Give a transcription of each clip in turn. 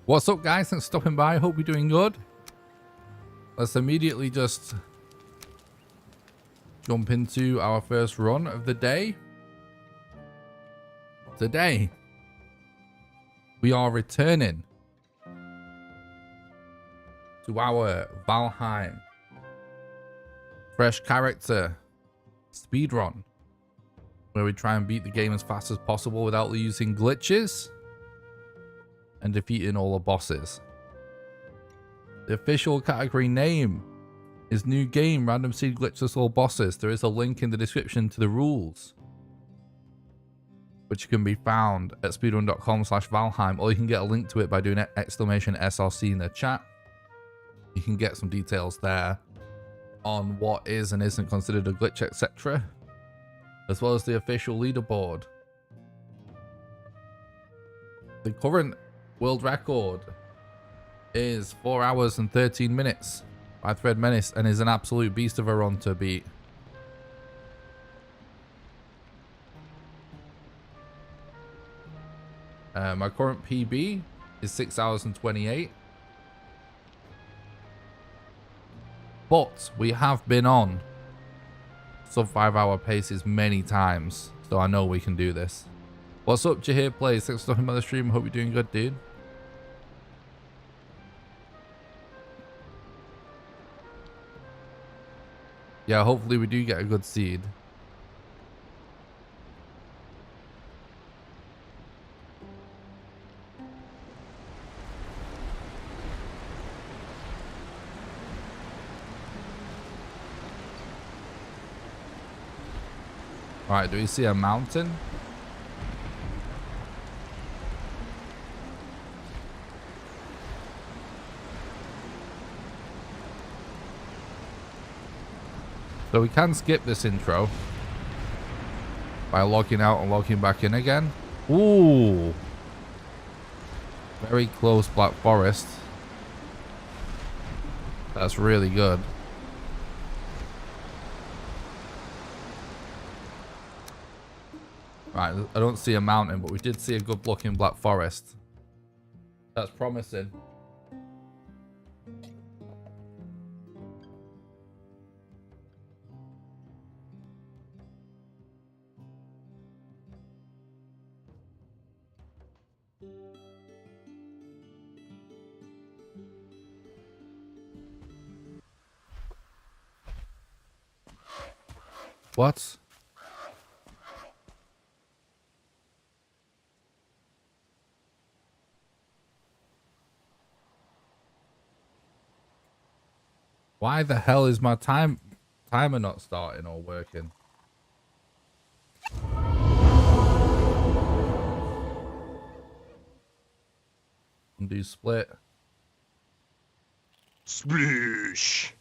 What's up, guys? Thanks for stopping by. Hope you're doing good. Let's immediately just jump into our first run of the day. Today, we are returning to our Valheim fresh character speedrun, where we try and beat the game as fast as possible without using glitches and defeating all the bosses. The official category name is New Game, Random Seed Glitchless All Bosses. There is a link in the description to the rules, which can be found at speedrun.com/Valheim, or you can get a link to it by doing !SRC in the chat. You can get some details there on what is and isn't considered a glitch, etc., as well as the official leaderboard. The current world record is 4 hours and 13 minutes by Thread Menace and is an absolute beast of a run to beat. My current PB is 6 hours and 28. But we have been on sub 5 hour paces many times, so I know we can do this. What's up, Jahir Plays? Thanks for stopping by the stream. Hope you're doing good, dude. Yeah, hopefully we do get a good seed. Alright, do we see a mountain? So we can skip this intro by logging out and logging back in again. Ooh. Very close Black Forest. That's really good. Right, I don't see a mountain, but we did see a good looking Black Forest. That's promising. What? Why the hell is my timer not starting or working? Undo split. Sploosh.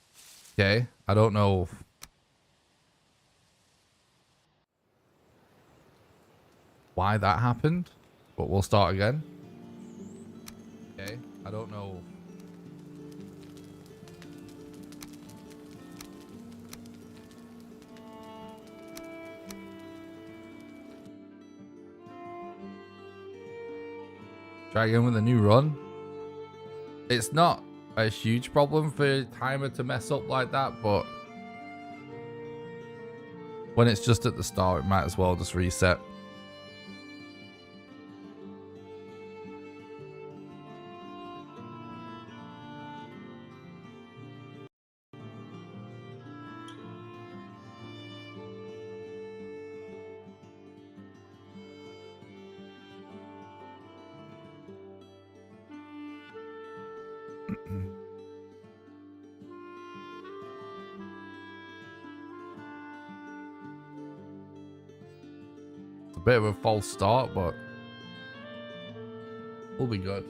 Okay, I don't know. Why that happened, but we'll start again. Okay, I don't know. Try again with a new run. It's not a huge problem for timer to mess up like that, but when it's just at the start, it might as well just reset. It's a bit of a false start, but we'll be good.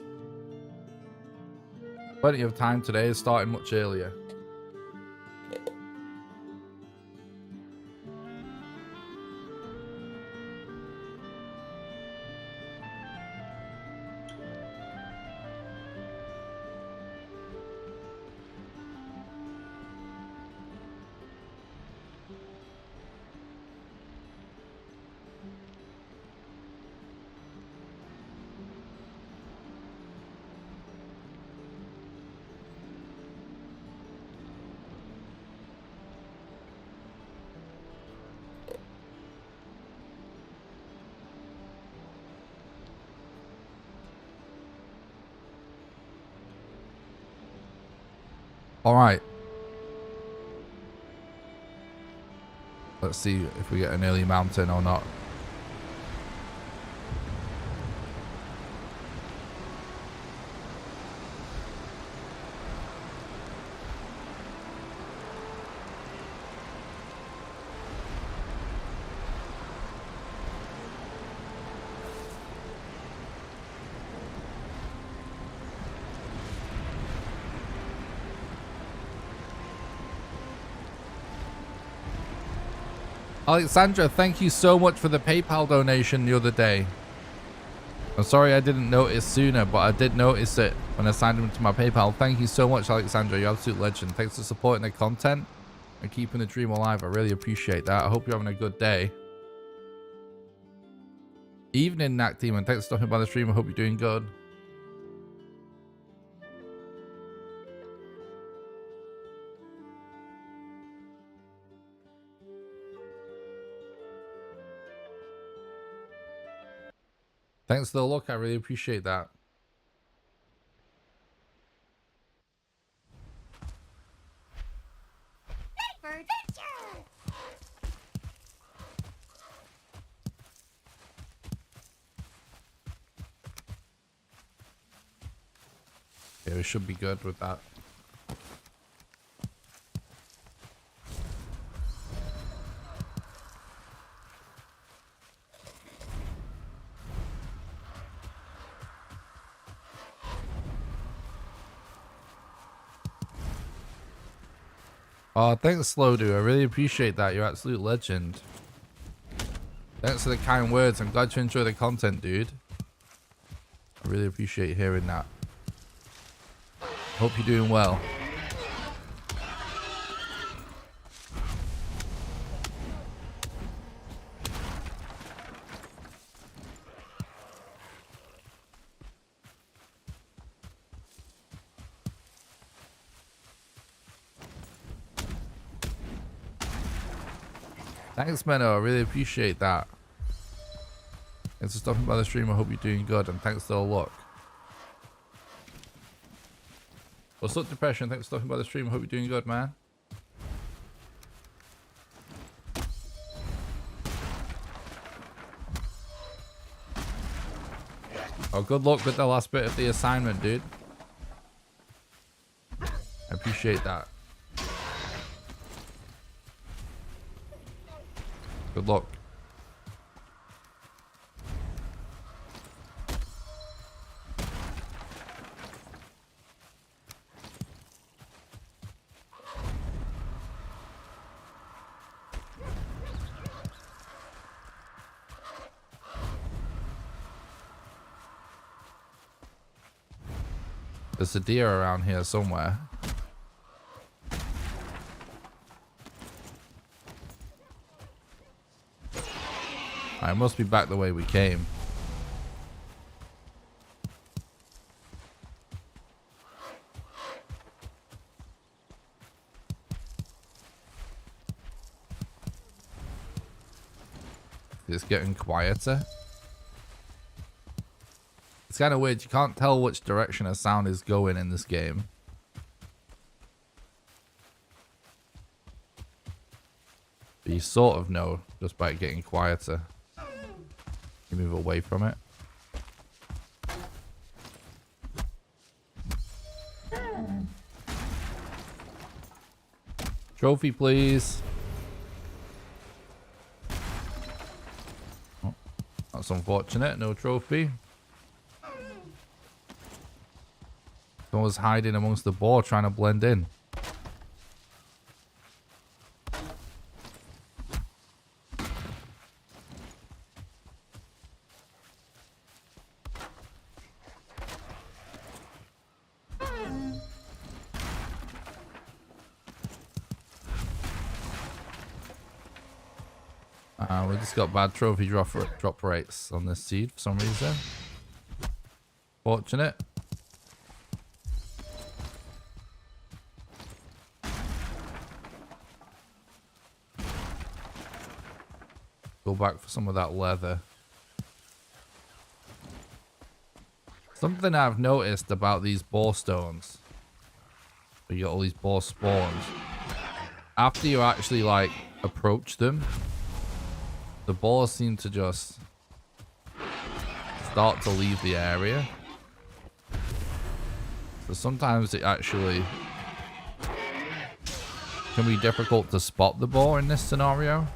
Plenty of time today, is starting much earlier. All right. Let's see if we get an early mountain or not. Alexandra, thank you so much for the PayPal donation the other day. I'm sorry I didn't notice sooner, but I did notice it when I signed into my PayPal. Thank you so much, Alexandra. You're an absolute legend. Thanks for supporting the content and keeping the dream alive. I really appreciate that. I hope you're having a good day. Evening, Knack Demon. Thanks for stopping by the stream. I hope you're doing good. Thanks for the look. I really appreciate that. Yeah, we should be good with that. Oh, thanks, Slowdo. I really appreciate that. You're an absolute legend. Thanks for the kind words. I'm glad you enjoy the content, dude. I really appreciate hearing that. Hope you're doing well. Thanks, Menno. I really appreciate that. Thanks for stopping by the stream. I hope you're doing good. And thanks for the look. What's up, Depression? Thanks for stopping by the stream. I hope you're doing good, man. Oh, good luck with the last bit of the assignment, dude. I appreciate that. Good luck. There's a deer around here somewhere. I must be back the way we came. It's getting quieter. It's kind of weird. You can't tell which direction a sound is going in this game. But you sort of know just by it getting quieter. You move away from it. Trophy, please. Oh, that's unfortunate. No trophy. Someone's hiding amongst the board trying to blend in. We just got bad trophy drop rates on this seed for some reason. Fortunate. Go back for some of that leather. Something I've noticed about these boar stones But you got all these boar spawns. After you actually like approach them, the boars seem to just start to leave the area. So sometimes it actually can be difficult to spot the boar in this scenario.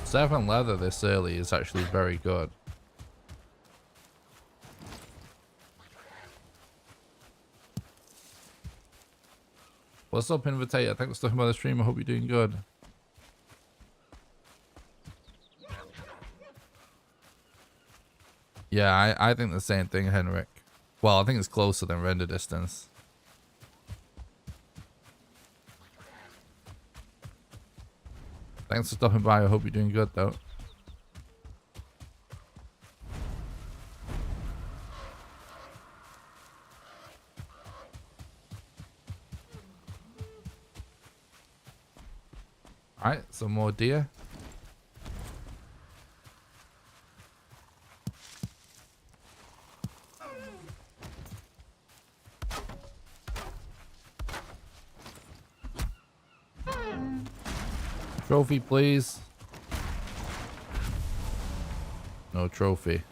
Seven leather this early is actually very good. What's up, Invitator? Thanks for talking about the stream. I hope you're doing good. Yeah, I think the same thing, Henrik. Well, I think it's closer than render distance. Thanks for stopping by. I hope you're doing good, though. Alright, some more deer. Trophy, please. No trophy.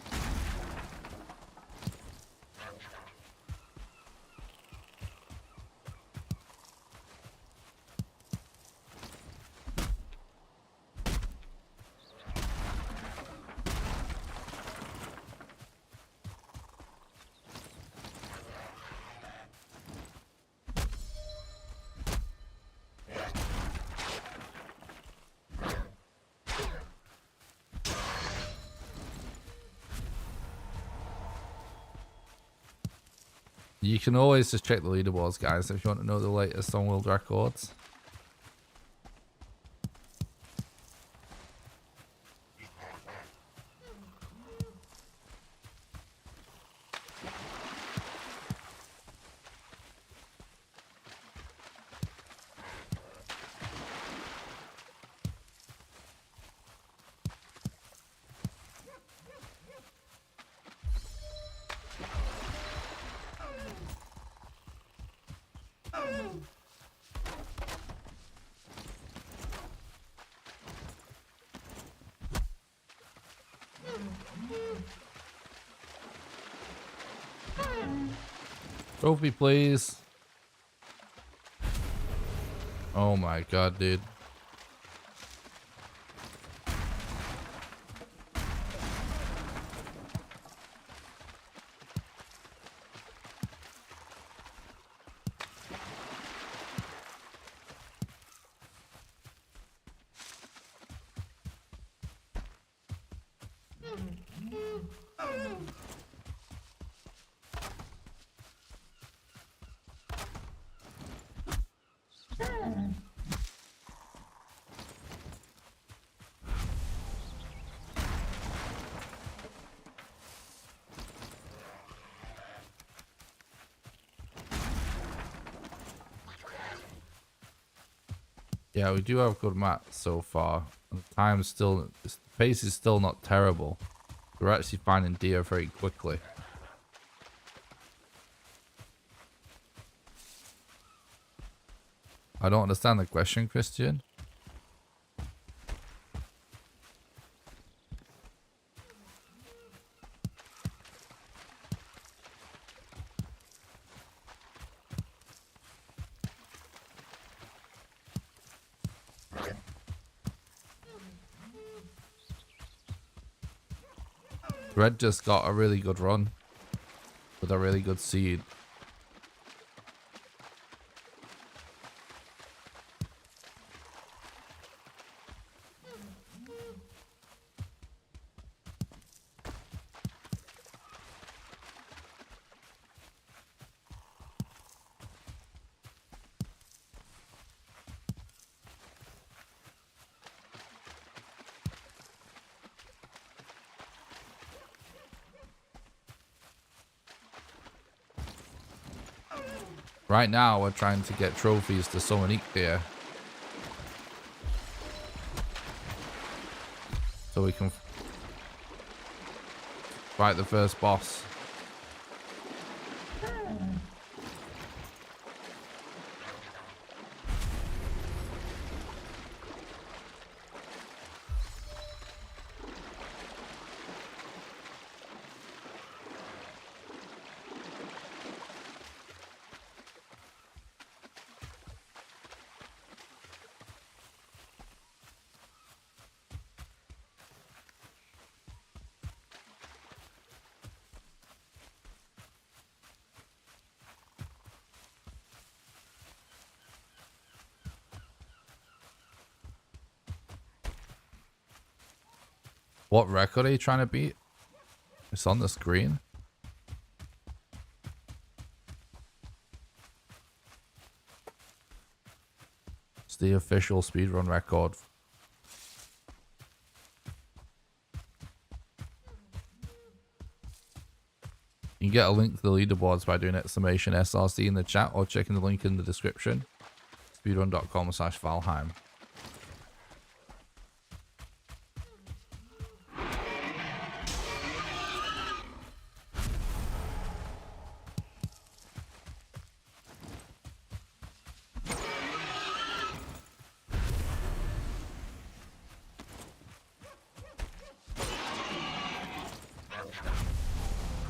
You can always just check the leaderboards, guys, if you want to know the latest on world records. Trophy, please. Oh my god, dude. Yeah, we do have good mats so far. And the time's still, the pace is still not terrible. We're actually finding deer very quickly. I don't understand the question, Christian. Red just got a really good run with a really good seed. Right now, we're trying to get trophies to summon Ichthir. So we can fight the first boss. What record are you trying to beat? It's on the screen. It's the official speedrun record. You can get a link to the leaderboards by doing exclamation SRC in the chat or checking the link in the description. Speedrun.com/Valheim.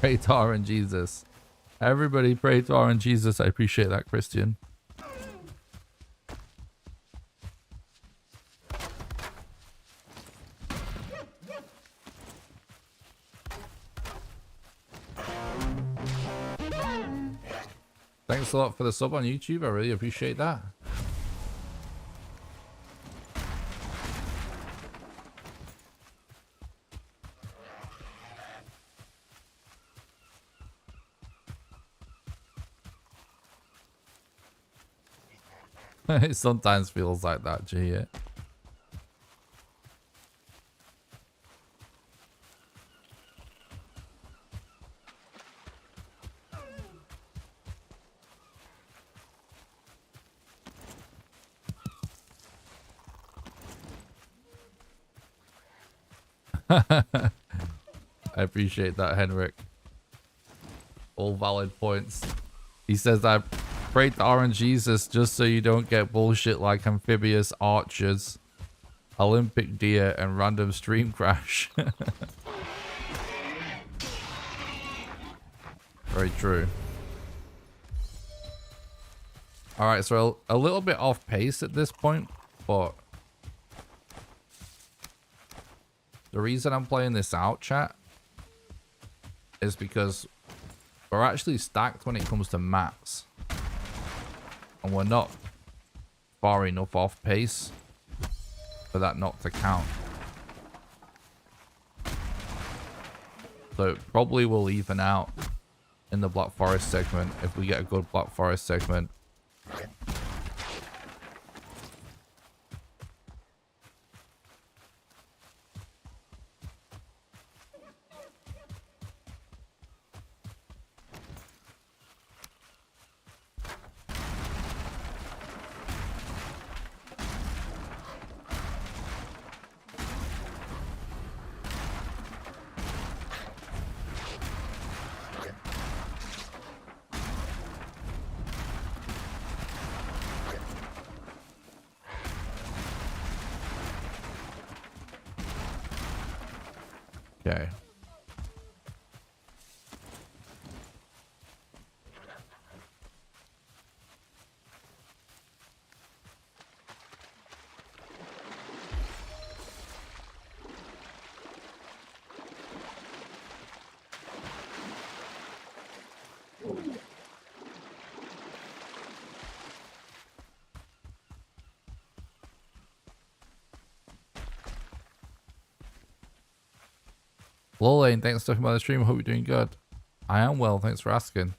Pray to RNG Jesus. Everybody pray to RNG Jesus. I appreciate that, Christian. Thanks a lot for the sub on YouTube. I really appreciate that. It sometimes feels like that, G. I appreciate that, Henrik. All valid points. He says I pray to RNGesus just so you don't get bullshit like amphibious archers, Olympic deer, and random stream crash. Very true. Alright, so a little bit off pace at this point, but the reason I'm playing this out, chat, is because we're actually stacked when it comes to mats. And we're not far enough off pace for that not to count. So it probably will even out in the Black Forest segment if we get a good Black Forest segment. Okay. Lolane, thanks for talking about the stream. Hope you're doing good. I am well, thanks for asking.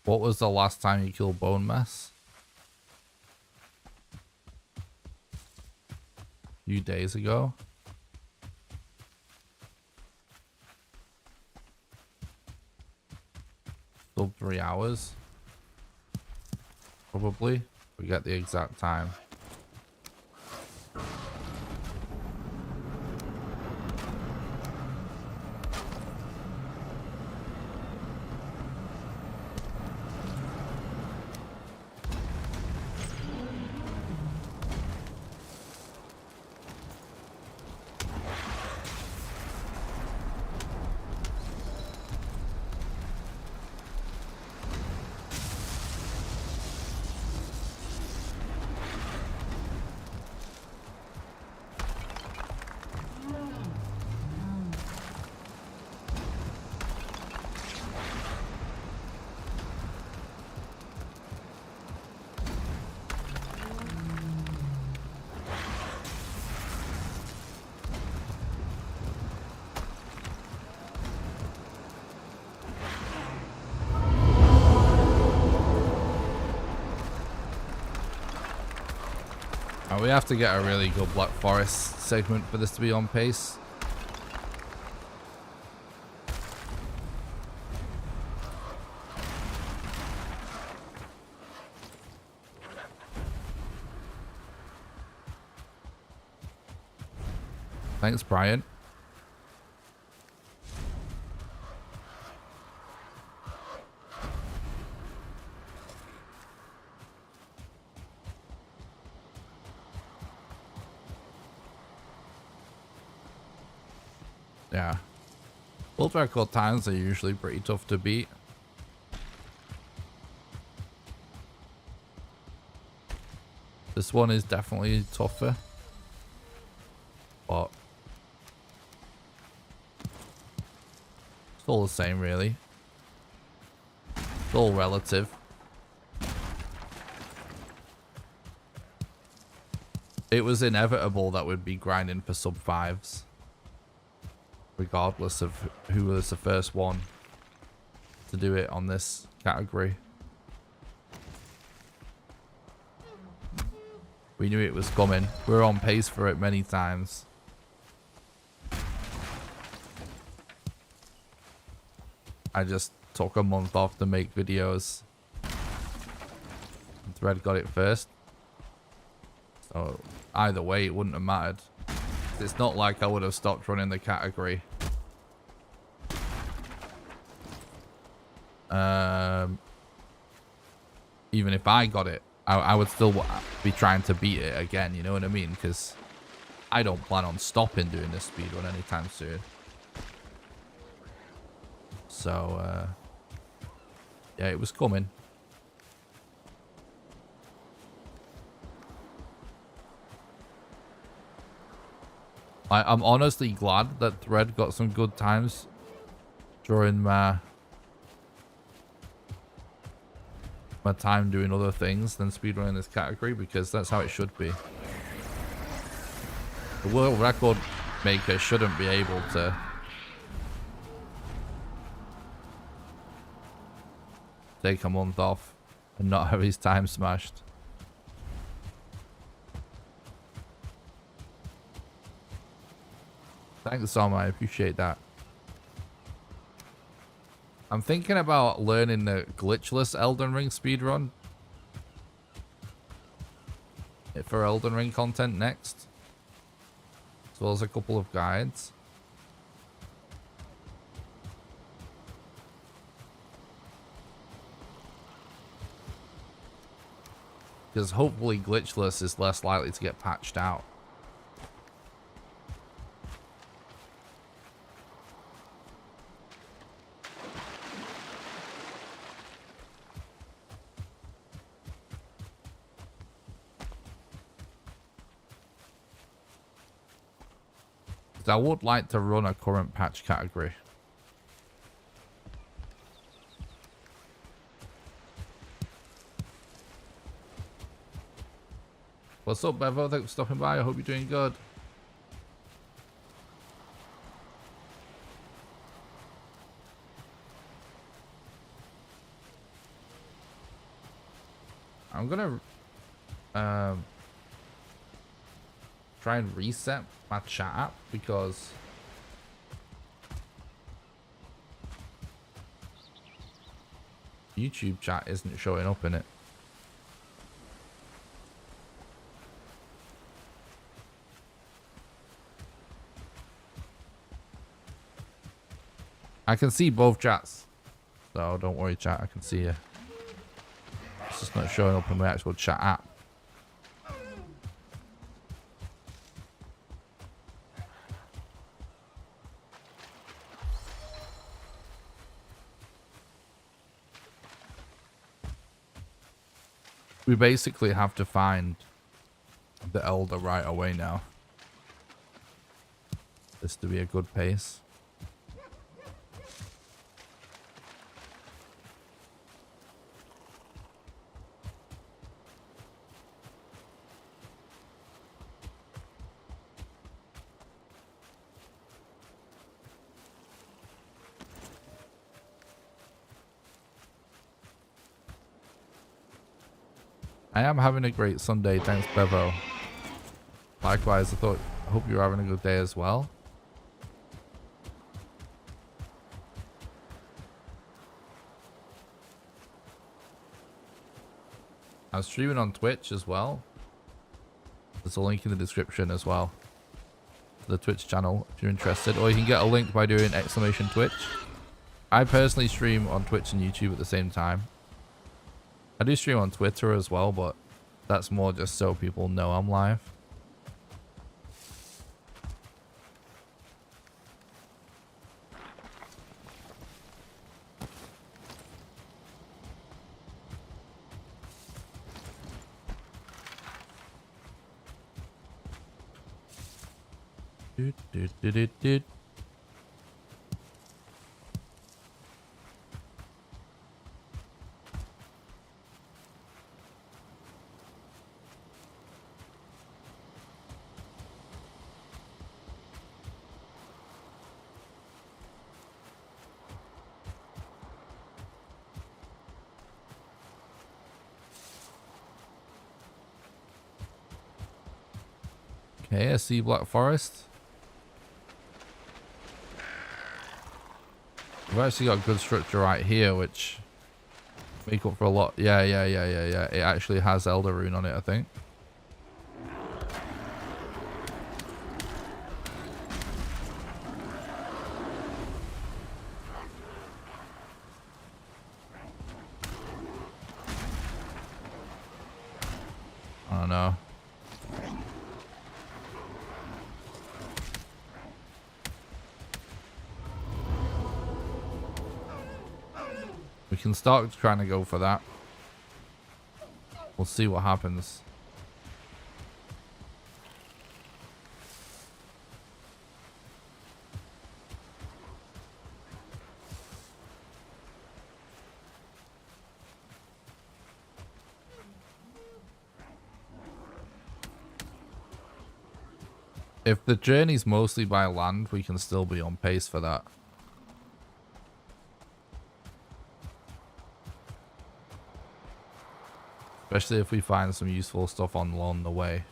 What was the last time you killed BONEMASS? A few days ago. Still 3 hours. Probably. Forget the exact time. We have to get a really good Black Forest segment for this to be on pace. Thanks, Brian. Yeah. World record times are usually pretty tough to beat. This one is definitely tougher. But it's all the same, really. It's all relative. It was inevitable that we'd be grinding for sub 5s. Regardless of who was the first one to do it on this category. We knew it was coming. We were on pace for it many times. I just took a month off to make videos. And Thread got it first. So either way, it wouldn't have mattered. It's not like I would have stopped running the category. Even if I got it, I would still be trying to beat it again, you know what I mean? Because I don't plan on stopping doing this speedrun anytime soon. So, yeah, it was coming. I'm honestly glad that Thread got some good times during my time doing other things than speedrunning this category, because that's how it should be. The world record maker shouldn't be able to take a month off and not have his time smashed. Thanks, Tom. I appreciate that. I'm thinking about learning the glitchless Elden Ring speedrun for Elden Ring content next, as well as a couple of guides. Because hopefully glitchless is less likely to get patched out. I would like to run a current patch category. What's up, Bevo? Thanks for stopping by. I hope you're doing good. I'm gonna try and reset my chat app because YouTube chat isn't showing up in it. I can see both chats, so don't worry chat, I can see you. It's just not showing up in my actual chat app. We basically have to find the Elder right away now. This to be a good pace. I am having a great Sunday, thanks Bevo. Likewise, I hope you're having a good day as well. I'm streaming on Twitch as well. There's a link in the description as well. The Twitch channel if you're interested, or you can get a link by doing !Twitch. I personally stream on Twitch and YouTube at the same time. I do stream on Twitter as well, but that's more just so people know I'm live. Dude. Okay, I see Black Forest. We've actually got good structure right here, which make up for a lot. Yeah. It actually has Elder Rune on it, I think. I don't know. We can start trying to go for that. We'll see what happens. If the journey's mostly by land, we can still be on pace for that. Especially if we find some useful stuff along the way.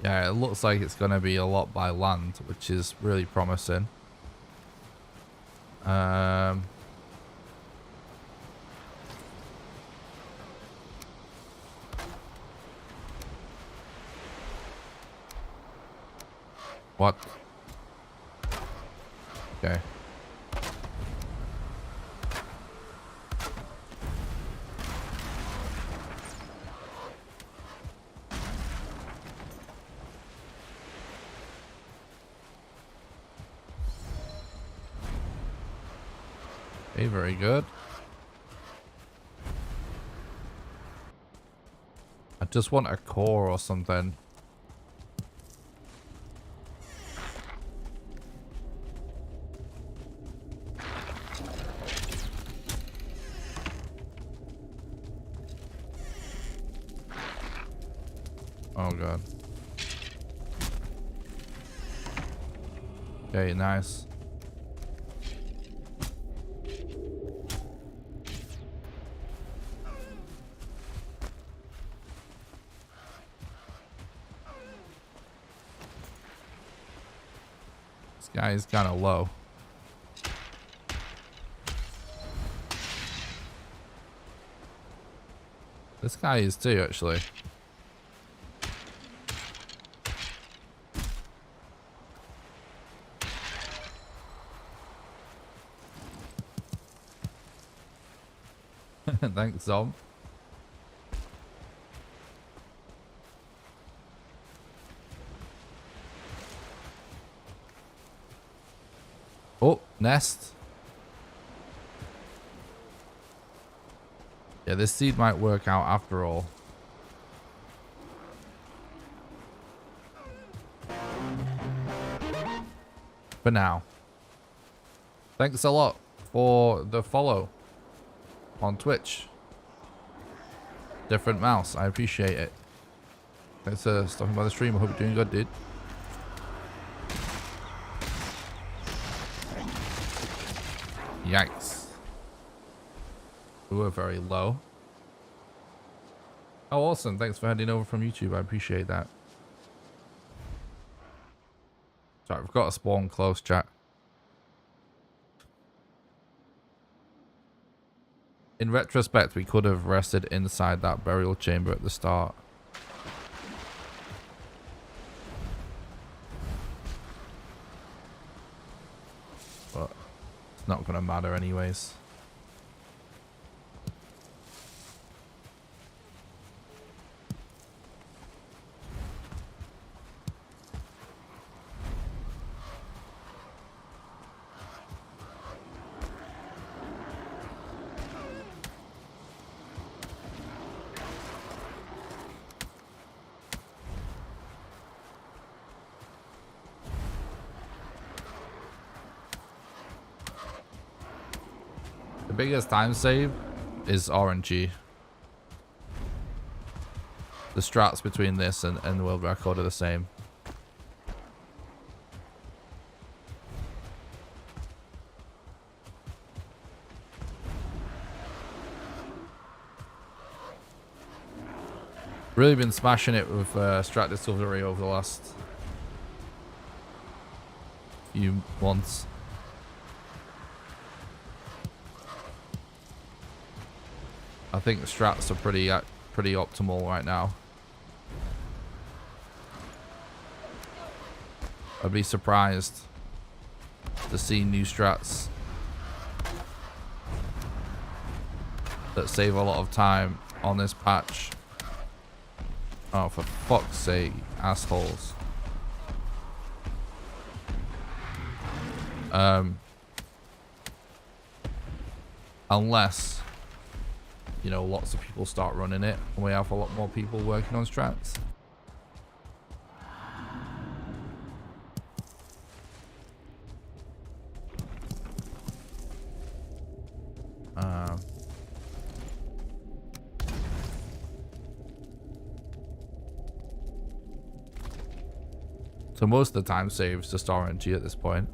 Yeah, it looks like it's going to be a lot by land, which is really promising. What? Okay. Okay, very good. I just want a core or something. Oh god. Okay, nice. This guy is kind of low. This guy is too, actually. Thanks, Zom. Oh, nest. Yeah, this seed might work out after all. For now. Thanks a lot for the follow on Twitch. Different mouse. I appreciate it. Thanks for stopping by the stream. I hope you're doing good, dude. Yikes. We were very low. Oh, awesome. Thanks for heading over from YouTube. I appreciate that. Sorry, I've got to spawn close, chat. In retrospect, we could have rested inside that burial chamber at the start. But it's not going to matter anyways. The biggest time save is RNG. The strats between this and the world record are the same. Really been smashing it with strat discovery over the last few months. I think the strats are pretty optimal right now. I'd be surprised to see new strats that save a lot of time on this patch. Oh, for fuck's sake, assholes. Unless, you know, lots of people start running it and we have a lot more people working on strats. So most of the time saves just RNG at this point.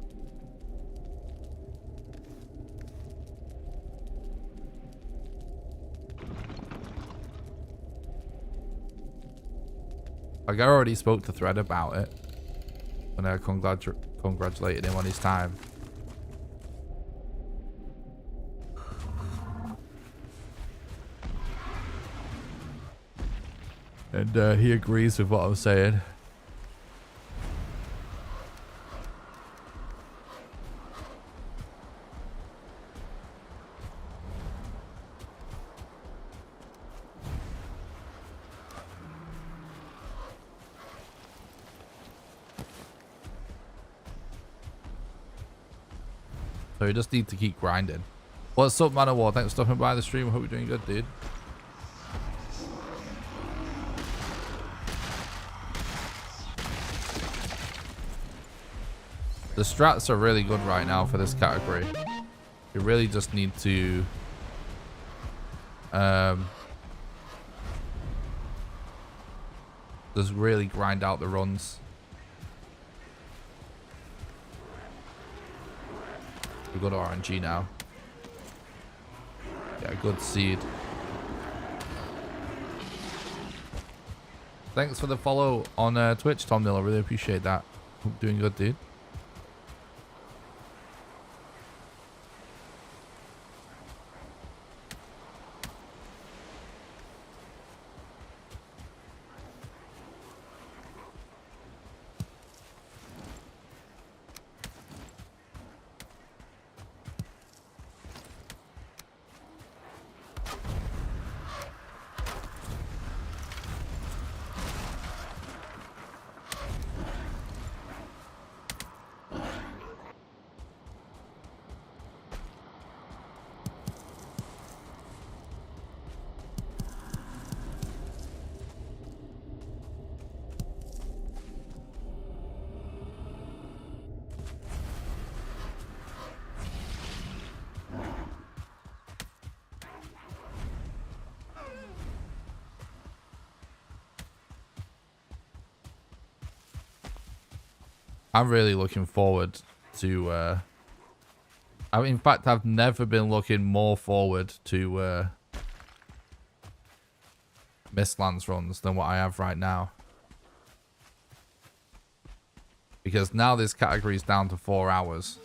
Like, I already spoke to Thread about it when I congratulated him on his time. And he agrees with what I'm saying. So you just need to keep grinding. What's up, Man of War? Thanks for stopping by the stream. I hope you're doing good, dude. The strats are really good right now for this category. You really just need to just really grind out the runs. We've got RNG now. Yeah, good seed. Thanks for the follow on Twitch, Tom Nil. I really appreciate that. Hope you're doing good, dude. I'm really looking forward to in fact, I've never been looking more forward to Mistlands runs than what I have right now. Because now this category is down to 4 hours.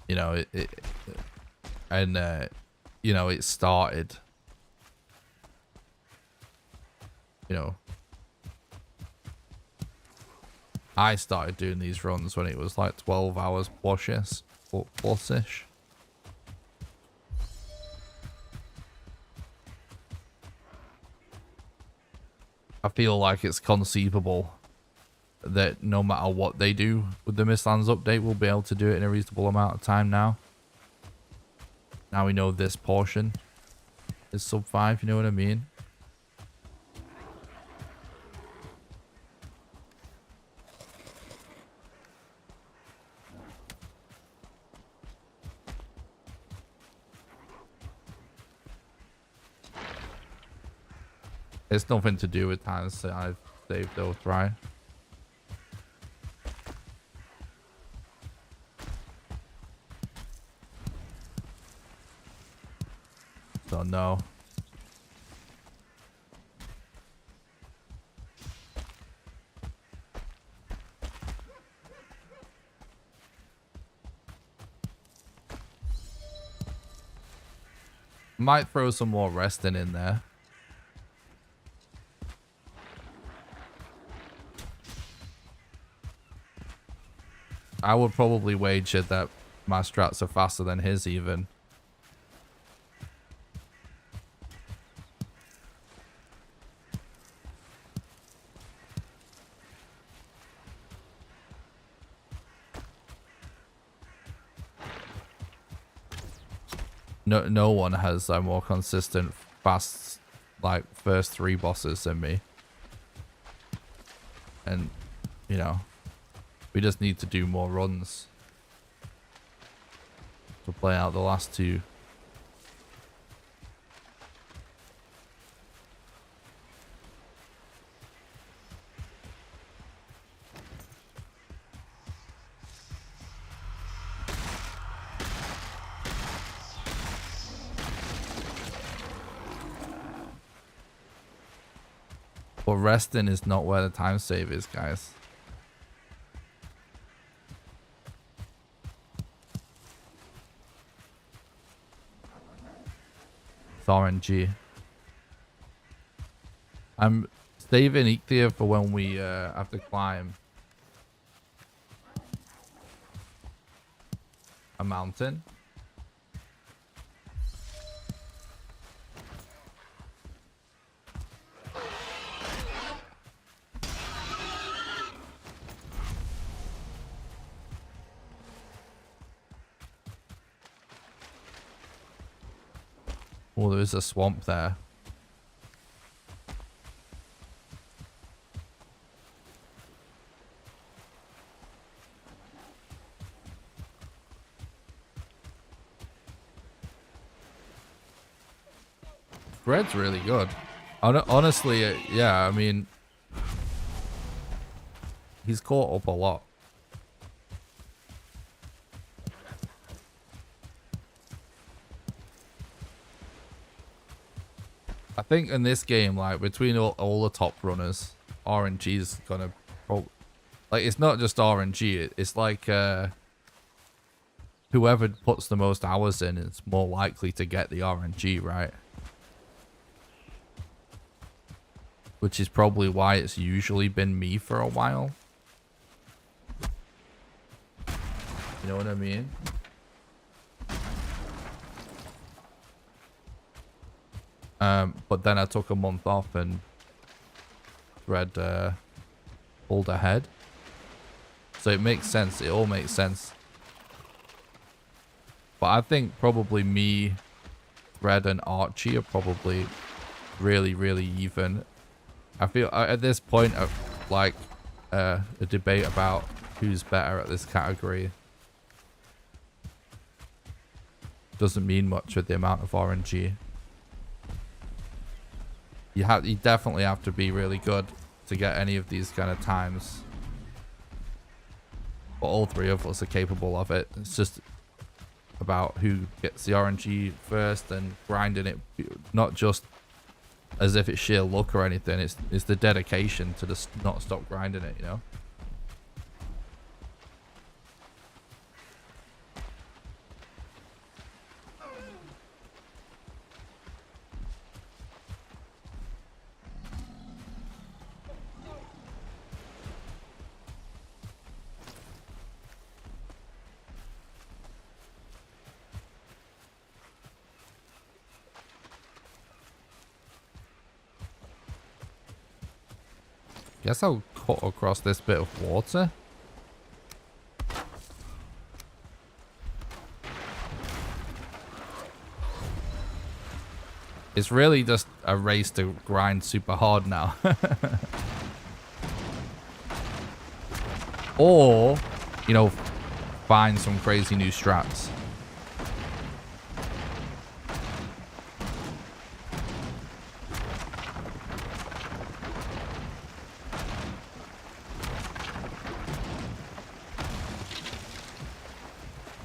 You know, you know, it started, you know, I started doing these runs when it was like 12 hours plus-ish. I feel like it's conceivable that no matter what they do with the Mistlands update, we'll be able to do it in a reasonable amount of time now. Now we know this portion is sub 5, you know what I mean? It's nothing to do with time I've saved those, right? So no. Might throw some more resting in there. I would probably wager that my strats are faster than his even. No one has a more consistent, fast, like, first 3 bosses than me. And, you know, we just need to do more runs to play out the last 2. But resting is not where the time save is, guys. It's RNG. I'm saving Ichthia for when we have to climb a mountain. Oh, there is a swamp there. Red's really good. Honestly, yeah, I mean, he's caught up a lot. I think in this game, like, between all the top runners, RNG is gonna... like, it's not just RNG, it's like, whoever puts the most hours in is more likely to get the RNG, right? Which is probably why it's usually been me for a while. You know what I mean? But then I took a month off and Red pulled ahead. So it makes sense. It all makes sense. But I think probably me, Red, and Archie are probably really, really even. I feel at this point of like a debate about who's better at this category doesn't mean much with the amount of RNG. You definitely have to be really good to get any of these kind of times. But all three of us are capable of it. It's just about who gets the RNG first and grinding it, not just as if it's sheer luck or anything. It's the dedication to just not stop grinding it, you know? Guess I'll cut across this bit of water. It's really just a race to grind super hard now. Or, you know, find some crazy new strats.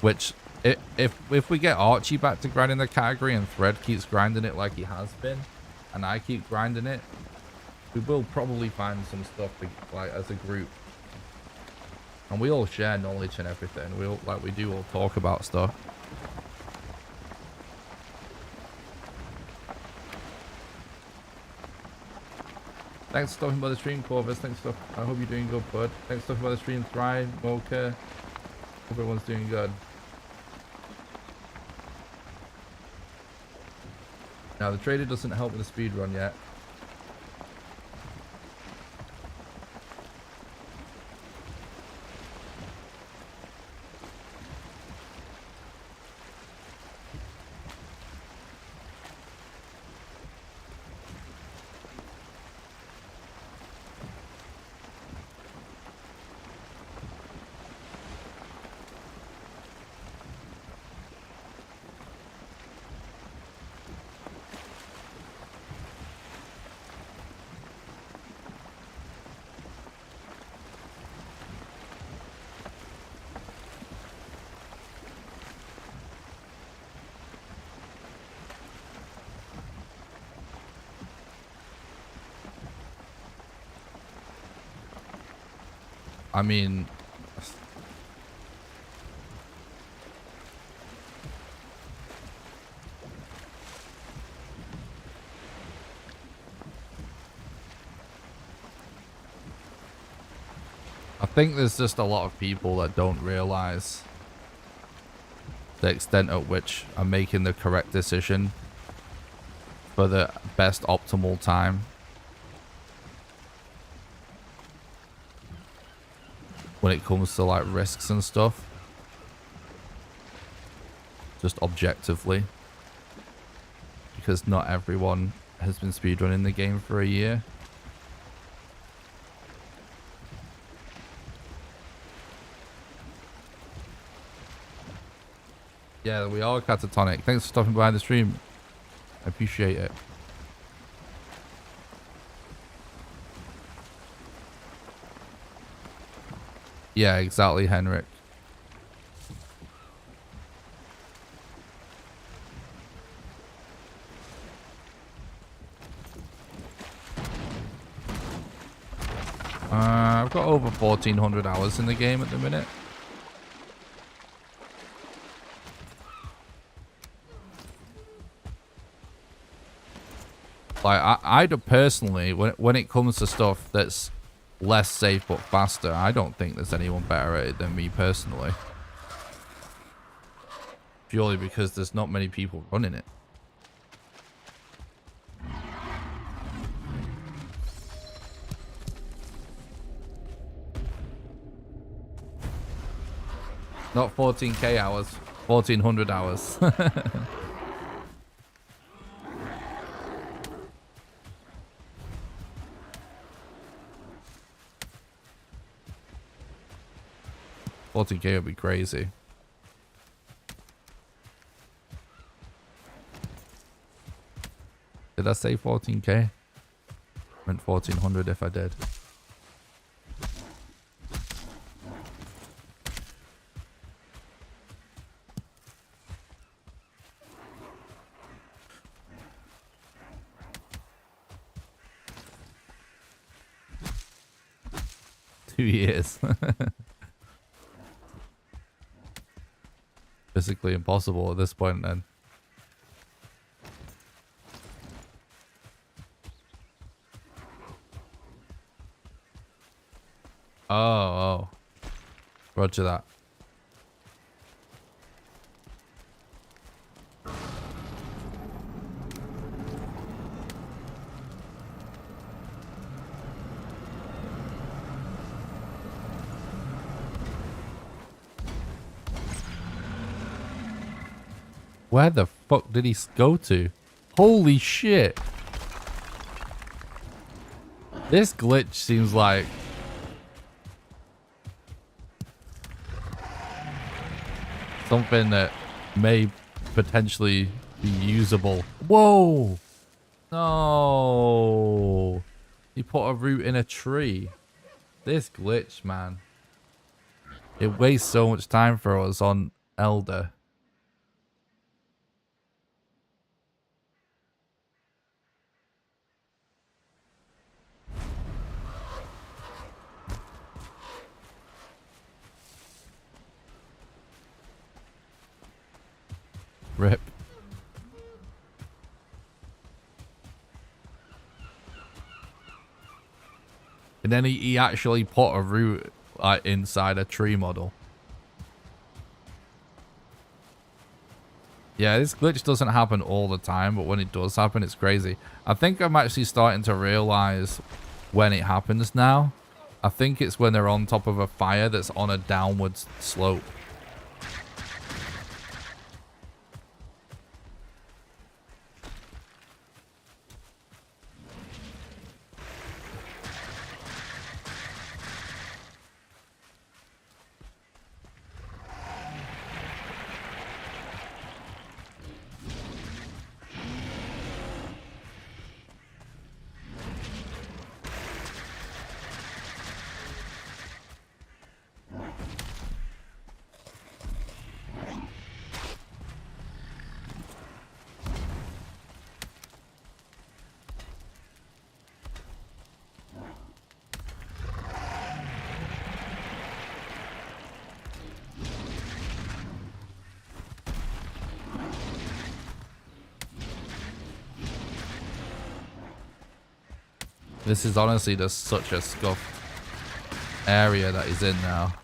Which, if we get Archie back to grinding the category and Thread keeps grinding it like he has been, and I keep grinding it, we will probably find some stuff like as a group. And we all share knowledge and everything. We do all talk about stuff. Thanks for stopping by the stream, Corvus. Thanks for. I hope you're doing good, bud. Thanks for stopping by the stream, Thrive, Mocha. Hope everyone's doing good. Now, the trader doesn't help with the speed run yet. I mean, I think there's just a lot of people that don't realize the extent at which I'm making the correct decision for the best optimal time when it comes to like risks and stuff, just objectively, because not everyone has been speedrunning the game for a year. Yeah, we are catatonic. Thanks for stopping by the stream. I appreciate it. Yeah, exactly, Henrik. I've got over 1,400 hours in the game at the minute. Like, I personally, when it comes to stuff that's less safe but faster, I don't think there's anyone better at it than me personally. Purely because there's not many people running it. Not 14k hours, 1,400 hours. $40k would be crazy. Did I say 14k? I meant 1,400 if I did. Years. Physically impossible at this point then. Oh. Roger that. Where the fuck did he go to? Holy shit. This glitch seems like something that may potentially be usable. Whoa. No. He put a root in a tree. This glitch, man. It wastes so much time for us on Elder. Rip. And then he actually put a root like inside a tree model. Yeah, this glitch doesn't happen all the time, but when it does happen, it's crazy. I think I'm actually starting to realize when it happens now. I think it's when they're on top of a fire that's on a downward slope. This is honestly just such a scuffed area that he's in now.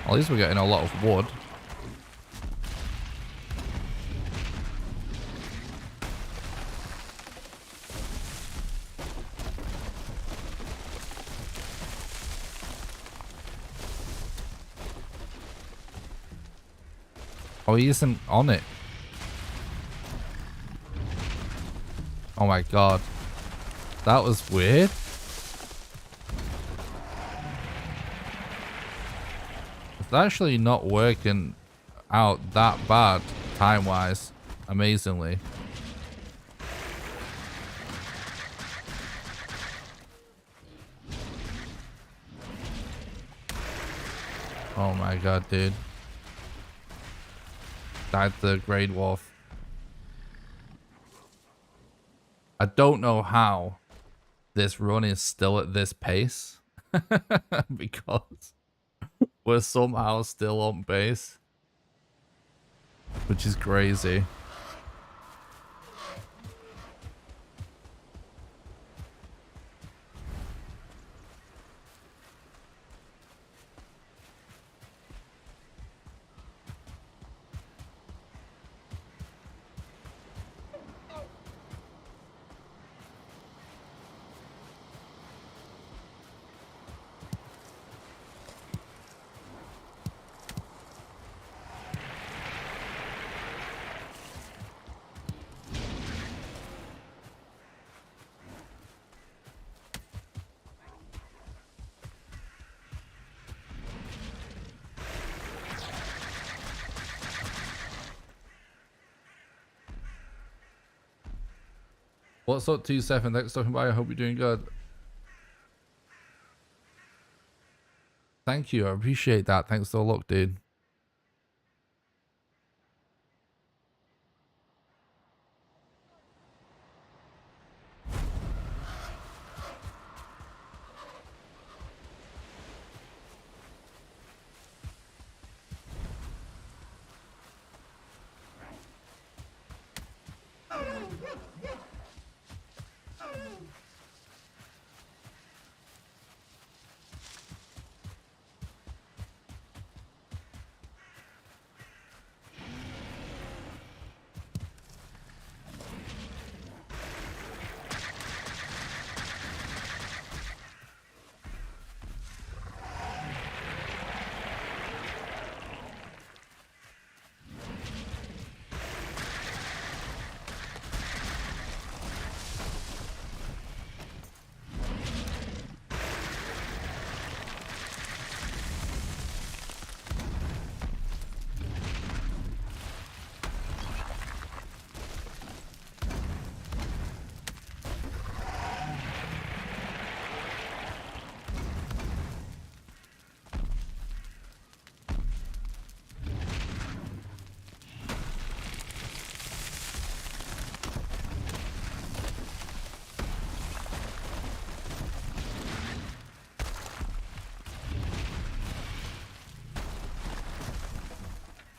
At least we're getting a lot of wood. Oh, he isn't on it. Oh my god. That was weird. It's actually not working out that bad time-wise, amazingly. Oh my god, dude. Died the Grey Dwarf. I don't know how this run is still at this pace. Because we're somehow still on base. Which is crazy. What's up, 27? Thanks for stopping by. I hope you're doing good. Thank you. I appreciate that. Thanks for the look, dude.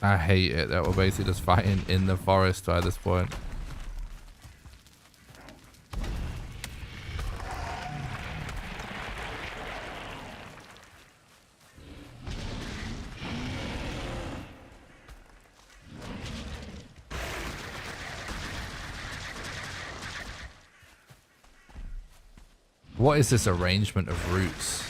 I hate it that we're basically just fighting in the forest by this point. What is this arrangement of routes?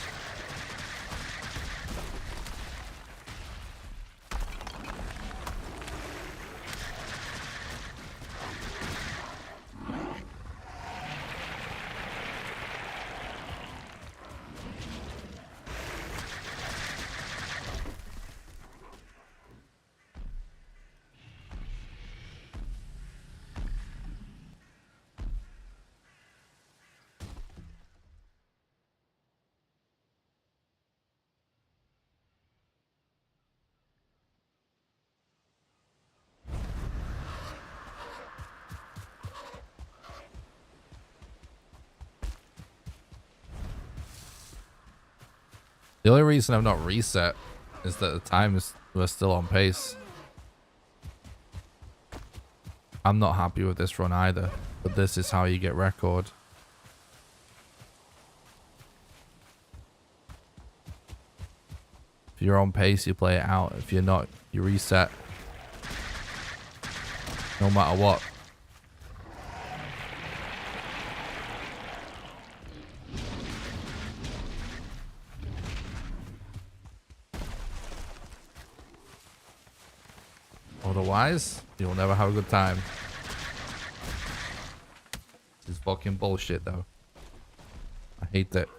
The only reason I've not reset is that the times were still on pace. I'm not happy with this run either, but this is how you get record. If you're on pace, you play it out. If you're not, you reset. No matter what. Otherwise, you'll never have a good time. This is fucking bullshit, though. I hate it.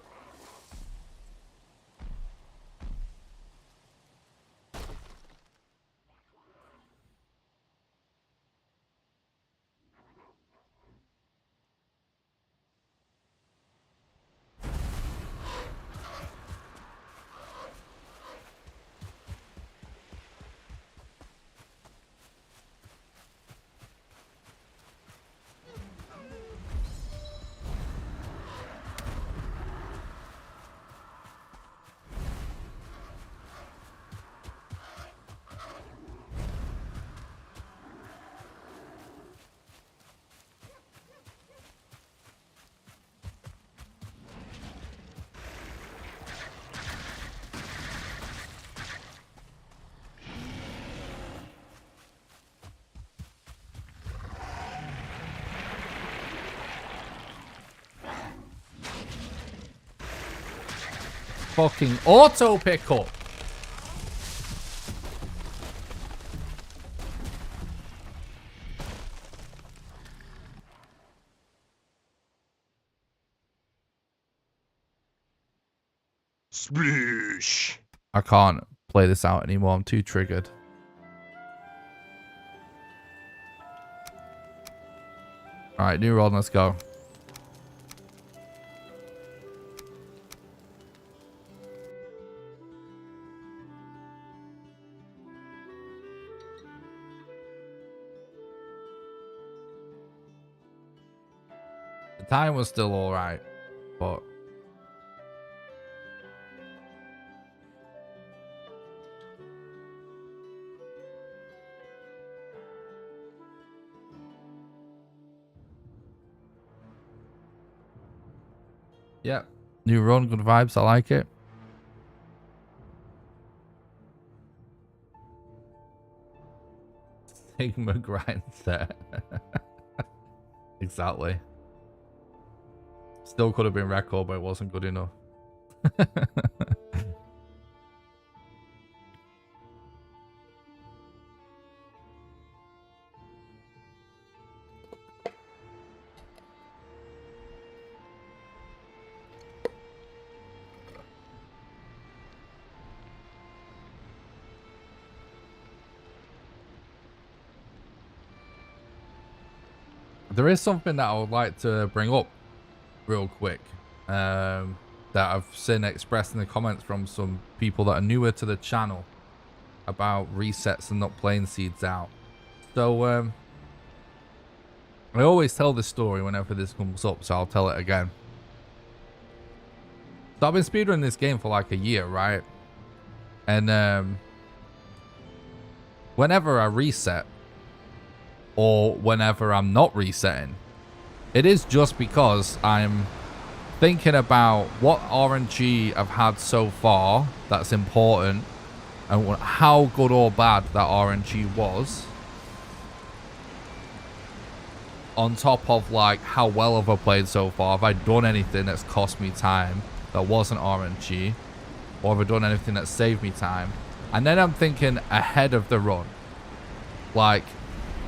Fucking auto pickup. Sploosh. I can't play this out anymore. I'm too triggered. All right, new run. Let's go. The time was still all right, but yeah, new run, good vibes. I like it. Sigma grind set. Exactly. Still could have been record, but it wasn't good enough. There is something that I would like to bring up real quick that I've seen expressed in the comments from some people that are newer to the channel about resets and not playing seeds out. So I always tell this story whenever this comes up, so I'll tell it again. So I've been speedrunning this game for like a year, right? And whenever I reset, or whenever I'm not resetting, it is just because I'm thinking about what RNG I've had so far that's important and how good or bad that RNG was, on top of like how well have I played so far. Have I done anything that's cost me time that wasn't RNG, or have I done anything that saved me time? And then I'm thinking ahead of the run, like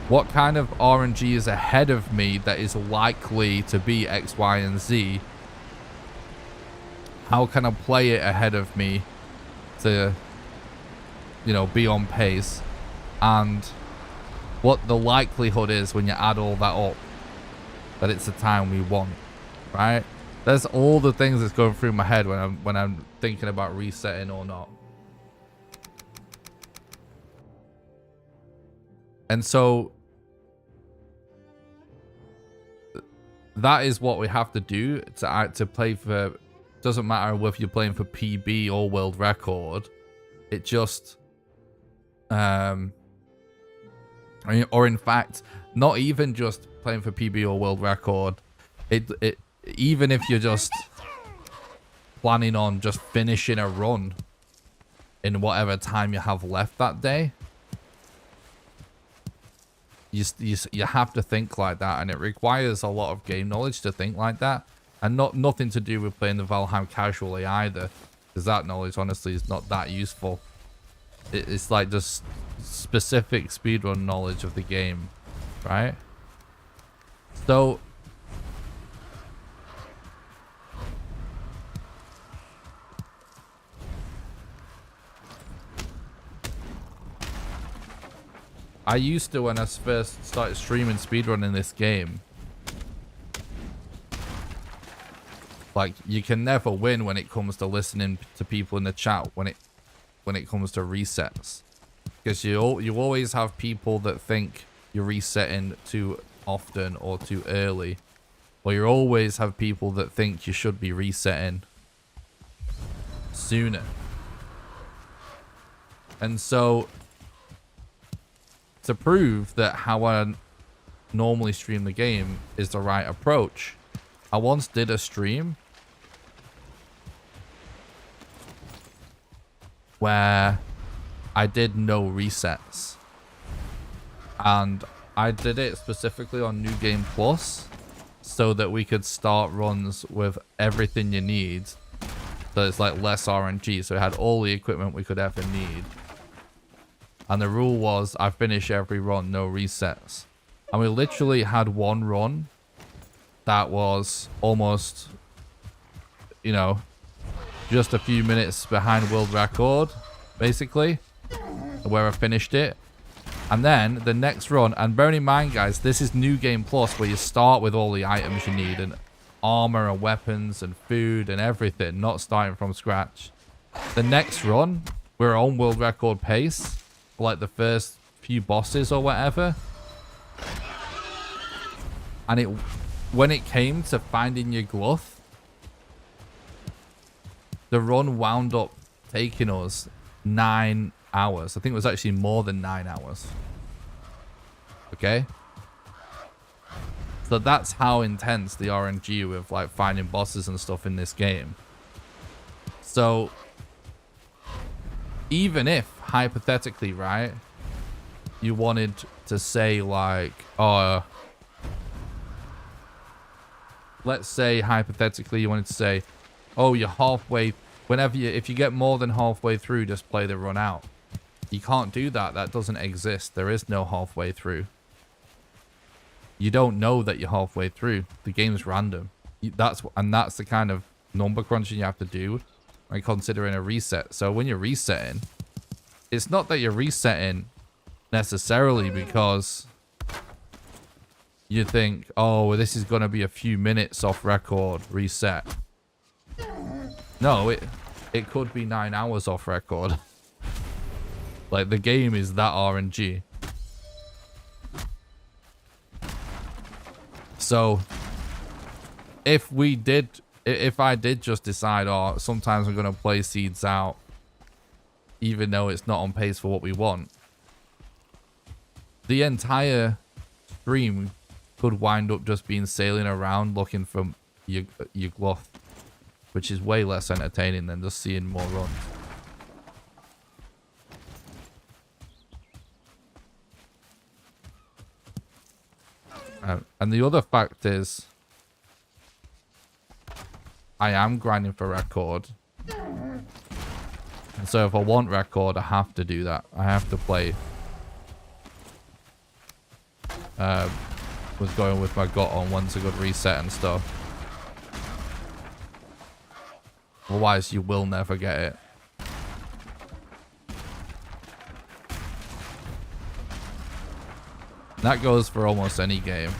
what kind of RNG is ahead of me that is likely to be X, Y, and Z? How can I play it ahead of me to, you know, be on pace? And what the likelihood is when you add all that up, that it's the time we want, right? There's all the things that's going through my head when I'm thinking about resetting or not. And so that is what we have to do to play for doesn't matter whether you're playing for PB or world record. It just, or in fact, not even just playing for PB or world record. It even if you're just planning on just finishing a run in whatever time you have left that day, you have to think like that, and it requires a lot of game knowledge to think like that, and nothing to do with playing the Valheim casually either, because that knowledge honestly is not that useful. It's like just specific speedrun knowledge of the game, right? So I used to, when I first started streaming speedrunning this game, like, you can never win when it comes to listening to people in the chat when it comes to resets, because you always have people that think you're resetting too often or too early, or you always have people that think you should be resetting sooner. And so, to prove that how I normally stream the game is the right approach, I once did a stream where I did no resets, and I did it specifically on New Game Plus so that we could start runs with everything you need, so it's like less RNG, so it had all the equipment we could ever need. And the rule was I finish every run, no resets. And we literally had one run that was almost, you know, just a few minutes behind world record, basically, where I finished it. And then the next run, and bearing in mind, guys, this is New Game Plus, where you start with all the items you need, and armor and weapons and food and everything, not starting from scratch. The next run, we're on world record pace, like the first few bosses or whatever, and when it came to finding your gluth, the run wound up taking us 9 hours. I think it was actually more than 9 hours. Okay, so that's how intense the RNG with like finding bosses and stuff in this game. So even if, hypothetically, right, you wanted to say like, let's say hypothetically you wanted to say, oh, you're halfway, if you get more than halfway through, just play the run out. You can't do that. That doesn't exist. There is no halfway through. You don't know that you're halfway through. The game's random. That's the kind of number crunching you have to do when considering a reset. So when you're resetting, it's not that you're resetting necessarily because you think, oh, this is going to be a few minutes off record reset. No, it could be 9 hours off record. Like, the game is that RNG. So if I did just decide, oh, sometimes I'm going to play seeds out, even though it's not on pace for what we want, the entire stream could wind up just being sailing around looking for your gluth, which is way less entertaining than just seeing more runs. And the other fact is, I am grinding for record. And so if I want record, I have to do that. I have to play with going with my gut on once a good reset and stuff. Otherwise, you will never get it. That goes for almost any game.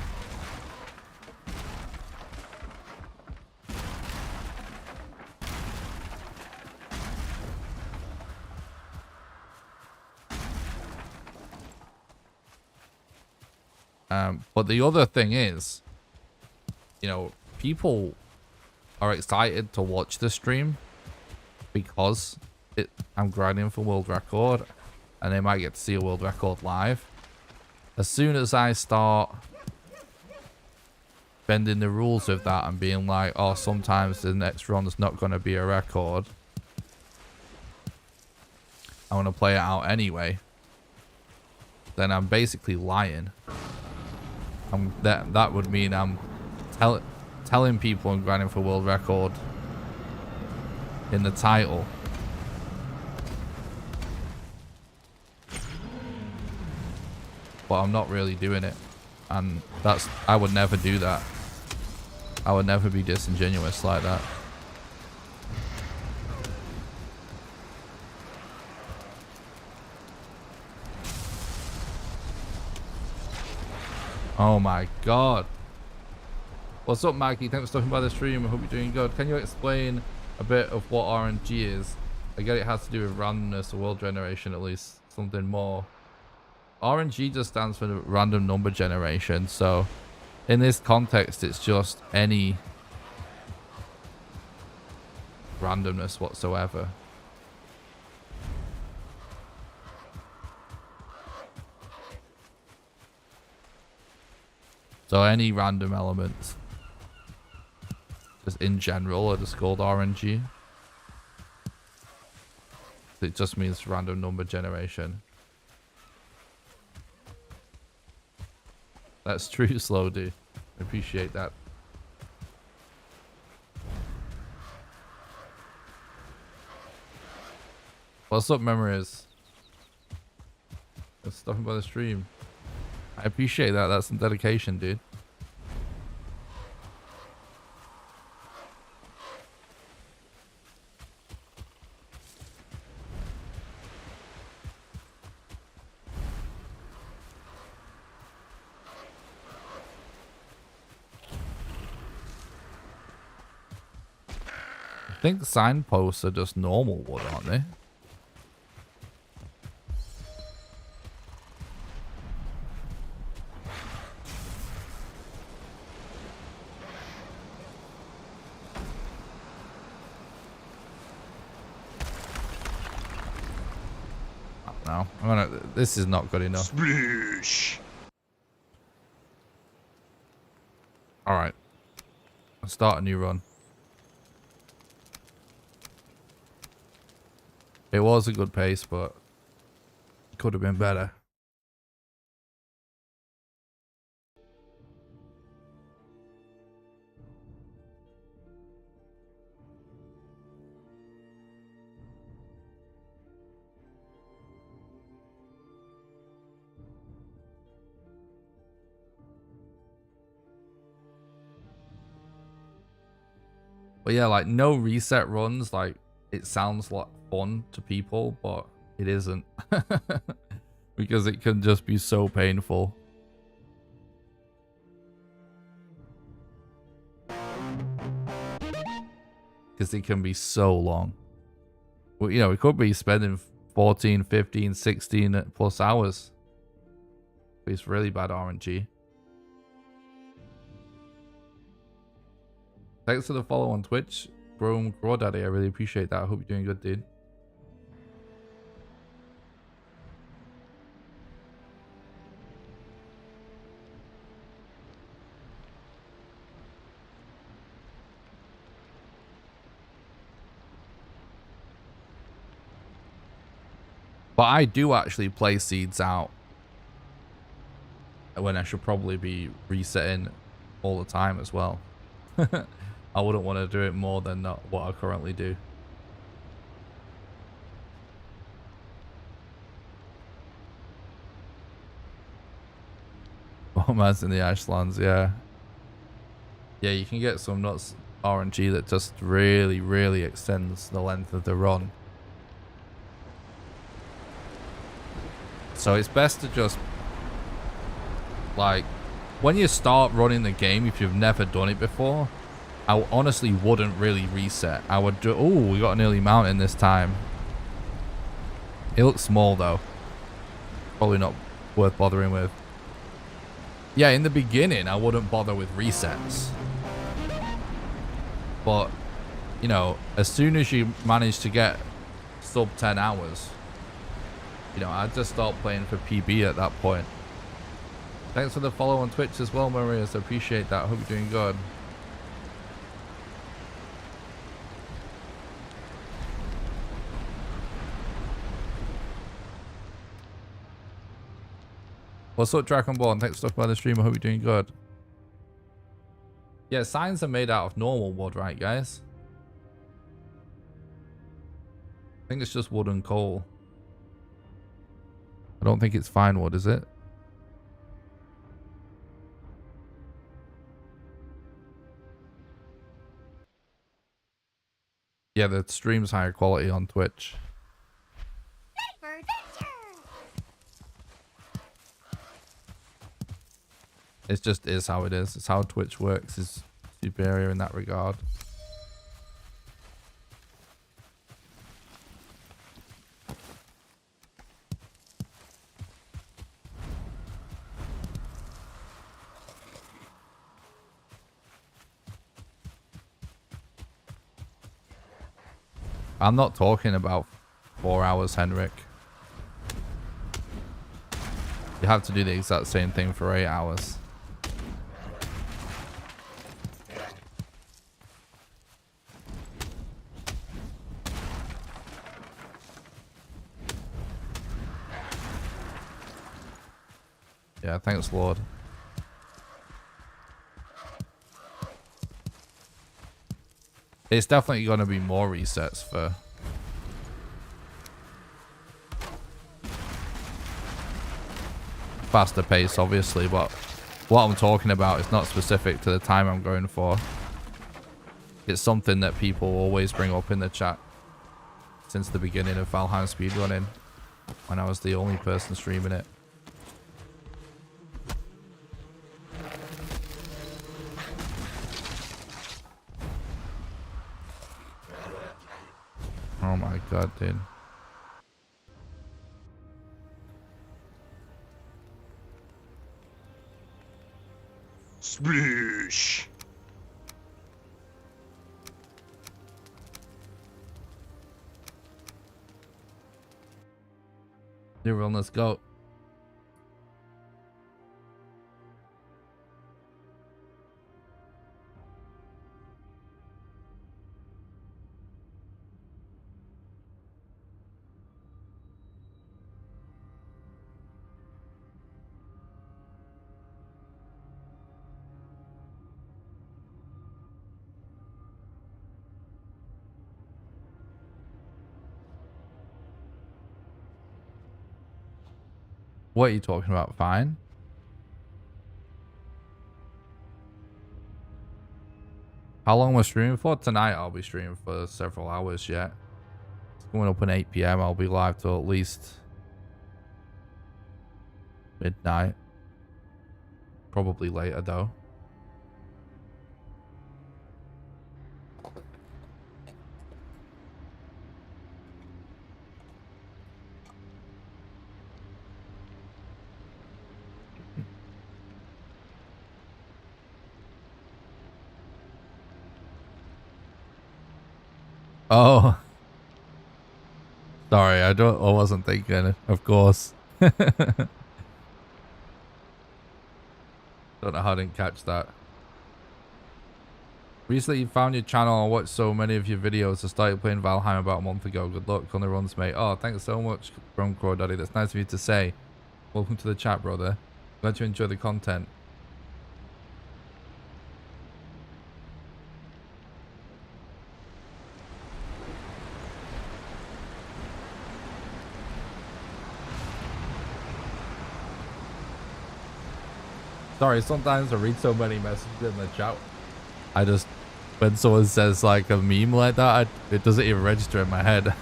But the other thing is, you know, people are excited to watch the stream because I'm grinding for world record and they might get to see a world record live. As soon as I start bending the rules with that and being like, oh, sometimes the next run's not going to be a record, I want to play it out anyway, then I'm basically lying. That would mean I'm telling people I'm grinding for world record in the title. But I'm not really doing it. And I would never do that. I would never be disingenuous like that. Oh my god. What's up, Maggie? Thanks for stopping by the stream. I hope you're doing good. Can you explain a bit of what RNG is? I get it has to do with randomness or world generation, at least. Something more. RNG just stands for the random number generation. So in this context, it's just any randomness whatsoever. So any random elements, just in general, are just called RNG. It just means random number generation. That's true, Slow dude. I appreciate that. What's up, memories? That's stopping by the stream. I appreciate that. That's some dedication, dude. I think signposts are just normal wood, aren't they? No, this is not good enough. Splish. All right, let's start a new run. It was a good pace, but it could have been better. But yeah, like no reset runs, like it sounds like fun to people, but it isn't. Because it can just be so painful. Because it can be so long. Well, you know, we could be spending 14, 15, 16 plus hours. It's really bad RNG. Thanks for the follow on Twitch, Grome Crawdaddy. I really appreciate that. I hope you're doing good, dude. But I do actually play seeds out when I should probably be resetting all the time as well. I wouldn't want to do it more than what I currently do. BONEMASS in the Ashlands, yeah. Yeah, you can get some nuts RNG that just really, really extends the length of the run. So it's best to just, like, when you start running the game, if you've never done it before, I honestly wouldn't really reset. I would do, oh, we got an early mountain this time. It looks small though. Probably not worth bothering with. Yeah, in the beginning, I wouldn't bother with resets. But, you know, as soon as you manage to get sub 10 hours, you know, I'd just start playing for PB at that point. Thanks for the follow on Twitch as well, Marius. I appreciate that. Hope you're doing good. What's up, Dragonborn? Thanks for stuff by the stream. I hope you're doing good. Yeah, signs are made out of normal wood, right, guys? I think it's just wood and coal. I don't think it's fine wood, is it? Yeah, the stream's higher quality on Twitch. It just is how it is. It's how Twitch works. Is superior in that regard. I'm not talking about 4 hours, Henrik. You have to do the exact same thing for 8 hours. Yeah, thanks, Lord. It's definitely going to be more resets for... faster pace, obviously, but what I'm talking about is not specific to the time I'm going for. It's something that people always bring up in the chat since the beginning of Valheim Speedrunning, when I was the only person streaming it. Oh my god, dude. Sploosh. Everyone, let's go. What are you talking about? Fine. How long we're streaming for? Tonight I'll be streaming for several hours yet. It's going up at 8 PM. I'll be live till at least midnight. Probably later though. Oh, sorry, I wasn't thinking, of course. Don't know how I didn't catch that. Recently you found your channel and watched so many of your videos. I started playing Valheim about a month ago. Good luck on the runs, mate. Oh, thanks so much, from Crow Daddy. That's nice of you to say. Welcome to the chat, brother. Glad you enjoy the content. Sorry, sometimes I read so many messages in the chat. I just, when someone says like a meme like that, it doesn't even register in my head.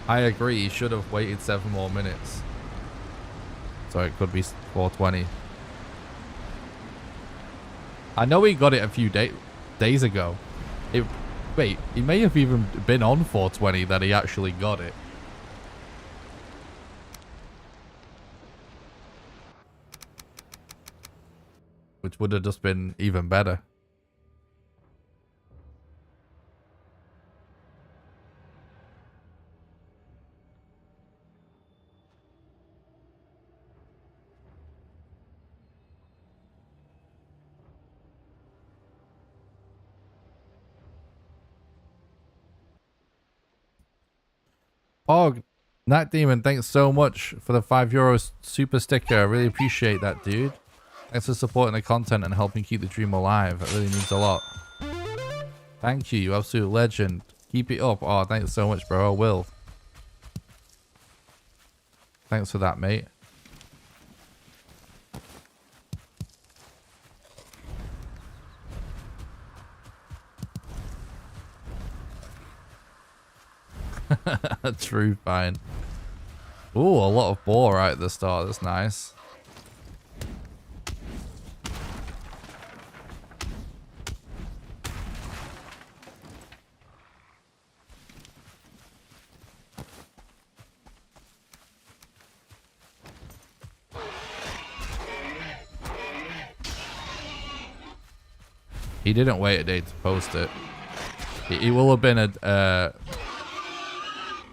I agree, he should have waited 7 more minutes. So it could be 420. I know he got it a few days ago. Wait, he may have even been on 420 that he actually got it. which would have just been even better. Oh, Nat Demon, thanks so much for the €5 super sticker. I really appreciate that, dude. Thanks for supporting the content and helping keep the dream alive. That really means a lot. Thank you, you absolute legend. Keep it up. Oh, thanks so much, bro. I will. Thanks for that, mate. True, fine. Ooh, a lot of boar right at the start. That's nice. He didn't wait a day to post it. It will have been a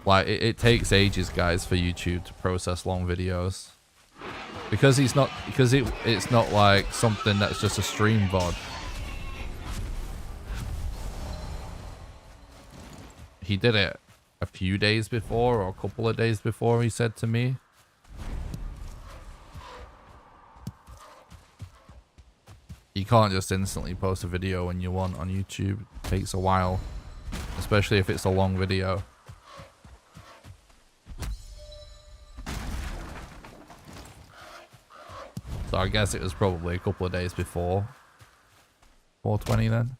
like it takes ages, guys, for YouTube to process long videos because it's not like something that's just a stream VOD. He did it a few days before or a couple of days before, he said to me. You can't just instantly post a video when you want on YouTube. It takes a while, especially if it's a long video. So I guess it was probably a couple of days before 420 then.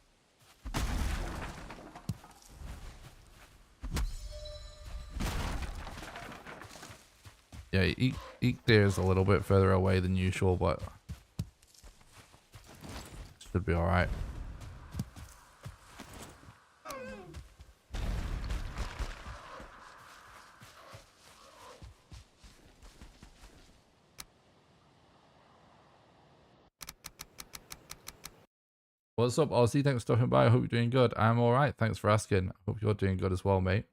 Yeah, Eek Deer is a little bit further away than usual, but should be alright. What's up, Ozzy? Thanks for stopping by. I hope you're doing good. I'm alright. Thanks for asking. Hope you're doing good as well, mate.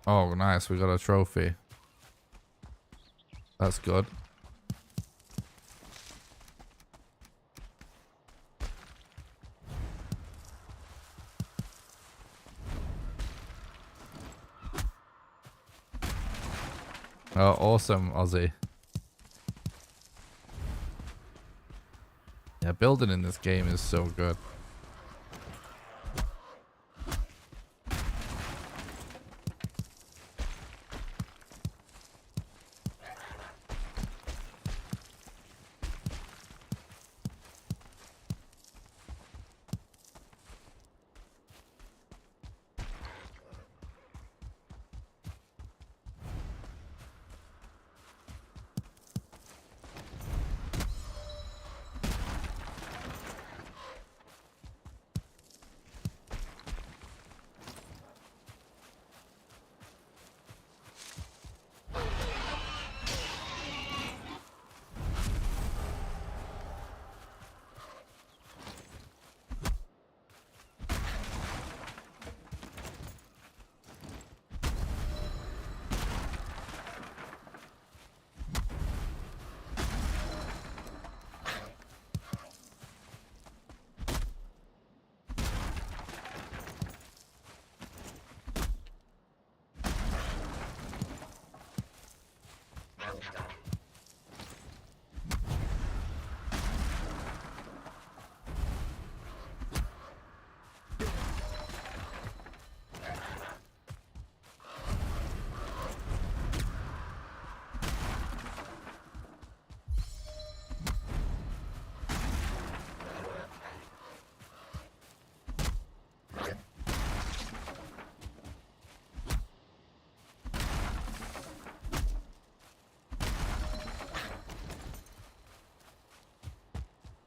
Oh, nice. We got a trophy. That's good. Oh, awesome, Ozzy. Yeah, building in this game is so good.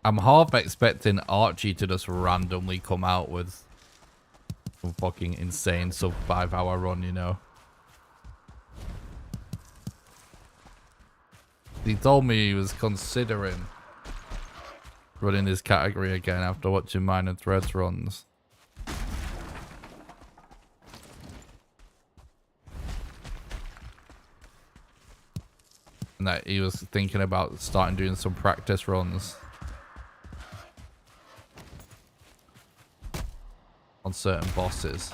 I'm half expecting Archie to just randomly come out with some fucking insane sub 5-hour run, you know. He told me he was considering running this category again after watching mine and Threads runs. And that he was thinking about starting doing some practice runs on certain bosses.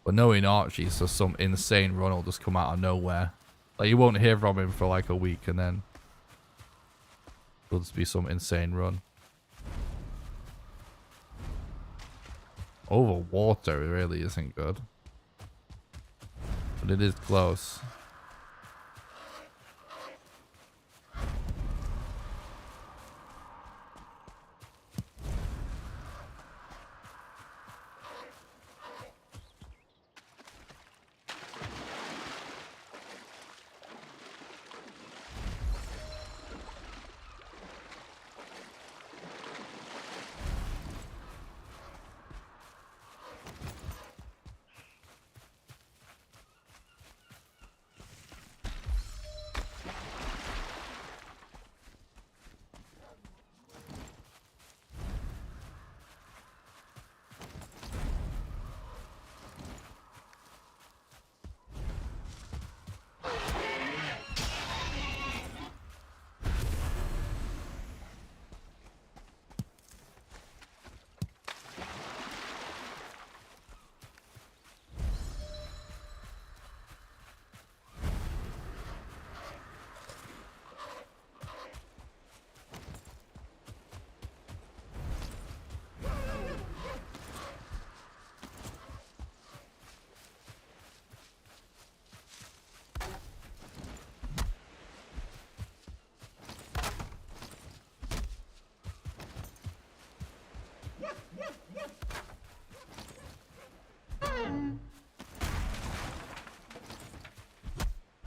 But knowing Archie, so some insane run will just come out of nowhere. Like, you won't hear from him for like a week, and then it'll just be some insane run. Over water really isn't good. But it is close.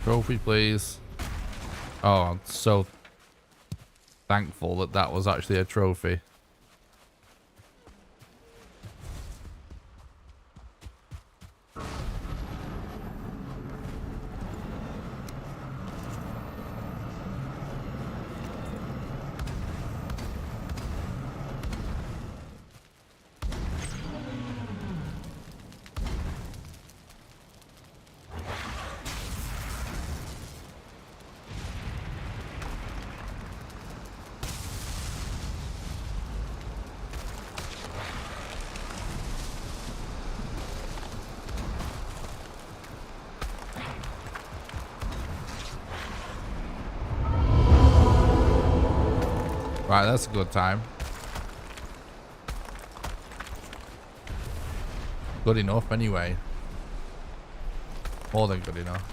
Trophy, please. Oh, I'm so thankful that that was actually a trophy. Right, that's a good time. Good enough anyway. More than good enough.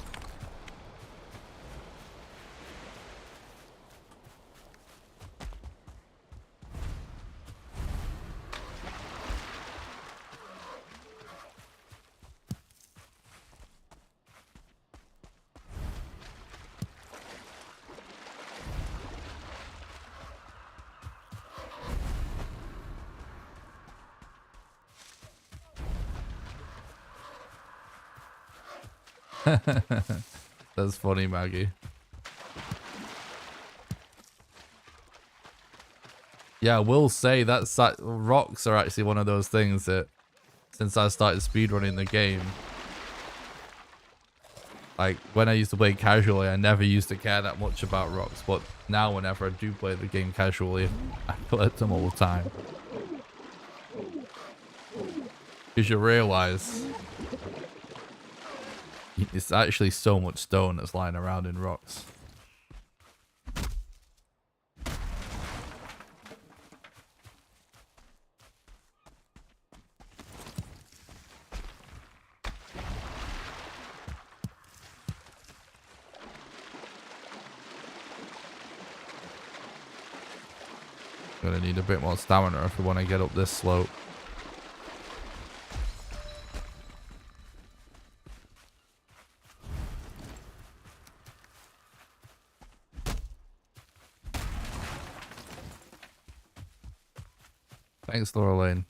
That's funny, Maggie. Yeah, I will say that rocks are actually one of those things that, since I started speedrunning the game, like when I used to play casually, I never used to care that much about rocks, but now whenever I do play the game casually, I collect them all the time. Because you realize it's actually so much stone that's lying around in rocks. Gonna need a bit more stamina if we want to get up this slope. Thanks, Laura Lane.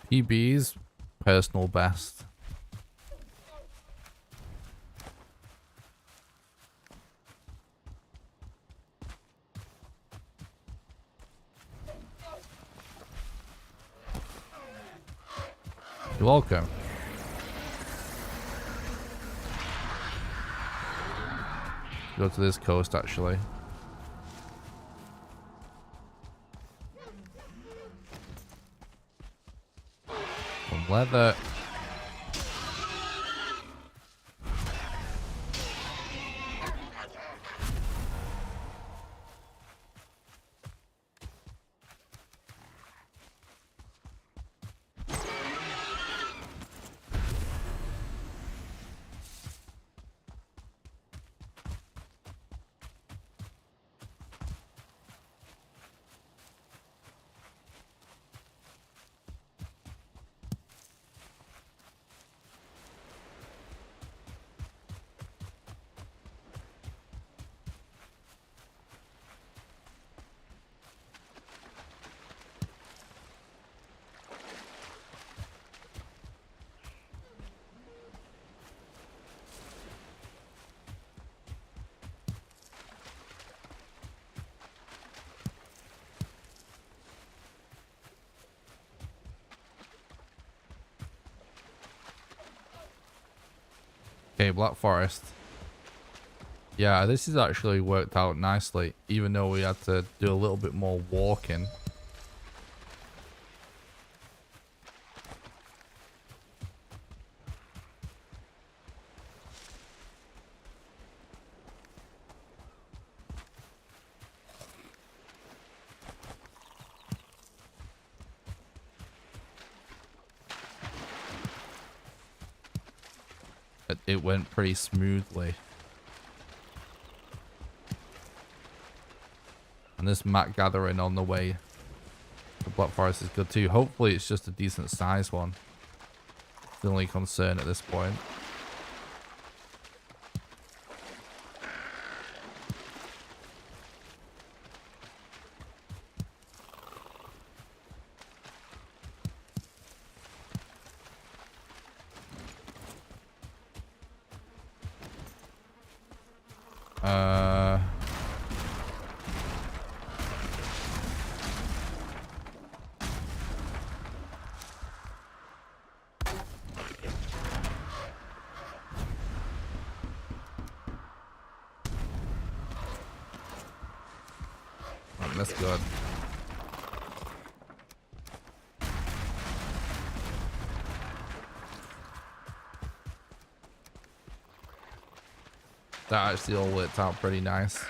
PB's personal best. You're welcome. Go to this coast actually. Some leather. Okay, Black Forest. Yeah, this has actually worked out nicely, even though we had to do a little bit more walking. It went pretty smoothly. And this mat gathering on the way to Black Forest is good too. Hopefully it's just a decent size one. The only concern at this point. That's good. That actually all worked out pretty nice.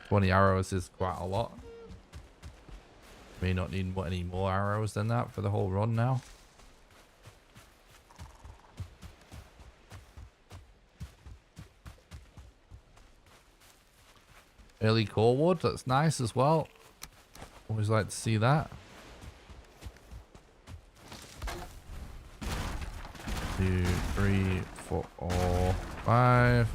20 arrows is quite a lot. May not need any more arrows than that for the whole run now. Early core wood, that's nice as well. Always like to see that. 2, 3, 4, 5.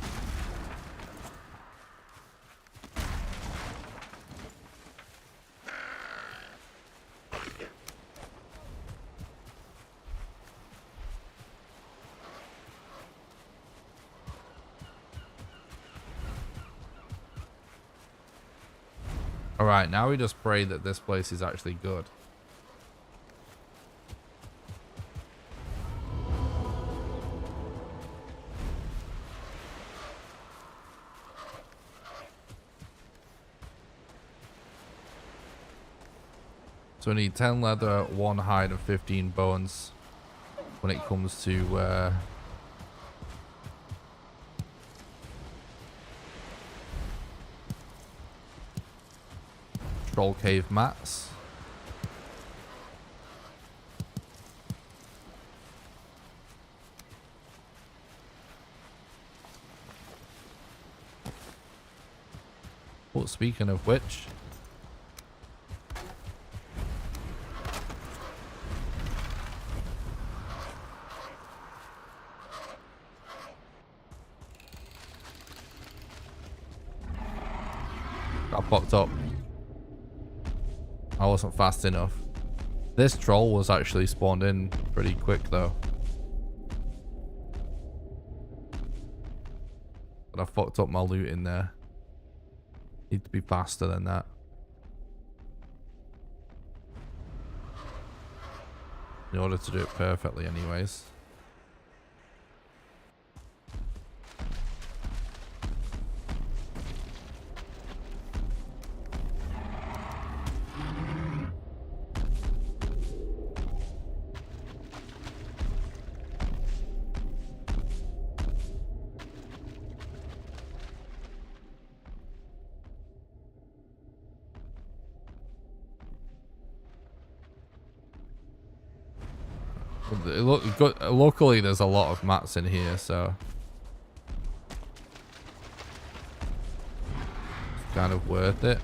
Alright, now we just pray that this place is actually good. So we need 10 leather, 1 hide, and 15 bones when it comes to troll cave mats. Oh, speaking of which, got popped up. I wasn't fast enough. This troll was actually spawned in pretty quick though. But I fucked up my loot in there. Need to be faster than that. In order to do it perfectly anyways. Luckily there's a lot of mats in here, so it's kind of worth it.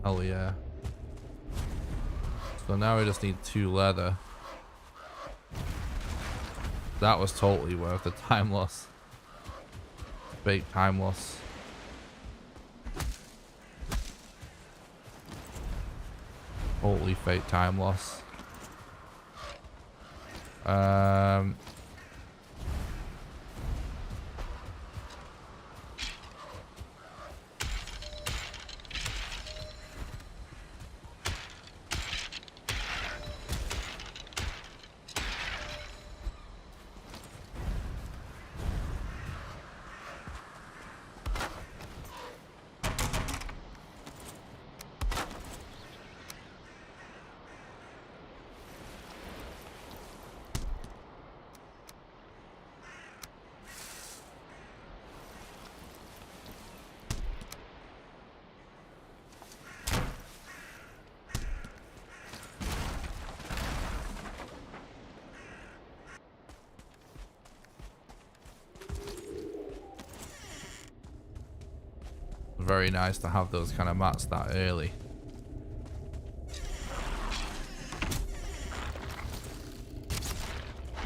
Hell yeah. So now we just need 2 leather. That was totally worth the time loss. Fake time loss. Holy fake time loss. Very nice to have those kind of mats that early.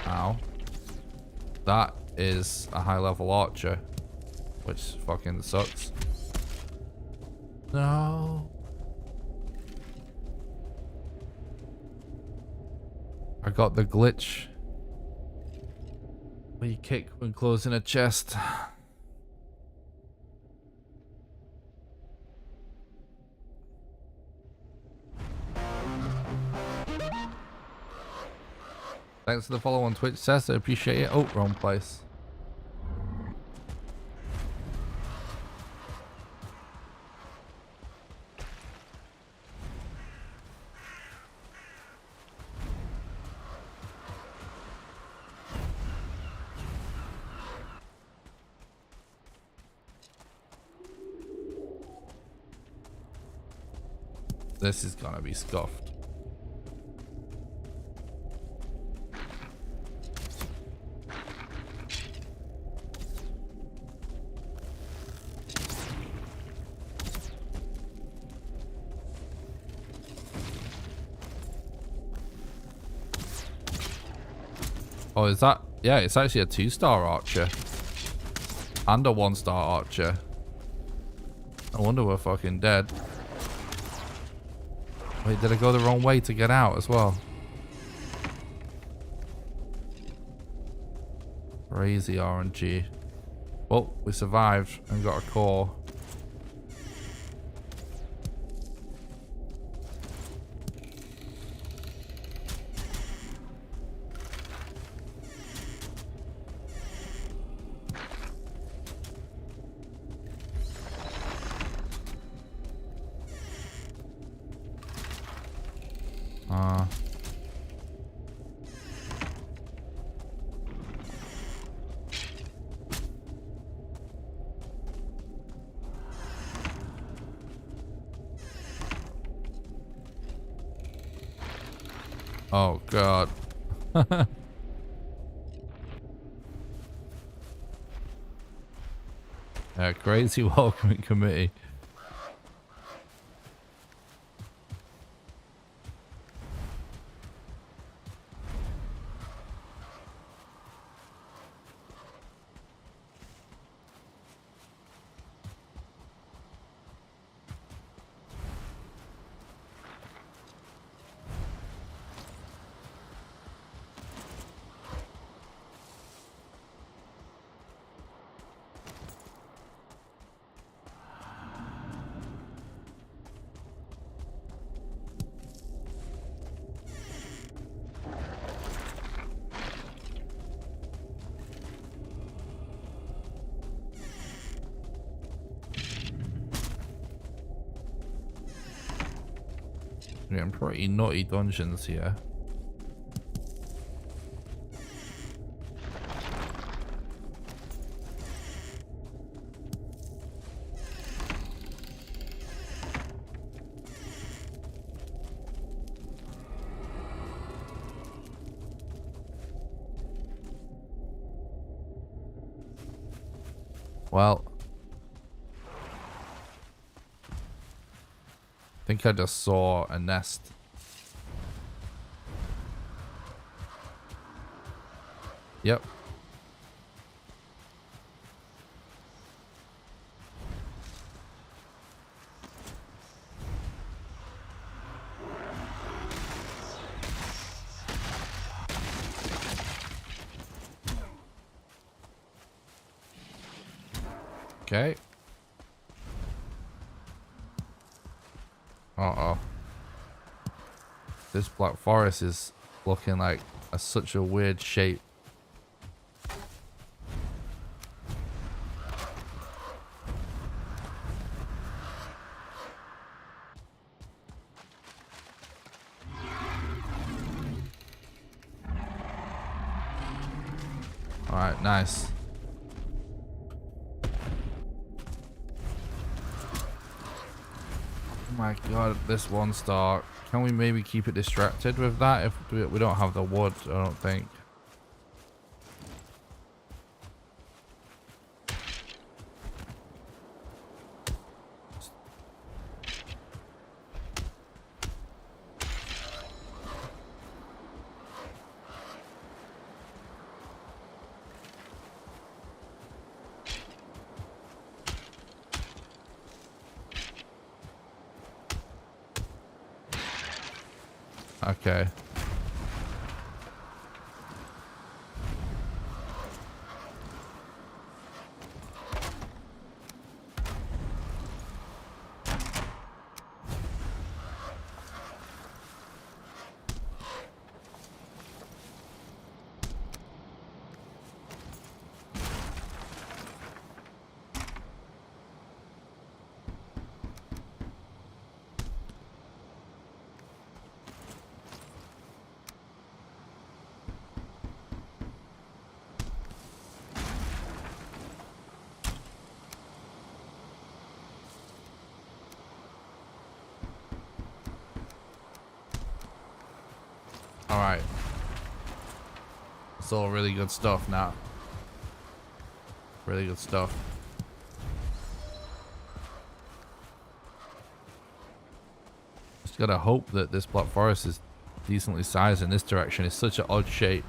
Ow. That is a high level archer, which fucking sucks. No. I got the glitch where you kick when closing a chest. Thanks for the follow on Twitch, Seth. I appreciate it. Oh, wrong place. This is gonna be scuffed. Oh, is that? Yeah, it's actually a 2-star archer. And a 1-star archer. I wonder we're fucking dead. Wait, did I go the wrong way to get out as well? Crazy RNG. Well, we survived and got a core. Oh god. Yeah, crazy welcoming committee. Getting pretty nutty dungeons here. Well, I think I just saw a nest. Yep. Okay. Uh-oh. This black forest is looking like such a weird shape. Alright, nice. Oh my god, this 1 star. Can we maybe keep it distracted with that if we don't have the wood, I don't think. Okay. Alright. It's all really good stuff now. Really good stuff. Just gotta hope that this black forest is decently sized in this direction. It's such an odd shape.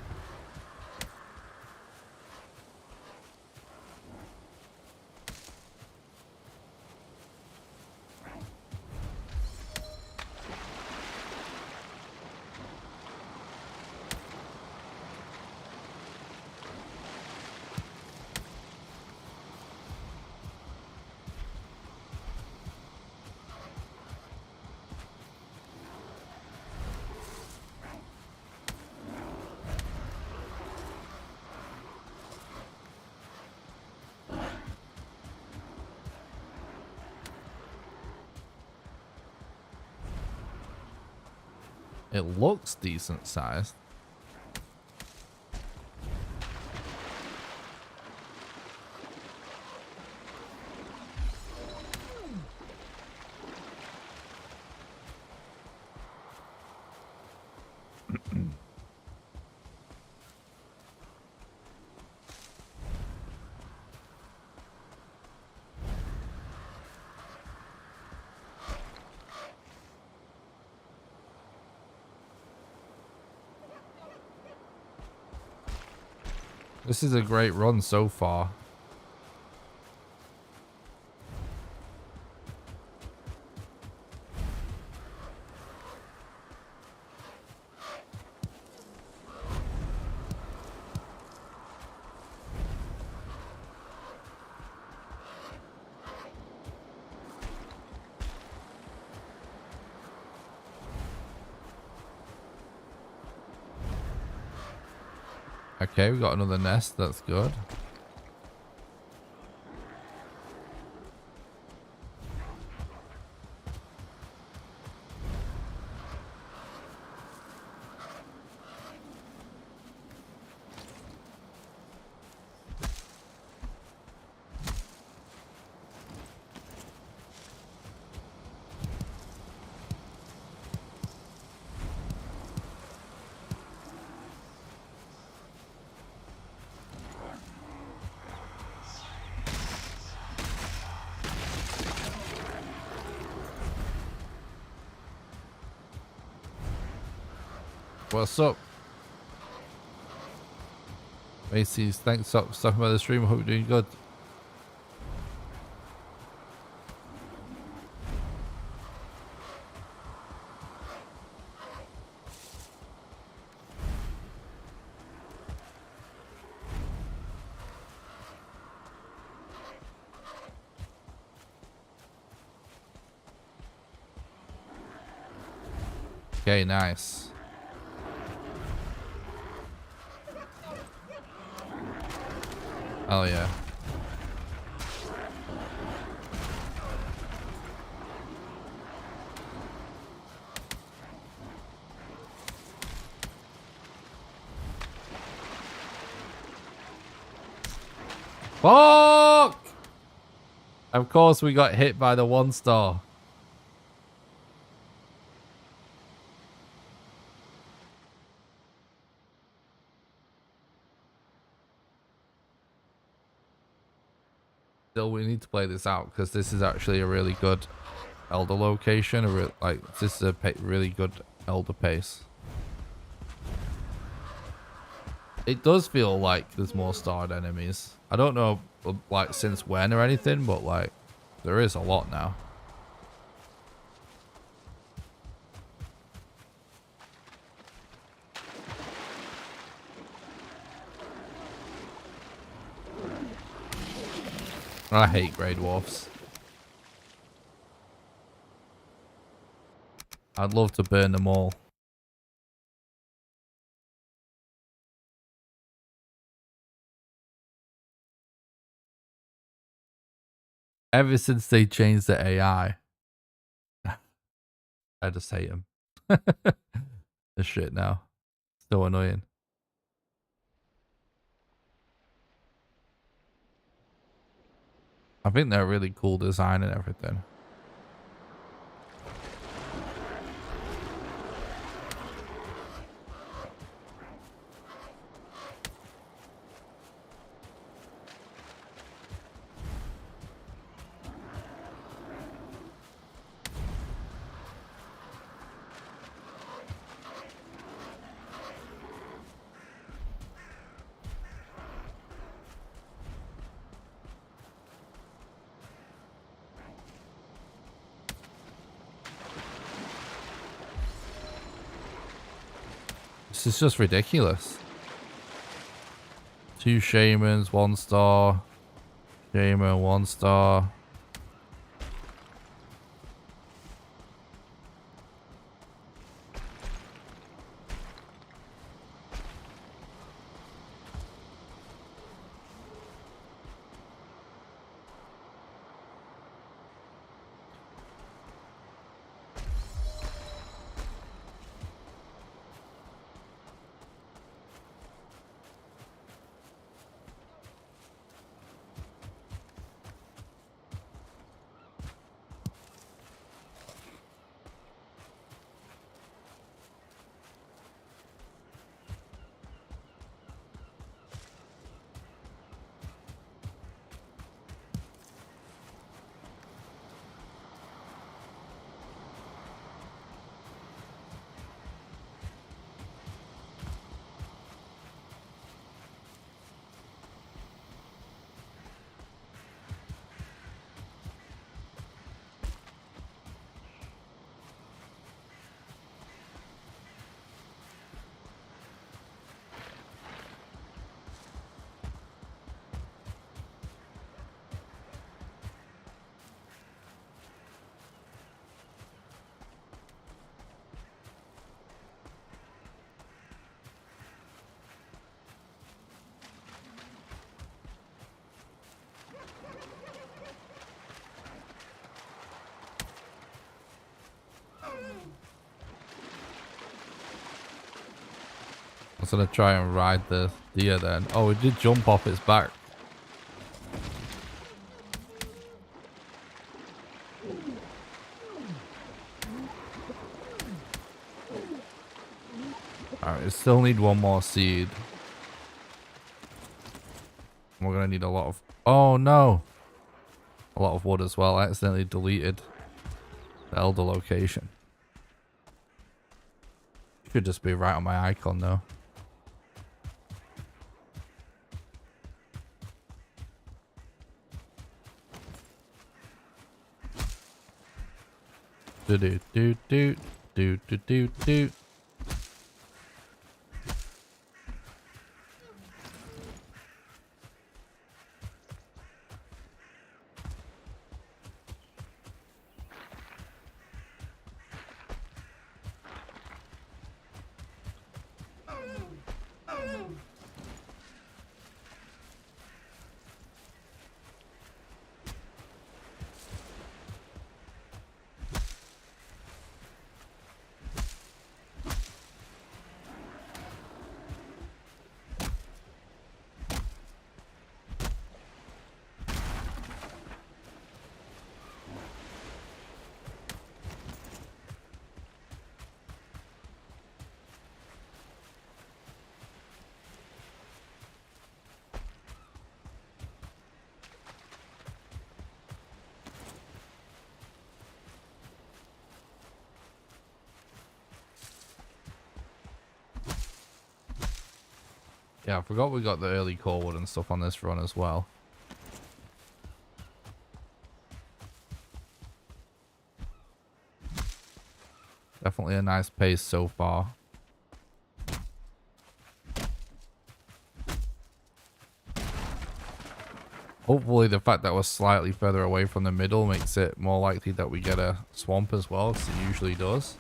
It looks decent sized. This is a great run so far. Okay, we got another nest. That's good. What's up? Macy's, thanks for stopping by the stream. I hope you're doing good. Okay, nice. Oh yeah. Fuck! Of course we got hit by the 1-star. Still, we need to play this out because this is actually a really good elder location. This is a really good elder pace. It does feel like there's more starred enemies. I don't know like since when or anything, but like there is a lot now. I hate grey dwarfs. I'd love to burn them all. Ever since they changed the AI, I just hate them. The shit now. So annoying. I think they're a really cool design and everything. This is just ridiculous. 2 shamans, 1-star. Shaman, 1-star. was gonna try and ride the deer then. Oh, it did jump off its back. Alright, we still need one more seed. We're gonna need a lot of... Oh no! A lot of wood as well. I accidentally deleted the elder location. Should just be right on my icon though. Do do do do do do do do. Yeah, I forgot we got the early core wood and stuff on this run as well. Definitely a nice pace so far. Hopefully the fact that we're slightly further away from the middle makes it more likely that we get a swamp as well, because it usually does.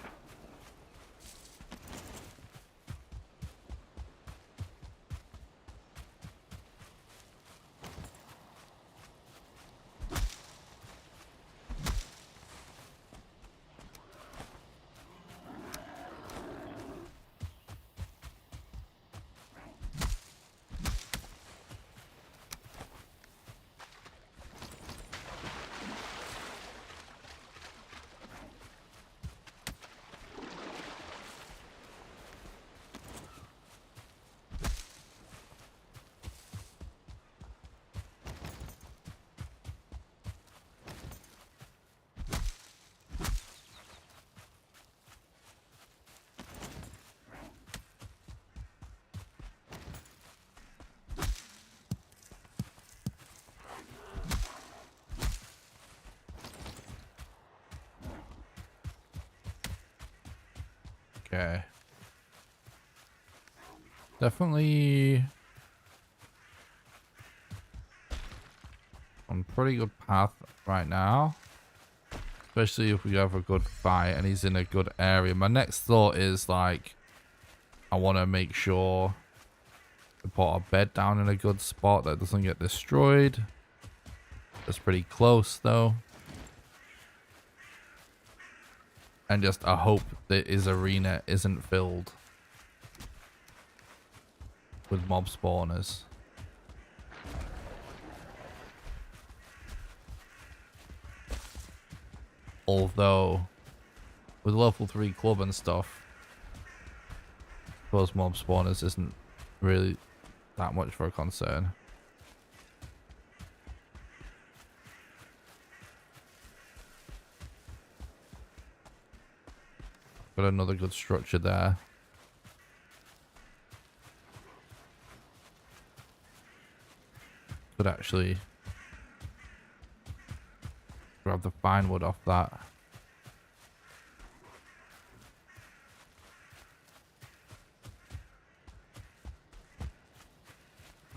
Okay. Definitely on pretty good path right now. Especially if we have a good fight and he's in a good area. My next thought is like, I want to make sure we put our bed down in a good spot that doesn't get destroyed. That's pretty close though. And just I hope that his arena isn't filled with mob spawners. Although, with level 3 club and stuff, those mob spawners isn't really that much for a concern. Got another good structure there. Could actually grab the fine wood off that.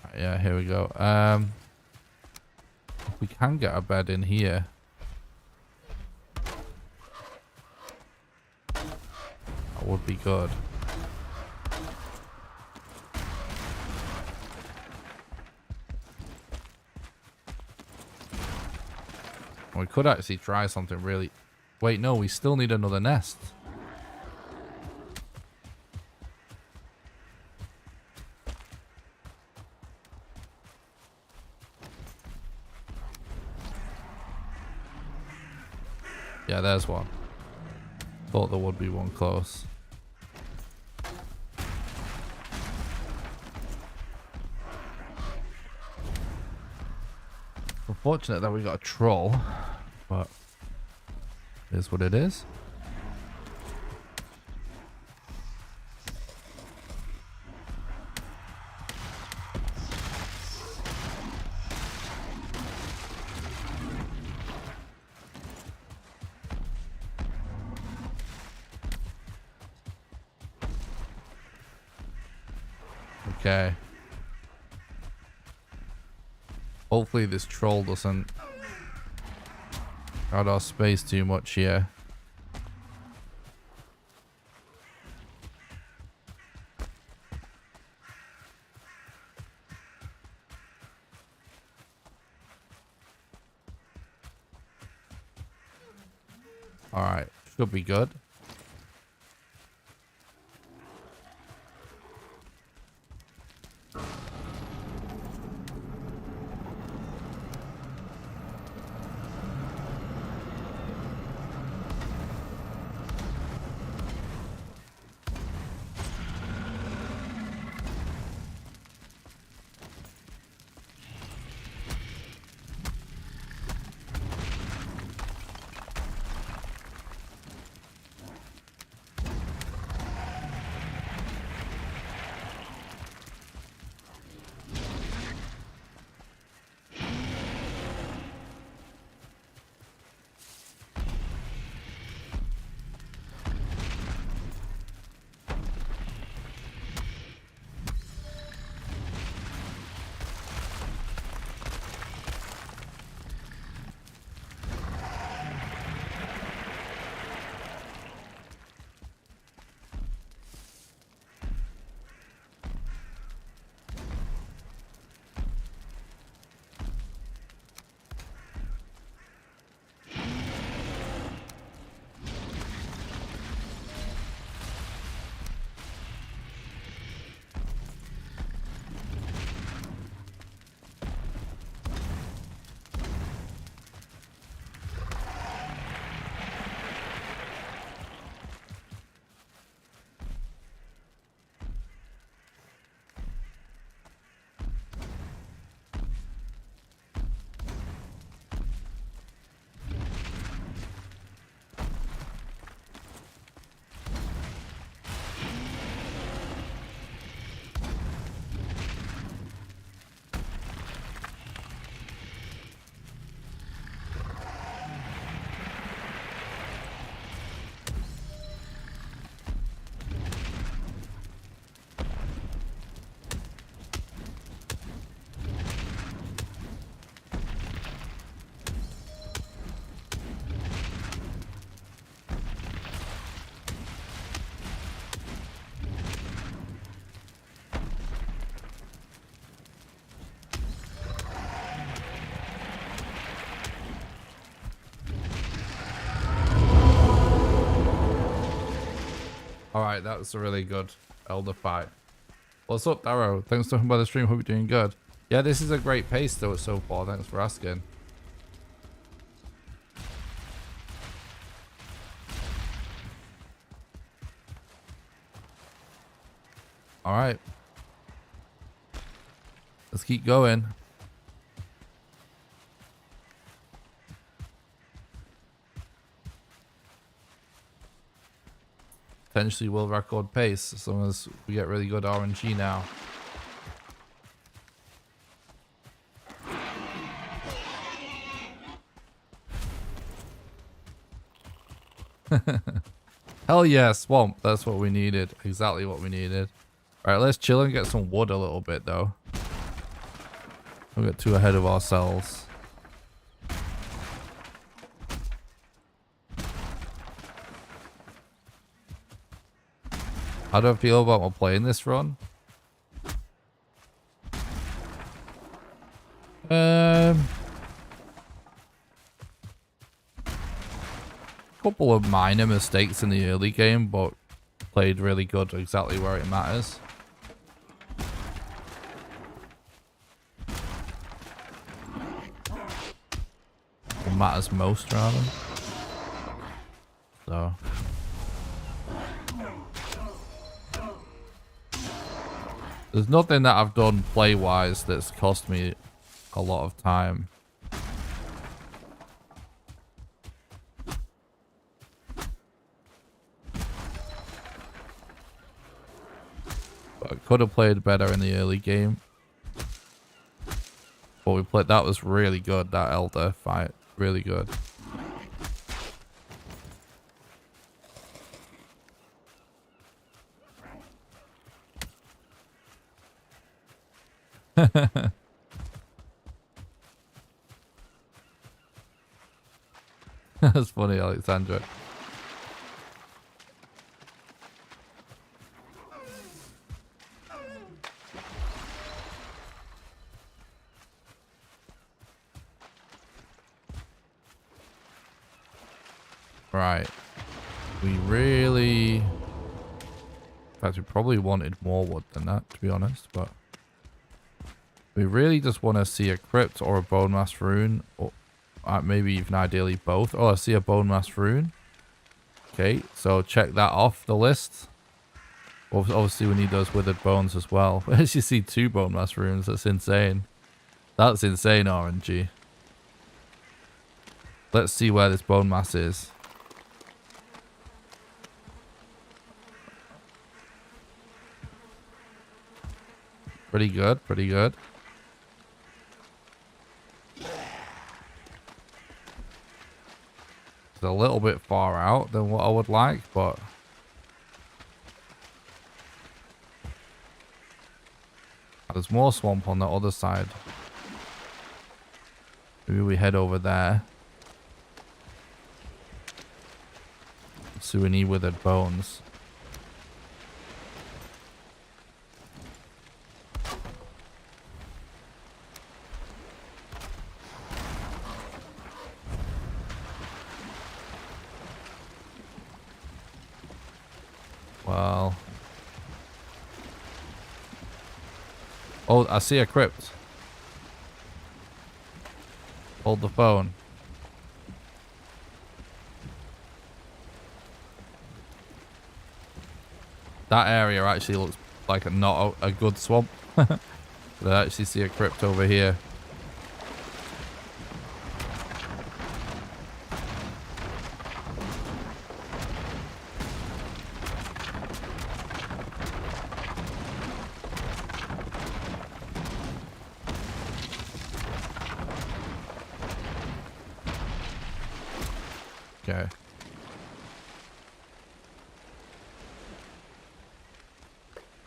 Right, yeah, here we go. We can get a bed in here. That would be good. We could actually try something really... Wait, no, we still need another nest. Yeah, there's one. Thought there would be one close. Unfortunate that we got a troll, but it is what it is. Okay. Hopefully this troll doesn't crowd our space too much here. Alright, should be good. Alright, that was a really good Elder fight. What's up, Darrow? Thanks for coming by the stream. Hope you're doing good. Yeah, this is a great pace though so far. Thanks for asking. Alright. Let's keep going. Potentially will record pace as long as we get really good RNG now. Hell yeah, swamp. That's what we needed. Exactly what we needed. Alright, let's chill and get some wood a little bit though. We'll get too ahead of ourselves. How do I feel about playing this run? Couple of minor mistakes in the early game, but played really good exactly where it matters. What matters most, rather. So there's nothing that I've done play-wise that's cost me a lot of time. But I could have played better in the early game. But we played, that was really good, that Elder fight. Really good. That's funny, Alexandra. Right. We really... In fact, we probably wanted more wood than that, to be honest, but... We really just want to see a crypt or a BONEMASS rune, or maybe even ideally both. Oh, I see a BONEMASS rune. Okay, so check that off the list. Obviously, we need those withered bones as well. Where did you see 2 BONEMASS runes? That's insane. That's insane, RNG. Let's see where this BONEMASS is. Pretty good, pretty good. It's a little bit far out than what I would like, but... There's more swamp on the other side. Maybe we head over there. So we need withered bones. Well... Oh, I see a crypt. Hold the phone. That area actually looks like not a good swamp. But I actually see a crypt over here. Okay.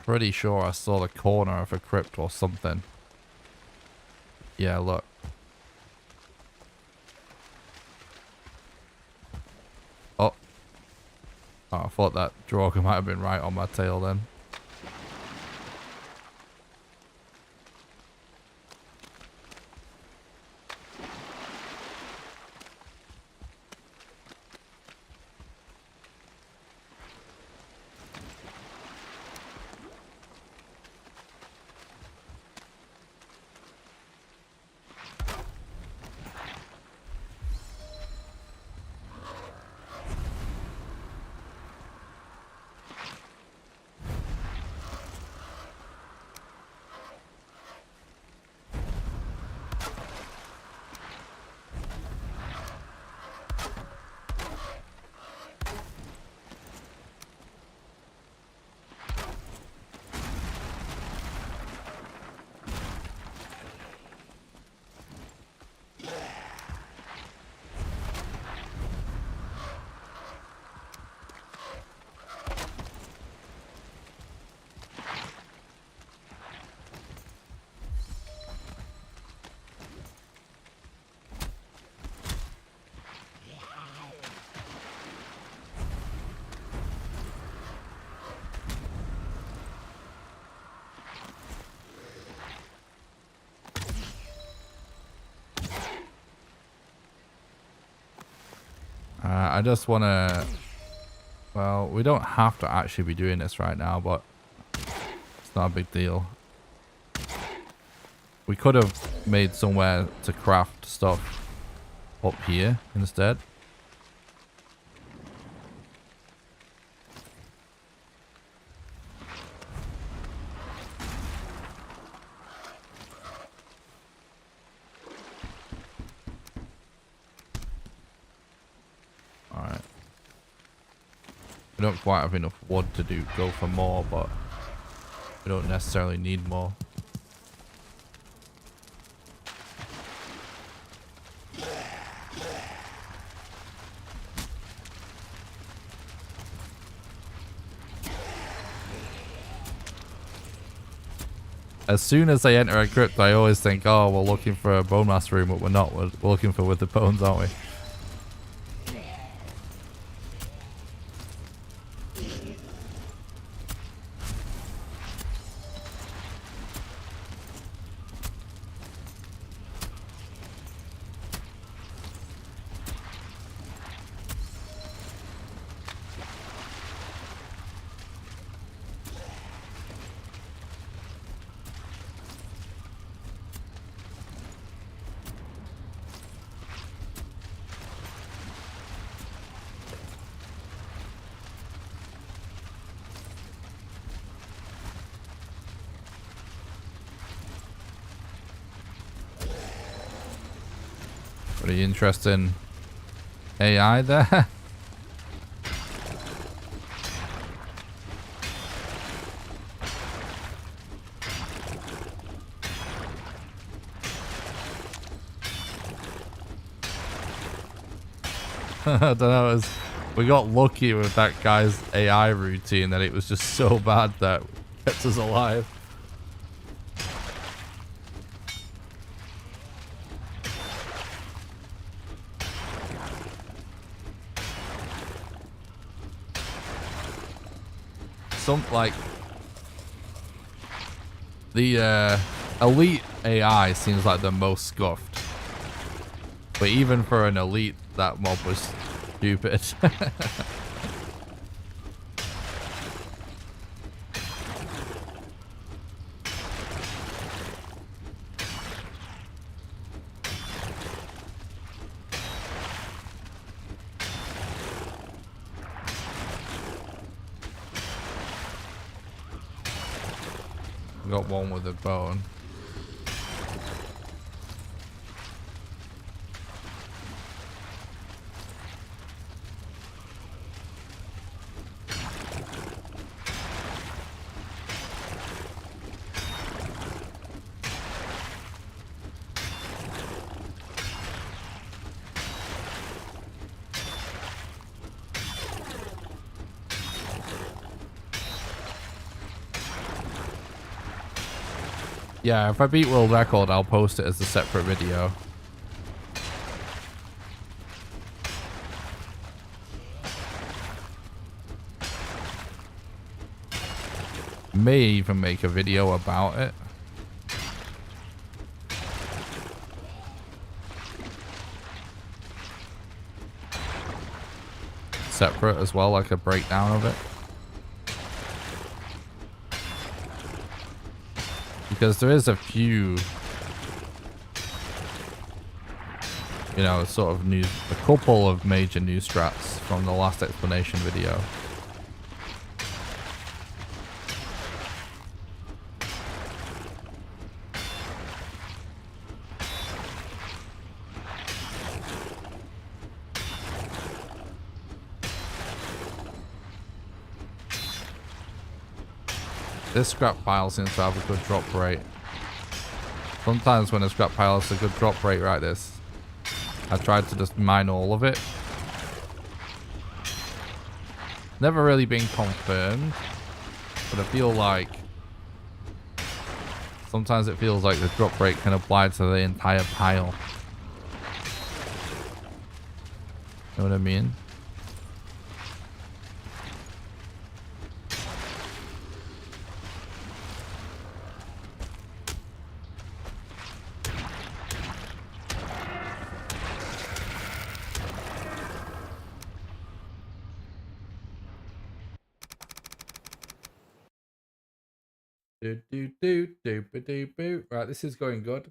Pretty sure I saw the corner of a crypt or something. Yeah, look. Oh. Oh, I thought that Draugr might have been right on my tail then. I just want to... Well, we don't have to actually be doing this right now, but it's not a big deal. We could have made somewhere to craft stuff up here instead. We don't quite have enough wood to go for more, but we don't necessarily need more. As soon as I enter a crypt, I always think, oh, we're looking for a BONEMASS room, but we're not. We're looking for with the bones, aren't we? Pretty interesting AI there. I don't know. We got lucky with that guy's AI routine that it was just so bad that kept us alive. Like the elite AI seems like the most scuffed, but even for an elite, that mob was stupid. Got one with a bone. Yeah, if I beat world record, I'll post it as a separate video. May even make a video about it. Separate as well, like a breakdown of it. Because there is a few, you know, sort of a couple of major new strats from the last explanation video. This scrap pile seems to have a good drop rate. Sometimes when a scrap pile has a good drop rate like this, I tried to just mine all of it. Never really been confirmed, but I feel like sometimes it feels like the drop rate can apply to the entire pile. Know what I mean? Right, this is going good.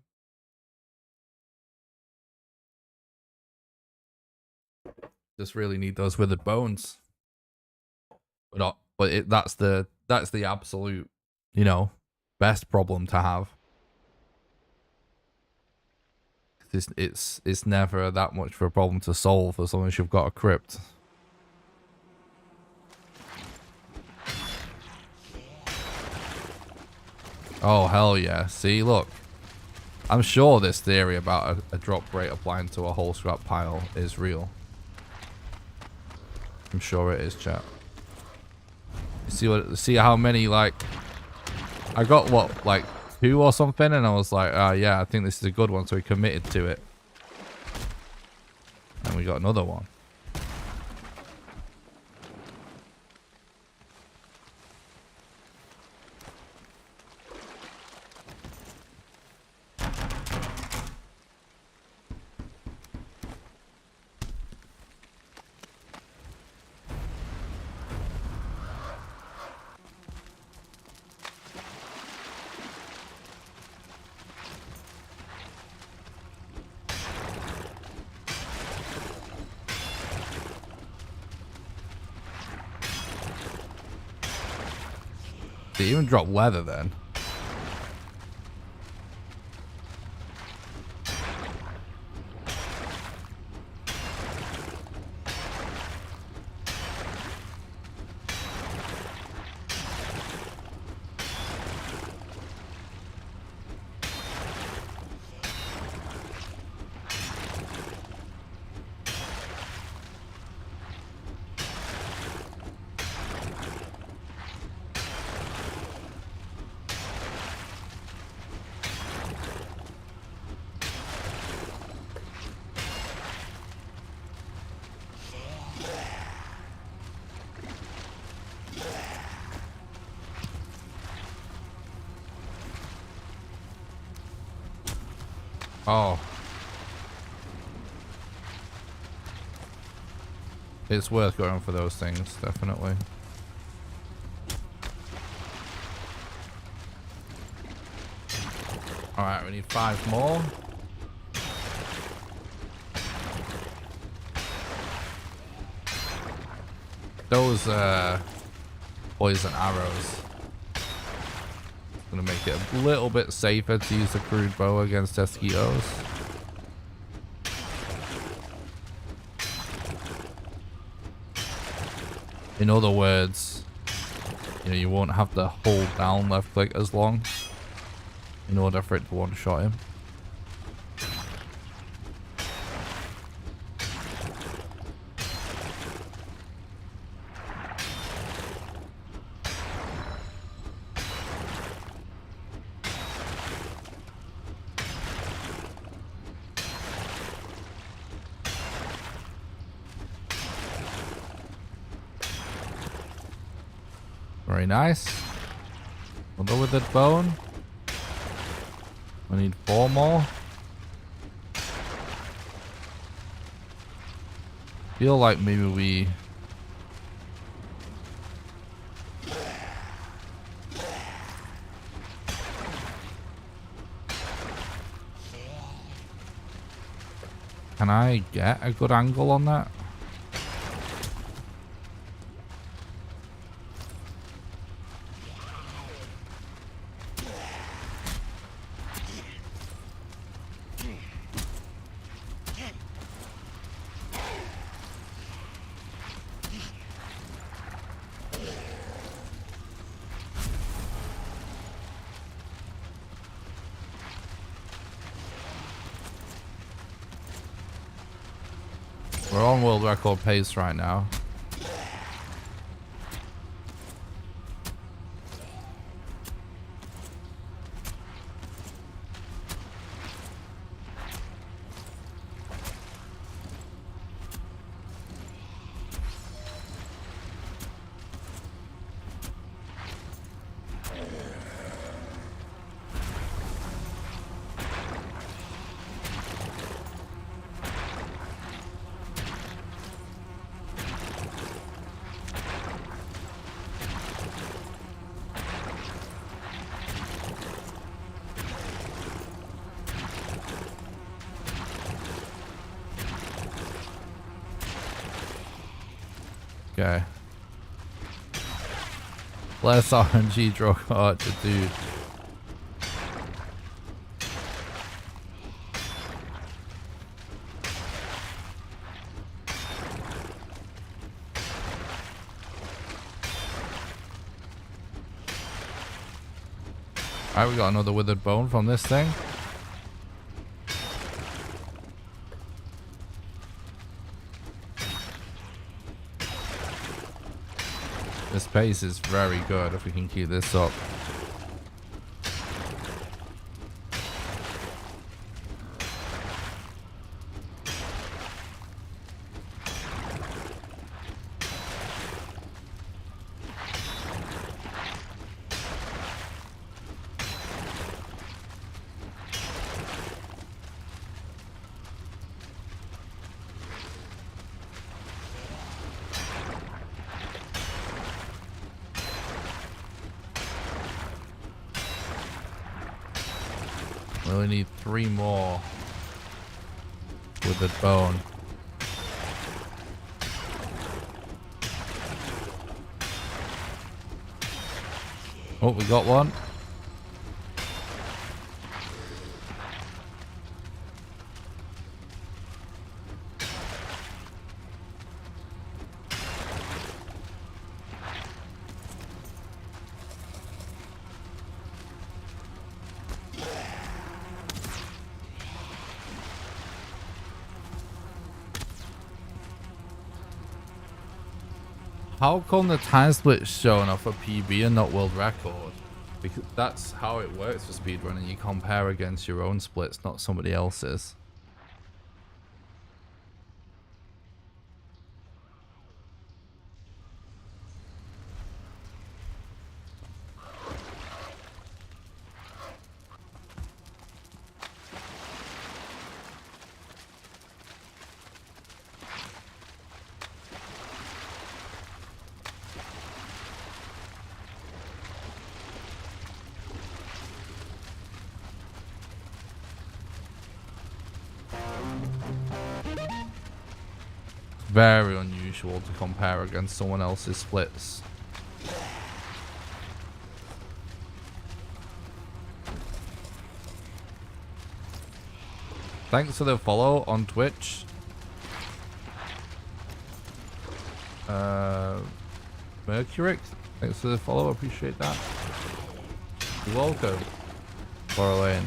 Just really need those withered bones. But that's the absolute, you know, best problem to have. It's never that much of a problem to solve as long as you've got a crypt. Oh, hell yeah. See, look. I'm sure this theory about a drop rate applying to a whole scrap pile is real. I'm sure it is, chat. See how many, like... I got, what, like 2 or something? And I was like, yeah, I think this is a good one. So we committed to it. And we got another one. They even drop leather then. Oh. It's worth going for those things, definitely. Alright, we need 5 more. Those poison arrows. Gonna make it a little bit safer to use the crude bow against mosquitoes. In other words, you know, you won't have to hold down left click as long in order for it to one-shot him. Very nice. Another withered bone. I need 4 more. Feel like maybe we... Can I get a good angle on that? We're on world record pace right now. Okay. Less RNG draw archer, dude. Alright, we got another withered bone from this thing. This pace is very good if we can keep this up. We only need 3 more with the bone. Oh, we got one. How come the time split's showing off a PB and not world record? Because that's how it works for speedrunning. You compare against your own splits, not somebody else's. Very unusual to compare against someone else's splits. Thanks for the follow on Twitch. Mercuric, thanks for the follow, appreciate that. You're welcome. Lane.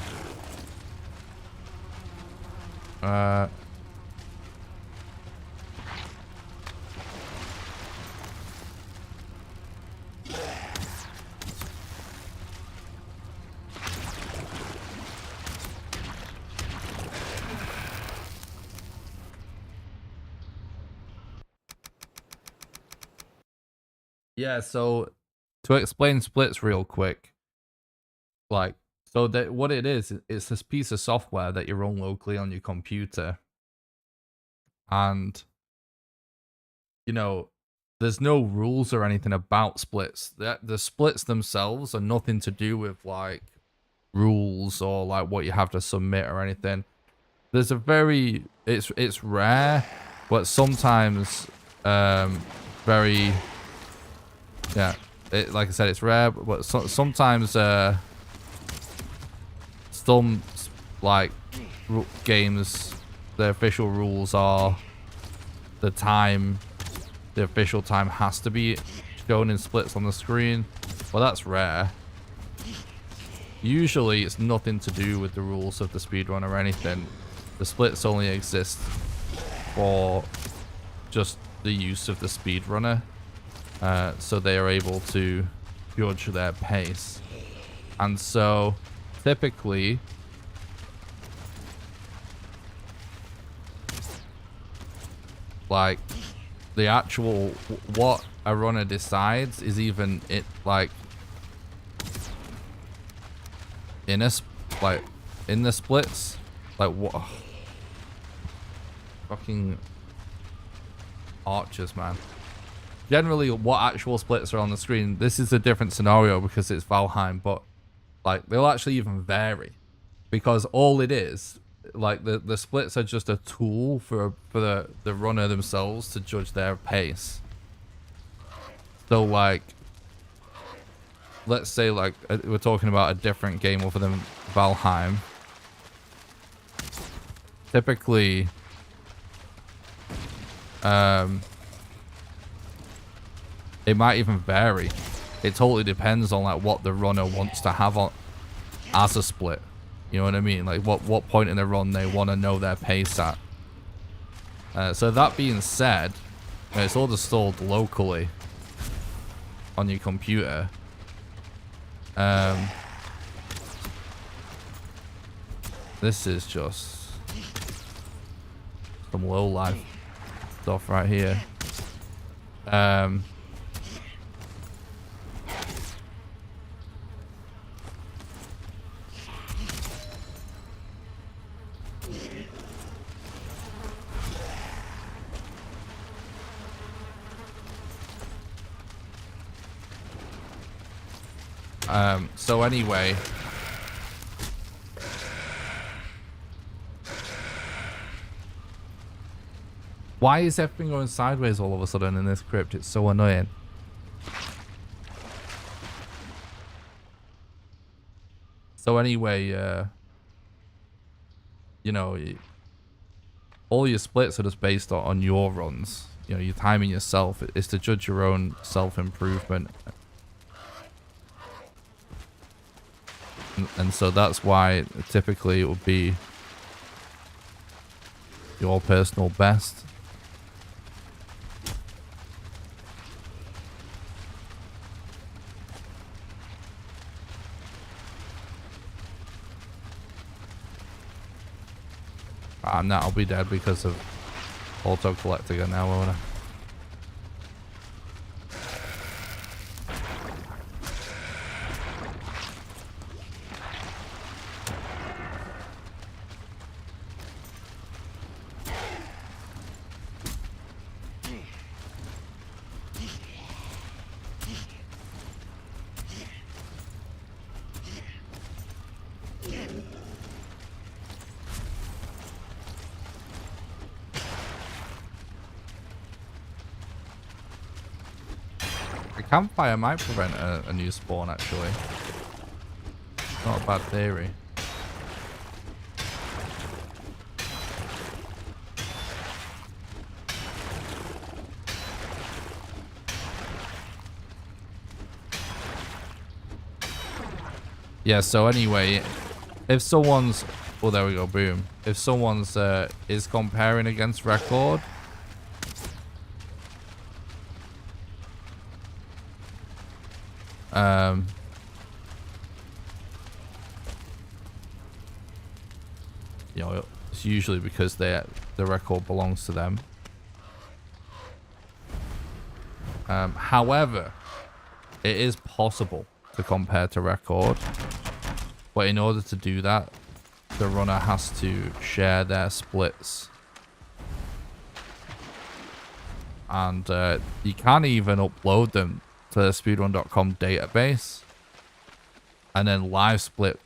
Yeah, so to explain splits real quick, like, so that what it is, it's this piece of software that you run locally on your computer. And, you know, there's no rules or anything about splits. The splits themselves are nothing to do with, like, rules or, like, what you have to submit or anything. There's a very, it's rare, but sometimes, very... Yeah, like I said, it's rare, but sometimes some like games, the official rules are the official time has to be shown in splits on the screen. Well, that's rare. Usually, it's nothing to do with the rules of the speedrun or anything. The splits only exist for just the use of the speedrunner. So they are able to judge their pace. And so typically like the actual what a runner decides is even it like in the splits, like what fucking archers, man. Generally, what actual splits are on the screen, this is a different scenario because it's Valheim, but like they'll actually even vary because all it is, like the splits are just a tool for the runner themselves to judge their pace. So like, let's say like we're talking about a different game other than Valheim. Typically, it might even vary. It totally depends on like what the runner wants to have on as a split. You know what I mean? Like what point in the run they want to know their pace at. So that being said, it's all installed locally on your computer. This is just some low life stuff right here. So anyway, why is everything going sideways all of a sudden in this crypt? It's so annoying. So anyway, you know, all your splits are just based on your runs. You know, your timing yourself is to judge your own self-improvement. And so that's why typically it would be your personal best. Now I'll be dead because of auto collecting now, won't I? Campfire might prevent a new spawn, actually. Not a bad theory. Yeah, so anyway, if someone's... Oh, there we go, boom. If someone's is comparing against record... you know, it's usually because the record belongs to them. However, it is possible to compare to record, but in order to do that, the runner has to share their splits. And you can't even upload them to the speedrun.com database, and then live split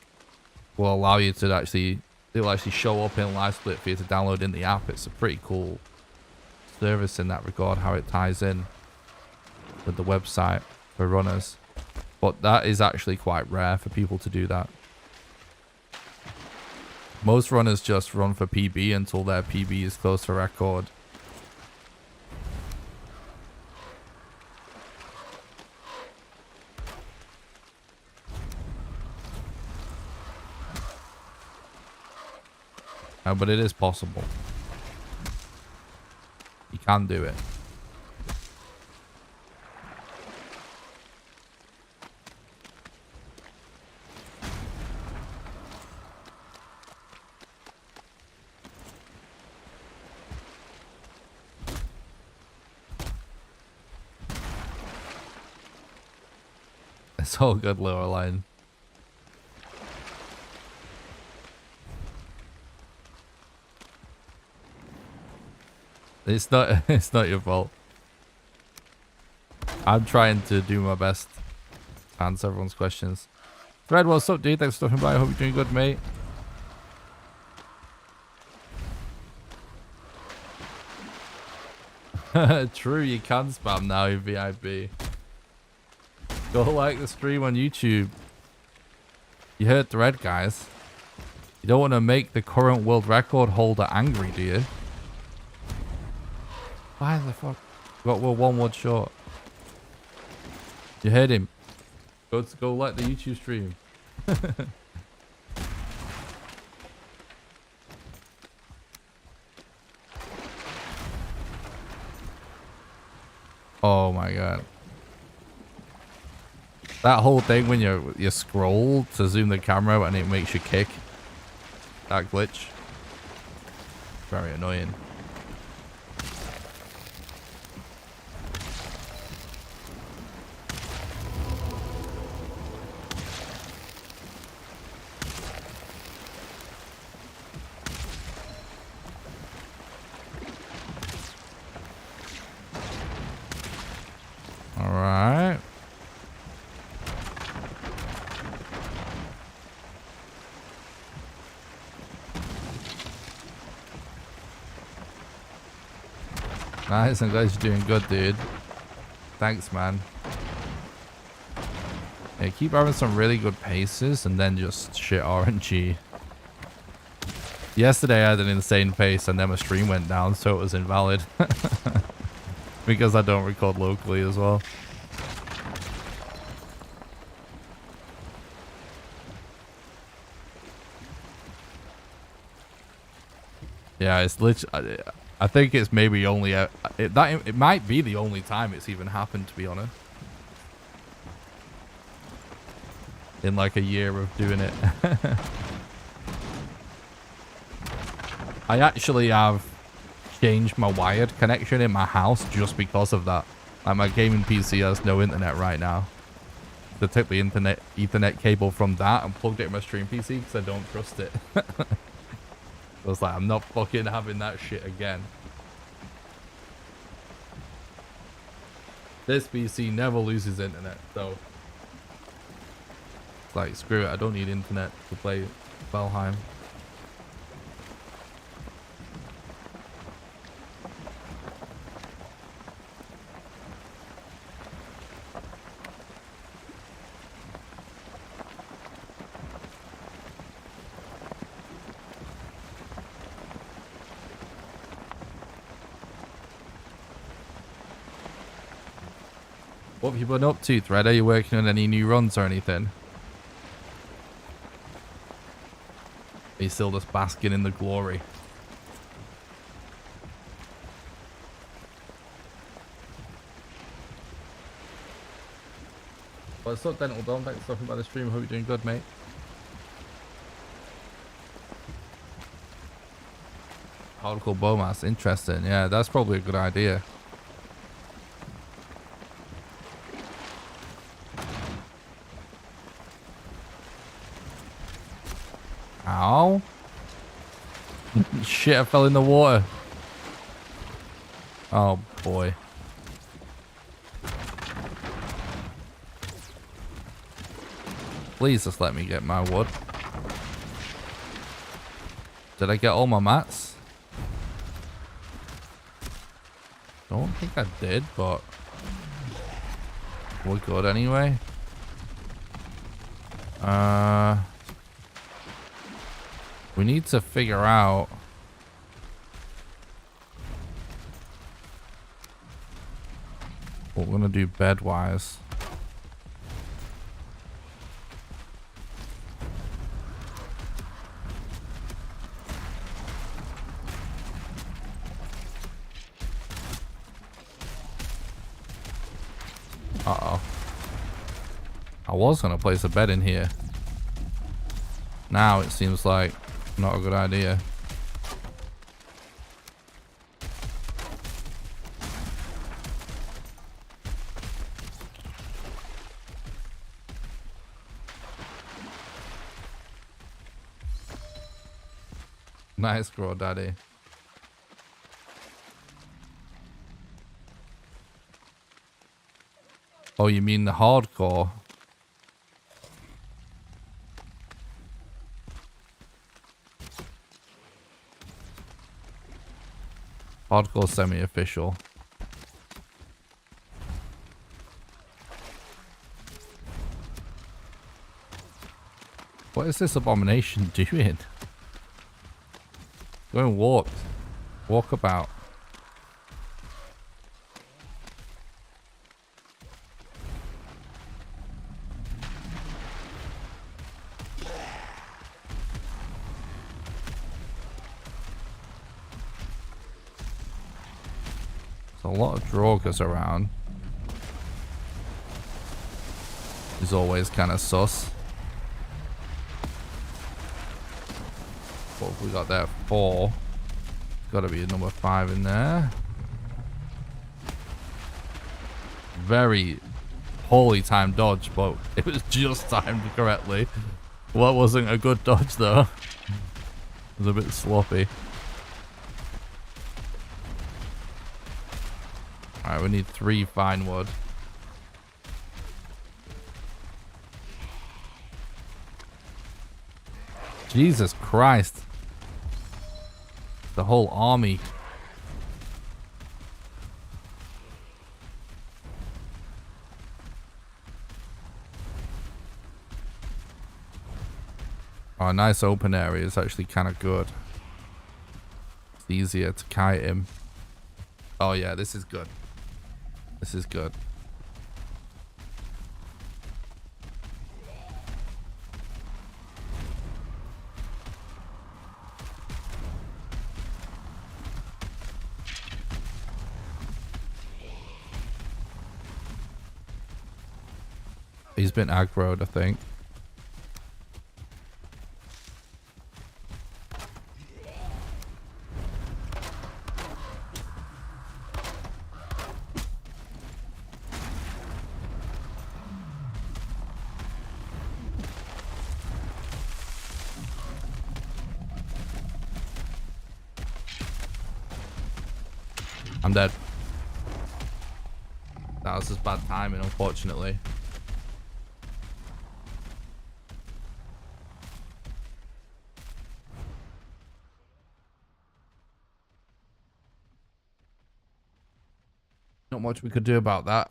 will allow you to actually, it'll actually show up in live split for you to download in the app. It's a pretty cool service in that regard, how it ties in with the website for runners, but that is actually quite rare for people to do that. Most runners just run for PB until their PB is close to record. But it is possible. You can do it. It's all good, lower line. It's not your fault. I'm trying to do my best to answer everyone's questions. Thread, what's up, dude? Thanks for stopping by. I hope you're doing good, mate. True, you can spam now in VIP. Go like the stream on YouTube. You heard Thread, guys. You don't want to make the current world record holder angry, do you? Why the fuck? We're 1 word short. You heard him. Go like the YouTube stream. Oh my god. That whole thing when you scroll to zoom the camera and it makes you kick. That glitch. Very annoying. Alright. Nice, I'm glad you're doing good, dude. Thanks, man. Yeah, keep having some really good paces and then just shit RNG. Yesterday I had an insane pace and then my stream went down, so it was invalid. Because I don't record locally as well. Yeah, it's literally... I think it's maybe only... it might be the only time it's even happened, to be honest. In like a year of doing it. I actually have changed my wired connection in my house just because of that. Like my gaming PC has no internet right now. I took the Ethernet cable from that and plugged it in my stream PC because I don't trust it. I was like, I'm not fucking having that shit again. This PC never loses internet, so it's like, screw it, I don't need internet to play Valheim. What have you been up to, Thread? Are you working on any new runs or anything? Are you still just basking in the glory? What's up, Dental Dom? Thanks for talking about the stream. Hope you're doing good, mate. Hardcore BONEMASS. Interesting. Yeah, that's probably a good idea. Ow. Shit, I fell in the water. Oh, boy. Please just let me get my wood. Did I get all my mats? Don't think I did, but we're good anyway. We need to figure out what we're gonna do bed-wise. Uh-oh. I was gonna place a bed in here. Now it seems like not a good idea. Nice girl, daddy. Oh, you mean the hardcore? Hardcore semi-official. What is this abomination doing? Going warped. Walkabout. There's a lot of Drogas around. is always kind of sus. What have we got there? 4. Got to be a number 5 in there. Very poorly timed dodge, but it was just timed correctly. Well, wasn't a good dodge though. It was a bit sloppy. Alright, we need 3 fine wood. Jesus Christ. The whole army. Oh, a nice open area is actually kind of good. It's easier to kite him. Oh yeah, this is good. This is good. He's been aggroed, I think. I'm dead. That was just bad timing, unfortunately. Not much we could do about that.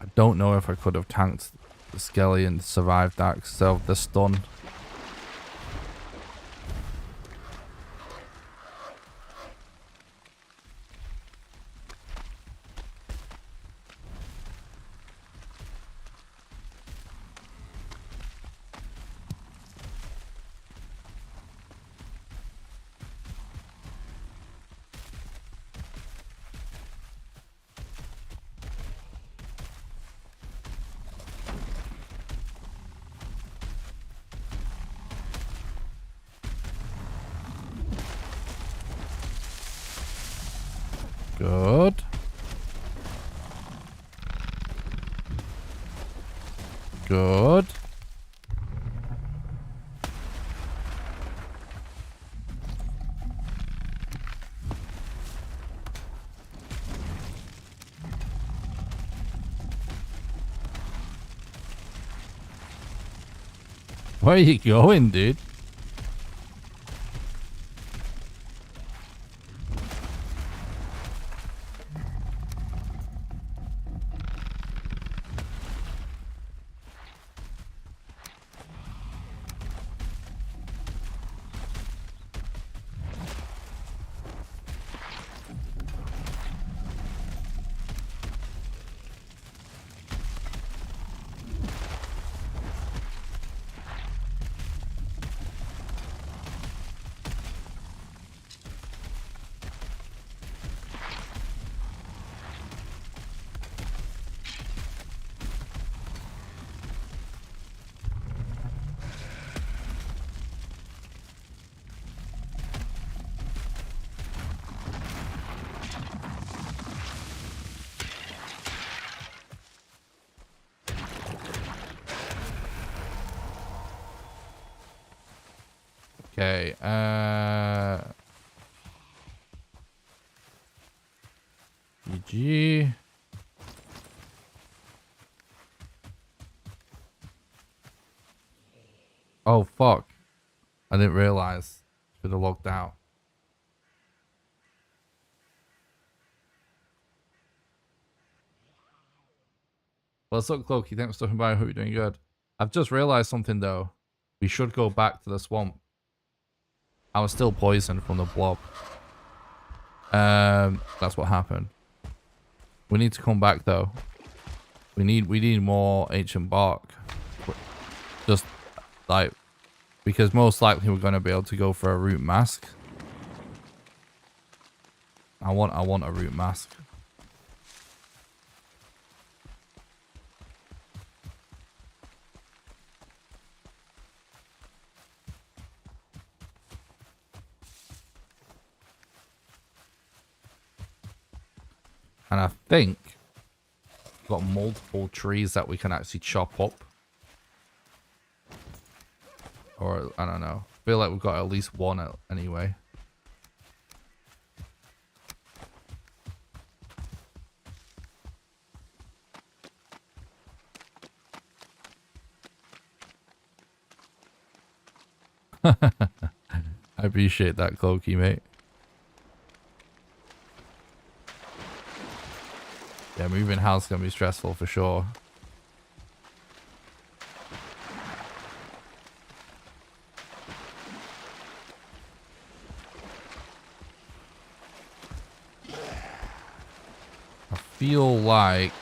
I don't know if I could have tanked the Skelly and survived that because of the stun. Good. Good. Where are you going, dude? Okay, GG. Oh, fuck. I didn't realize. Should have logged out. What's up, Cloaky? Thanks for stopping by. I hope you're doing good. I've just realized something, though. We should go back to the swamp. I was still poisoned from the blob. That's what happened. We need to come back though. We need more ancient bark. Just like because most likely we're gonna be able to go for a root mask. I want a root mask. And I think we've got multiple trees that we can actually chop up. Or, I don't know. I feel like we've got at least one anyway. I appreciate that, Cloaky, mate. Yeah, moving house is going to be stressful for sure. I feel like...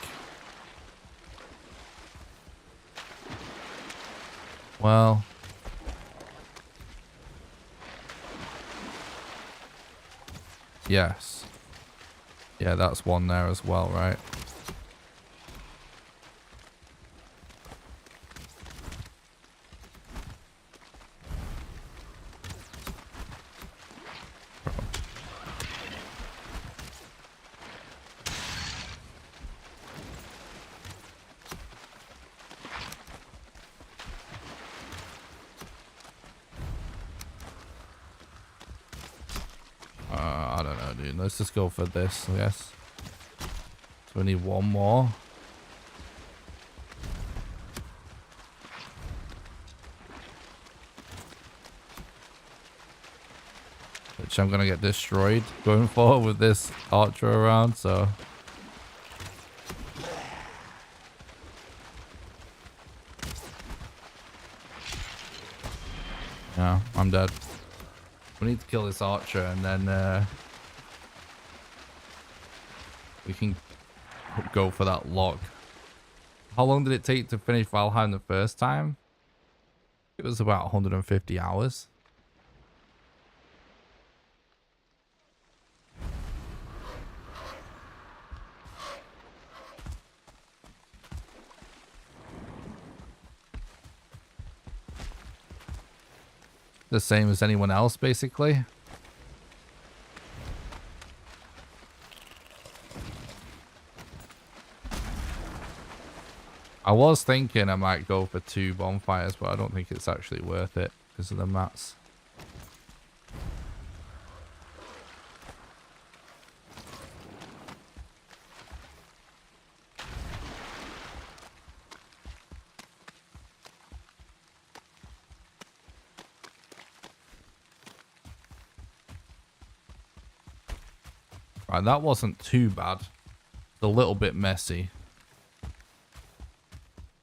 Well... Yes. Yeah, that's one there as well, right? I don't know, dude. Let's just go for this, I guess. So we need one more. Which I'm gonna get destroyed going forward with this archer around, so... Yeah, I'm dead. We need to kill this archer and then we can go for that lock. How long did it take to finish Valheim the first time? It was about 150 hours. The same as anyone else, basically. I was thinking I might go for 2 bonfires, but I don't think it's actually worth it because of the mats. Right, that wasn't too bad. It's a little bit messy.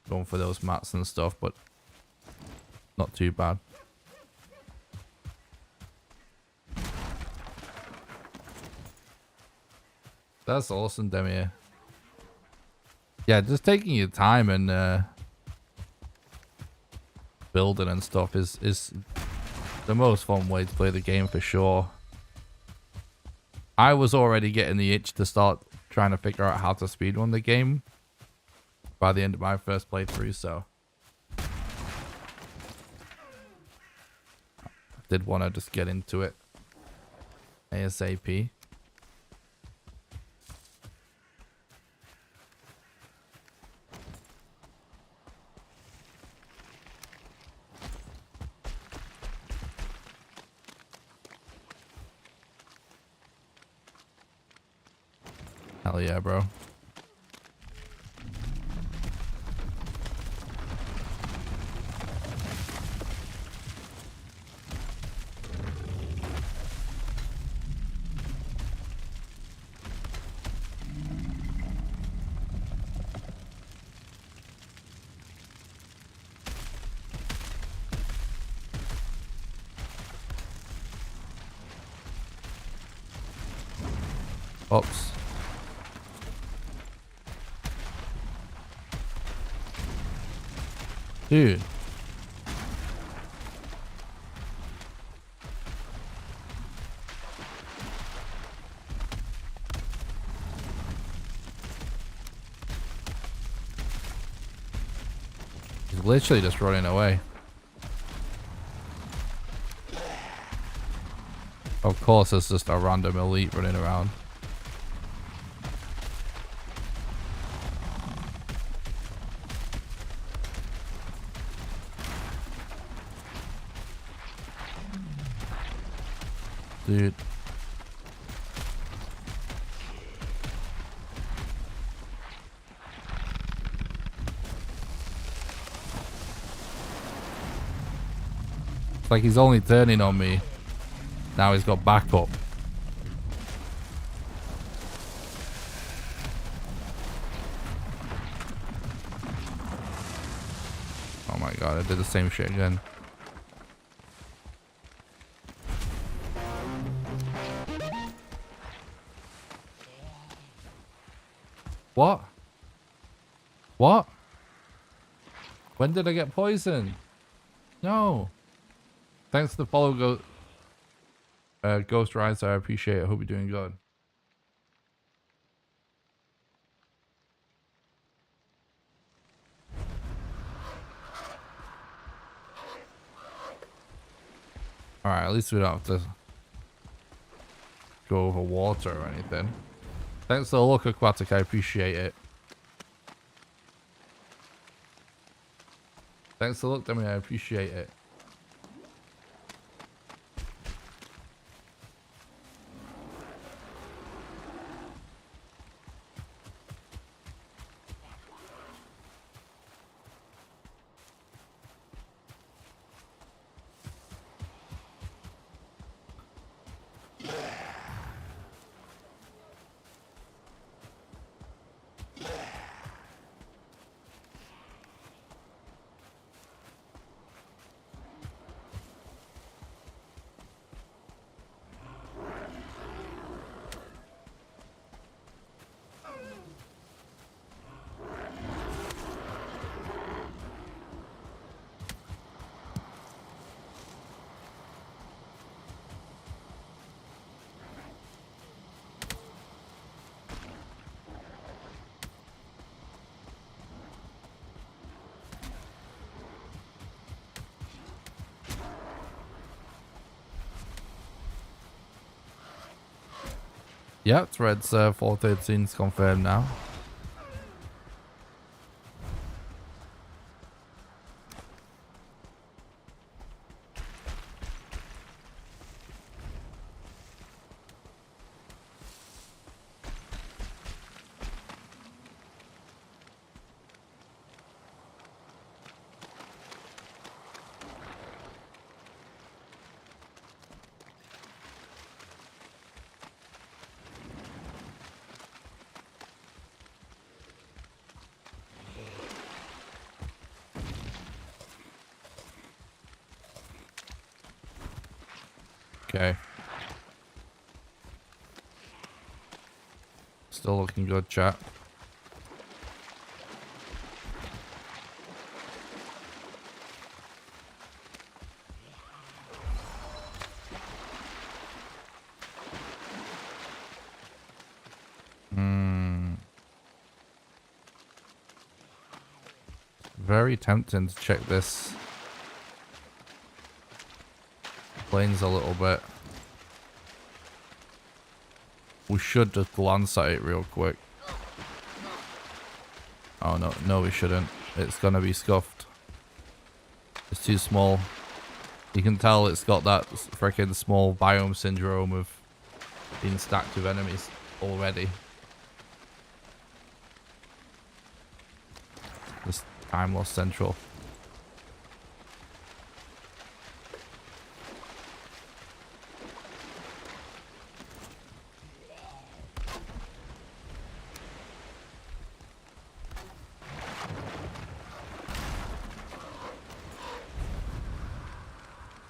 Going for those mats and stuff, but not too bad. That's awesome, Demir. Yeah, just taking your time and building and stuff is the most fun way to play the game for sure. I was already getting the itch to start trying to figure out how to speedrun the game by the end of my first playthrough, so I did want to just get into it ASAP. Hell yeah, bro. Oops. Dude. He's literally just running away. Of course, it's just a random elite running around. dude. It's like he's only turning on me. Now he's got backup. Oh my god, I did the same shit again. What? What? When did I get poisoned? No. Thanks for the follow, Ghost Rider. I appreciate it. I hope you're doing good. Alright, at least we don't have to go over water or anything. Thanks for the look, Aquatic. I appreciate it. Thanks for the look, Demi. I appreciate it. Yeah, Threads 413 is confirmed now. Okay. Still looking good, chat. Very tempting to check this planes a little bit. We should just glance at it real quick. Oh no, no we shouldn't. It's gonna be scuffed. It's too small. You can tell it's got that freaking small biome syndrome of being stacked with enemies already. This time lost central.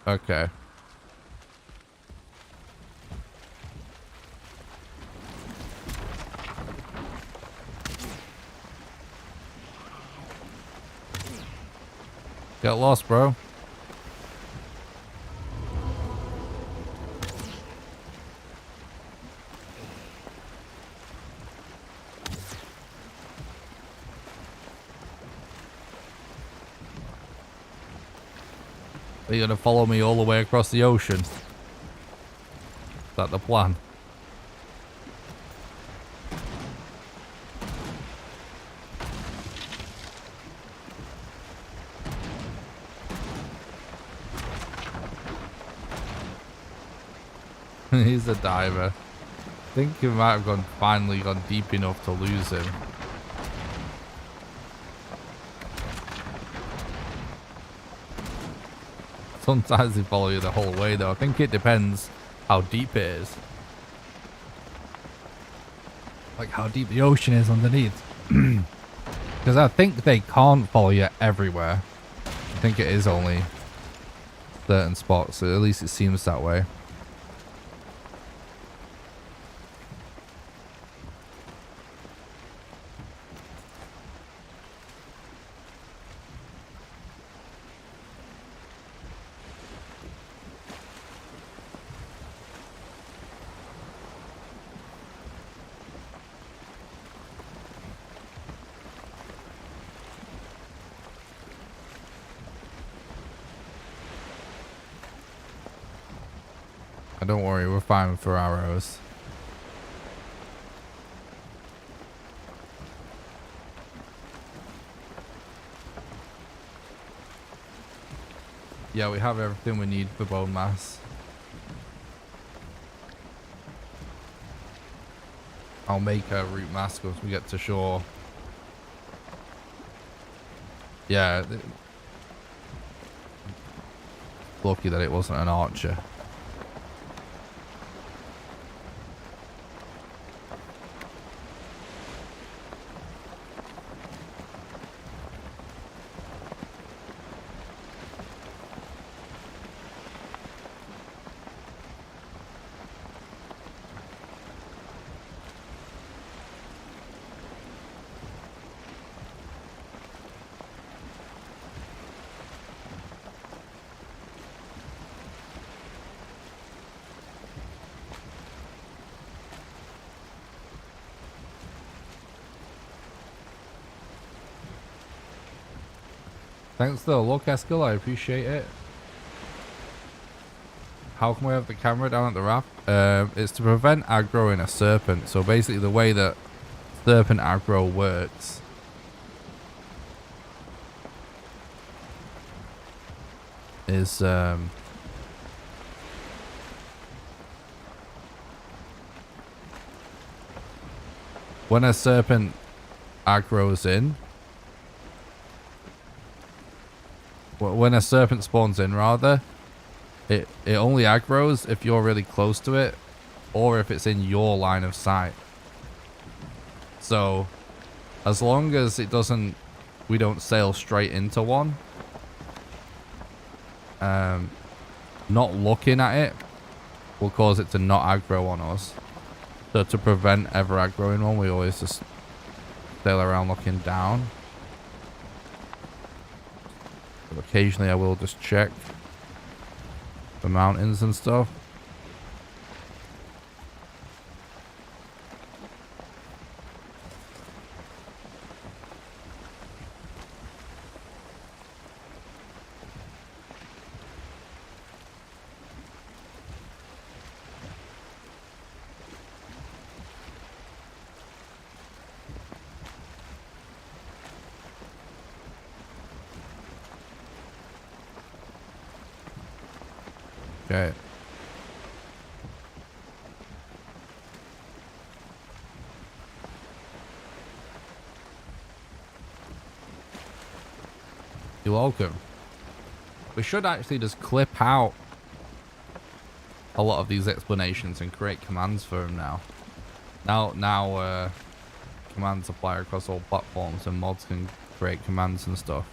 Okay. Get lost, bro. Are you gonna follow me all the way across the ocean? Is that the plan? He's a diver. I think he might have finally gone deep enough to lose him. Sometimes they follow you the whole way though. I think it depends how deep it is. Like how deep the ocean is underneath. Because I think they can't follow you everywhere. I think it is only certain spots, so at least it seems that way. Don't worry, we're fine for arrows. Yeah, we have everything we need for bone mass. I'll make a root mask once we get to shore. Yeah. Lucky that it wasn't an archer. Thanks for the look, Eskil. I appreciate it. How can we have the camera down at the raft? It's to prevent aggroing a serpent. So basically the way that serpent aggro works is when a serpent aggroes in, when a serpent spawns in rather, it only aggroes if you're really close to it or if it's in your line of sight. So as long as we don't sail straight into one, not looking at it will cause it to not aggro on us. So to prevent ever aggroing one, we always just sail around looking down. But occasionally I will just check the mountains and stuff. Okay. You're welcome. We should actually just clip out a lot of these explanations and create commands for them now. Now, commands apply across all platforms and mods can create commands and stuff.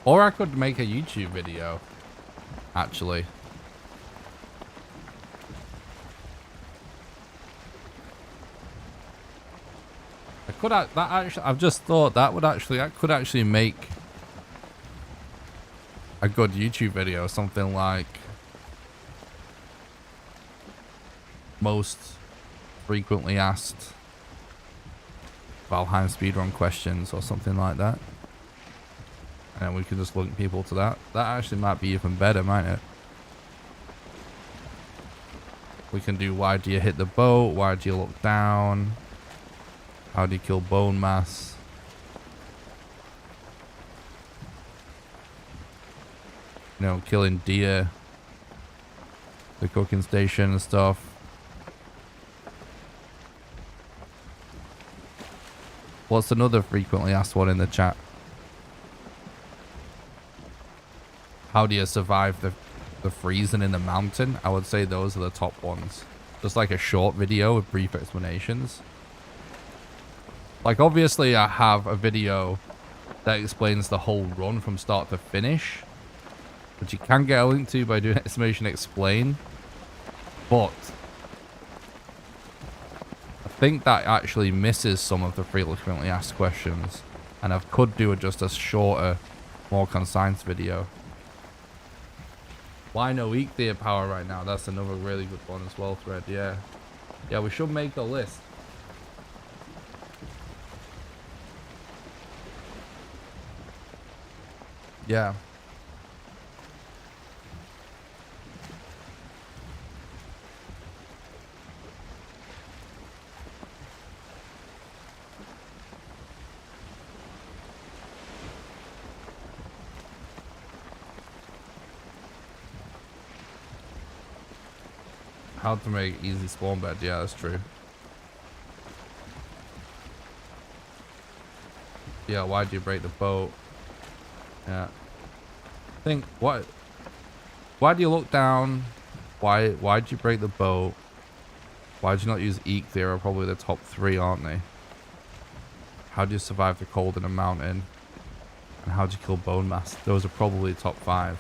Or I could make a YouTube video, actually. I've just thought that could actually make a good YouTube video, something like most frequently asked Valheim Speedrun questions or something like that. And we can just link people to that. That actually might be even better, might it? We can do why do you hit the boat? Why do you look down? How do you kill bone mass? You know, killing deer. The cooking station and stuff. What's another frequently asked one in the chat? How do you survive the freezing in the mountain? I would say those are the top ones. Just like a short video with brief explanations. Like obviously I have a video that explains the whole run from start to finish, which you can get a link to by doing exclamation explain. But I think that actually misses some of the frequently asked questions, and I could do just a shorter, more concise video. Why no eek deer power right now? That's another really good one as well, Thread. Yeah. Yeah, we should make the list. Yeah. How to make easy spawn bed. Yeah, that's true. Yeah, why do you break the boat? Yeah. Think what? Why do you look down? Why'd you break the boat? Why'd you not use eek? They are probably the top 3, aren't they? How do you survive the cold in a mountain? And how do you kill bone mass? Those are probably the top 5.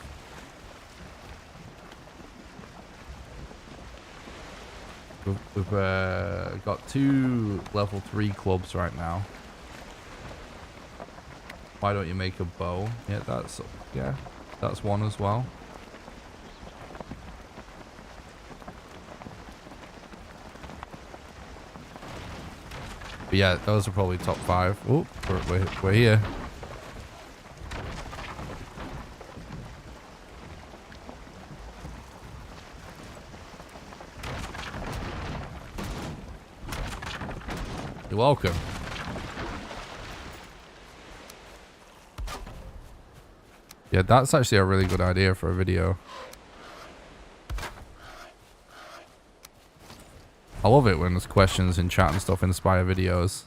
We've got 2 level 3 clubs right now. Why don't you make a bow? Yeah, that's one as well. But yeah, those are probably top 5. Oh, we're here. You're welcome. Yeah, that's actually a really good idea for a video. I love it when there's questions in chat and stuff inspire videos.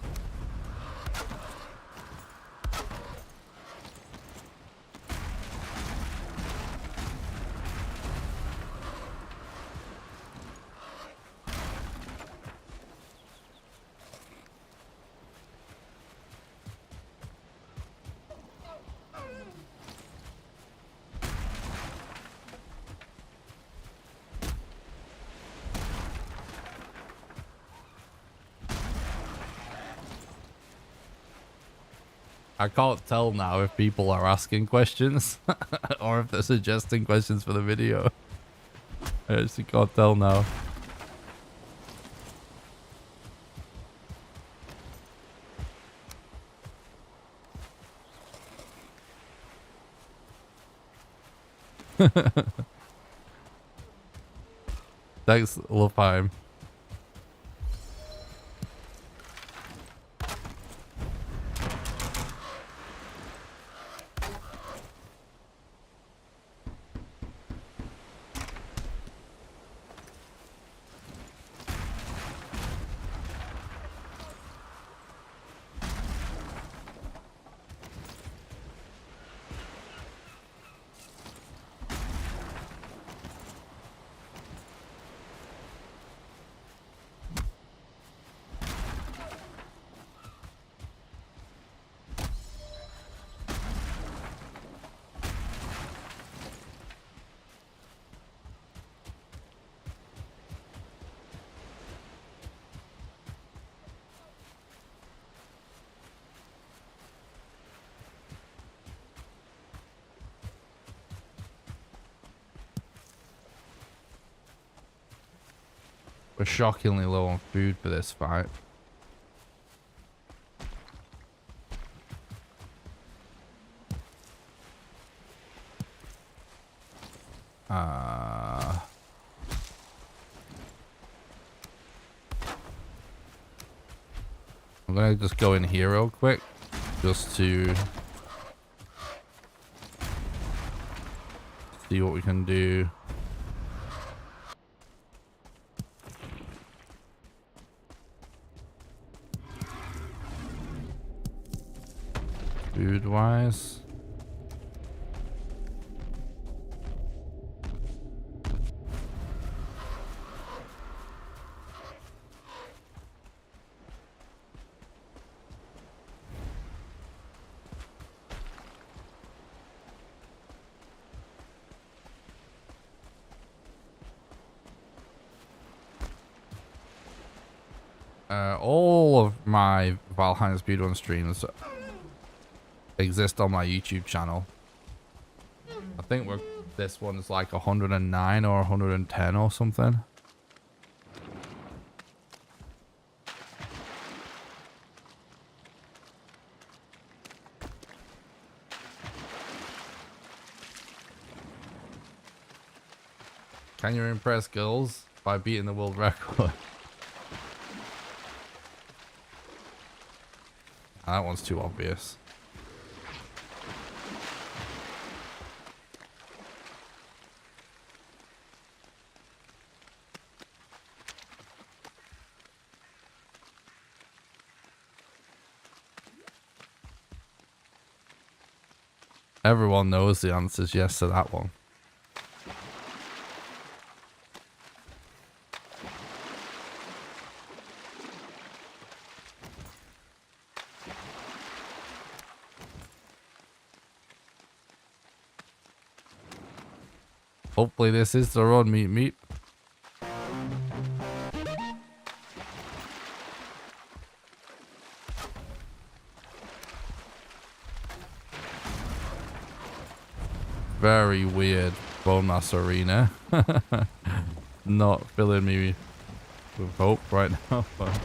I can't tell now if people are asking questions or if they're suggesting questions for the video. I actually can't tell now. Thanks, Valheim. We're shockingly low on food for this fight. I'm gonna just go in here real quick, just to see what we can do. Food wise. All of my Valheim Speedrun streams exist on my YouTube channel. I think this one's like 109 or 110 or something. Can you impress girls by beating the world record? That one's too obvious. Everyone knows the answer is yes to that one. Hopefully this is the run, meat. Very weird BONEMASS arena. Not filling me with hope right now, but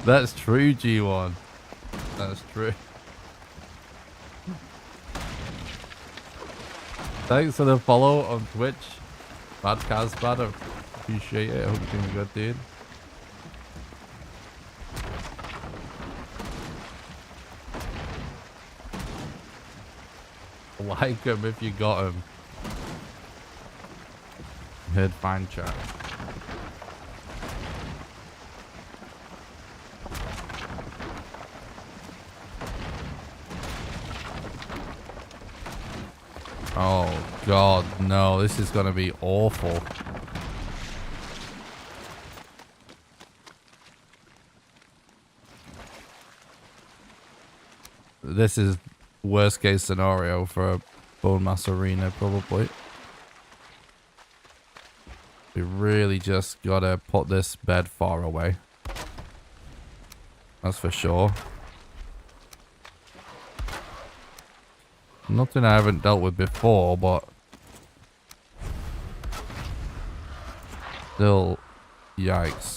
that's true, G1. That's true. Thanks for the follow on Twitch. Bad Casbad, I appreciate it. I hope you're doing good, dude. Like him if you got him. Head fine chat. Oh god, no, this is gonna be awful. This is worst case scenario for a BONEMASS arena, probably. We really just gotta put this bed far away. That's for sure. Nothing I haven't dealt with before, but still, yikes.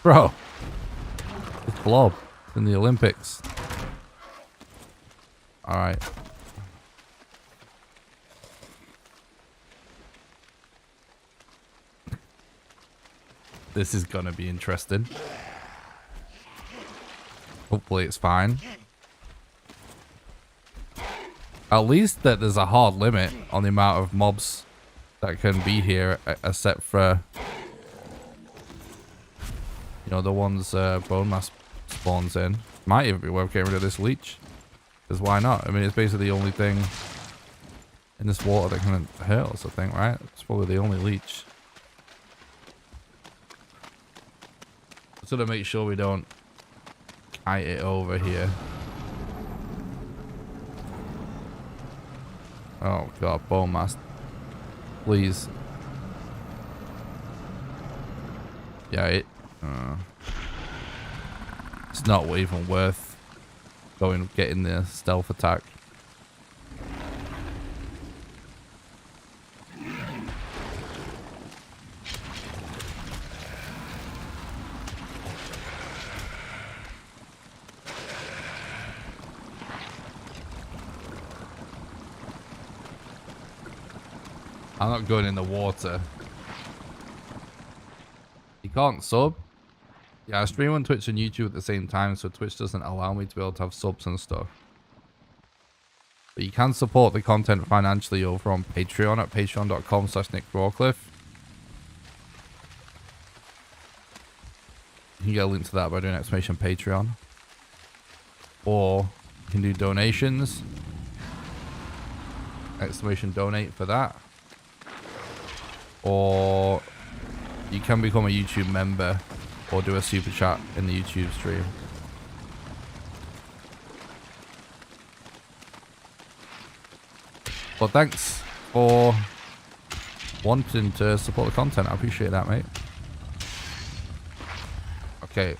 Bro, it's blob in the Olympics. All right. This is gonna be interesting. Hopefully it's fine. At least that there's a hard limit on the amount of mobs that can be here, except for, you know, the ones BONEMASS spawns in. Might even be worth getting rid of this leech. Because why not? I mean, it's basically the only thing in this water that can hurt us, I think, right? It's probably the only leech. Just gotta make sure we don't kite it over here. Oh god, BONEMASS. Please. Yeah, it's not even worth getting the stealth attack. I'm not going in the water. You can't sub? Yeah, I stream on Twitch and YouTube at the same time, so Twitch doesn't allow me to be able to have subs and stuff. But you can support the content financially over on Patreon at patreon.com/NickRawcliffe. You can get a link to that by doing !Patreon. Or you can do donations. !Donate for that. Or you can become a YouTube member or do a super chat in the YouTube stream. But thanks for wanting to support the content. I appreciate that, mate. Okay.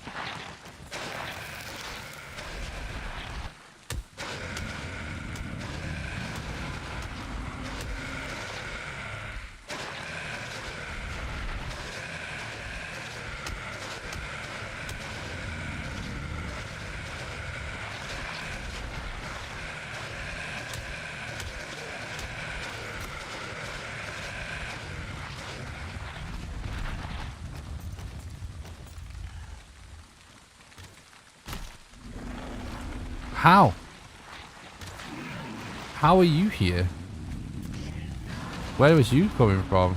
How? How are you here? Where was you coming from?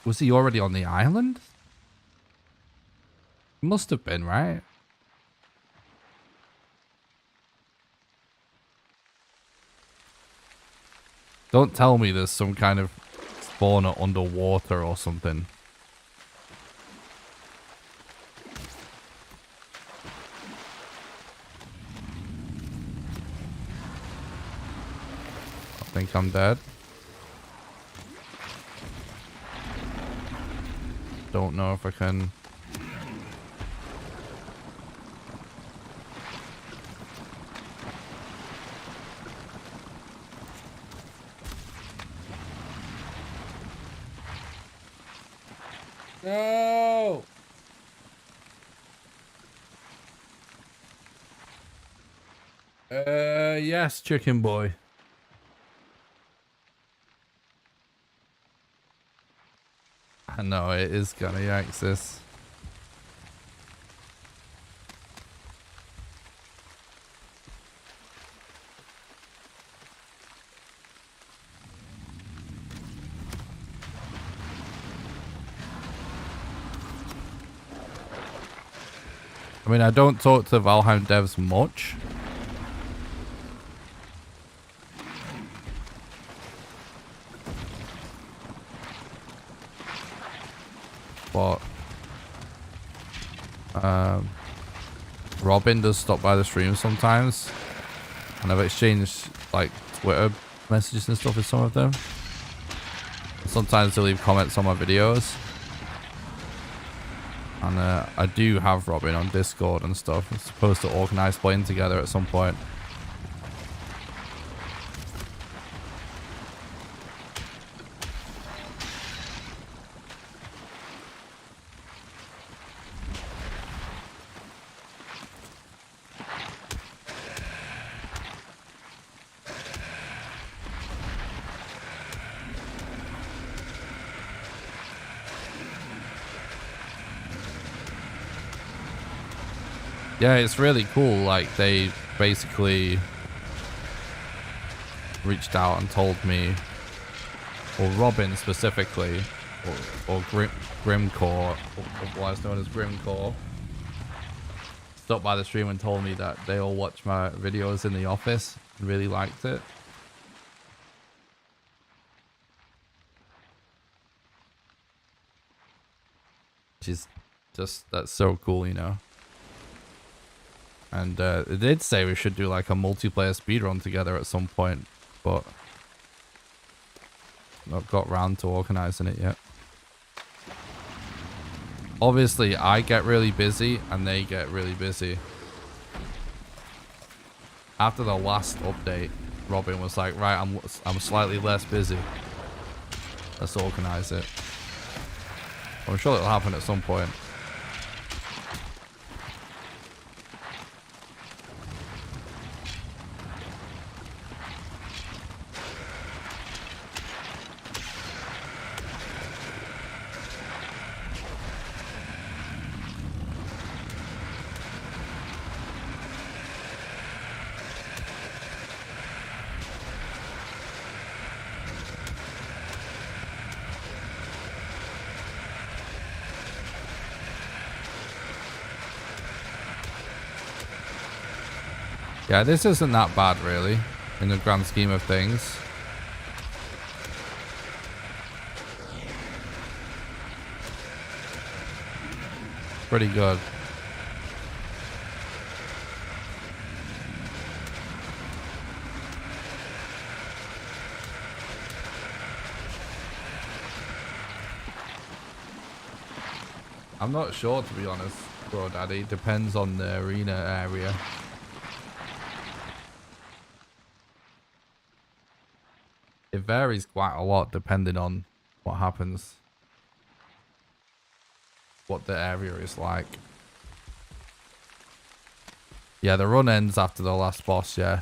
Was he already on the island? He must have been, right? Don't tell me there's some kind of spawner underwater or something. I think I'm dead. Don't know if I can... No! Yes, chicken boy. I know it is gonna yikes this. I mean, I don't talk to Valheim devs much. But Robin does stop by the stream sometimes. And I've exchanged like Twitter messages and stuff with some of them. Sometimes they leave comments on my videos. And I do have Robin on Discord and stuff. We're supposed to organise playing together at some point. Yeah, it's really cool. Like, they basically reached out and told me, or Robin specifically, or Grimcore, otherwise known as Grimcore, stopped by the stream and told me that they all watched my videos in the office and really liked it. Which is just, that's so cool, you know. And it did say we should do like a multiplayer speedrun together at some point, but not got round to organising it yet. Obviously, I get really busy and they get really busy. After the last update, Robin was like, right, I'm slightly less busy. Let's organise it. I'm sure it'll happen at some point. Yeah, this isn't that bad, really, in the grand scheme of things. Pretty good. I'm not sure, to be honest, Bro Daddy. Depends on the arena area. It varies quite a lot depending on what happens. What the area is like. Yeah, the run ends after the last boss, yeah.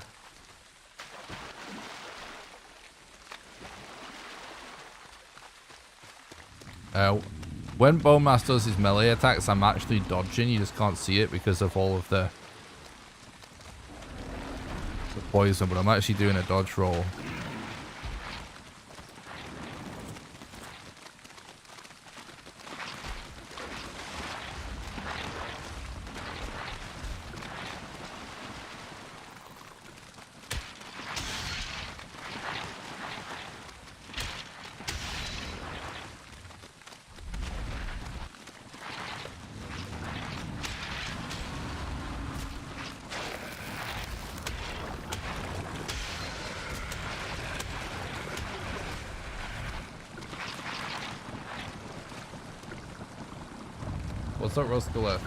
When BONEMASS does his melee attacks, I'm actually dodging. You just can't see it because of all of the poison, but I'm actually doing a dodge roll. What's up, Ruskula?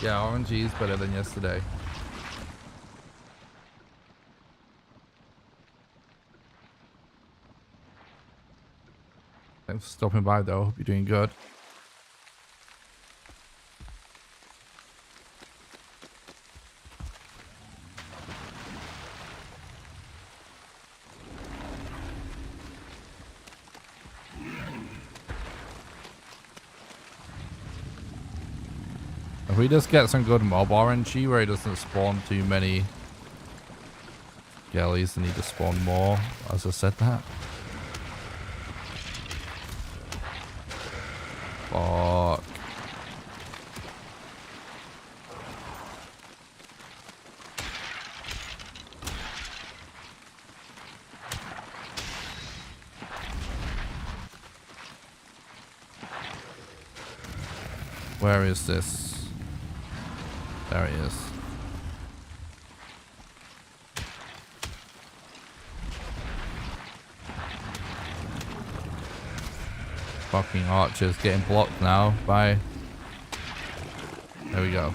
Yeah, RNG is better than yesterday. Thanks for stopping by, though. Hope you're doing good. If we just get some good mob RNG where he doesn't spawn too many gellies and he just spawn more, as I said that. Fuck. Where is this? There he is. Fucking archers getting blocked now by... There we go.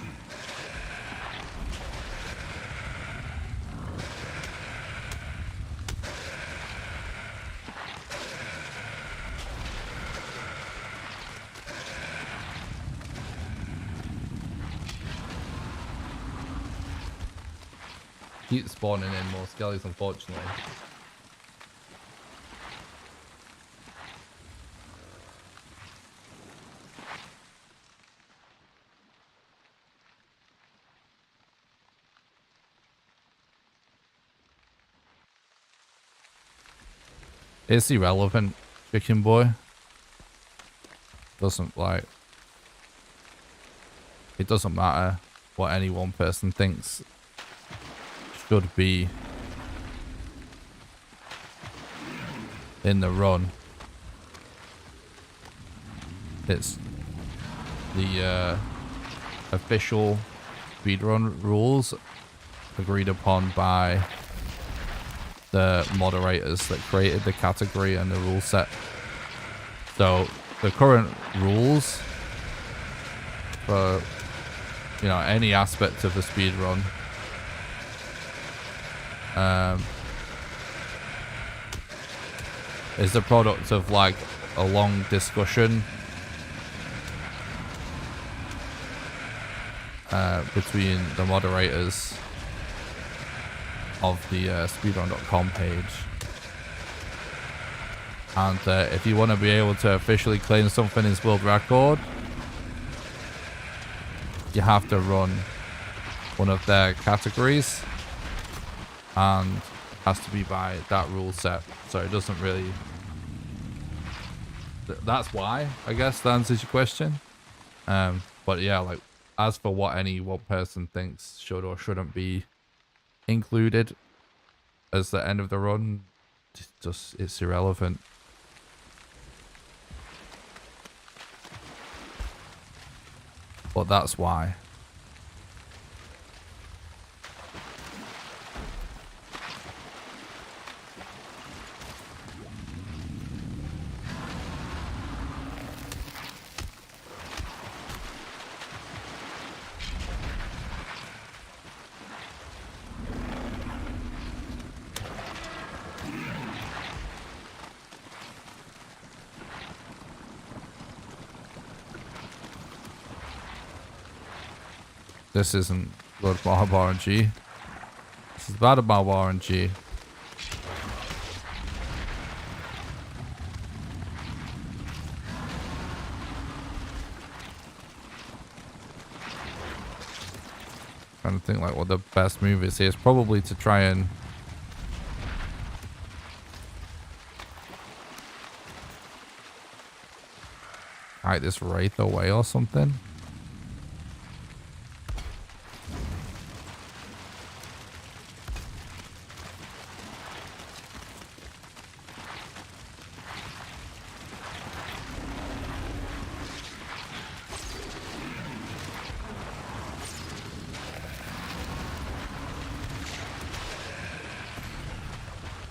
Keep spawning in more skellies, unfortunately. It's irrelevant, chicken boy. Doesn't like... It doesn't matter what any one person thinks should be in the run. It's the official speedrun rules agreed upon by the moderators that created the category and the rule set. So the current rules for, you know, any aspect of the speedrun is the product of like a long discussion between the moderators of the speedrun.com page. And if you want to be able to officially claim something as world record, you have to run one of their categories, and has to be by that rule set. So it doesn't really... That's why, I guess, that answers your question. But yeah, like, as for what any one person thinks should or shouldn't be included as the end of the run, it's irrelevant. But that's why. This isn't good about RNG. This is bad about RNG. Trying to think like what the best move is here. It's probably to try and hide this wraith away or something.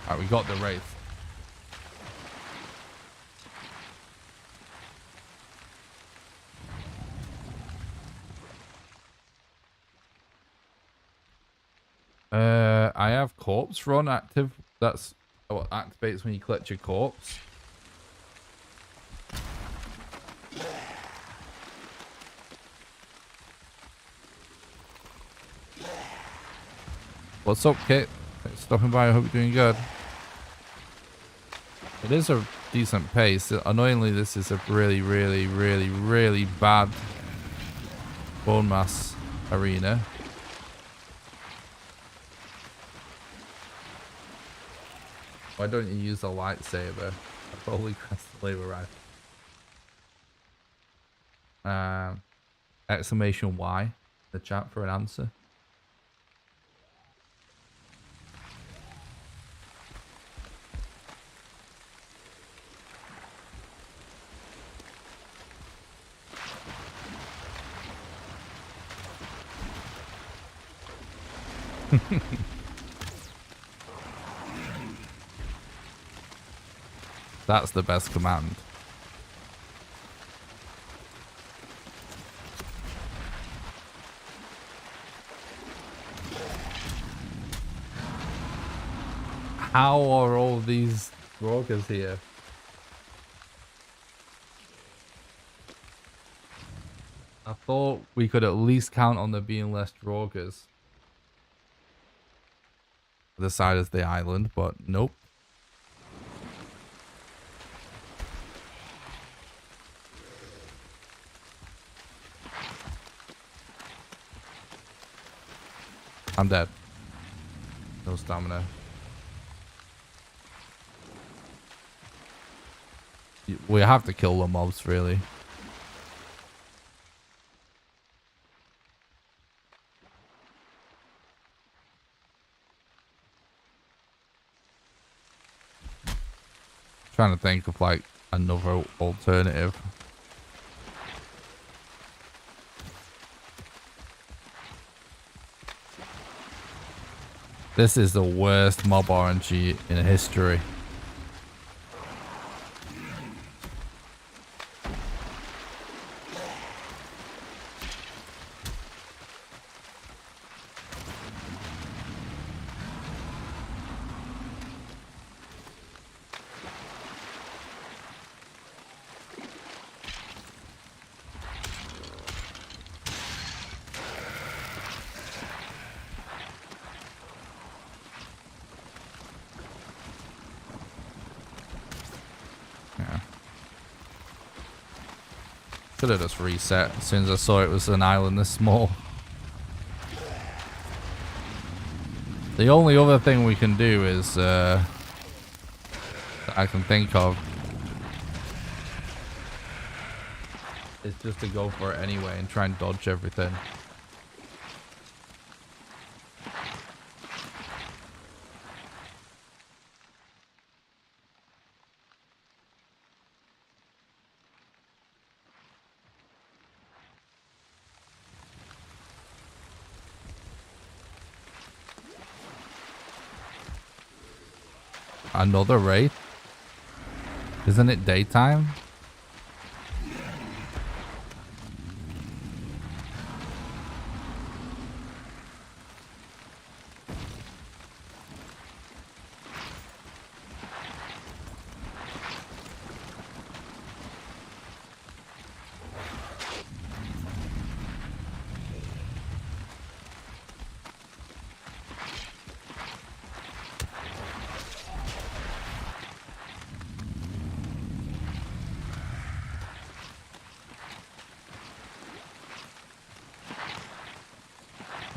Alright, we got the wraith. I have corpse run active. That's what activates when you collect your corpse. What's up, Kit? Thanks for stopping by. I hope you're doing good. It is a decent pace. Annoyingly, this is a really, really, really, really bad BONEMASS arena. Why don't you use a lightsaber? I'd probably press the labor rifle. Exclamation Y in the chat for an answer. That's the best command. How are all these Roggers here? I thought we could at least count on there being less Roggers the side of the island, but nope. I'm dead. No stamina. We have to kill the mobs, really. Trying to think of like another alternative. This is the worst mob RNG in history. Should have just reset as soon as I saw it was an island this small. The only other thing we can do is, that I can think of, is just to go for it anyway and try and dodge everything. Another raid? Isn't it daytime?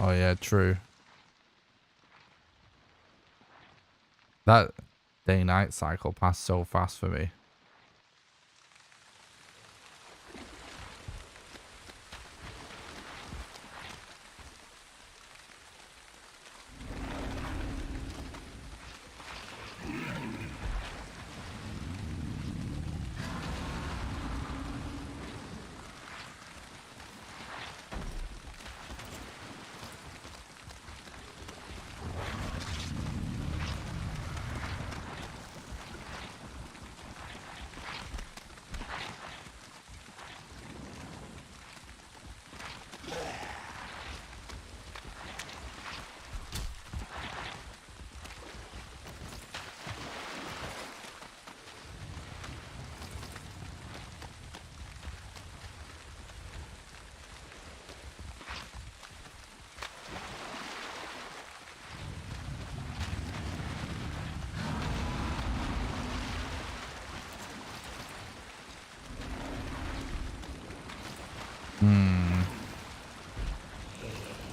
Oh yeah, true. That day-night cycle passed so fast for me.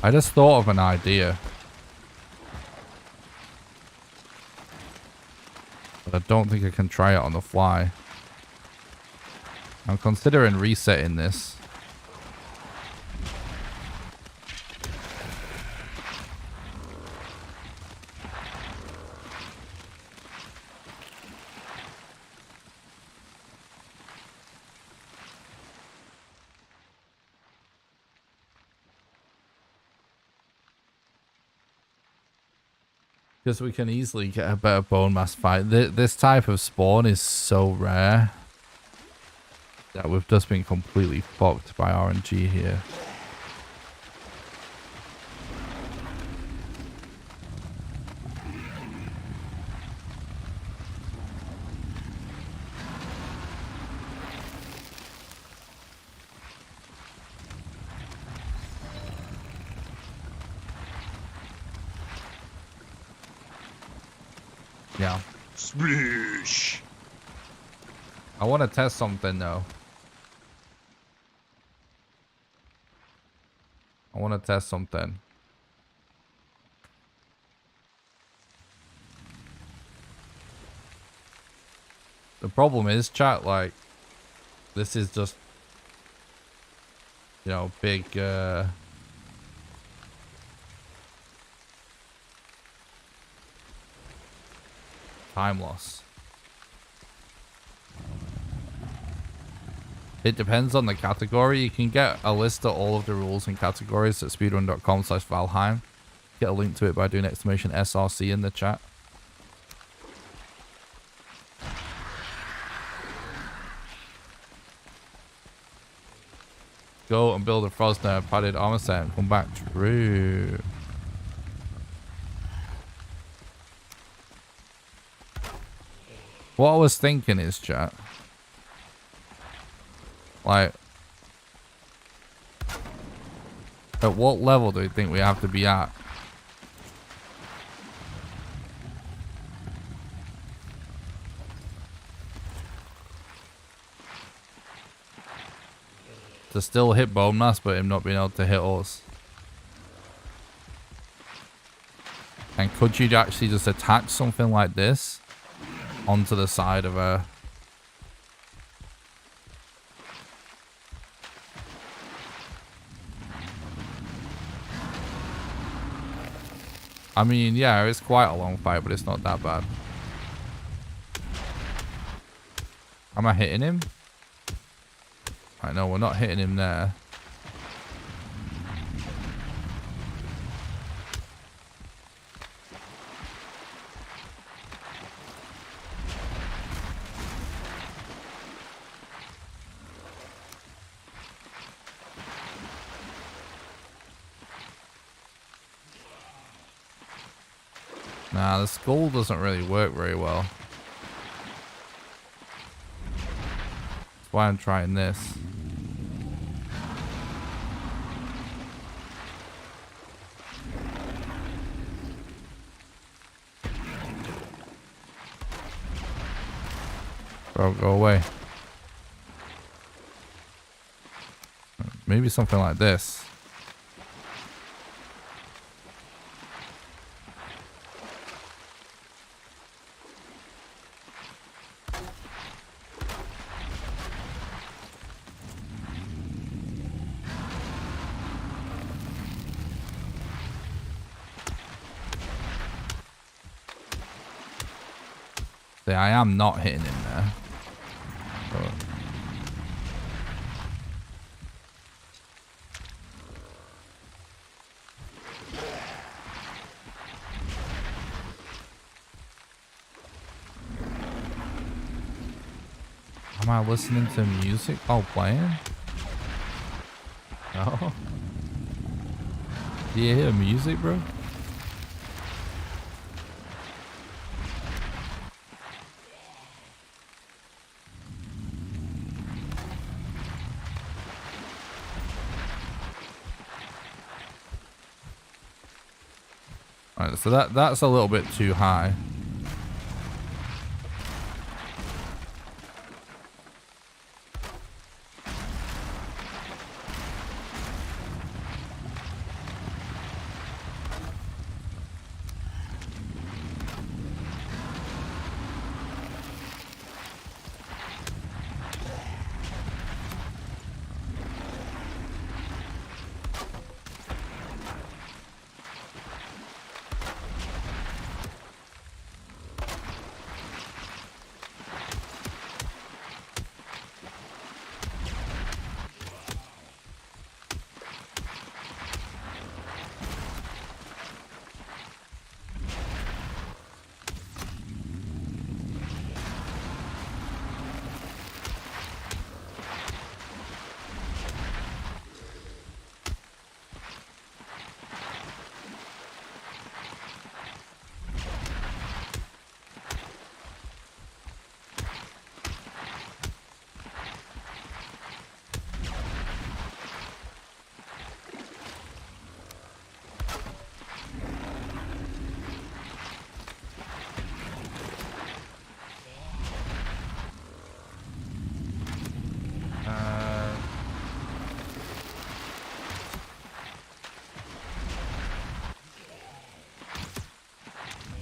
I just thought of an idea. But I don't think I can try it on the fly. I'm considering resetting this. Because we can easily get a better bone mass fight. This type of spawn is so rare that we've just been completely fucked by RNG here. Yeah. Splish. I want to test something though. I want to test something. The problem is, chat, like, this is just, you know, big, time loss. It depends on the category. You can get a list of all of the rules and categories at speedrun.com/Valheim. get a link to it by doing exclamation SRC in the chat. Go and build a Frostner padded armor set and come back. True. What I was thinking is, chat, like, at what level do you think we have to be at? To still hit BONEMASS, but him not being able to hit us. And could you actually just attach something like this onto the side of her? I mean, yeah, it's quite a long fight, but it's not that bad. Am I hitting him? I know we're not hitting him there. Nah, the skull doesn't really work very well. That's why I'm trying this. Bro, go away. Maybe something like this. See, I am not hitting him there. But am I listening to music while playing? No. Do you hear music, bro? Alright, so that's a little bit too high.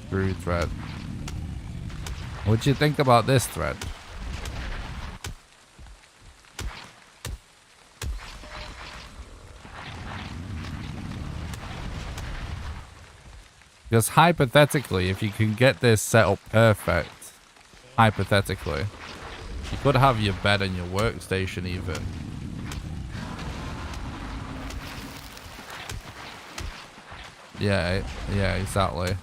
Through thread. What'd you think about this thread? Because hypothetically, if you can get this set up perfect, hypothetically, you could have your bed and your workstation even. Yeah, yeah, exactly.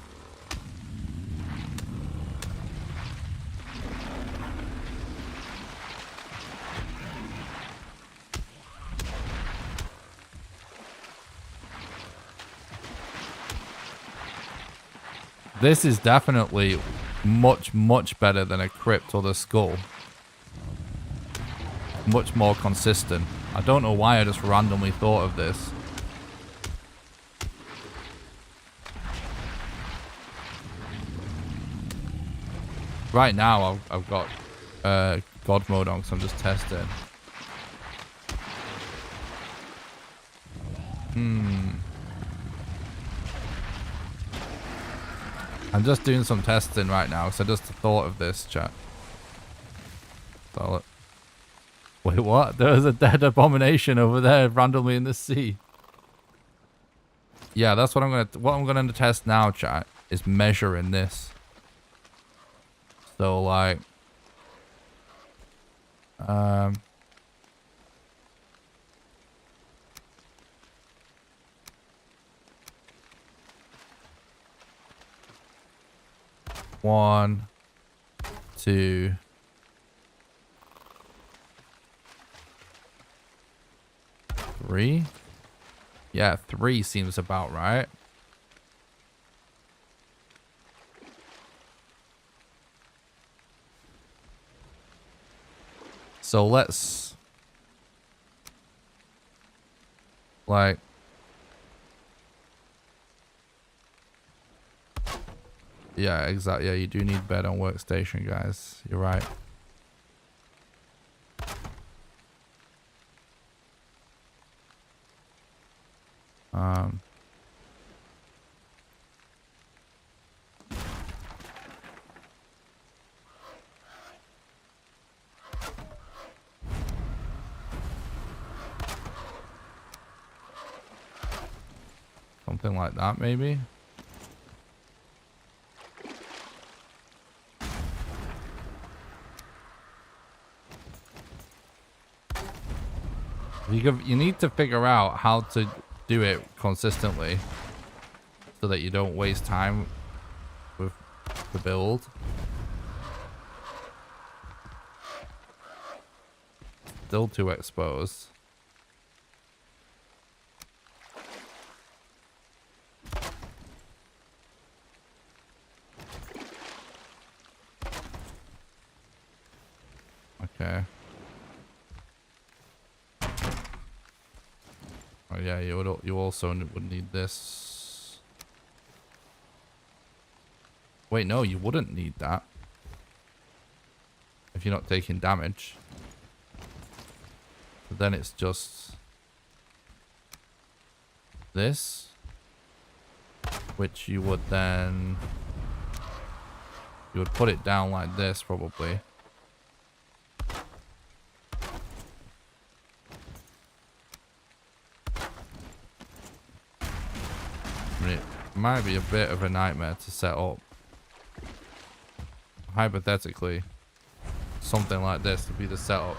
This is definitely much, much better than a crypt or the skull. Much more consistent. I don't know why I just randomly thought of this. Right now, I've got God mode on, so I'm just testing. I'm just doing some testing right now, so I just thought of this, chat. So, wait, what? There's a dead abomination over there randomly in the sea. Yeah, that's what I'm gonna test now, chat, is measuring this. So like, um, one, two, three. Yeah, 3 seems about right. So let's like, yeah, exactly. Yeah, you do need bed on workstation, guys. You're right. Something like that, maybe. You need to figure out how to do it consistently so that you don't waste time with the build. Still too exposed. Okay. Oh yeah, you also would need this. Wait, no, you wouldn't need that if you're not taking damage. But then it's just this, which you would put it down like this probably. I mean, it might be a bit of a nightmare to set up. Hypothetically, something like this would be the setup.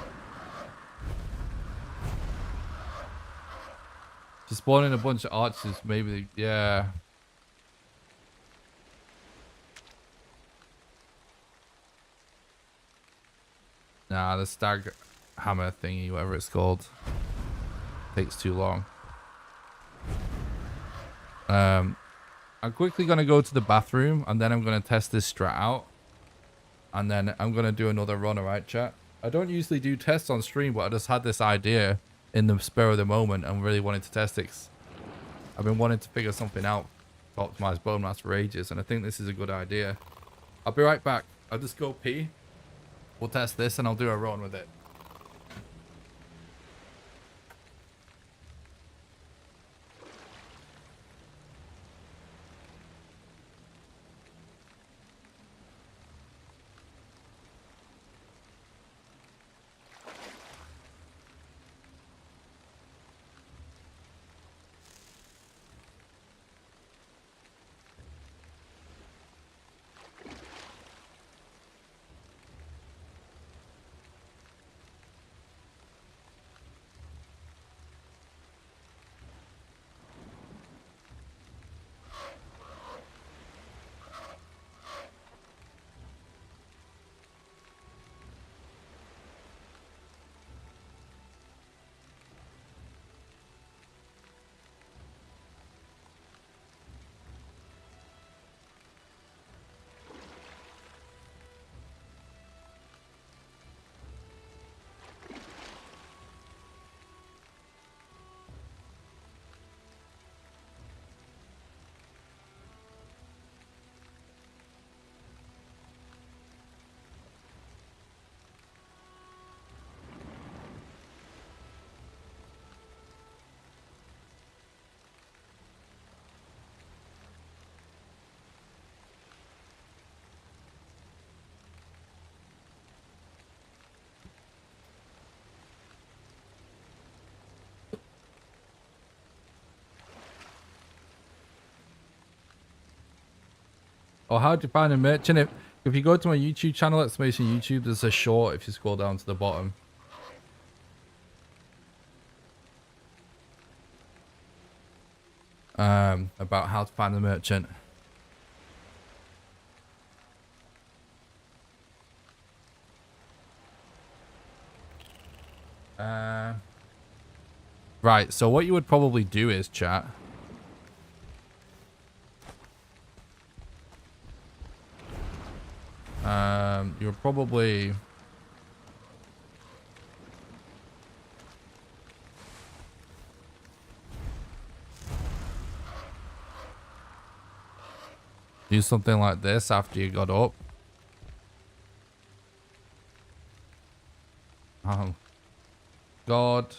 To spawn in a bunch of archers, maybe, yeah. Nah, the stag hammer thingy, whatever it's called, takes too long. I'm quickly going to go to the bathroom, and then I'm going to test this strat out. And then I'm going to do another run, alright, chat? I don't usually do tests on stream, but I just had this idea in the spur of the moment and really wanted to test it. I've been wanting to figure something out to optimize BONEMASS for ages, and I think this is a good idea. I'll be right back. I'll just go pee. We'll test this, and I'll do a run with it. Or how do you find a merchant? If you go to my YouTube channel, exclamation YouTube, there's a short if you scroll down to the bottom. About how to find a merchant. Right, so what you would probably do is, chat. You're probably... do something like this after you got up. Oh. God.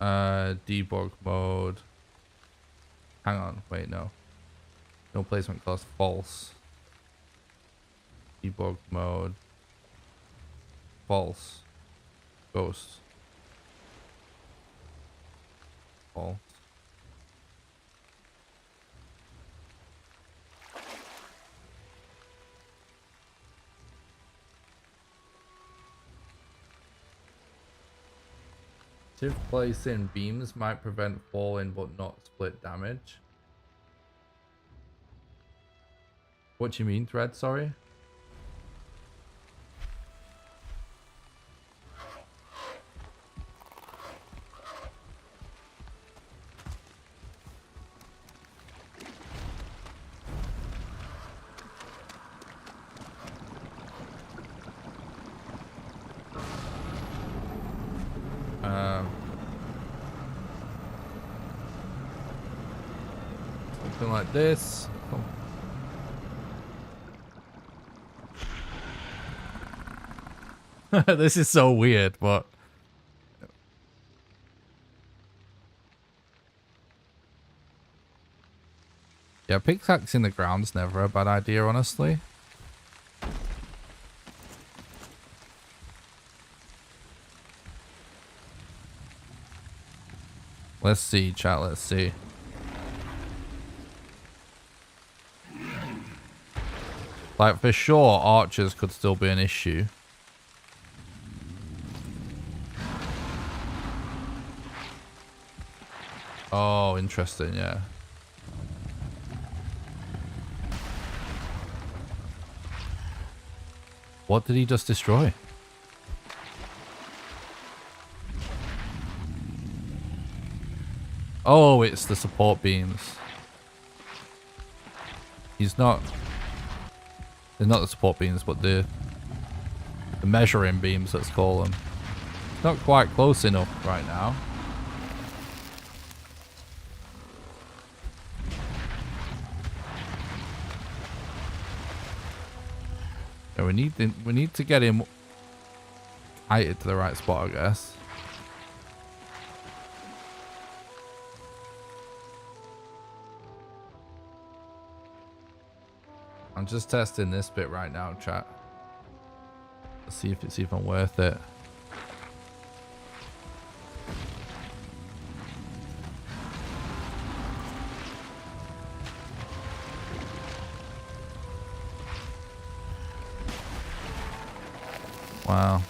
Debug mode. Hang on, wait, no. No placement cost, false. Debug mode. False. Ghost. False. Shift placing beams might prevent falling but not split damage. What do you mean, Thread? Sorry. Something like this. This is so weird, but yeah, pickaxe in the ground's never a bad idea, honestly. Let's see, chat, let's see. Like, for sure, archers could still be an issue. Oh, interesting, yeah. What did he just destroy? Oh, it's the support beams. He's not... They're not the support beams, but the measuring beams, let's call them. Not quite close enough right now. Yeah, we need to get him heighted to the right spot, I guess. I'm just testing this bit right now, chat. Let's see if it's even worth it. Wow.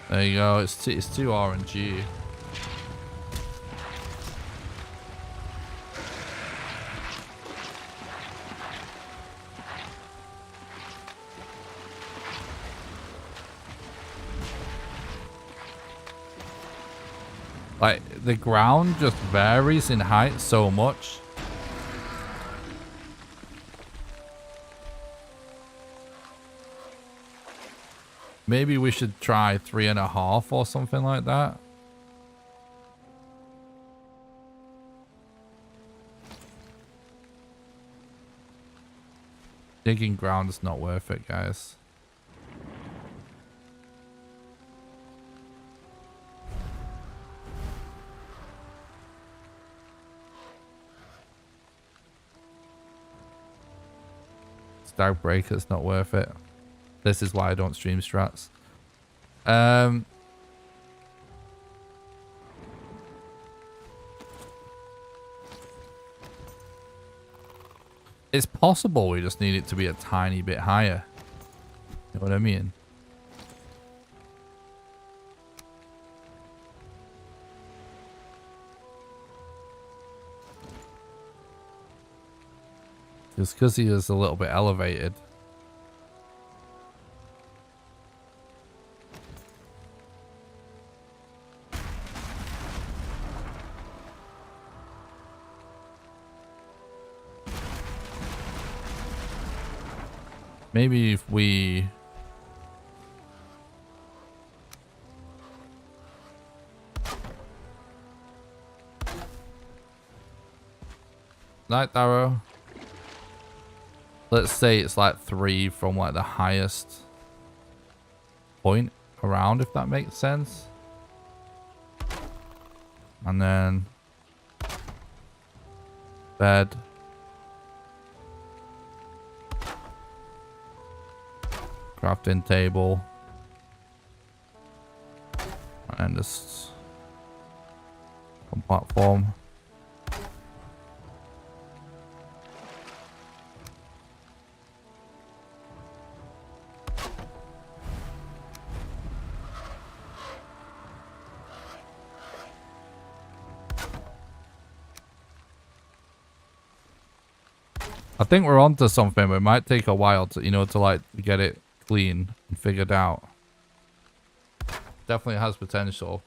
There you go. It's too RNG. Like, the ground just varies in height so much. Maybe we should try 3.5 or something like that. Digging ground is not worth it, guys. Stag Breaker's not worth it. This is why I don't stream strats. It's possible, we just need it to be a tiny bit higher. You know what I mean? Just because he is a little bit elevated. Maybe if we... Night arrow. Let's say it's like 3 from like the highest point around, if that makes sense. And then bed. Crafting table. And just one platform. I think we're onto something, but it might take a while to, you know, to like get it clean and figured out. Definitely has potential.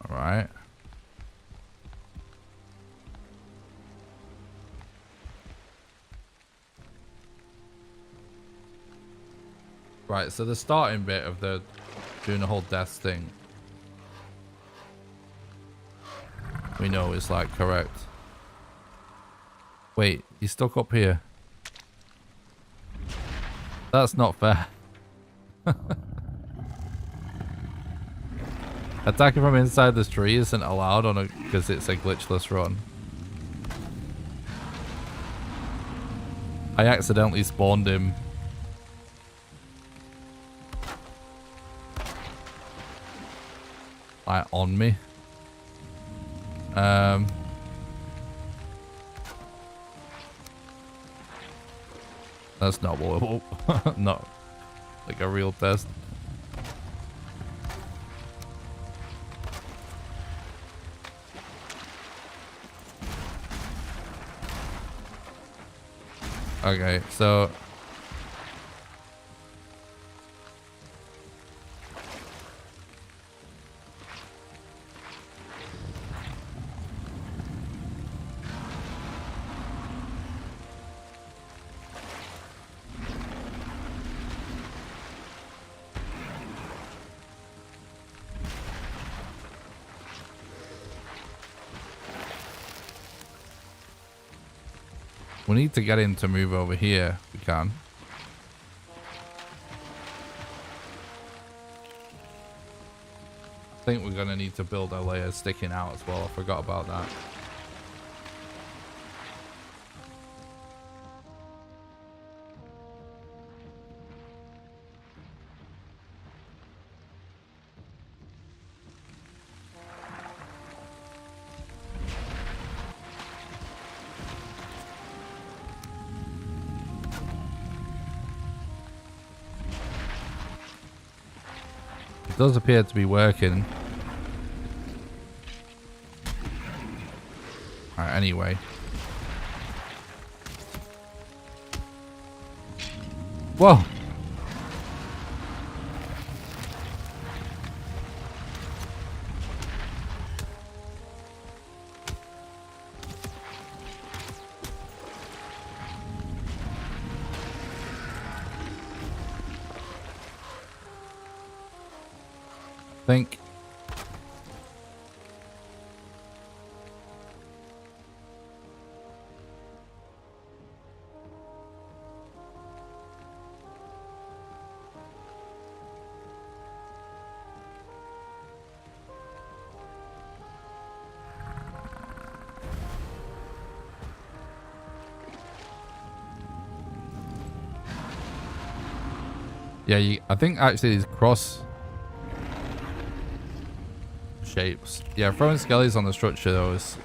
Alright. Right, so the starting bit of the doing the whole death thing, we know is like correct. Wait, he's stuck up here. That's not fair. Attacking from inside this tree isn't allowed on a because it's a glitchless run. I accidentally spawned him. Like on me. That's not what not like a real test. Okay, so we need to get him to move over here if we can. I think we're going to need to build a layer sticking out as well. I forgot about that. It does appear to be working. Alright, anyway. Whoa! Yeah, I think actually these cross shapes. Yeah, throwing skellies on the structure though is,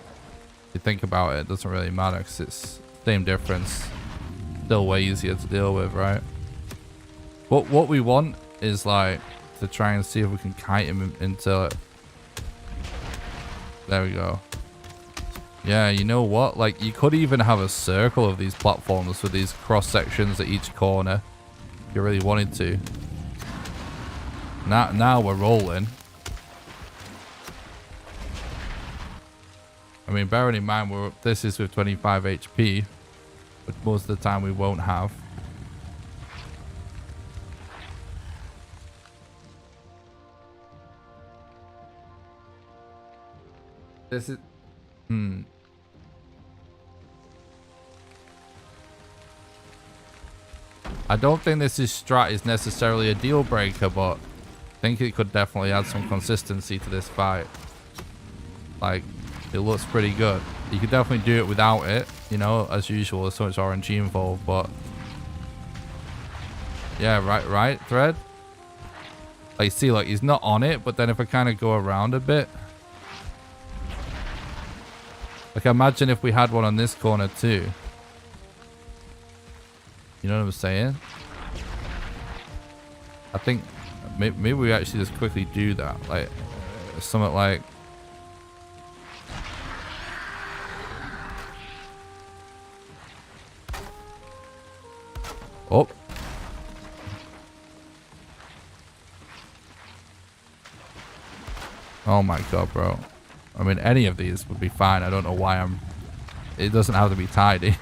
if you think about it, doesn't really matter because it's same difference. Still way easier to deal with, right? What we want is like to try and see if we can kite him into it. There we go. Yeah, you know what? Like, you could even have a circle of these platforms with these cross sections at each corner if you really wanted to. Now we're rolling. I mean, bearing in mind this is with 25 HP, which most of the time we won't have. This is... I don't think this strat is necessarily a deal breaker, but I think it could definitely add some consistency to this fight. Like, it looks pretty good. You could definitely do it without it, you know, as usual. There's so much RNG involved, but yeah, right, Thread. Like, see, like, he's not on it, but then if I kind of go around a bit, like, imagine if we had one on this corner too. You know what I'm saying? I think maybe we actually just quickly do that. Like, something like... Oh. Oh my god, bro. I mean, any of these would be fine. I don't know why I'm... It doesn't have to be tidy.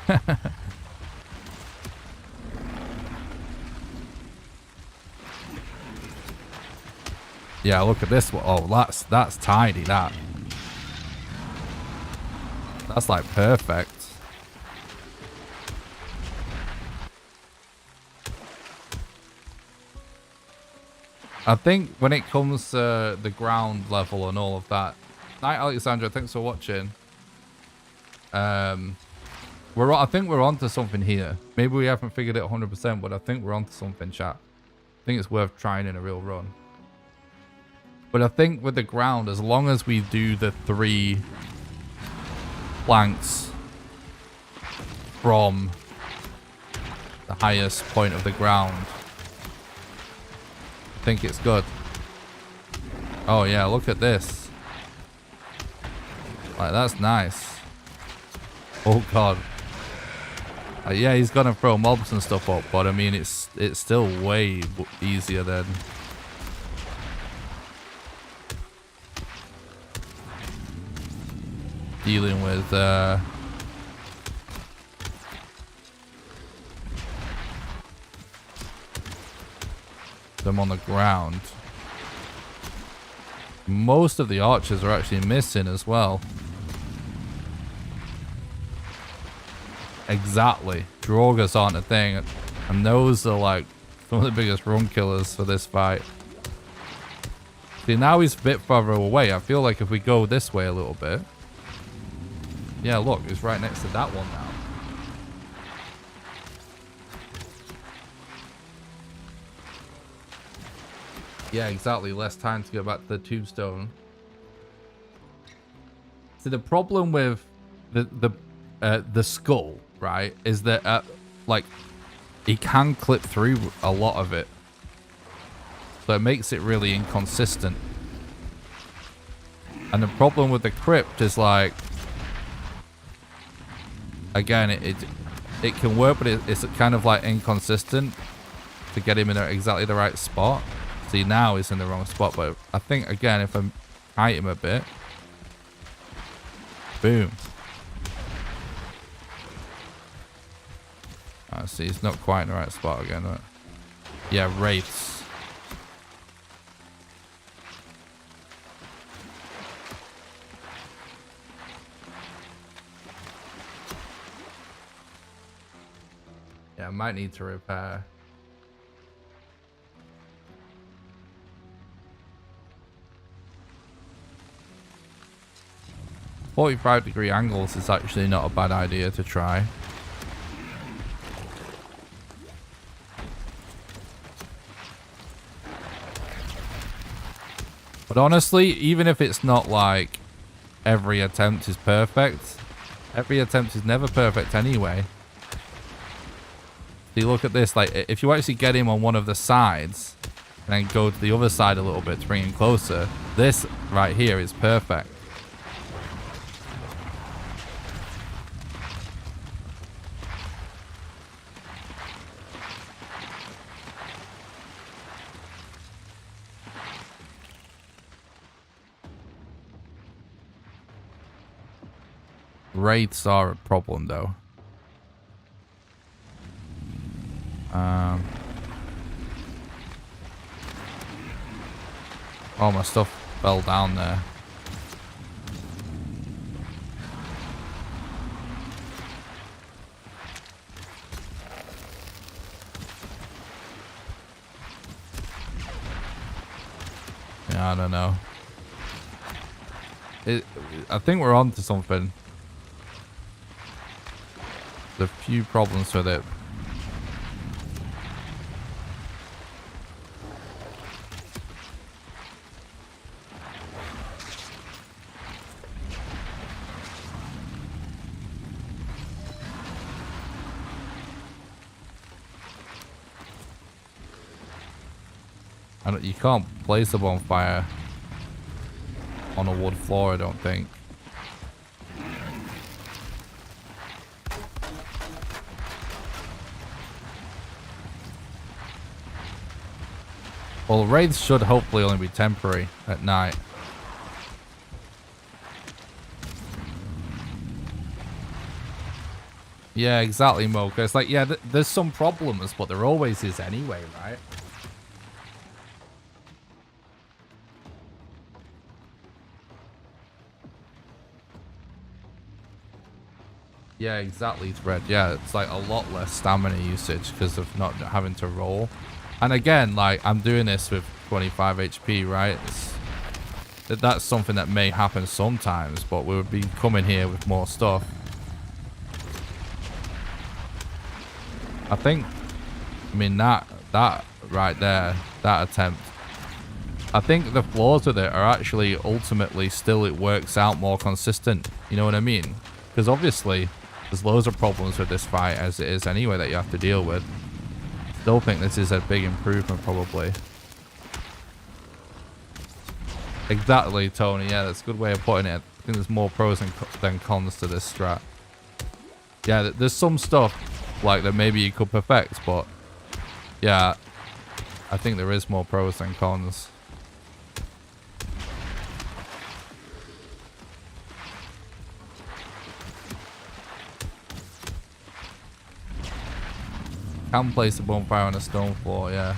Yeah, look at this one. Oh, that's tidy, that. That's like perfect. I think when it comes to the ground level and all of that. Night, Alexandra, thanks for watching. I think we're onto something here. Maybe we haven't figured it 100%, but I think we're onto something, chat. I think it's worth trying in a real run. But I think with the ground, as long as we do the 3 planks from the highest point of the ground, I think it's good. Oh yeah, look at this. Like, that's nice. Oh god. Yeah, he's gonna throw mobs and stuff up, but I mean, it's still way easier than... dealing with them on the ground. Most of the archers are actually missing as well. Exactly. Draugrs aren't a thing, and those are like some of the biggest run killers for this fight. See, now he's a bit further away. I feel like if we go this way a little bit... Yeah, look, it's right next to that one now. Yeah, exactly. Less time to go back to the tombstone. So the problem with the skull, right, is that like he can clip through a lot of it, so it makes it really inconsistent. And the problem with the crypt is like, again, it can work, but it's kind of like inconsistent to get him in exactly the right spot. See, now he's in the wrong spot, but I think, again, if I height him a bit, boom. I see, he's not quite in the right spot again, right? Yeah, wraiths. Yeah, I might need to repair. 45-degree angles is actually not a bad idea to try. But honestly, even if it's not like every attempt is perfect, every attempt is never perfect anyway. So you look at this, like if you actually get him on one of the sides and then go to the other side a little bit to bring him closer, this right here is perfect. Wraiths are a problem though. Oh, my stuff fell down there. Yeah, I don't know. I think we're on to something. There's a few problems with it. You can't place a bonfire on a wood floor, I don't think. Well, raids should hopefully only be temporary at night. Yeah, exactly, Mocha. It's like, yeah, there's some problems, but there always is anyway, right? Yeah, exactly, Thread. Yeah, it's like a lot less stamina usage because of not having to roll. And again, like, I'm doing this with 25 HP, right? That's something that may happen sometimes, but we would be coming here with more stuff. I think, I mean, that right there, that attempt, I think the flaws with it are actually ultimately still it works out more consistent. You know what I mean? Because obviously, there's loads of problems with this fight as it is anyway that you have to deal with. Still think this is a big improvement probably. Exactly, Tony. Yeah, that's a good way of putting it. I think there's more pros than cons to this strat. Yeah, there's some stuff like that maybe you could perfect, but yeah, I think there is more pros than cons. Can place a bonfire on a stone floor, yeah.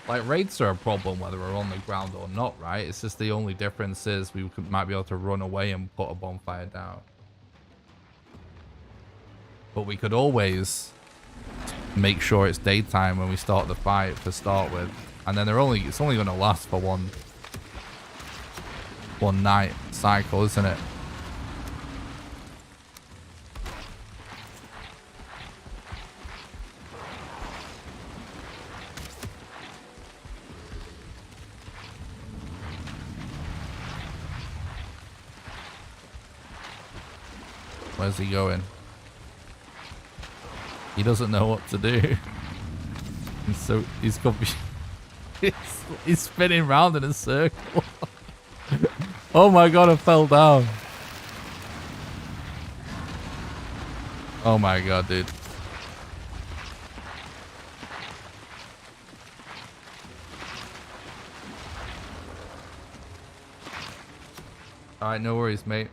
Like, raids are a problem whether we're on the ground or not, right? It's just the only difference is we might be able to run away and put a bonfire down. But we could always make sure it's daytime when we start the fight to start with. And then it's only going to last for one night cycle, isn't it? Where's he going? He doesn't know what to do. And so he's confused. He's spinning round in a circle. Oh my god, I fell down. Oh my god, dude. Alright, no worries, mate.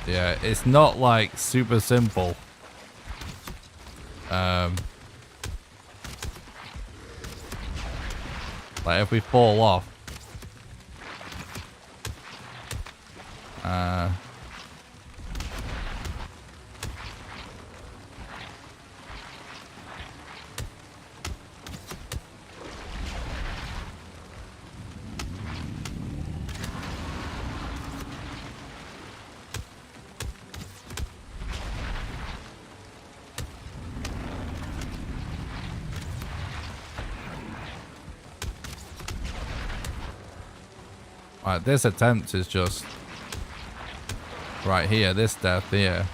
Yeah, it's not like super simple. Like if we fall off, Right, this attempt is just right here. This death here.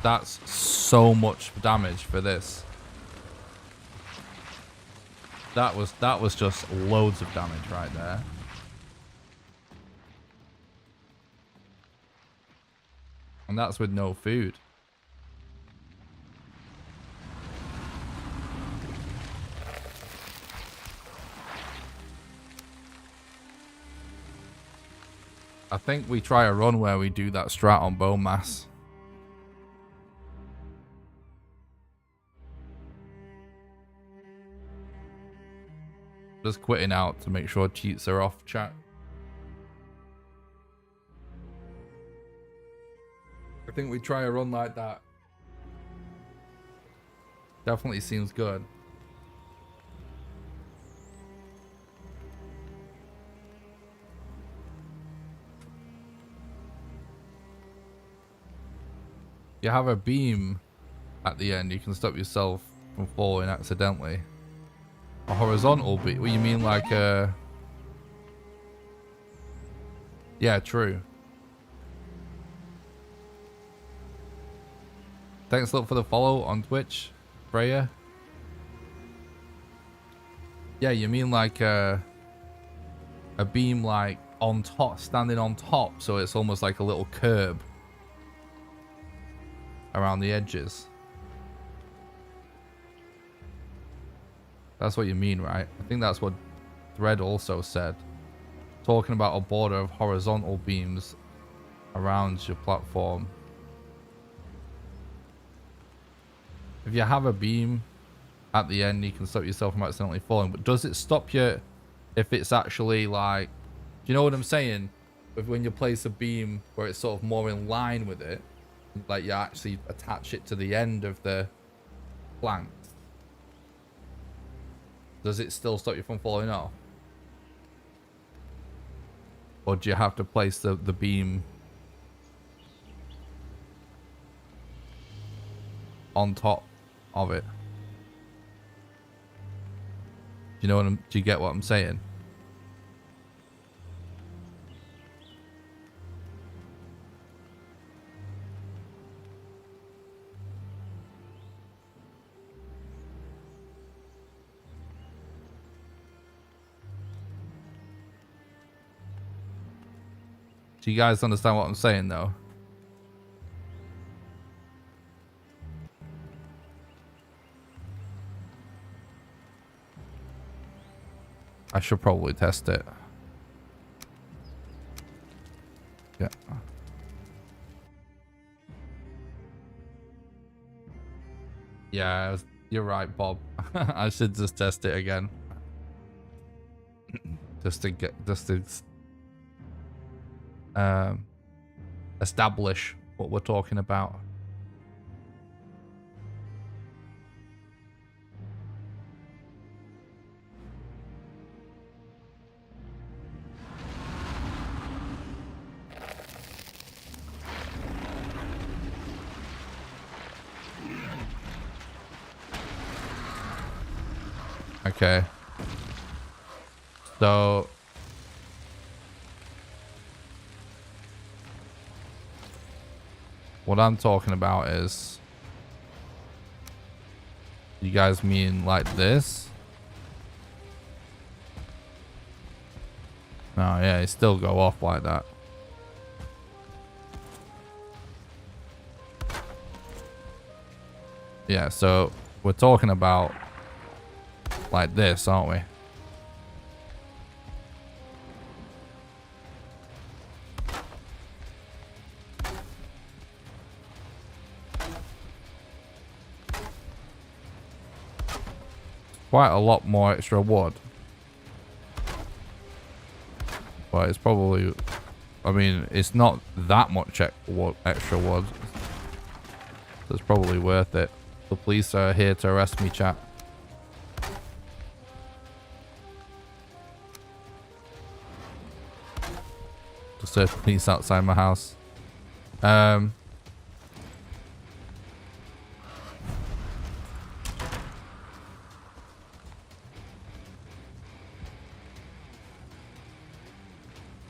That's so much damage for this. That was just loads of damage right there. And that's with no food. I think we try a run where we do that strat on BONEMASS. Just quitting out to make sure cheats are off, chat. I think we try a run like that. Definitely seems good. You have a beam at the end, you can stop yourself from falling accidentally. A horizontal beam? What you mean, like a... Yeah, true. Thanks a lot for the follow on Twitch, Freya. Yeah, you mean like a beam like on top, standing on top, so it's almost like a little curb around the edges. That's what you mean, right? I think that's what Thread also said. Talking about a border of horizontal beams around your platform. If you have a beam at the end, you can stop yourself from accidentally falling. But does it stop you if it's actually like... Do you know what I'm saying? If when you place a beam where it's sort of more in line with it, like you actually attach it to the end of the plank, does it still stop you from falling off? Or do you have to place the beam on top of it? Do you know what do you get what I'm saying? Do you guys understand what I'm saying though? I should probably test it. Yeah. Yeah, you're right, Bob. I should just test it again. just to establish what we're talking about. Okay. So what I'm talking about is, you guys mean like this? Oh yeah, it still go off like that. Yeah, so we're talking about like this, aren't we? Quite a lot more extra wood. But it's probably... I mean, it's not that much extra wood. So it's probably worth it. The police are here to arrest me, chat. Just there's police outside my house.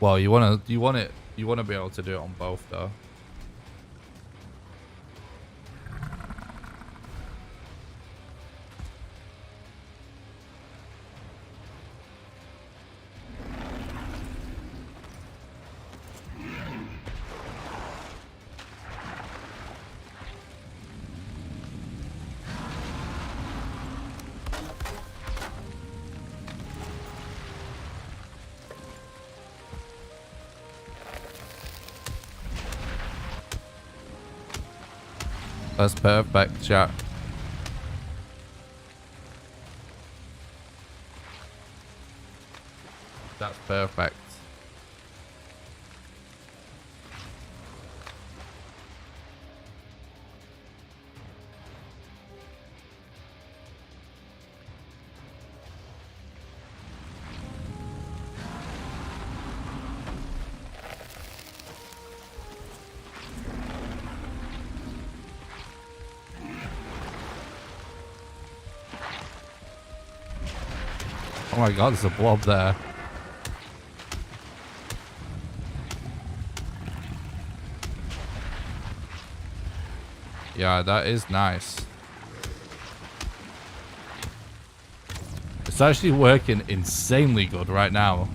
Well, you want to be able to do it on both though. That's perfect, chat. That's perfect. Oh my god, there's a blob there. Yeah, that is nice. It's actually working insanely good right now.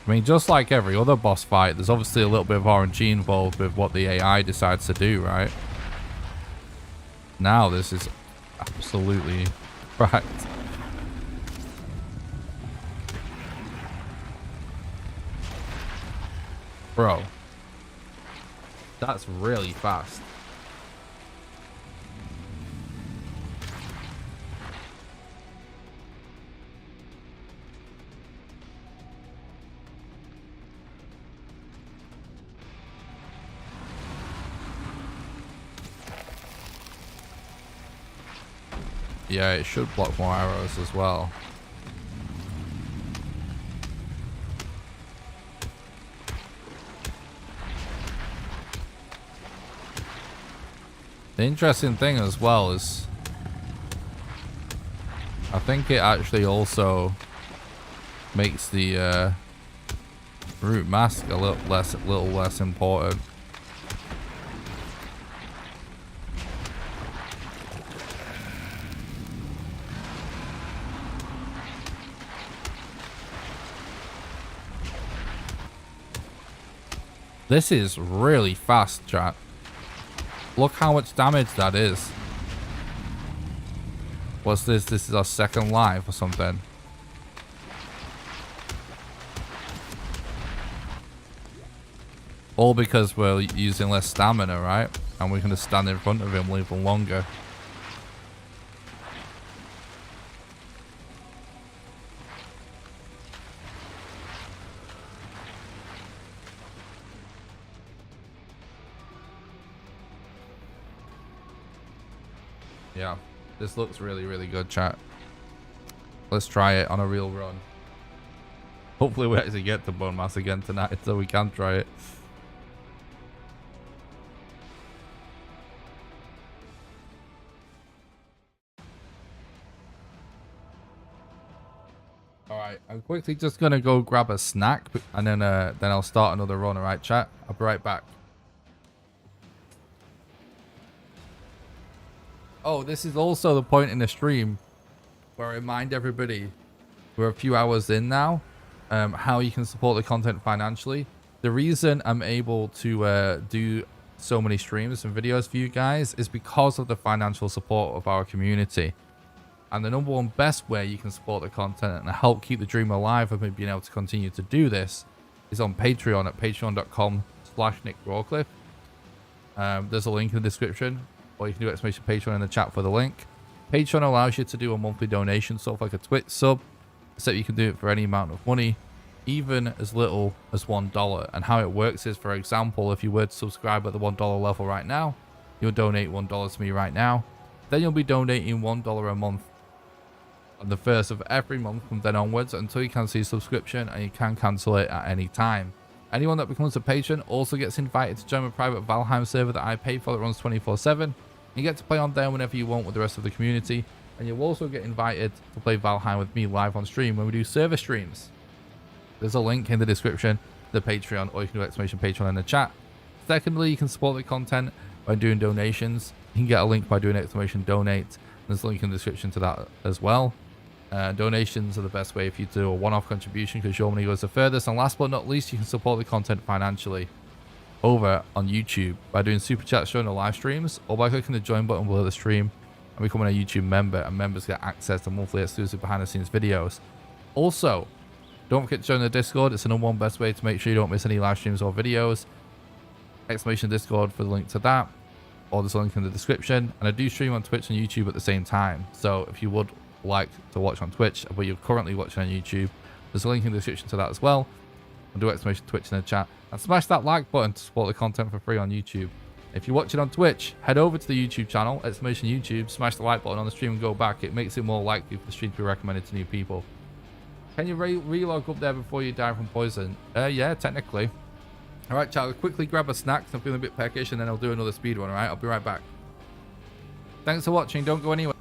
I mean, just like every other boss fight, there's obviously a little bit of RNG involved with what the AI decides to do, right? Now this is absolutely cracked. Bro, that's really fast. Yeah, it should block more arrows as well. The interesting thing as well is I think it actually also makes the root mask a little less important. This is really fast, chat. Look how much damage that is. What's this? This is our second life or something. All because we're using less stamina, right? And we're going to stand in front of him even longer. Yeah, this looks really, really good, chat. Let's try it on a real run. Hopefully we actually get to BONEMASS again tonight so we can try it. Alright, I'm quickly just gonna go grab a snack and then I'll start another run, alright chat? I'll be right back. Oh, this is also the point in the stream where I remind everybody we're a few hours in now, how you can support the content financially. The reason I'm able to do so many streams and videos for you guys is because of the financial support of our community. And the number one best way you can support the content and help keep the dream alive of me being able to continue to do this is on Patreon at patreon.com/NickRawcliffe. There's a link in the description, or you can do !Patreon in the chat for the link. Patreon allows you to do a monthly donation, sort of like a Twitch sub, so you can do it for any amount of money, even as little as $1. And how it works is, for example, if you were to subscribe at the $1 level right now, you'll donate $1 to me right now. Then you'll be donating $1 a month on the first of every month from then onwards until you cancel your subscription, and you can cancel it at any time. Anyone that becomes a patron also gets invited to join a private Valheim server that I pay for that runs 24/7. You get to play on there whenever you want with the rest of the community, and you'll also get invited to play Valheim with me live on stream when we do server streams. There's a link in the description to the Patreon, or you can do !Patreon in the chat. Secondly, you can support the content by doing donations. You can get a link by doing !Donate. There's a link in the description to that as well. Donations are the best way if you do a one-off contribution because your money goes the furthest. And last but not least, you can support the content financially over on YouTube by doing super chats during the live streams, or by clicking the join button below the stream and becoming a YouTube member, and members get access to monthly exclusive behind the scenes videos. Also, don't forget to join the Discord. It's the #1 best way to make sure you don't miss any live streams or videos. !Discord for the link to that, or there's a link in the description. And I do stream on Twitch and YouTube at the same time, so if you would like to watch on Twitch but you're currently watching on YouTube, there's a link in the description to that as well. And do !Twitch in the chat, and smash that like button to support the content for free on YouTube. If you're watching on Twitch, head over to the YouTube channel, !YouTube, smash the like button on the stream and go back. It makes it more likely for the stream to be recommended to new people. Can you relog up there before you die from poison? Yeah, technically. Alright, chat, I'll quickly grab a snack because I'm feeling a bit peckish, and then I'll do another speedrun, alright? I'll be right back. Thanks for watching, don't go anywhere.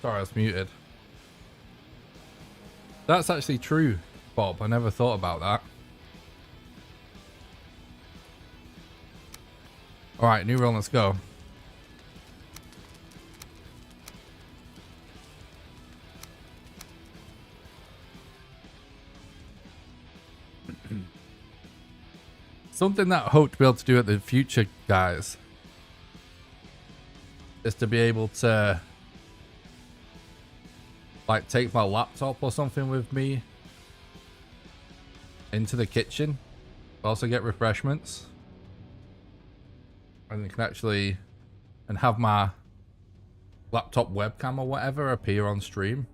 Sorry, I was muted. That's actually true, Bob. I never thought about that. Alright, new run, let's go. Something that I hope to be able to do at the future, guys, is to be able to like take my laptop or something with me into the kitchen, also get refreshments, and you can actually have my laptop webcam or whatever appear on stream,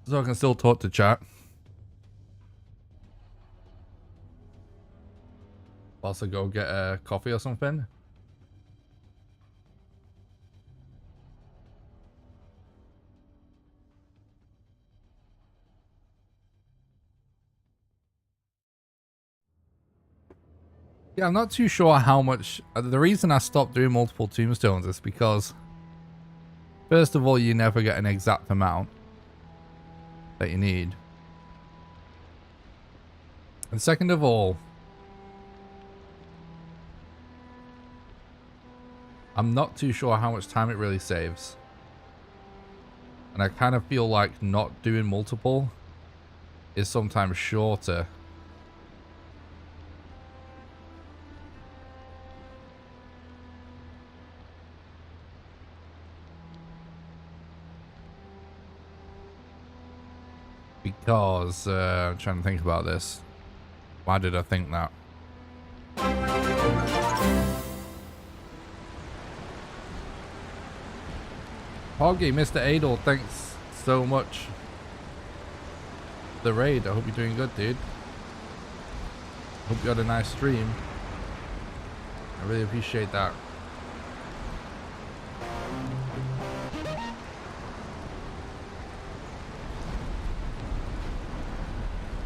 so I can still talk to chat. Also go get a coffee or something. Yeah, I'm not too sure how much. The reason I stopped doing multiple tombstones is because, first of all, you never get an exact amount that you need. And second of all, I'm not too sure how much time it really saves. And I kind of feel like not doing multiple is sometimes shorter. Because, I'm trying to think about this. Why did I think that? Hoggy, Mr. Adel, thanks so much for the raid. I hope you're doing good, dude. Hope you had a nice stream. I really appreciate that.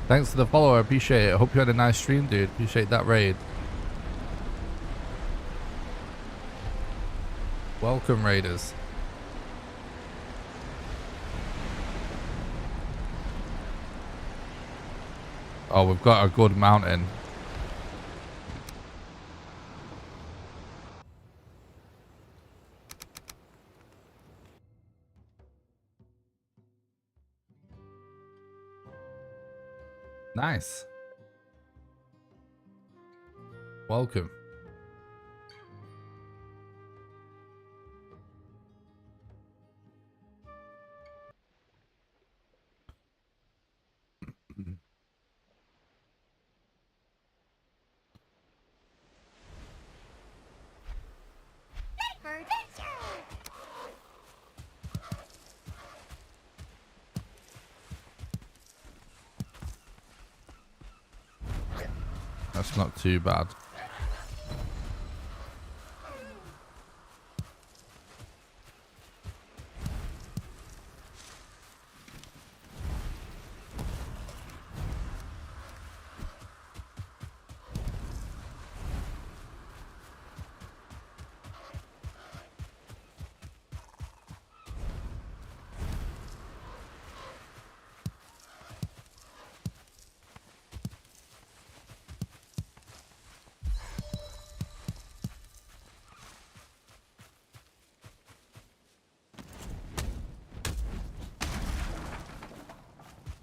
Thanks for the follow, I appreciate it. I hope you had a nice stream, dude. Appreciate that raid. Welcome, raiders. Oh, we've got a good mountain. Nice. Welcome. That's not too bad.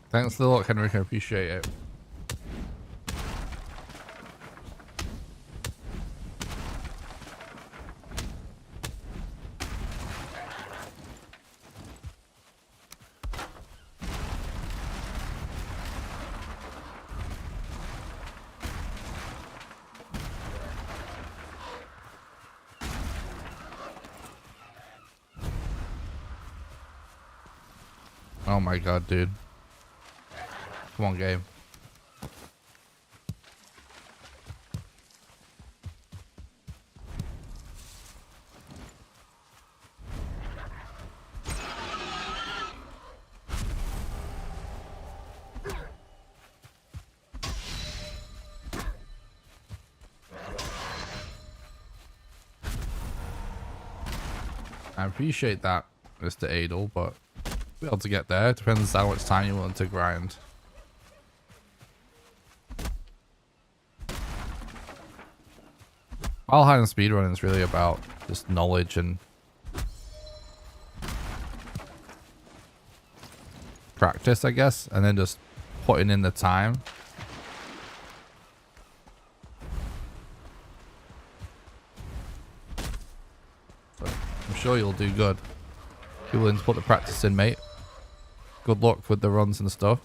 Thanks a lot, Henrik. I appreciate it. Oh my god, dude. Come on, game. I appreciate that, Mr. Adel, but we'll be able to get there. Depends how much time you want to grind. Valheim Speedrun is really about just knowledge and practice, I guess, and then just putting in the time. So I'm sure you'll do good. Be willing to put the practice in, mate. Good luck with the runs and stuff.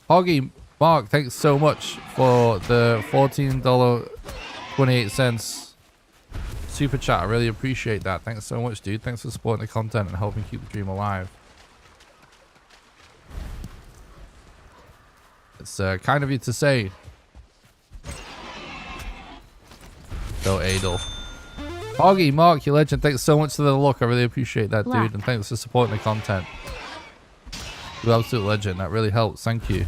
Hoggy Mark, thanks so much for the $14.28 super chat. I really appreciate that. Thanks so much, dude. Thanks for supporting the content and helping keep the dream alive. It's kind of you to say. go, Adel. Foggy, Mark, you legend. Thanks so much for the look. I really appreciate that, Black. dude. And thanks for supporting the content. You're an absolute legend. That really helps. Thank you.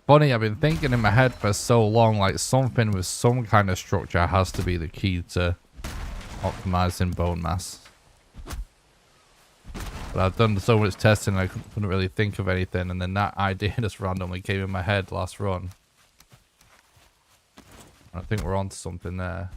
Funny, I've been thinking in my head for so long, like something with some kind of structure has to be the key to optimizing bone mass. But I've done so much testing I couldn't really think of anything, and then that idea just randomly came in my head last run. I think we're onto something there.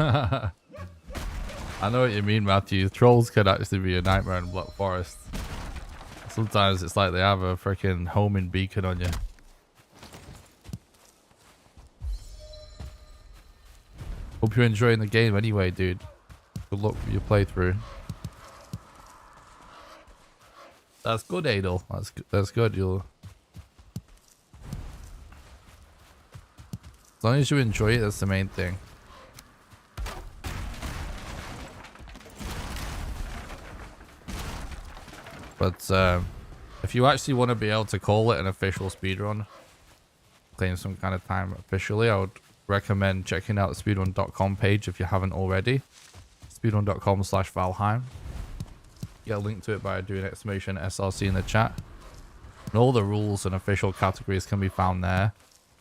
I know what you mean, Matthew. Trolls could actually be a nightmare in Black Forest. Sometimes it's like they have a freaking homing beacon on you. Hope you're enjoying the game anyway, dude. Good luck with your playthrough. That's good, Adel. That's good. You'll... As long as you enjoy it, that's the main thing. But if you actually want to be able to call it an official speedrun, claim some kind of time officially, I would recommend checking out the speedrun.com page if you haven't already. Speedrun.com/Valheim. Get a link to it by doing exclamation SRC in the chat. And all the rules and official categories can be found there.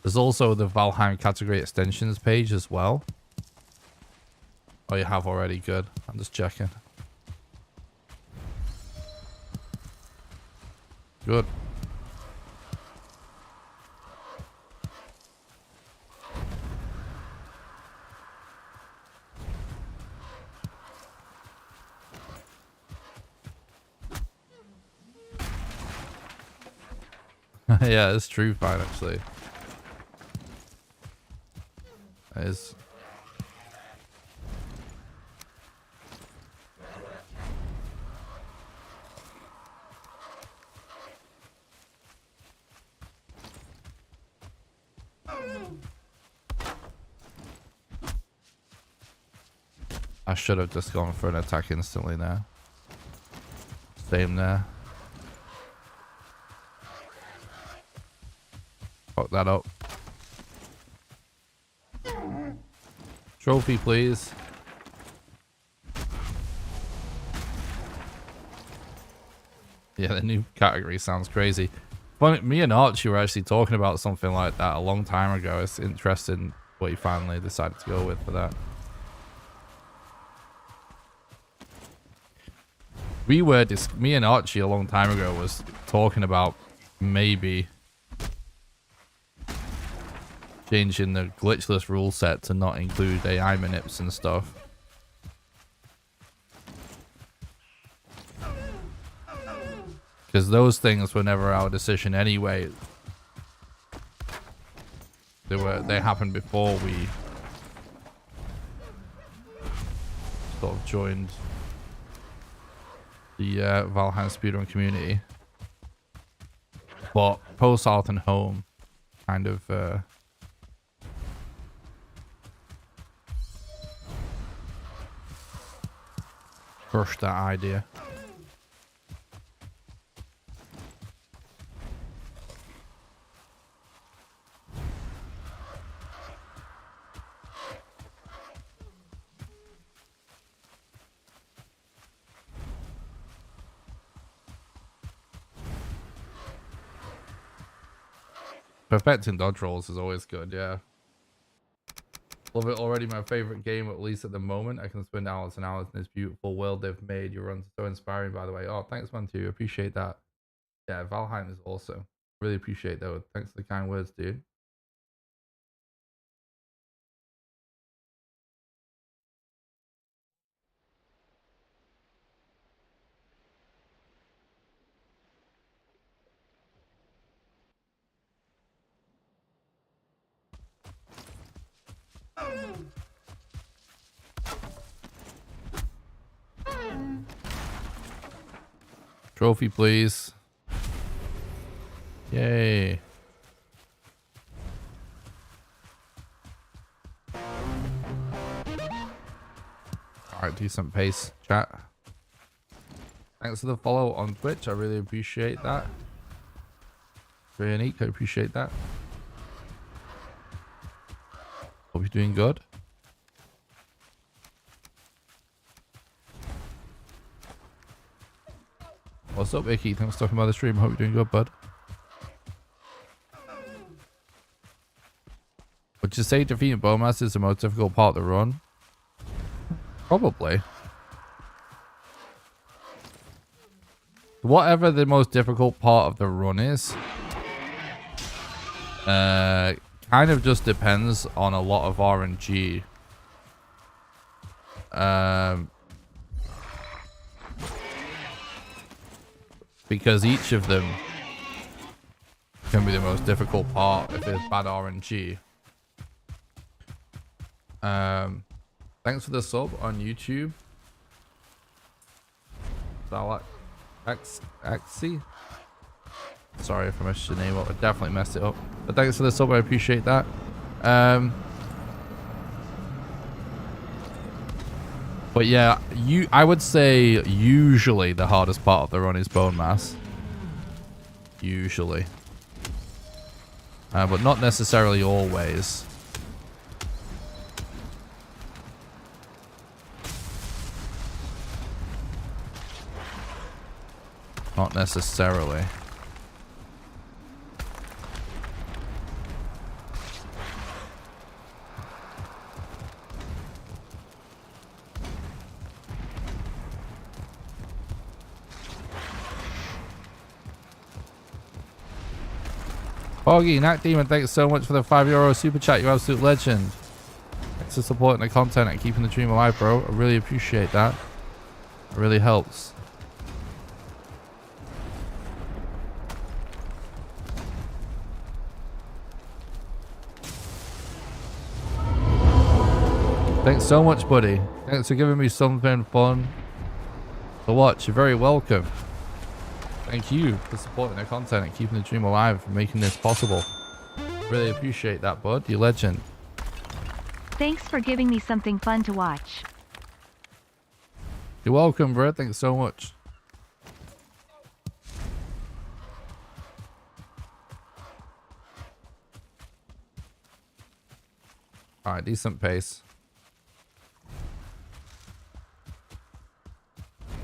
There's also the Valheim category extensions page as well. Oh, you have already? Good. I'm just checking. Good. Yeah, it's true fine actually. It is. I should have just gone for an attack instantly there. Same there. Fuck that up. Trophy, please. Yeah, the new category sounds crazy. But me and Archie were actually talking about something like that a long time ago. It's interesting what you finally decided to go with for that. Me and Archie a long time ago was talking about maybe changing the glitchless rule set to not include AI manips and stuff. Because those things were never our decision anyway. They happened before we sort of joined the Valheim Speedrun community. But post South and Home kind of crushed that idea. Perfecting dodge rolls is always good, yeah. Love it already. My favorite game, at least at the moment. I can spend hours and hours in this beautiful world they've made. Your runs are so inspiring, by the way. Oh, thanks, man, too. Appreciate that. Yeah, Valheim is awesome. Really appreciate that. Thanks for the kind words, dude. Trophy, please. Yay. Alright, decent pace, chat. Thanks for the follow on Twitch. I really appreciate that. Very unique. I appreciate that. Hope you're doing good. What's up, Icky? Thanks for stopping by the stream. Hope you're doing good, bud. Would you say defeating BONEMASS is the most difficult part of the run? Probably. Whatever the most difficult part of the run is, kind of just depends on a lot of RNG. Because each of them can be the most difficult part if it's bad RNG. Thanks for the sub on YouTube. Axie. Sorry if I messed your name up. I definitely messed it up. But thanks for the sub. I appreciate that. But yeah, I would say usually the hardest part of the run is BONEMASS. Usually. But not necessarily always. Not necessarily. Foggy, Knack Demon, thanks so much for the €5 super chat, you absolute legend. Thanks for supporting the content and keeping the dream alive, bro. I really appreciate that. It really helps. Thanks so much, buddy. Thanks for giving me something fun to watch. You're very welcome. Thank you for supporting the content and keeping the dream alive and making this possible. Really appreciate that, bud. You're legend. Thanks for giving me something fun to watch. You're welcome, bro. Thanks so much. Alright, decent pace.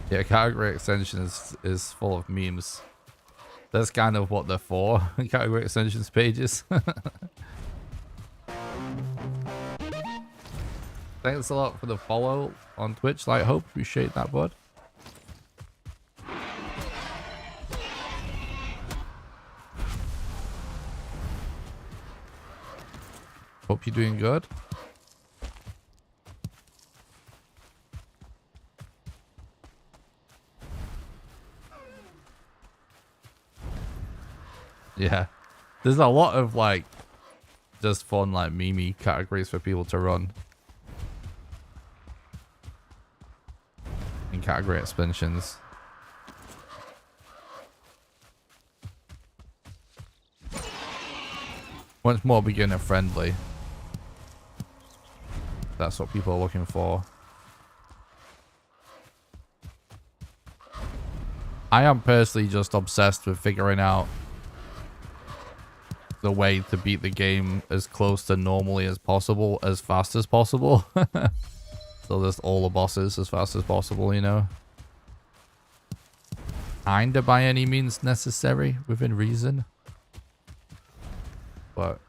Yeah, category extension is full of memes. That's kind of what they're for. Category extensions pages. Thanks a lot for the follow on Twitch, Light Hope. Appreciate that, bud. Hope you're doing good. Yeah, there's a lot of like just fun like meme categories for people to run in category expansions. Much more beginner friendly. That's what people are looking for. I am personally just obsessed with figuring out the way to beat the game as close to normally as possible, as fast as possible. So just all the bosses as fast as possible, you know. Kinda by any means necessary, within reason. But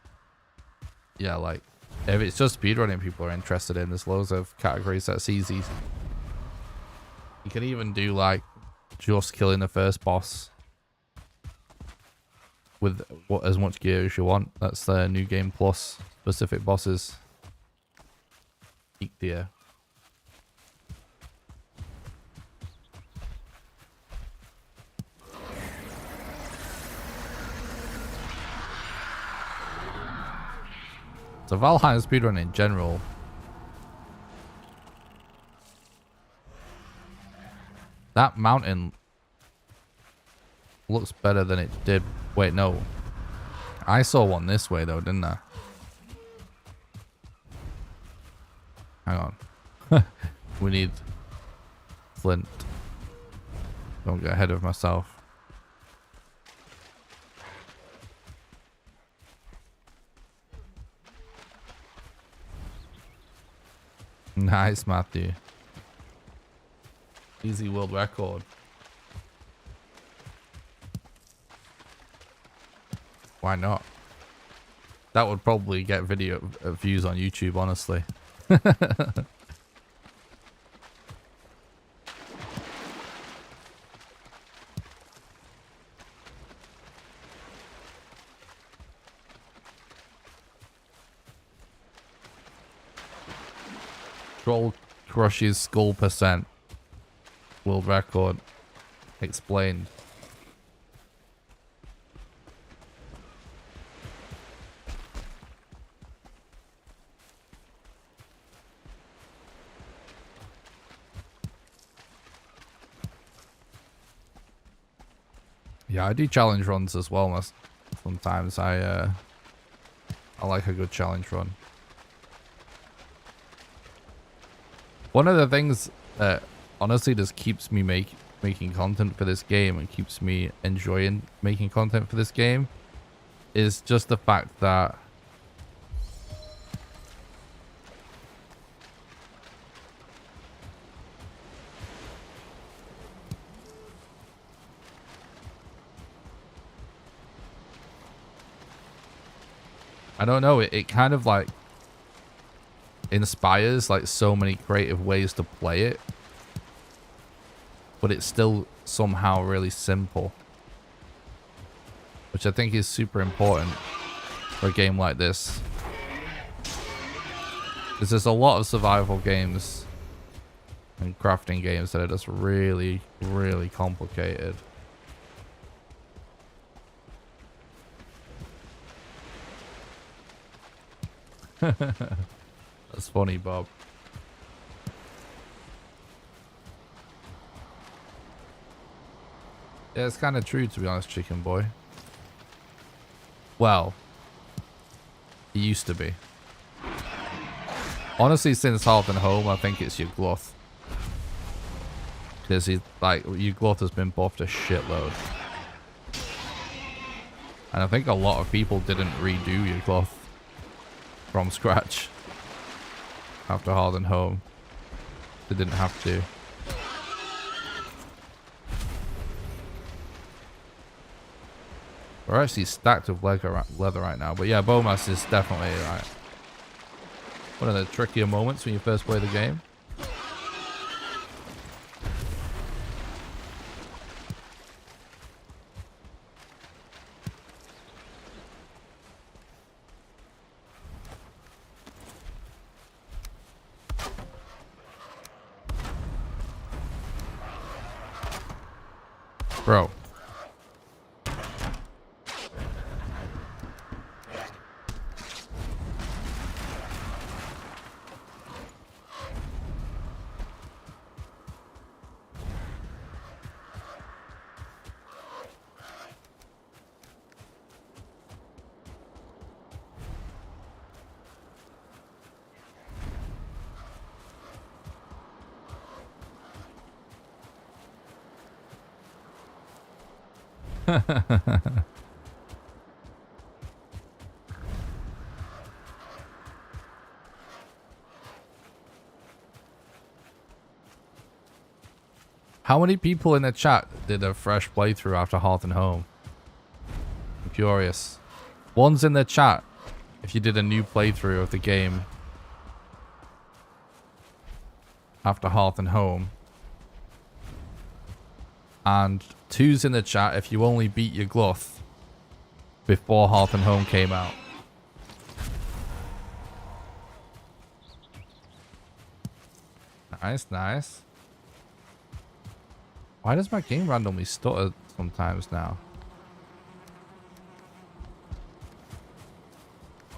yeah, like if it's just speedrunning people are interested in, there's loads of categories that's easy. You can even do like just killing the first boss with as much gear as you want. That's the new game plus specific bosses. Peak deer. So Valheim Speedrun in general, that mountain looks better than it did. Wait, no. I saw one this way though, didn't I? Hang on. We need flint. Don't get ahead of myself. Nice, Matthew. Easy world record. Why not? That would probably get video views on YouTube, honestly. Troll crushes skull percent. World record. Explained. Yeah, I do challenge runs as well. Sometimes I like a good challenge run. One of the things that honestly just keeps me making content for this game and keeps me enjoying making content for this game is just the fact that I don't know, it kind of like inspires like so many creative ways to play it, but it's still somehow really simple, which I think is super important for a game like this, because there's a lot of survival games and crafting games that are just really, really complicated. That's funny, Bob. Yeah, it's kind of true, to be honest, Chicken Boy. Well, it used to be. Honestly, since Hearth and Home, I think it's your Gluth. Because your Gluth has been buffed a shitload. And I think a lot of people didn't redo your Gluth from scratch after Hard and Home. They didn't have to. We're actually stacked with leather right now, but yeah, BONEMASS is definitely like one of the trickier moments when you first play the game. Bro. How many people in the chat did a fresh playthrough after Hearth and Home? I'm curious. One's in the chat if you did a new playthrough of the game after Hearth and Home. And 2's in the chat if you only beat your Gluth before Hearth and Home came out. Nice, nice. Why does my game randomly stutter sometimes now?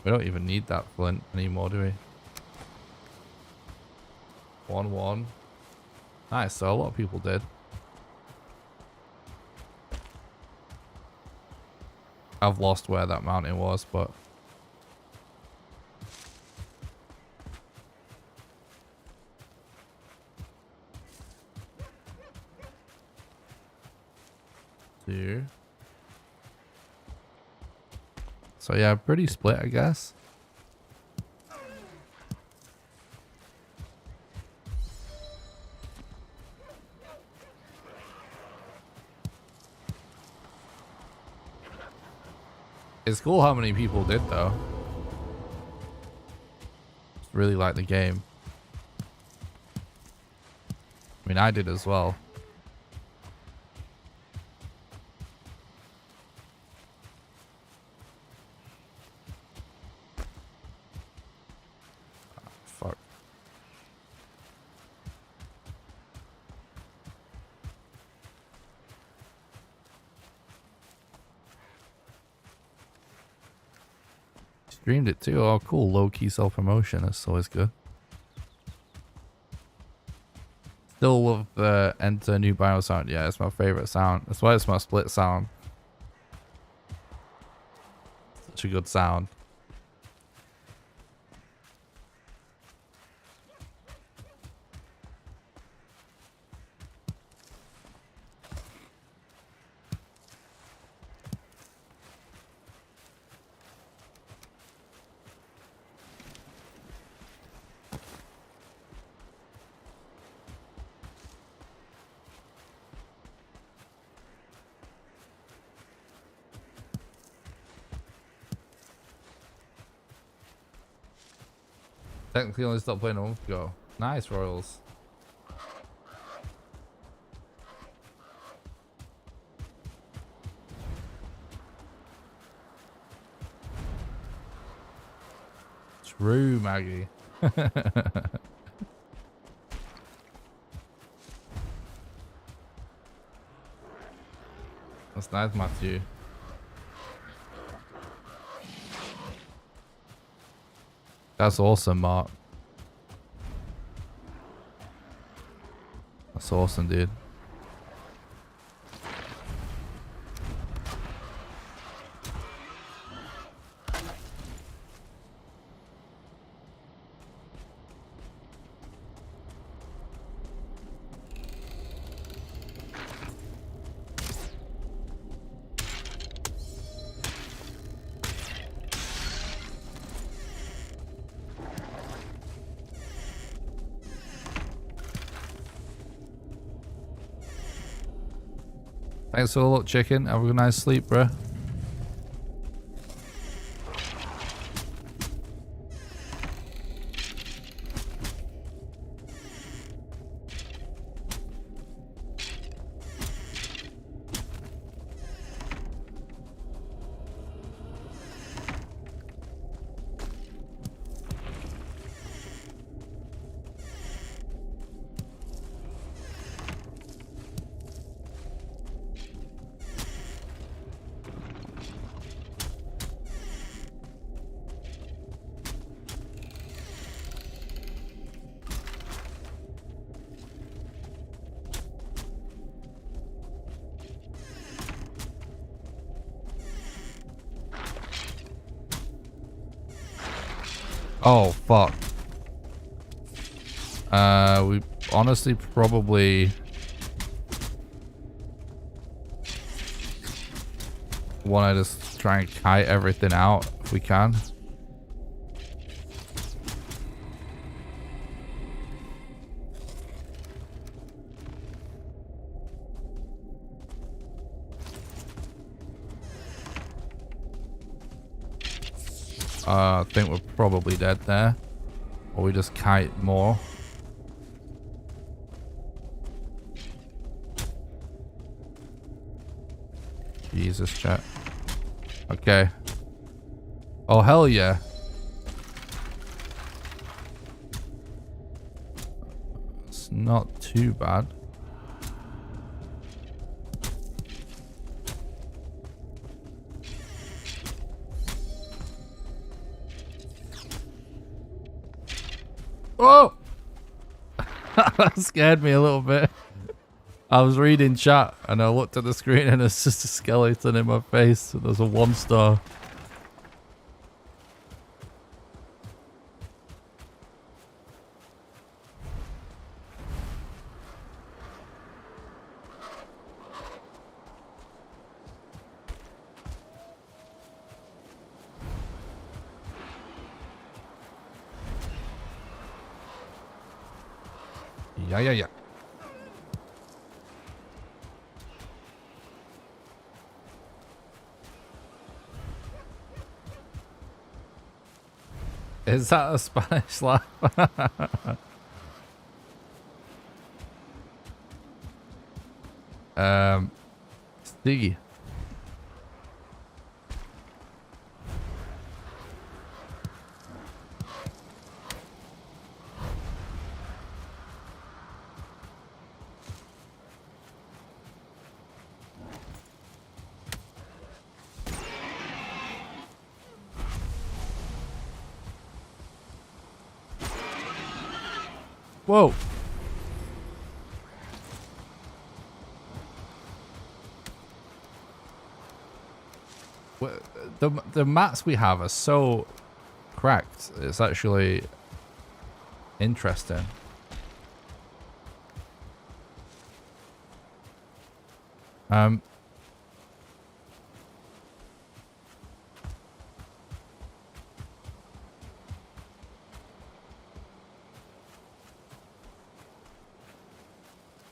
We don't even need that flint anymore, do we? 1-1. Nice, so a lot of people did. I've lost where that mountain was, but... Two. So yeah, pretty split, I guess. It's cool how many people did though. Really like the game. I mean, I did as well. Fuck. Streamed it too. Oh, cool. Low-key self-promotion. That's always good. Still love the enter new bio sound. Yeah, it's my favorite sound. That's why it's my split sound. Such a good sound. Technically only stopped playing a month ago. Nice, Royals. True, Maggie. That's nice, Matthew. That's awesome, Mark. That's awesome, dude. Thanks for the look, chicken. Have a nice sleep, bruh. Oh, fuck. We honestly probably want to just try and kite everything out if we can. I think we're probably dead there. Or we just kite more. Jesus, chat. Okay. Oh, hell yeah. It's not too bad. Oh! That scared me a little bit. I was reading chat and I looked at the screen and it's just a skeleton in my face. There's a 1-star. Yeah. Is that a Spanish laugh? Stiggy. Whoa. The mats we have are so cracked. It's actually interesting.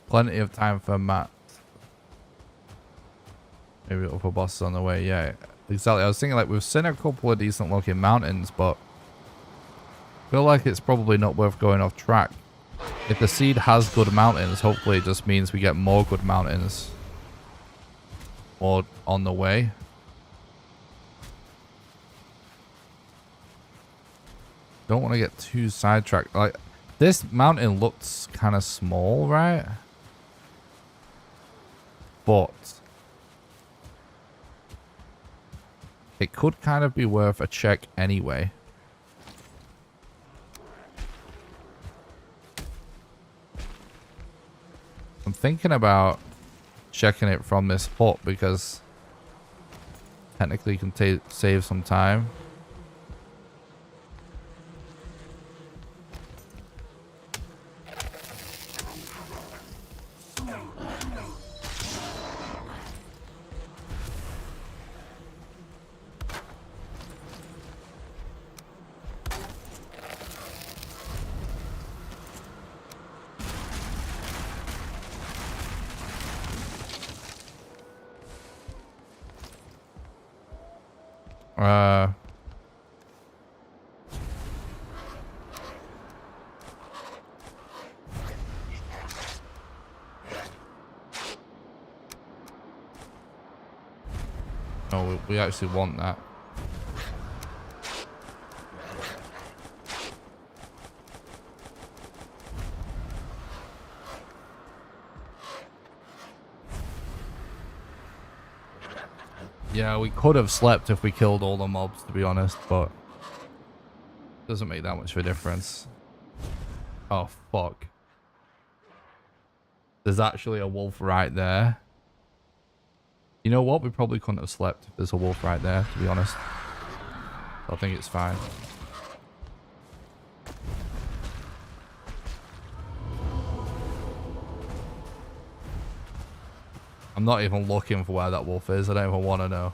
Plenty of time for mats. Maybe upper bosses on the way. Yeah, exactly. I was thinking like we've seen a couple of decent looking mountains, but I feel like it's probably not worth going off track. If the seed has good mountains, hopefully it just means we get more good mountains or on the way. Don't want to get too sidetracked. Like, this mountain looks kind of small, right? But it could kind of be worth a check anyway. I'm thinking about checking it from this hut because technically you can save some time. No, we actually want that. Yeah, we could have slept if we killed all the mobs, to be honest, but doesn't make that much of a difference. Oh, fuck. There's actually a wolf right there. You know what? We probably couldn't have slept if there's a wolf right there, to be honest. I think it's fine. I'm not even looking for where that wolf is. I don't even want to know.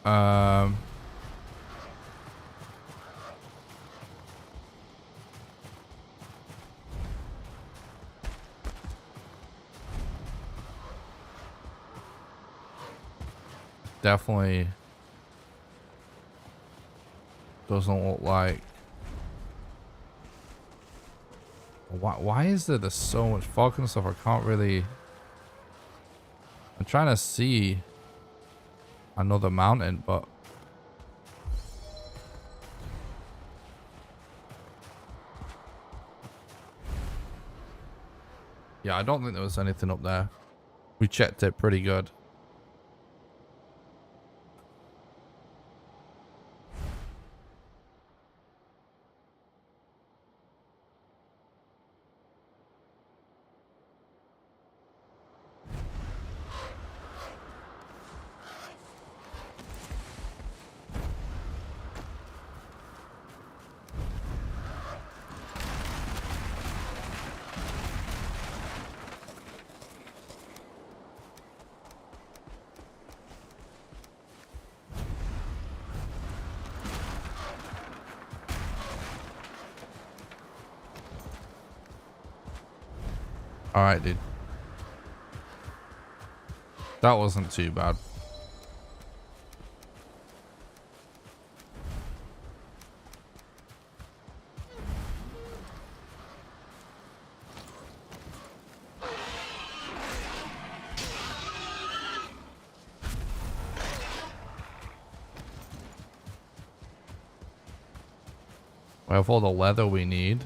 Um, definitely doesn't look like. Why is there there's so much fog and stuff? I can't really. I'm trying to see another mountain, but yeah, I don't think there was anything up there. We checked it pretty good. All right, dude. That wasn't too bad. We have all the leather we need.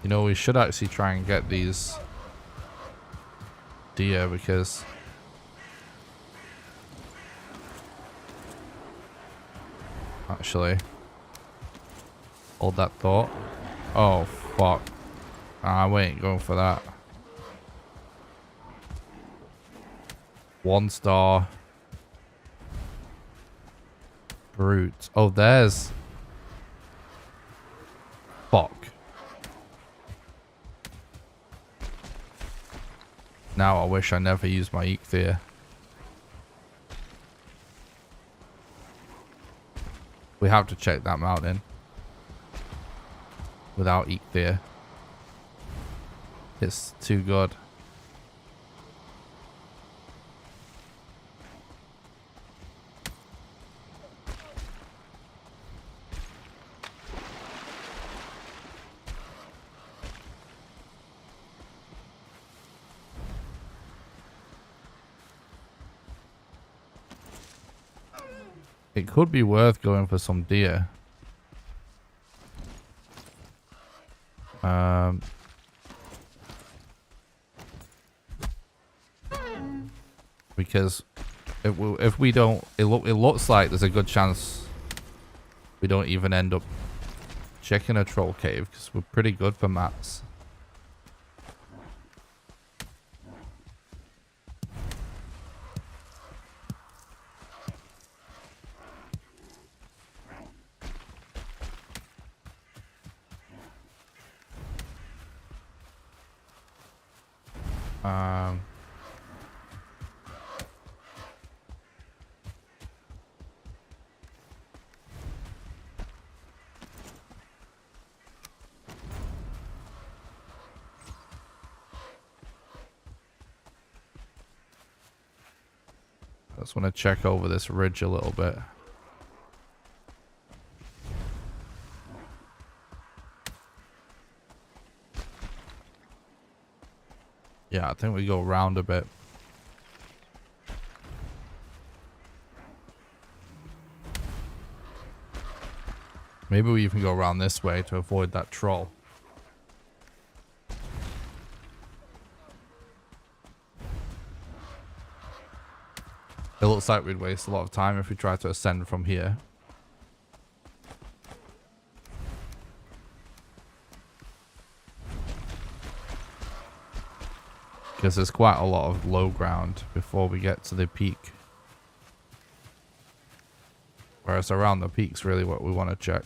You know, we should actually try and get these deer because actually hold that thought. Oh fuck. We ain't going for that. 1 star. Brute. Oh, there's. Fuck. Now I wish I never used my Eikthyr. We have to check that mountain. Without Eikthyr. It's too good. It could be worth going for some deer. Because if we don't, it looks like there's a good chance we don't even end up checking a troll cave because we're pretty good for mats. I just want to check over this ridge a little bit. Yeah, I think we go around a bit. Maybe we even go around this way to avoid that troll. It looks like we'd waste a lot of time if we try to ascend from here. Because there's quite a lot of low ground before we get to the peak. Whereas around the peak's really what we want to check.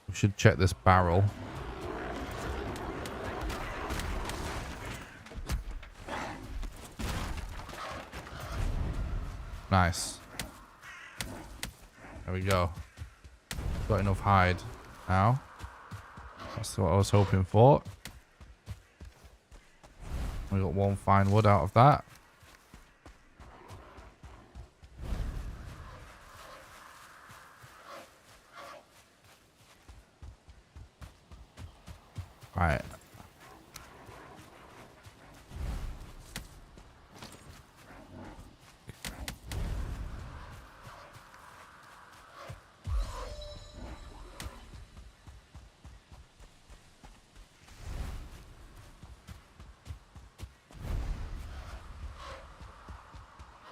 We should check this barrel. Nice. There we go. Got enough hide now. That's what I was hoping for. We got one fine wood out of that. Right.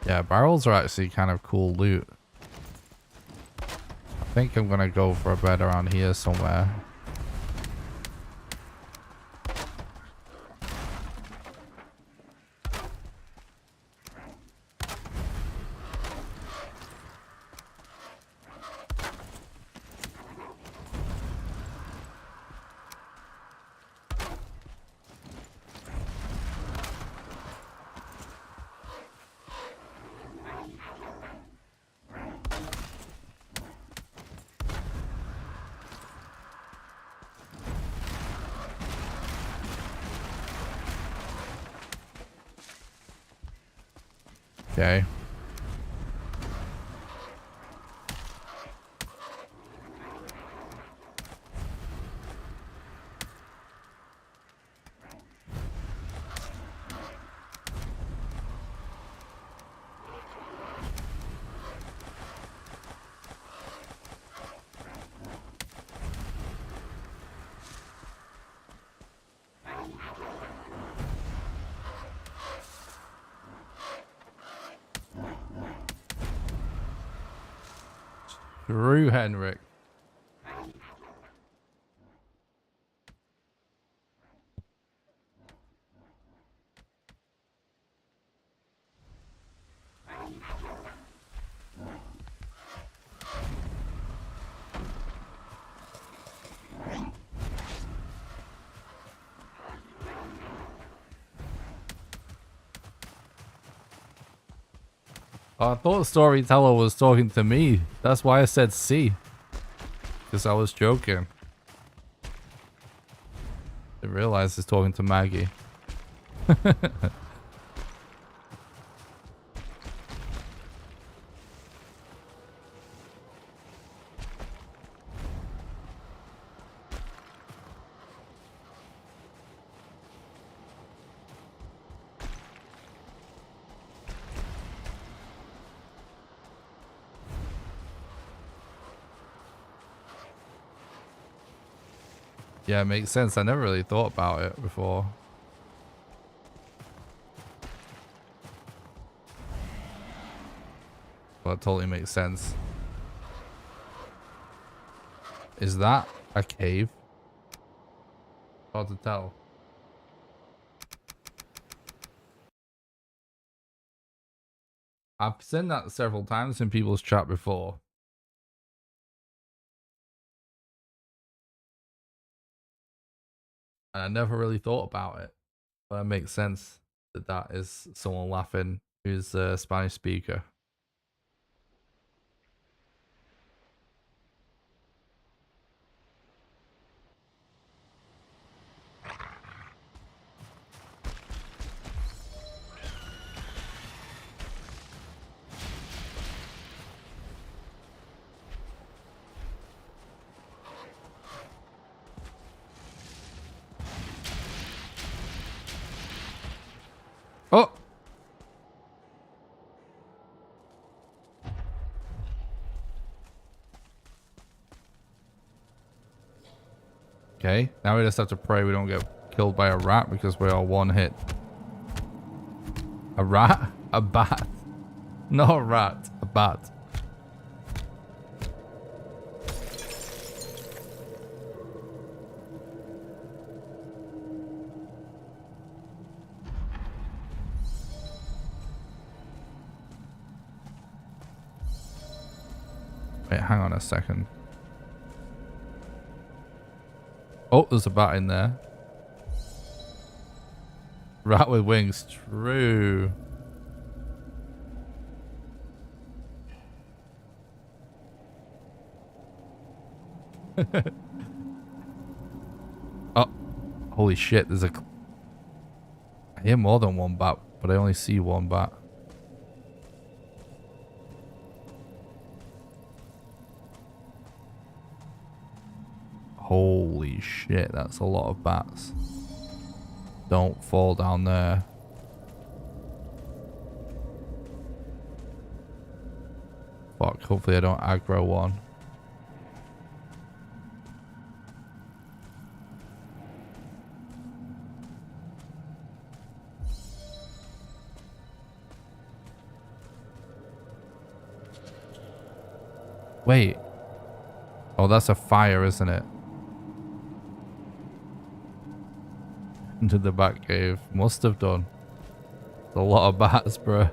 Yeah, barrels are actually kind of cool loot. I think I'm gonna go for a bed around here somewhere. Okay. Screw Henrik. I thought Storyteller was talking to me. That's why I said C. Because I was joking. Didn't realize he's talking to Maggie. Yeah, it makes sense. I never really thought about it before. Well, it totally makes sense. Is that a cave? Hard to tell. I've seen that several times in people's chat before. And I never really thought about it. But it makes sense that that is someone laughing who's a Spanish speaker. Oh! Okay, now we just have to pray we don't get killed by a rat because we are one hit. A rat? A bat. Not a rat, a bat. Wait, hang on a second. Oh, there's a bat in there. Rat with wings, true. Oh, holy shit, there's a... I hear more than one bat, but I only see one bat. Holy shit, that's a lot of bats. Don't fall down there. Fuck, hopefully I don't aggro one. Wait. Oh, that's a fire, isn't it? Into the back cave. Must have done. It's a lot of bats, bro.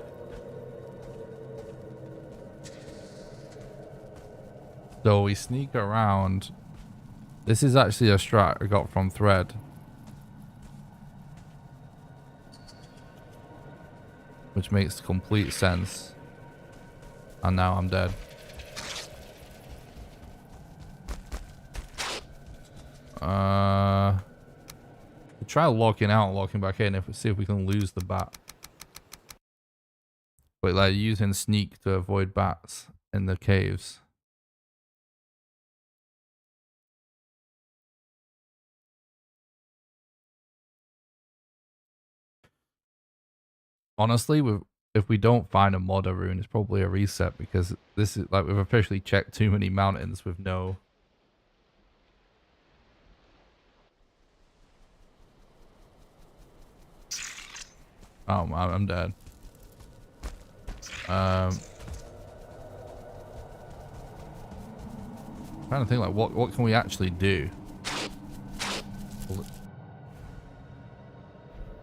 So we sneak around. This is actually a strat I got from Thread. Which makes complete sense. And now I'm dead. We'll try locking out and locking back in if we see if we can lose the bat. But like using sneak to avoid bats in the caves. Honestly, if we don't find a modder rune, it's probably a reset because this is like we've officially checked too many mountains with no. Oh man, I'm dead. Trying to think like what can we actually do? Oh,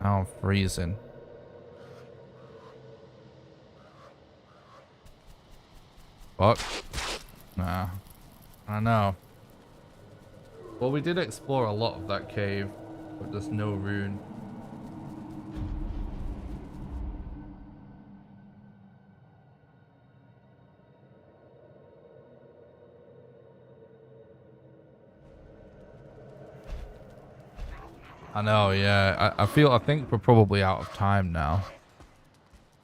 I'm freezing. Fuck. Nah. I know. Well, we did explore a lot of that cave, but there's no rune. I know, yeah. I think we're probably out of time now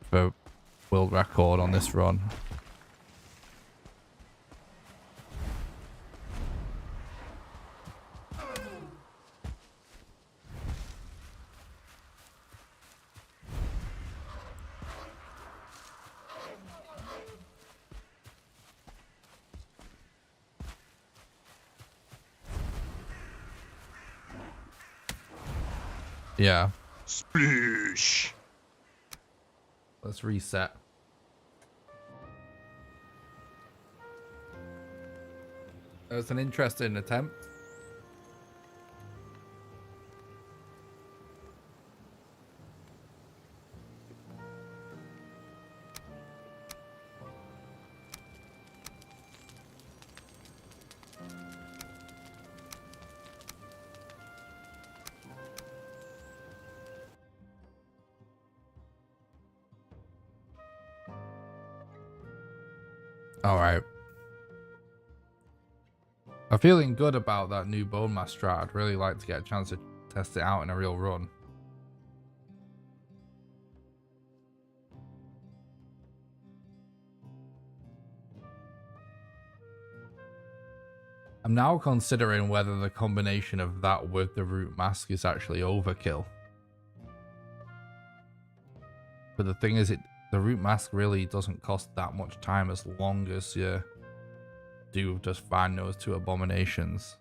for world record on this run. Yeah. Sploosh. Let's reset. That was an interesting attempt. Alright. I'm feeling good about that new BONEMASS strat. I'd really like to get a chance to test it out in a real run. I'm now considering whether the combination of that with the root mask is actually overkill. But the thing is, the root mask really doesn't cost that much time as long as you do just find those two abominations.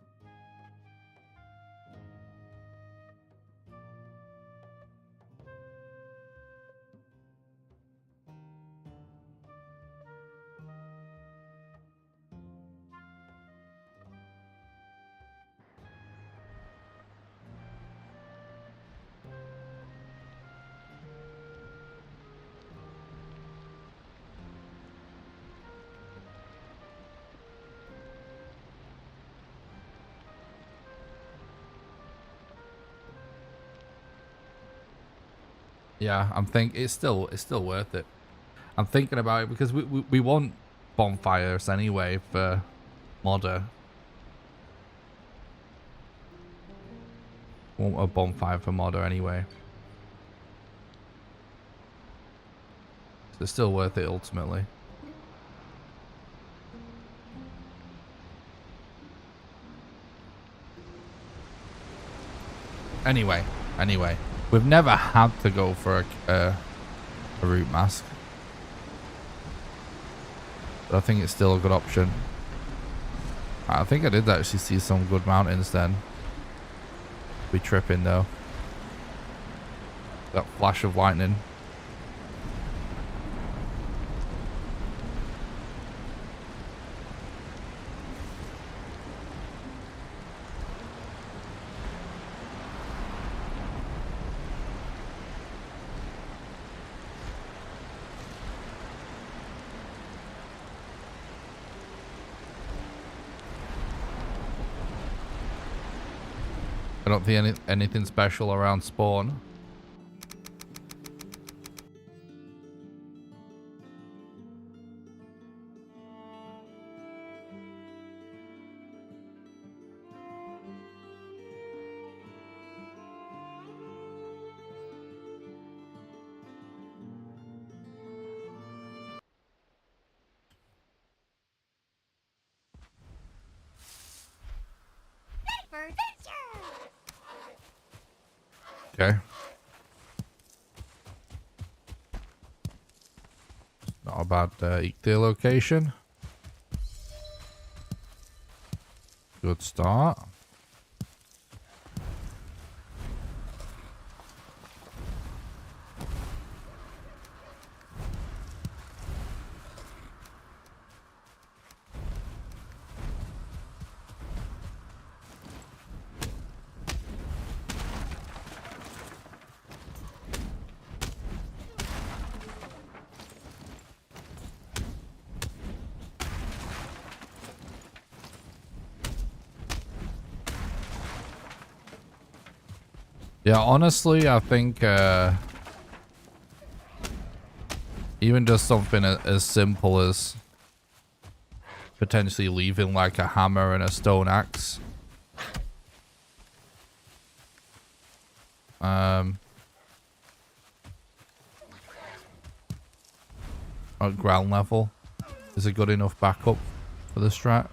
Yeah, it's still worth it. I'm thinking about it because we want bonfires anyway for modder. Want a bonfire for modder anyway. So it's still worth it ultimately. Anyway, we've never had to go for a root mask. But I think it's still a good option. I think I did actually see some good mountains then. Be tripping though. That flash of lightning. I don't see anything special around spawn. Okay. Not a bad Eekdeer location. Good start. Yeah, honestly, I think even just something as simple as potentially leaving like a hammer and a stone axe. At ground level is a good enough backup for the strat.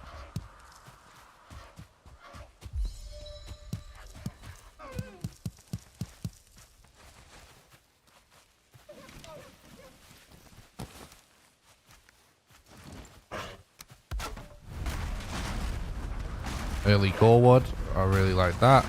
Early Gorewood, I really like that.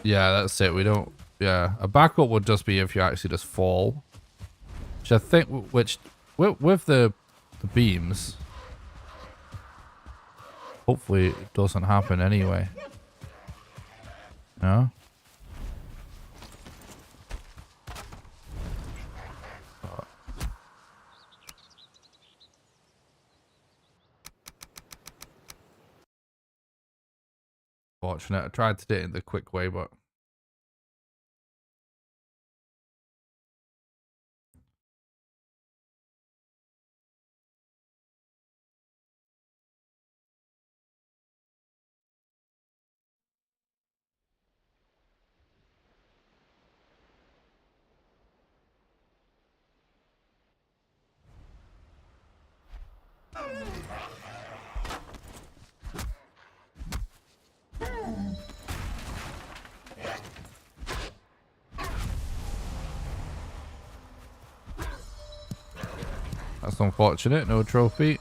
Yeah, that's it. We don't. Yeah, a backup would just be if you actually just fall. Which I think, with the beams, hopefully it doesn't happen anyway. No. Fortunate. I tried to do it in the quick way, but. That's unfortunate. No trophy.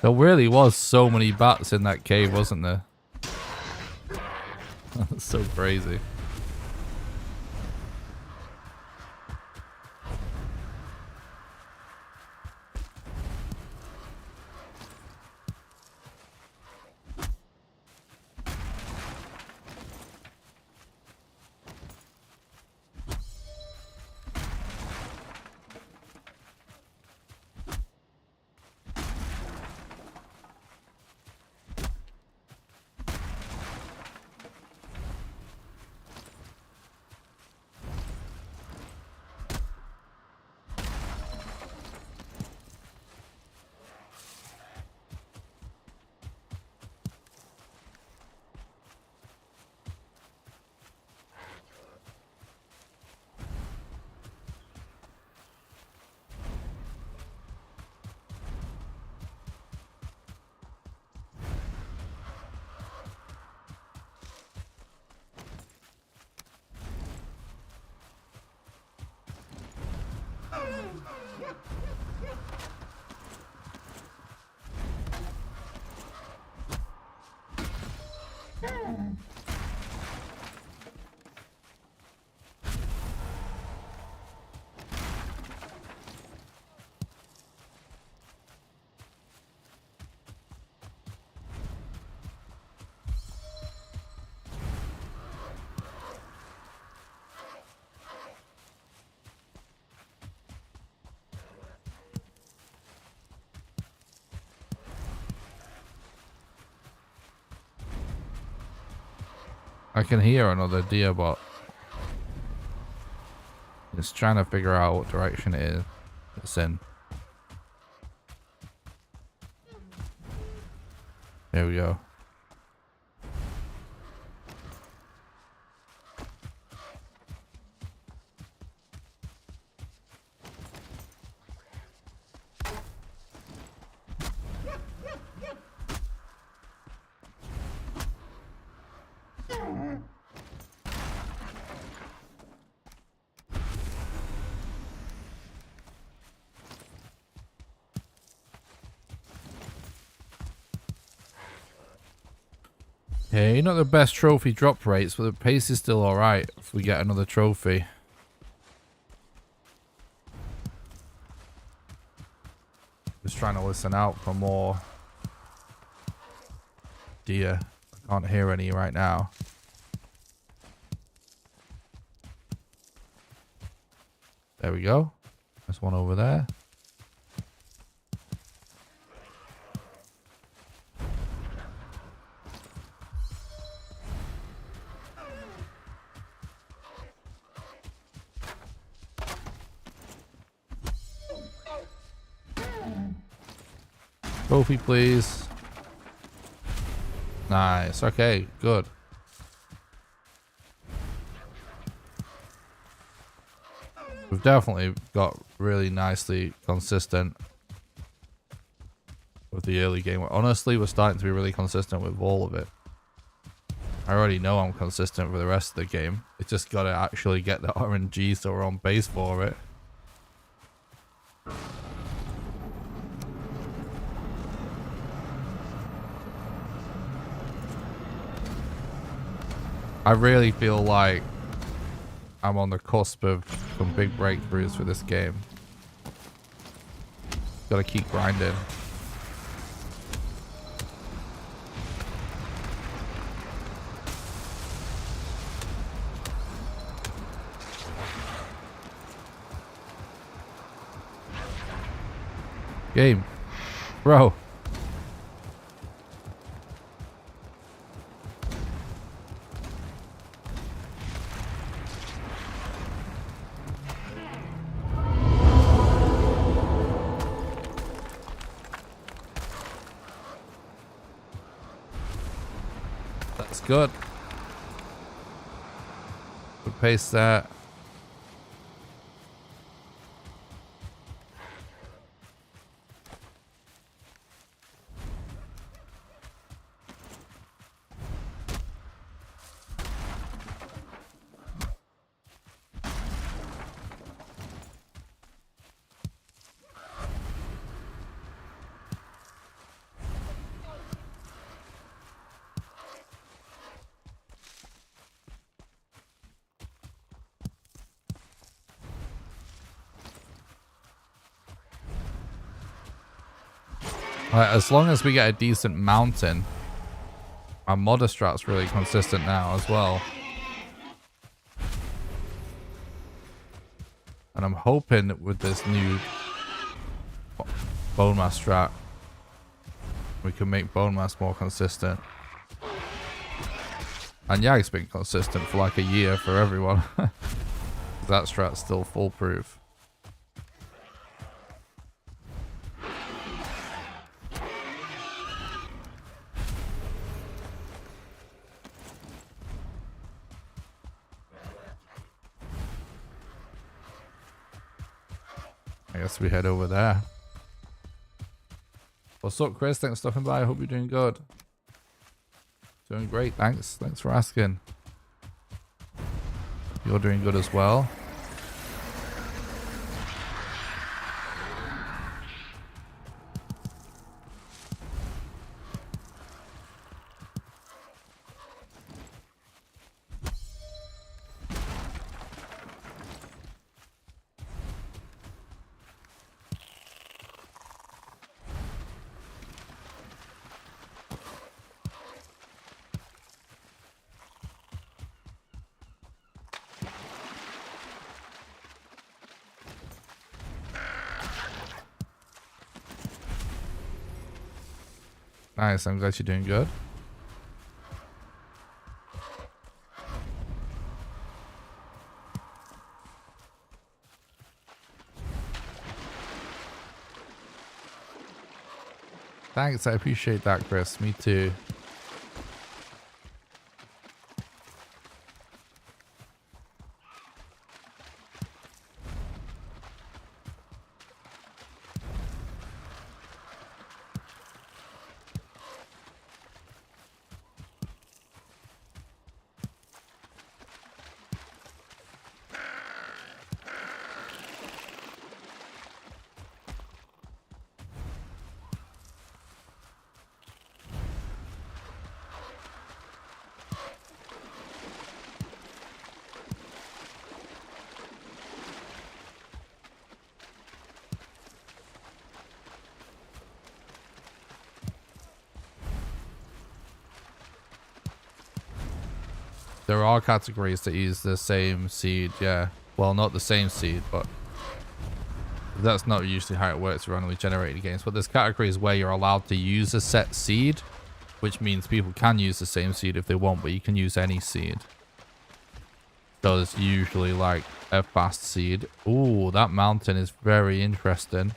There really was so many bats in that cave, wasn't there? That's so crazy. I can hear another deer bot. It's trying to figure out what direction it is it's in. There we go. Okay, not the best trophy drop rates, but the pace is still alright if we get another trophy. Just trying to listen out for more deer. I can't hear any right now. There we go. There's one over there. Trophy, please. Nice. Okay, good. We've definitely got really nicely consistent with the early game. Honestly, we're starting to be really consistent with all of it. I already know I'm consistent with the rest of the game. It's just got to actually get the RNG so we're on base for it. I really feel like I'm on the cusp of some big breakthroughs for this game. Gotta keep grinding. Game. Bro. That's good. We'll paste that. As long as we get a decent mountain, our modder strat's really consistent now as well. And I'm hoping with this new BONEMASS strat, we can make BONEMASS more consistent. And yeah, it's been consistent for like a year for everyone. That strat's still foolproof. I guess we head over there. What's up, Chris? Thanks for stopping by. I hope you're doing good. Doing great, thanks. Thanks for asking. You're doing good as well. Nice, I'm glad you're doing good. Thanks, I appreciate that, Chris. Me too. There are categories that use the same seed, yeah. Well, not the same seed, but that's not usually how it works for randomly generated games. But there's categories where you're allowed to use a set seed, which means people can use the same seed if they want, but you can use any seed. So there's usually like a fast seed. Ooh, that mountain is very interesting.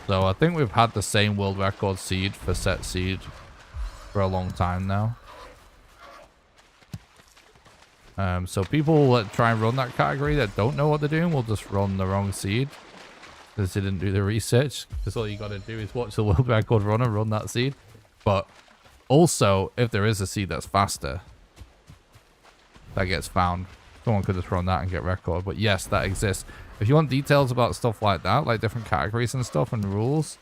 So I think we've had the same world record seed for set seed for a long time now. So people that try and run that category that don't know what they're doing will just run the wrong seed because they didn't do the research. Because all you got to do is watch the world record runner run that seed. But also, if there is a seed that's faster that gets found, someone could just run that and get record. But yes, that exists. If you want details about stuff like that, like different categories and stuff and rules,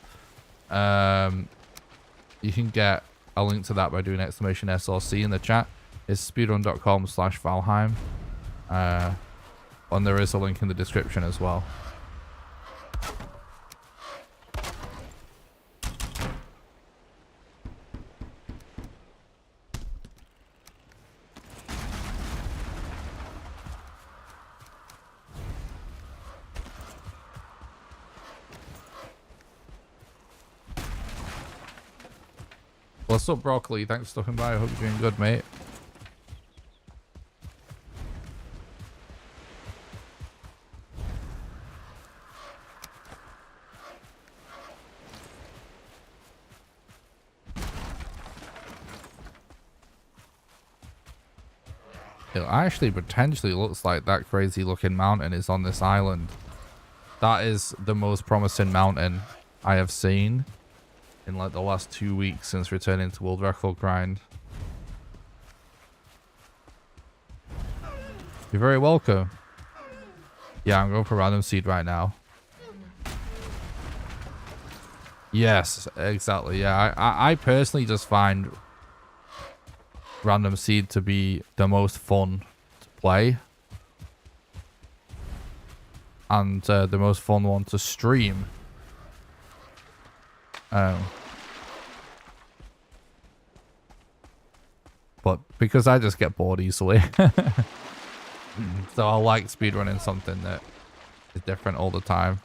you can get a link to that by doing !SRC in the chat. It's speedrun.com/Valheim. And there is a link in the description as well. What's up, Broccoli? Thanks for stopping by. I hope you're doing good, mate. It actually potentially looks like that crazy looking mountain is on this island. That is the most promising mountain I have seen in like the last 2 weeks since returning to World Record Grind. You're very welcome. Yeah, I'm going for random seed right now. Yes, exactly. Yeah, I personally just find random seed to be the most fun to play. and the most fun one to stream. But because I just get bored easily, so I like speedrunning something that is different all the time.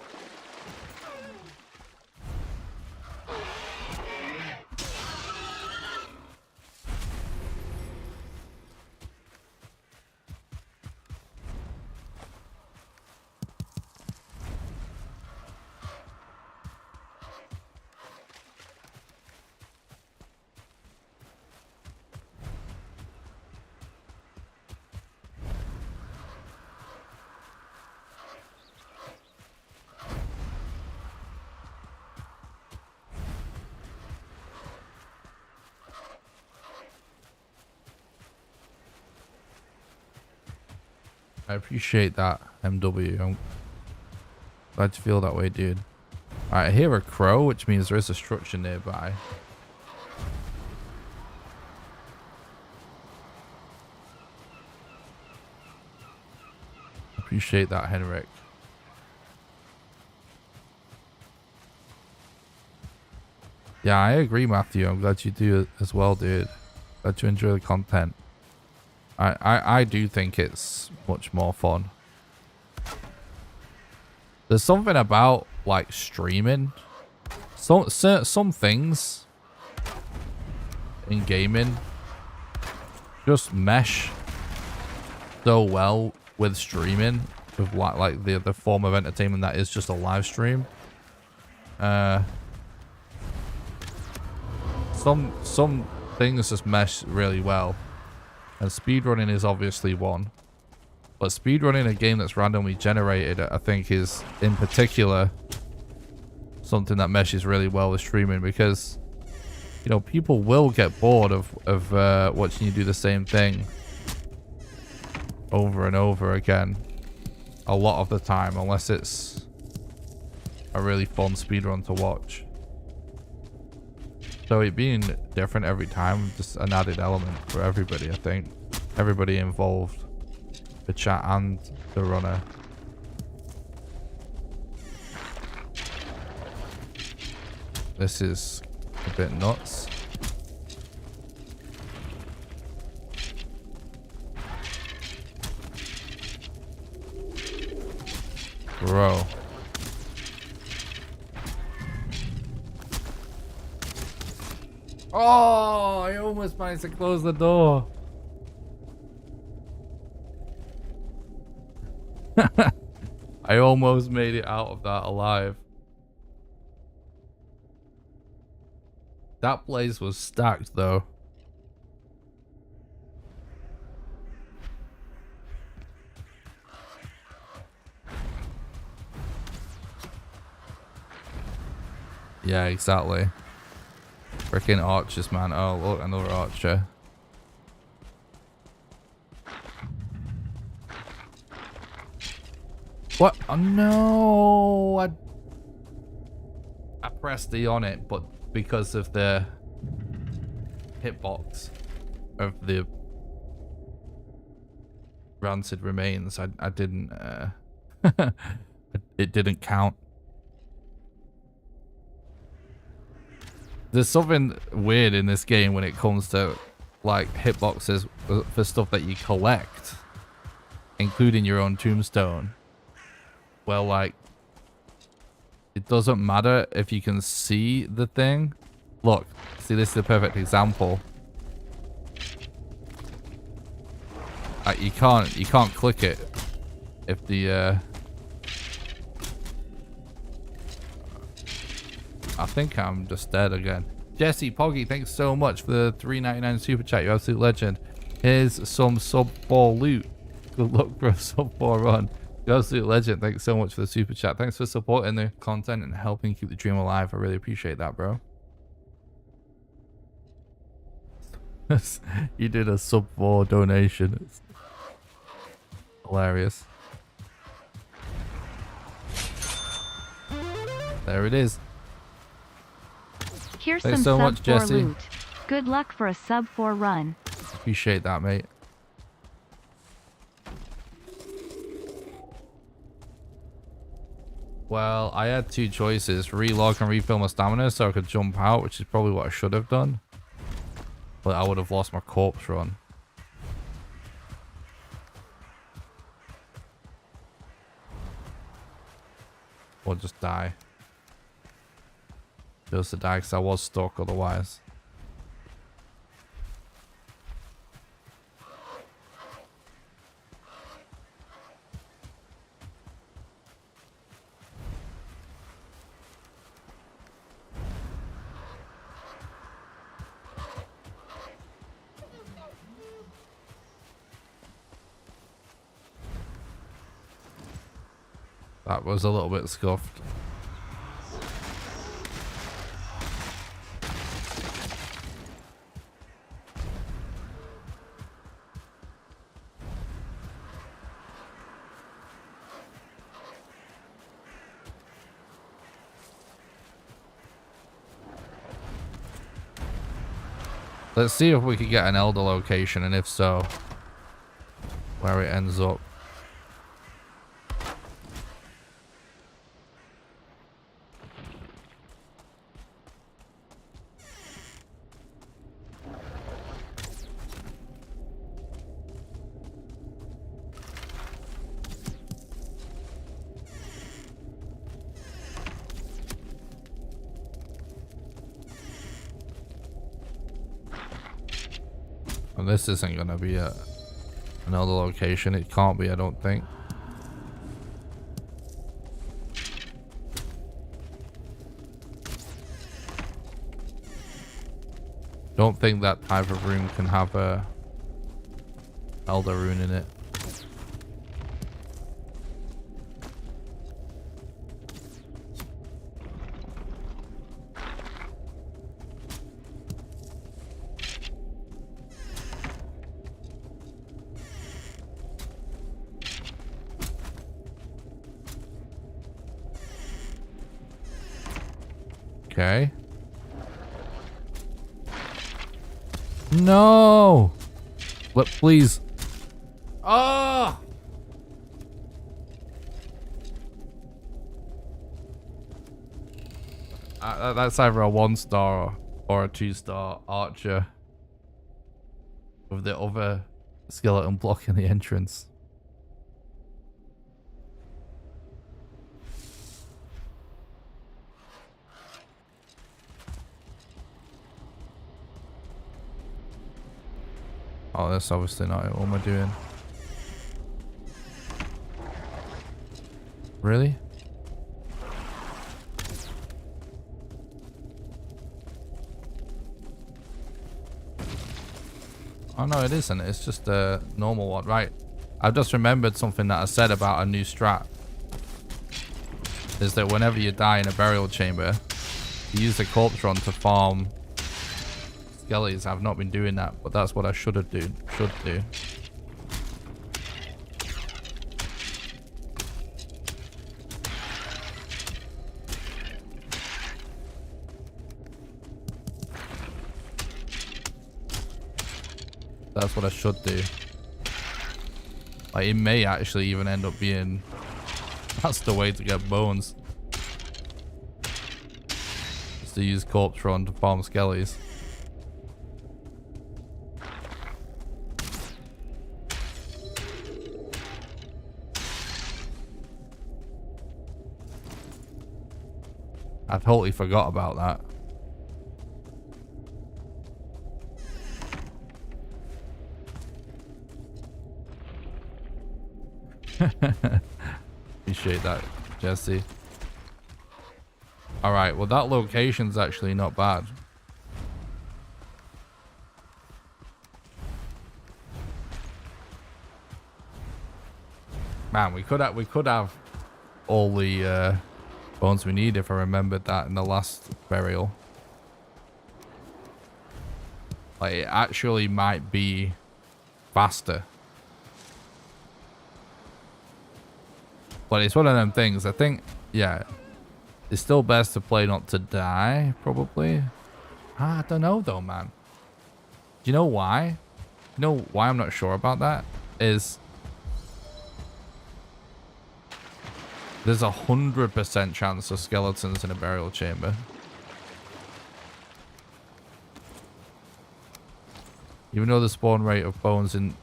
I appreciate that, MW. I'm glad you feel that way, dude. Alright, I hear a crow, which means there is a structure nearby. Appreciate that, Henrik. Yeah, I agree, Matthew. I'm glad you do as well, dude. Glad you enjoy the content. I do think it's much more fun. There's something about like streaming. Some things in gaming just mesh so well with streaming, with like the form of entertainment that is just a live stream. Some things just mesh really well. And speedrunning is obviously one. But speedrunning a game that's randomly generated, I think, is in particular something that meshes really well with streaming, because, you know, people will get bored of watching you do the same thing over and over again a lot of the time, unless it's a really fun speedrun to watch. So it being different every time, just an added element for everybody, I think. Everybody involved, the chat and the runner. This is a bit nuts. Bro. Oh, I almost managed to close the door. I almost made it out of that alive. That place was stacked though. Yeah, exactly. Freaking archers, man. Oh, look, another archer. What? Oh, no. I pressed E on it, but because of the hitbox of the rancid remains, I didn't, it didn't count. There's something weird in this game when it comes to like hitboxes for stuff that you collect, including your own tombstone. Well, like, it doesn't matter if you can see the thing. Look, see, this is the perfect example. You can't click it if the I think I'm just dead again. Jesse Poggy, thanks so much for the $3.99 super chat. You absolute legend. Here's some sub 4 loot. Good luck for a sub 4 run. You absolute legend. Thanks so much for the super chat. Thanks for supporting the content and helping keep the dream alive. I really appreciate that, bro. You did a sub 4 donation. It's hilarious. There it is. Here's Thanks some so much, sub 4 Jesse. loot. Good luck for a sub 4 run. Appreciate that, mate. Well, I had two choices. Relog and refill my stamina so I could jump out, which is probably what I should have done. But I would have lost my corpse run. Or just die. Just to die because I was stuck otherwise. That was a little bit scuffed. Let's see if we could get an elder location, and if so, where it ends up. And this isn't going to be another location. It can't be, I don't think. Don't think that type of room can have a elder rune in it. Okay. No! Please. Oh! That's either a 1-star or a 2-star archer with the other skeleton blocking the entrance. Oh, that's obviously not it. What am I doing? Really? Oh no, it isn't. It's just a normal one. Right. I've just remembered something that I said about a new strat. Is that whenever you die in a burial chamber, you use the corpse run to farm skellies. I've not been doing that, but that's what I should do. That's what I should do. Like, it may actually even end up being... That's the way to get bones. Just to use corpse run to farm skellies. I totally forgot about that. Appreciate that, Jesse. Alright, well that location's actually not bad. Man, we could have all the bones we need if I remembered that in the last burial. Like, it actually might be faster. But it's one of them things. I think, yeah, it's still best to play not to die, probably. I don't know though, man. Do you know why? You know why I'm not sure about that? Is There's 100% chance of skeletons in a burial chamber. Even though the spawn rate of bones in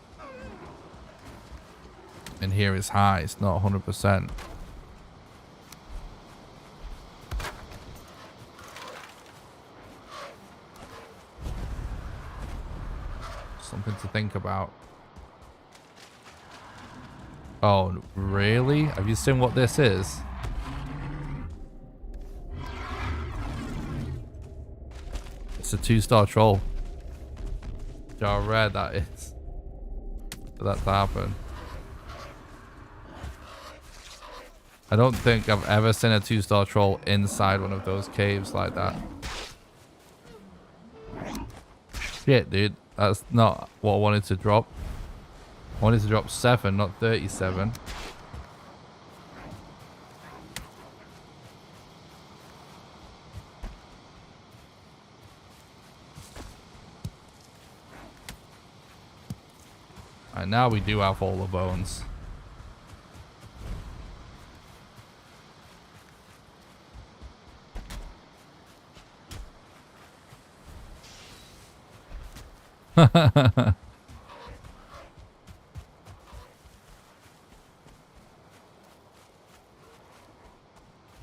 here is high, it's not 100%. Something to think about. Oh, really? Have you seen what this is? It's a 2-star troll. See how rare that is for that to happen. I don't think I've ever seen a 2-star troll inside one of those caves like that. Shit, dude. That's not what I wanted to drop. I wanted to drop 7, not 37. And now we do have all the bones.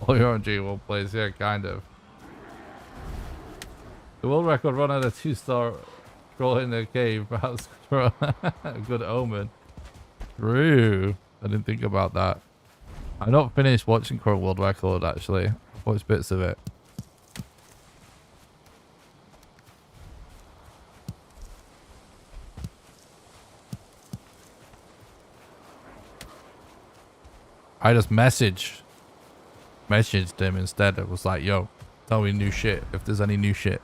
All your own G1 plays, yeah, kind of. The world record run at a 2-star troll in the cave, perhaps for a good omen. True. I didn't think about that. I'm not finished watching current world record actually. I've watched bits of it. I just messaged him instead. It was like, yo, tell me new shit if there's any new shit.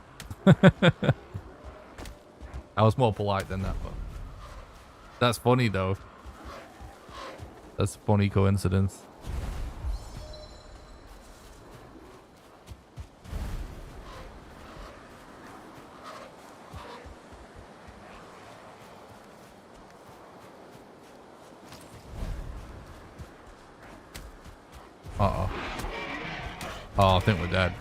I was more polite than that, but that's funny though. That's a funny coincidence. Uh-oh. Oh, I think we're dead.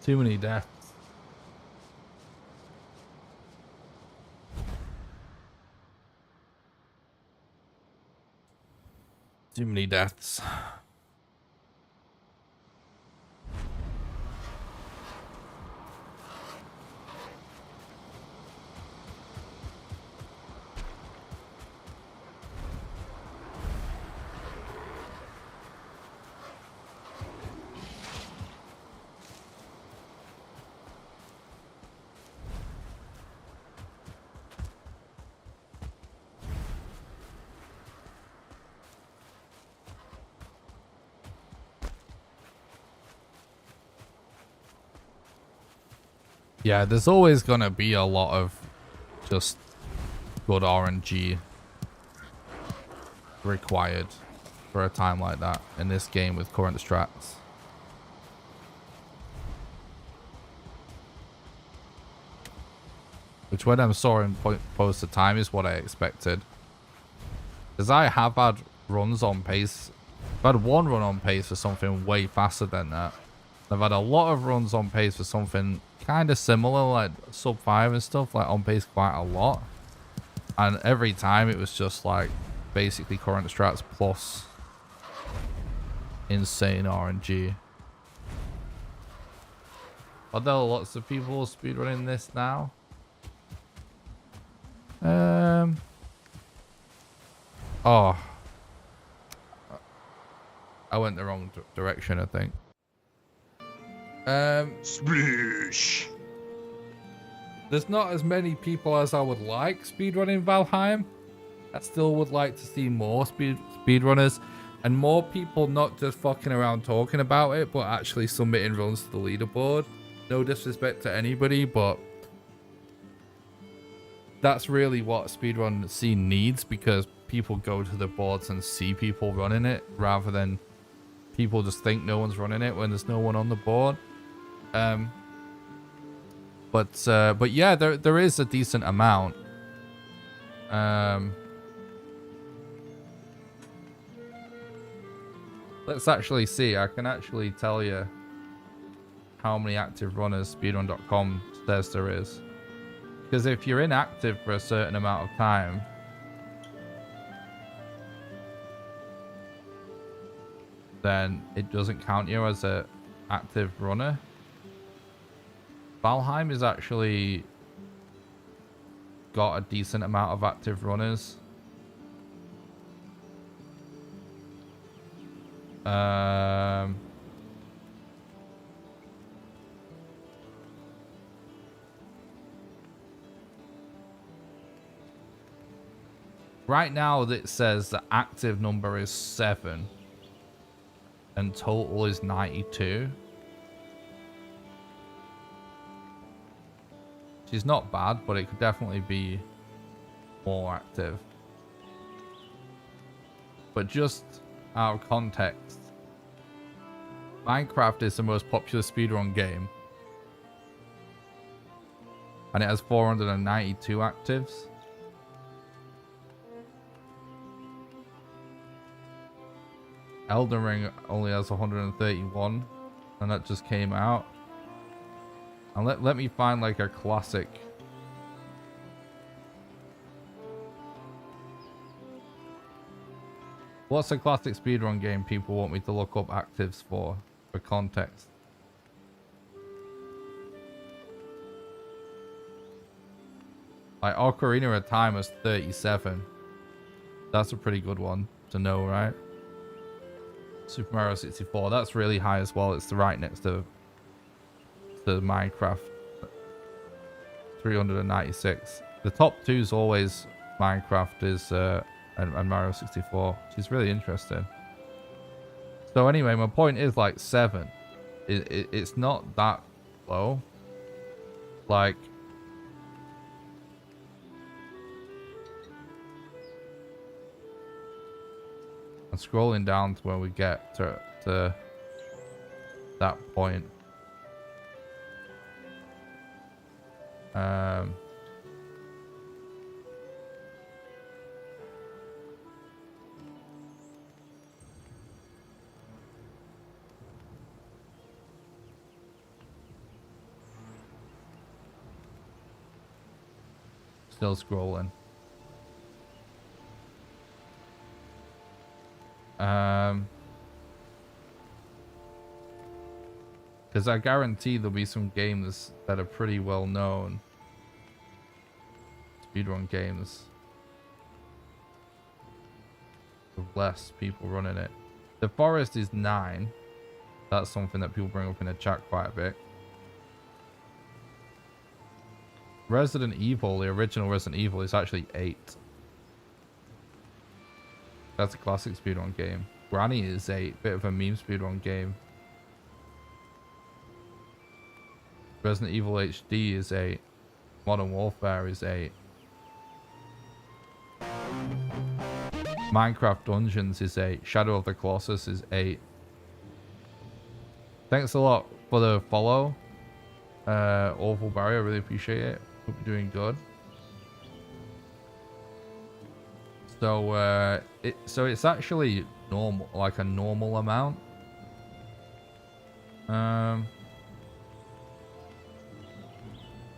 Too many deaths. Too many deaths. Yeah, there's always gonna be a lot of just good RNG required for a time like that in this game with current strats. Which when I'm sawing post the time is what I expected. Because I have had runs on pace. I've had one run on pace for something way faster than that. I've had a lot of runs on pace for something kind of similar, like sub 5 and stuff, like on pace quite a lot. And every time it was just like basically current strats plus insane RNG. Are there lots of people speedrunning this now? Oh, I went the wrong direction, I think. Sploosh. There's not as many people as I would like speedrunning Valheim. I still would like to see more speedrunners and more people not just fucking around talking about it, but actually submitting runs to the leaderboard. No disrespect to anybody, but that's really what speedrun scene needs, because people go to the boards and see people running it rather than people just think no one's running it when there's no one on the board. But yeah, there is a decent amount. Let's actually see. I can actually tell you how many active runners speedrun.com says there is. Because if you're inactive for a certain amount of time, then it doesn't count you as an active runner. Valheim is actually got a decent amount of active runners. Right now it says the active number is 7 and total is 92. Which is not bad, but it could definitely be more active. But just out of context, Minecraft is the most popular speedrun game, and it has 492 actives. Elden Ring only has 131, and that just came out. And let me find like a classic. What's a classic speedrun game people want me to look up actives for context? Like Ocarina of Time is 37. That's a pretty good one to know, right? Super Mario 64, that's really high as well. It's right next to Minecraft. 396. The top two is always Minecraft and Mario 64, which is really interesting. So anyway, my point is like 7. It's not that low. Like, I'm scrolling down to where we get to that point. Still scrolling. Because I guarantee there'll be some games that are pretty well known. Speedrun games. With less people running it. The Forest is 9. That's something that people bring up in the chat quite a bit. Resident Evil, the original Resident Evil, is actually 8. That's a classic speedrun game. Granny is 8. Bit of a meme speedrun game. Resident Evil HD is 8. Modern Warfare is 8. Minecraft Dungeons is 8. Shadow of the Colossus is 8. Thanks a lot for the follow. Awful Barry, I really appreciate it. Hope you're doing good. So it's actually normal, like a normal amount.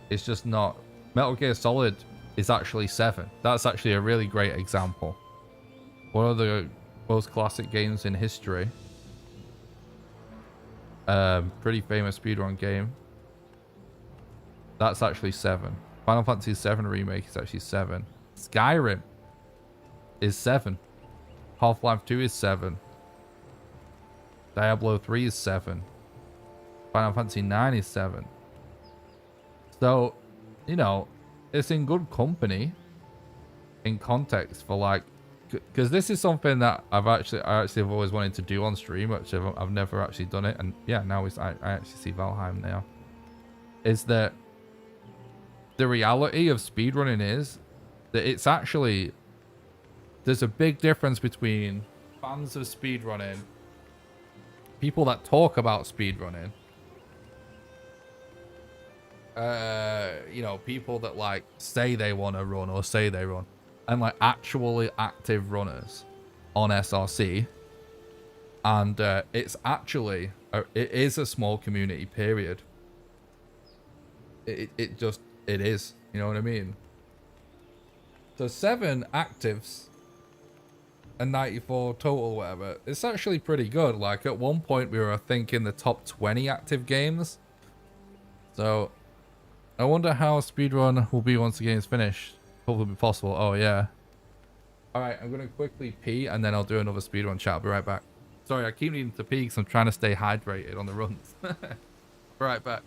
It's just not. Metal Gear Solid is actually 7. That's actually a really great example. One of the most classic games in history. Pretty famous speedrun game. That's actually 7. Final Fantasy 7 Remake is actually 7. Skyrim is 7. Half-Life 2 is 7. Diablo 3 is 7. Final Fantasy 9 is 7. So, you know, it's in good company in context for like, because this is something that I actually have always wanted to do on stream, which I've never actually done it. And yeah, now I actually see Valheim now. Is that the reality of speedrunning is that it's actually, there's a big difference between fans of speedrunning, people that talk about speedrunning, you know, people that like say they want to run or say they run, and like actually active runners on SRC. And it's actually, it is a small community, period. It is, you know what I mean? So 7 actives and 94 total, whatever. It's actually pretty good. Like at one point we were, I think, in the top 20 active games. So I wonder how speedrun will be once the game's finished. Hopefully it'll be possible. Oh yeah. Alright, I'm gonna quickly pee and then I'll do another speedrun chat. I'll be right back. Sorry, I keep needing to pee because I'm trying to stay hydrated on the runs. Right back.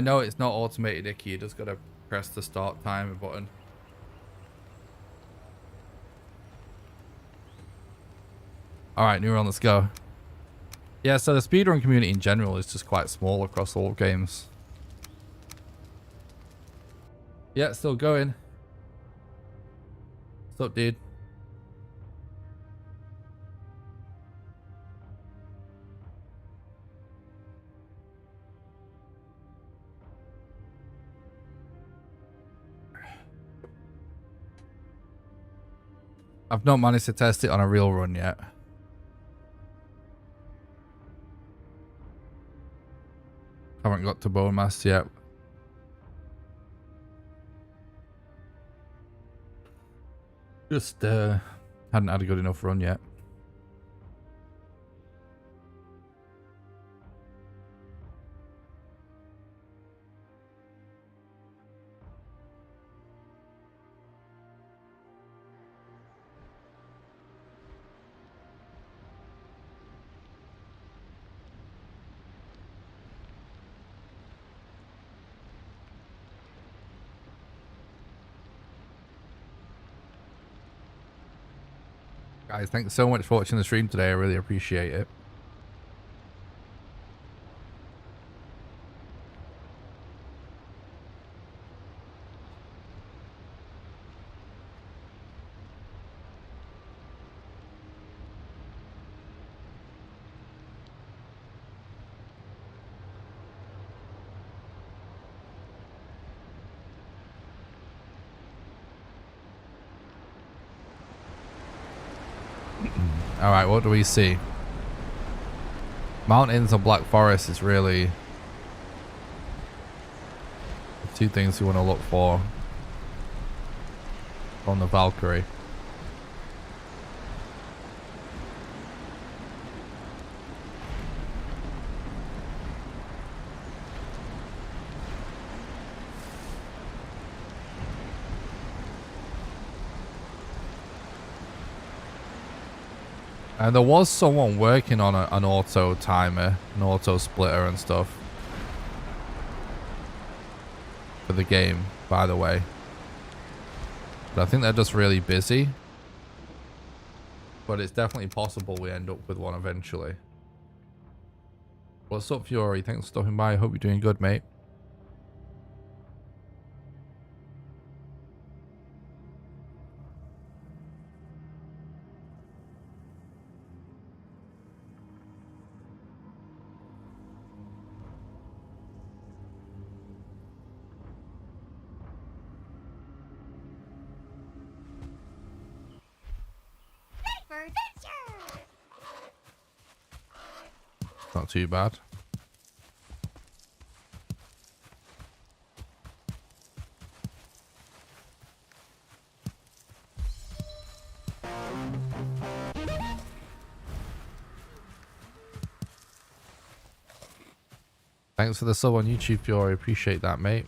No, it's not automated, Icky. You just gotta press the start timer button. Alright, new run, let's go. Yeah, so the speedrun community in general is just quite small across all games. Yeah, still going. What's up, dude? I've not managed to test it on a real run yet. Haven't got to BONEMASS yet. Just hadn't had a good enough run yet. Guys, thanks so much for watching the stream today. I really appreciate it. Alright, what do we see? Mountains and Black Forest is really the 2 things we want to look for on the Valkyrie. And there was someone working on an auto timer, an auto splitter and stuff for the game, by the way. But I think they're just really busy. But it's definitely possible we end up with one eventually. What's up, Fury? Thanks for stopping by. I hope you're doing good, mate. Not too bad. Thanks for the sub on YouTube, Fury. Appreciate that, mate.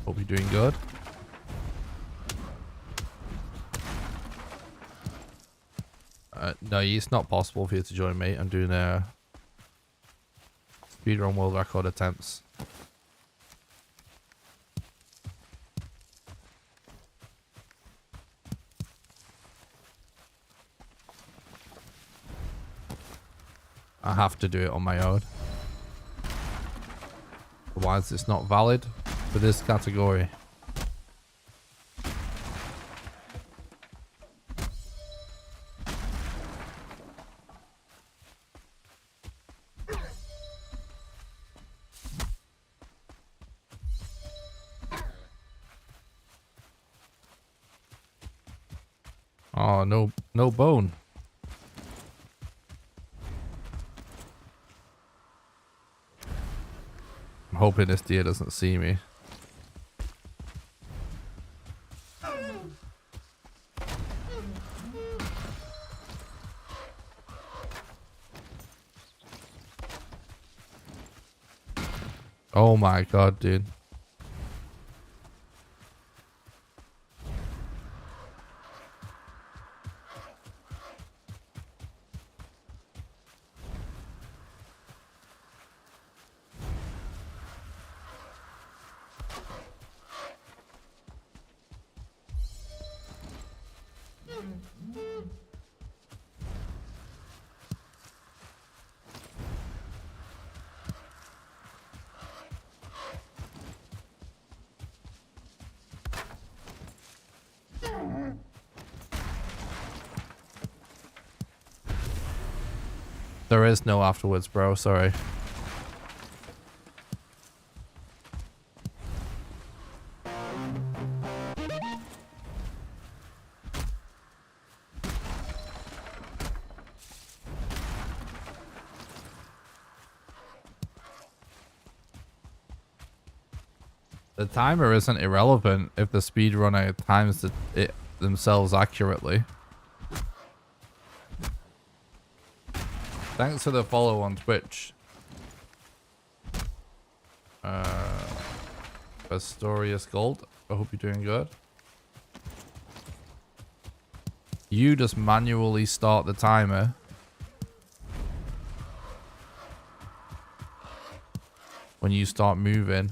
Hope you're doing good. No, it's not possible for you to join, mate. I'm doing a speedrun world record attempts. I have to do it on my own. Otherwise, it's not valid for this category. Oh, no bone. I'm hoping this deer doesn't see me. Oh my god, dude. There is no afterwards, bro. Sorry. The timer isn't irrelevant if the speedrunner times it themselves accurately. Thanks for the follow on Twitch. Astorius Gold. I hope you're doing good. You just manually start the timer. When you start moving.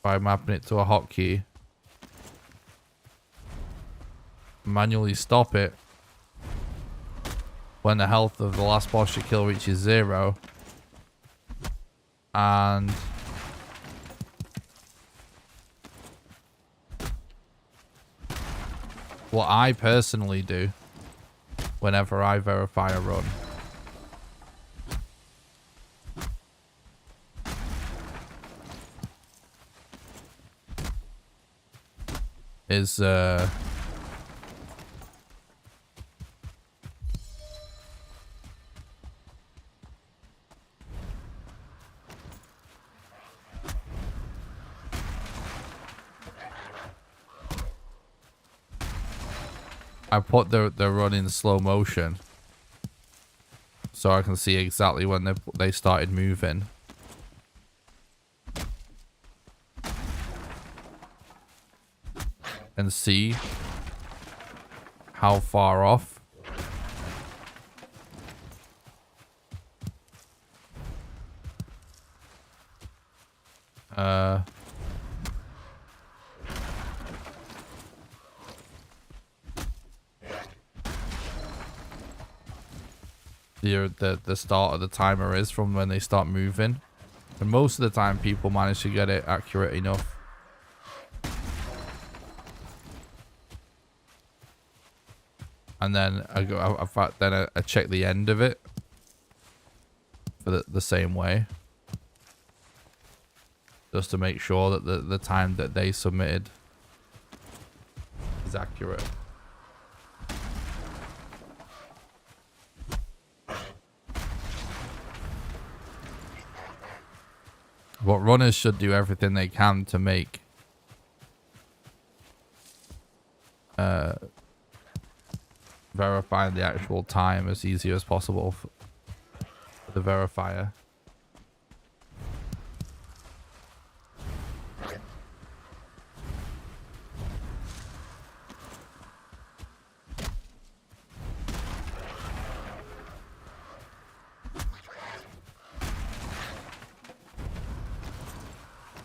By mapping it to a hotkey. Manually stop it. When the health of the last boss you kill reaches 0. And what I personally do whenever I verify a run is I put the run in slow motion so I can see exactly when they started moving. And see how far off the start of the timer is from when they start moving. And most of the time people manage to get it accurate enough. And then I check the end of it for the same way. Just to make sure that the time that they submitted is accurate. But runners should do everything they can to make verifying the actual time as easy as possible for the verifier.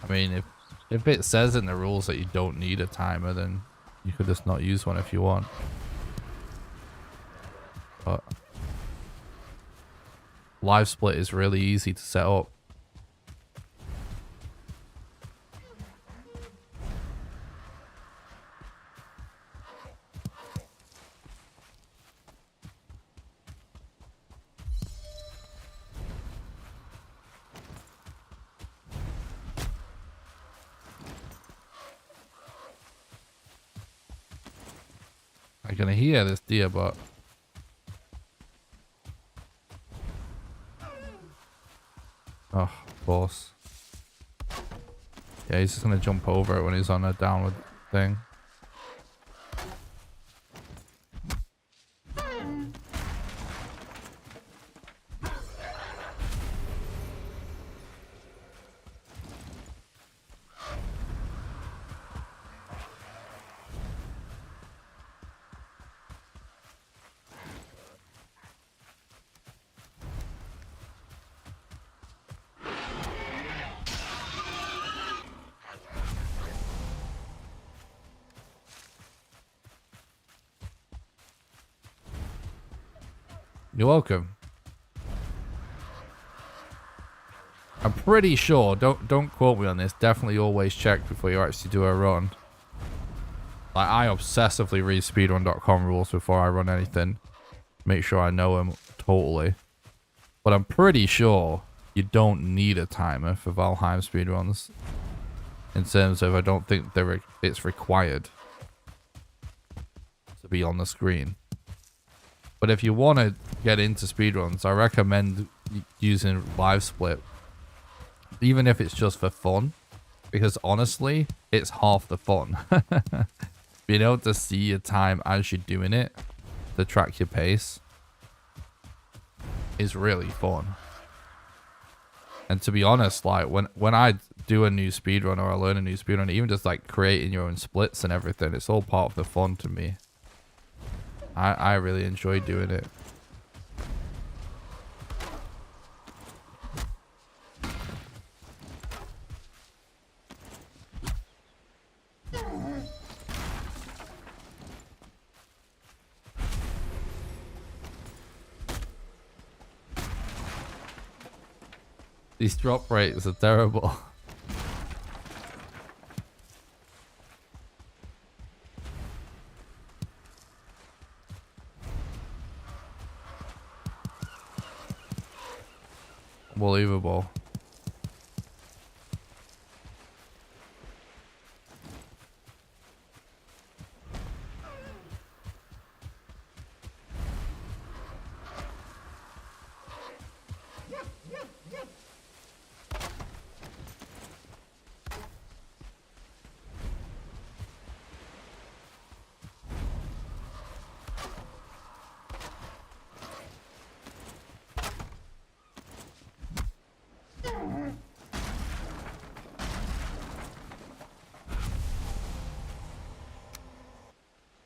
I mean, if it says in the rules that you don't need a timer, then you could just not use one if you want. But live split is really easy to set up. I can hear this deer, but oh, of course. Yeah, he's just gonna jump over it when he's on a downward thing. You're welcome. I'm pretty sure, don't quote me on this, definitely always check before you actually do a run. Like, I obsessively read speedrun.com rules before I run anything. Make sure I know them totally. But I'm pretty sure you don't need a timer for Valheim speedruns. In terms of, I don't think it's required to be on the screen. But if you want to get into speedruns, I recommend using live split, even if it's just for fun, because honestly, it's half the fun. Being able to see your time as you're doing it, to track your pace, is really fun. And to be honest, like when I do a new speedrun or I learn a new speedrun, even just like creating your own splits and everything, it's all part of the fun to me. I really enjoy doing it. These drop rates are terrible. Unbelievable.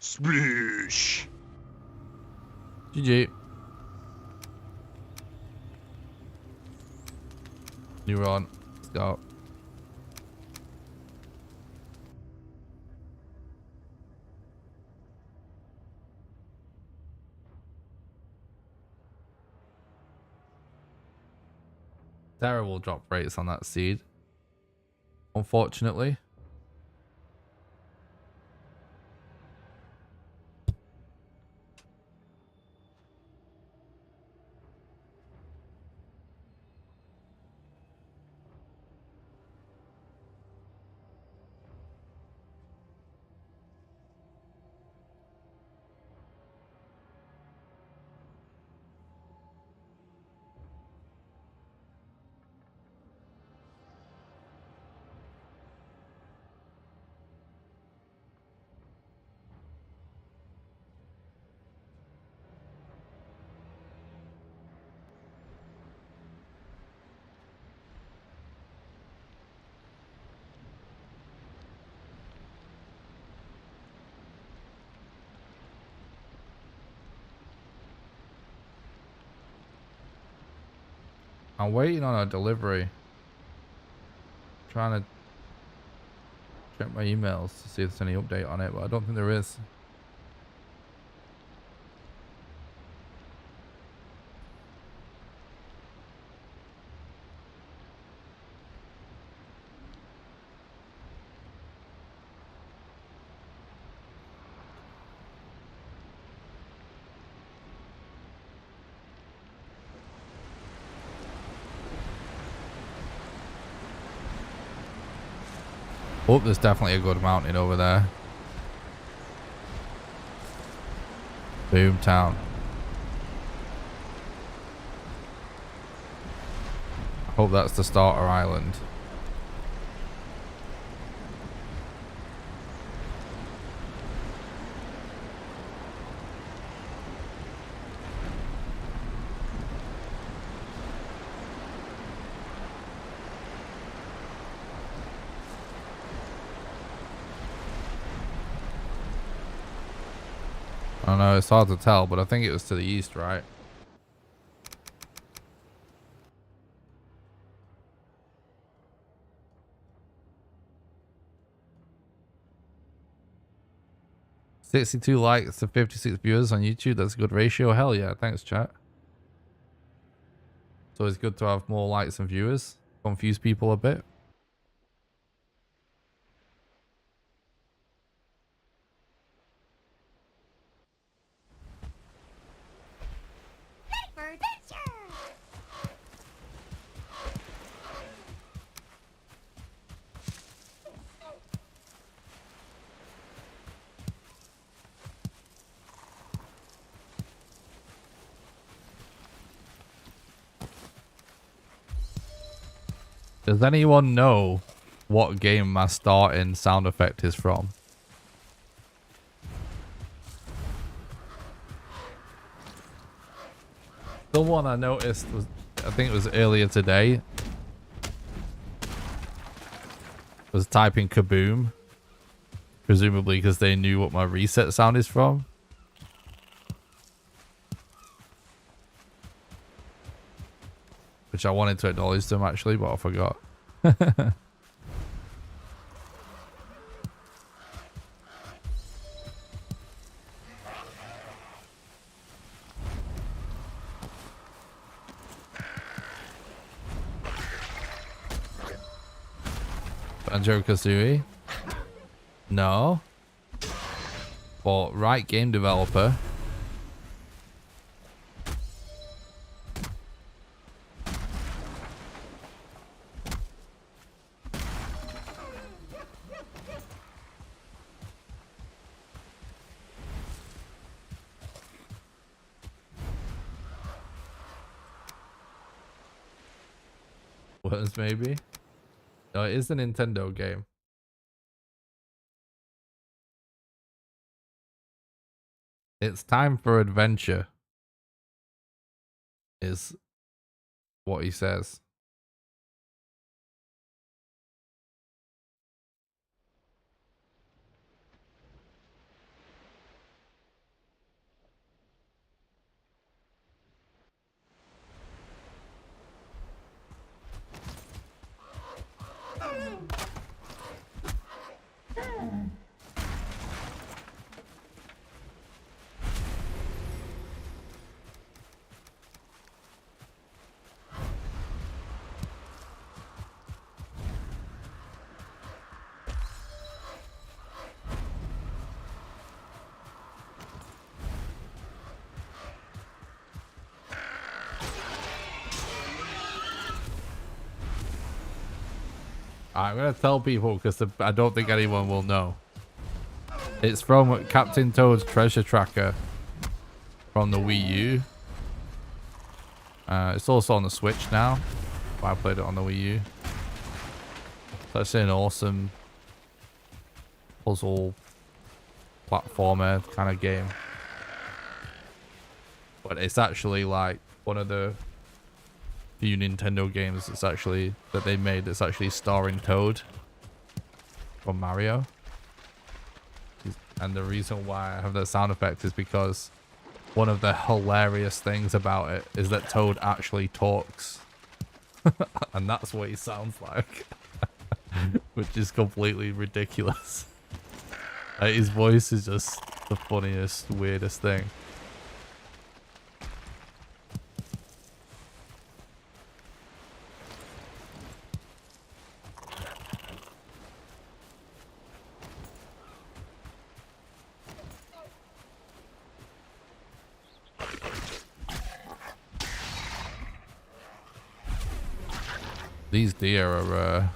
Sploosh. GG. New run. Let's go. Terrible drop rates on that seed, unfortunately. I'm waiting on a delivery. Trying to check my emails to see if there's any update on it, but I don't think there is. Oh, there's definitely a good mountain over there. Boomtown. I hope that's the starter island. I don't know, it's hard to tell, but I think it was to the east, right? $62 likes to 56 viewers on YouTube. That's a good ratio. Hell yeah, thanks chat. So it's good to have more likes and viewers. Confuse people a bit. Does anyone know what game my starting sound effect is from? Someone I noticed was, I think it was earlier today, was typing kaboom, presumably because they knew what my reset sound is from. Which I wanted to acknowledge them actually, but I forgot. Banjo-Kazooie? No. But right game developer. Worms maybe? No, it is a Nintendo game. It's time for adventure, is what he says. I'm gonna tell people because I don't think anyone will know. It's from Captain Toad's Treasure Tracker from the Wii U. It's also on the Switch now. I played it on the Wii U. So it's an awesome puzzle platformer kind of game. But it's actually like one of the few Nintendo games that's actually that they made that's actually starring Toad from Mario. And the reason why I have that sound effect is because one of the hilarious things about it is that Toad actually talks. And that's what he sounds like. Which is completely ridiculous. Like, his voice is just the funniest, weirdest thing. These deer are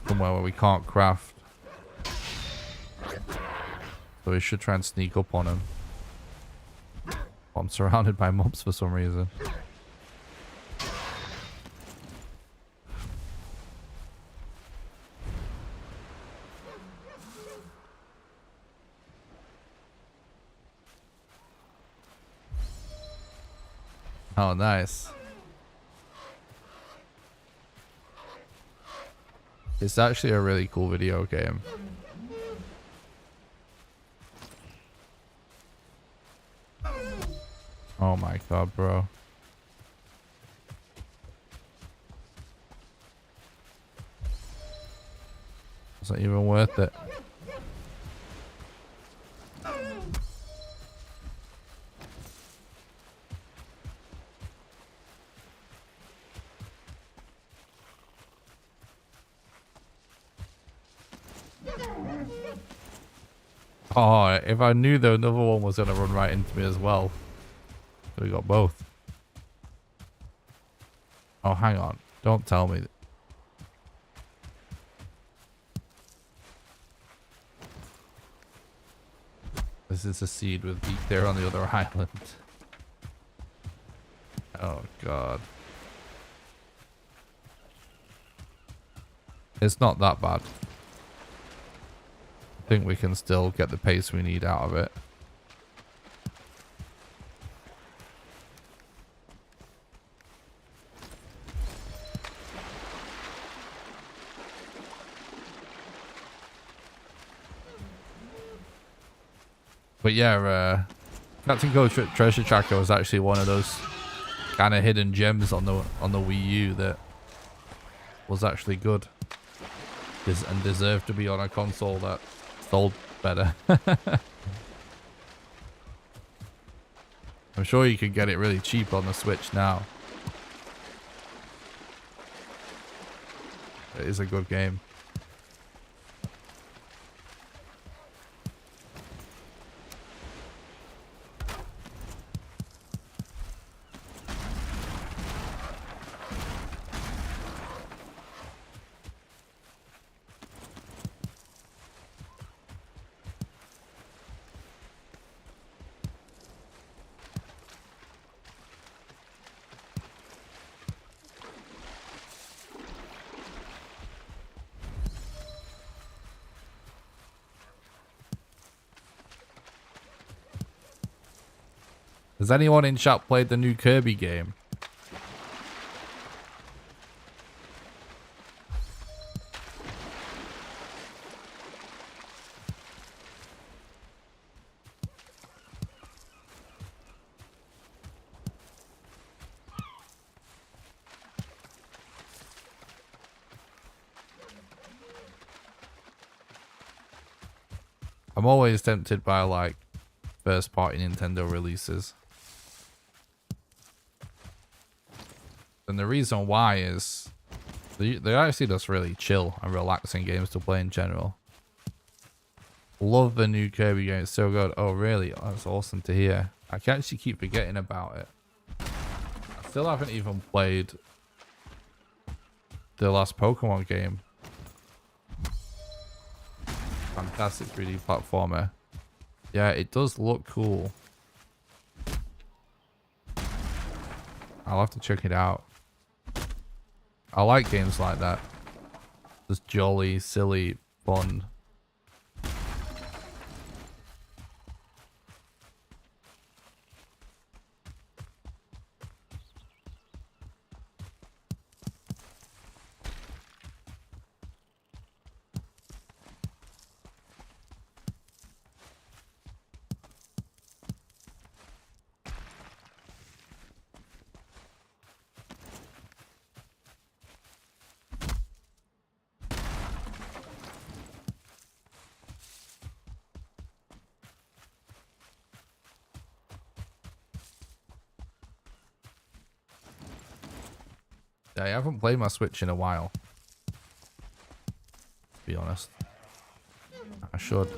somewhere where we can't craft. So we should try and sneak up on them. I'm surrounded by mobs for some reason. Oh, nice. It's actually a really cool video game. Oh my god, bro. Is that even worth it? Oh, if I knew that another one was going to run right into me as well. So we got both. Oh, hang on. Don't tell me. This is a seed with deep there on the other island. Oh, God. It's not that bad. I think we can still get the pace we need out of it. But yeah, Captain Toad's Treasure Tracker was actually one of those kind of hidden gems on the Wii U that was actually good and deserved to be on a console that sold better. I'm sure you could get it really cheap on the Switch now. It is a good game. Has anyone in chat played the new Kirby game? I'm always tempted by like first party Nintendo releases. And the reason why is they're actually just really chill and relaxing games to play in general. Love the new Kirby game. It's so good. Oh, really? Oh, that's awesome to hear. I can actually keep forgetting about it. I still haven't even played the last Pokemon game. Fantastic 3D platformer. Yeah, it does look cool. I'll have to check it out. I like games like that. Just jolly, silly, fun. Yeah, I haven't played my Switch in a while. To be honest. I should.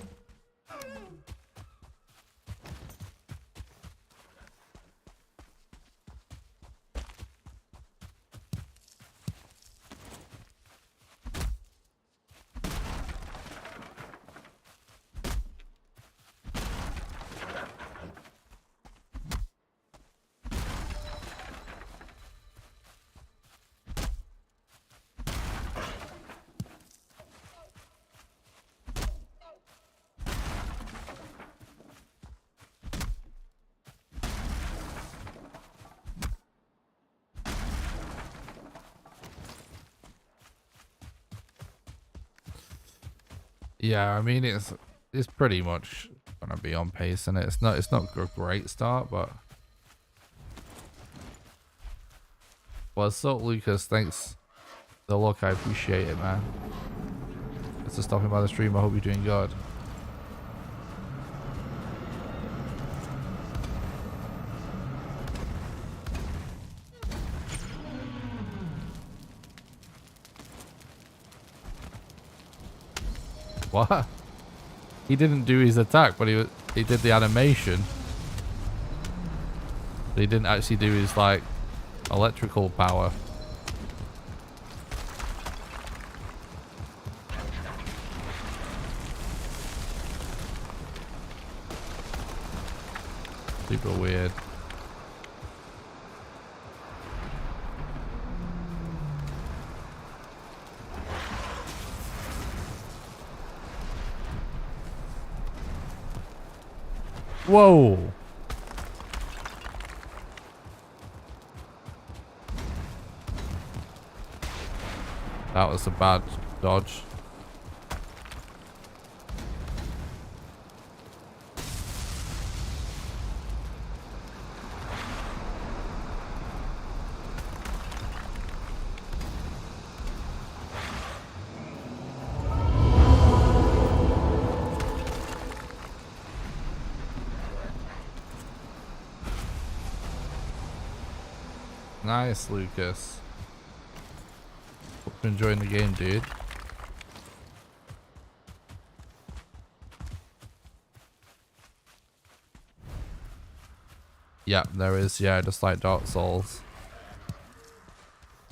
Yeah, I mean it's pretty much gonna be on pace, and it's not a great start, but what's up, Lucas? Thanks the look, I appreciate it, man. Thanks for stopping by the stream. I hope you're doing good. What? He didn't do his attack, but he did the animation. But he didn't actually do his like electrical power. Super weird. Whoa. That was a bad dodge. Nice, Lucas. Hope you're enjoying the game, dude. Yeah, there is. Yeah, just like Dark Souls.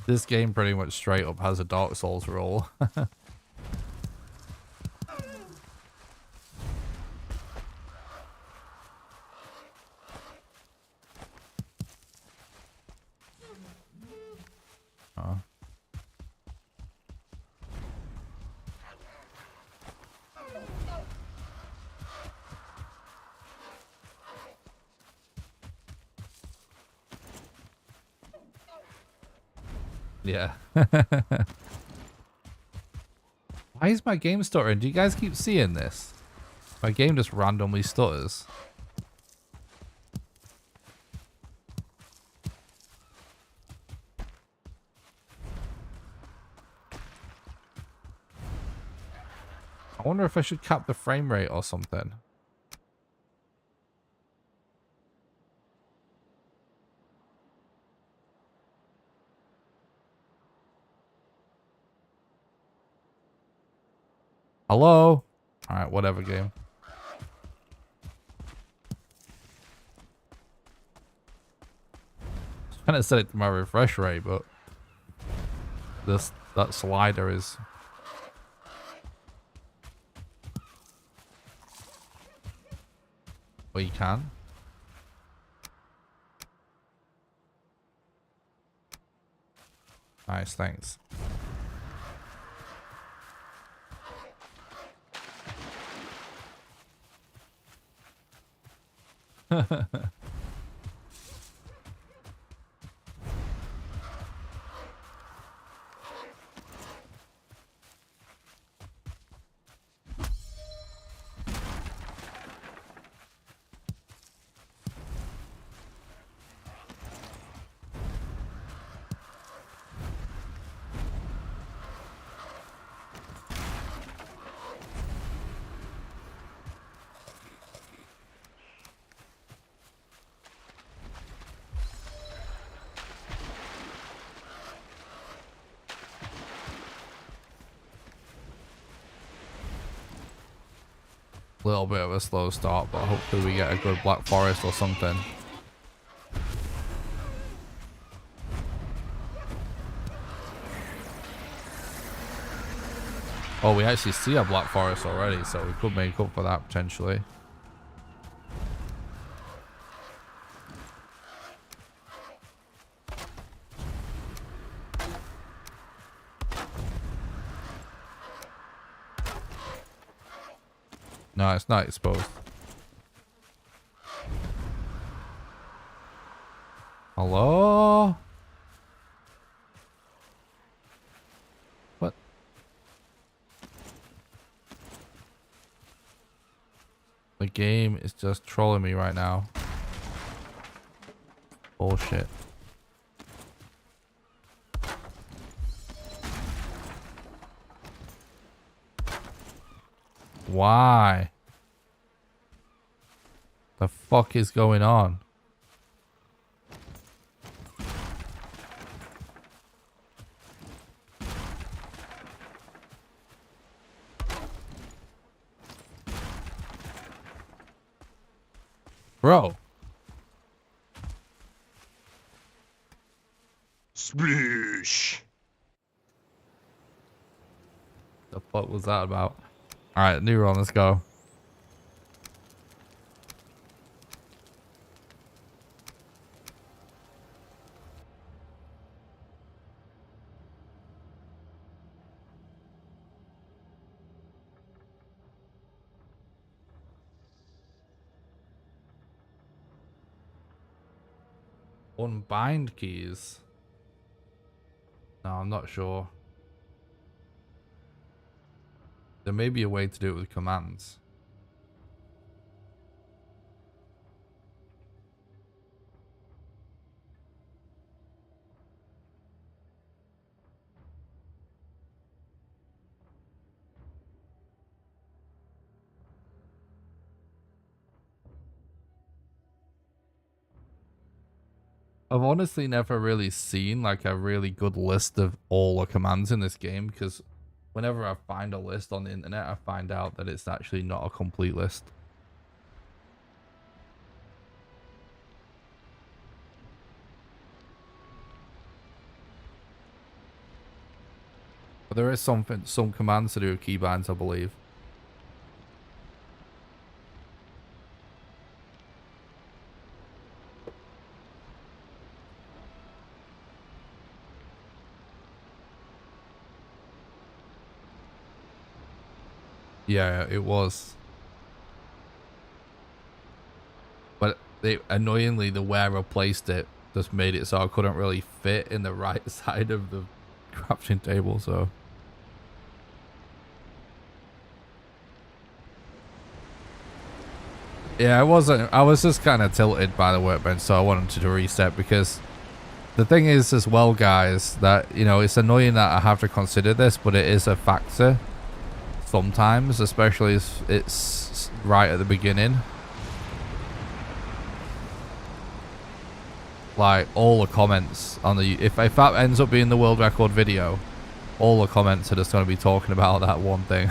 This game pretty much straight up has a Dark Souls rule. Yeah. Why is my game stuttering? Do you guys keep seeing this? My game just randomly stutters. I wonder if I should cap the frame rate or something. Hello? Alright, whatever, game. I was trying to set it to my refresh rate, but that slider is. Well, you can. Nice, thanks. Little bit of a slow start, but hopefully we get a good Black Forest or something. Oh, we actually see a Black Forest already, so we could make up for that potentially. No, it's not exposed. Hello? What? The game is just trolling me right now. Bullshit. Why? The fuck is going on? Bro. Sploosh. The fuck was that about? Alright, new run, let's go. Unbind keys? No, I'm not sure. There may be a way to do it with commands. I've honestly never really seen like a really good list of all the commands in this game, because whenever I find a list on the internet, I find out that it's actually not a complete list. But there is some commands to do with keybinds, I believe. Yeah, it was. But annoyingly, the where I placed it just made it so I couldn't really fit in the right side of the crafting table, so. Yeah, I was just kind of tilted by the workbench, so I wanted to reset, because the thing is as well, guys, that, you know, it's annoying that I have to consider this, but it is a factor. Sometimes, especially if it's right at the beginning. Like, all the comments on the... If that ends up being the world record video, all the comments are just going to be talking about that one thing.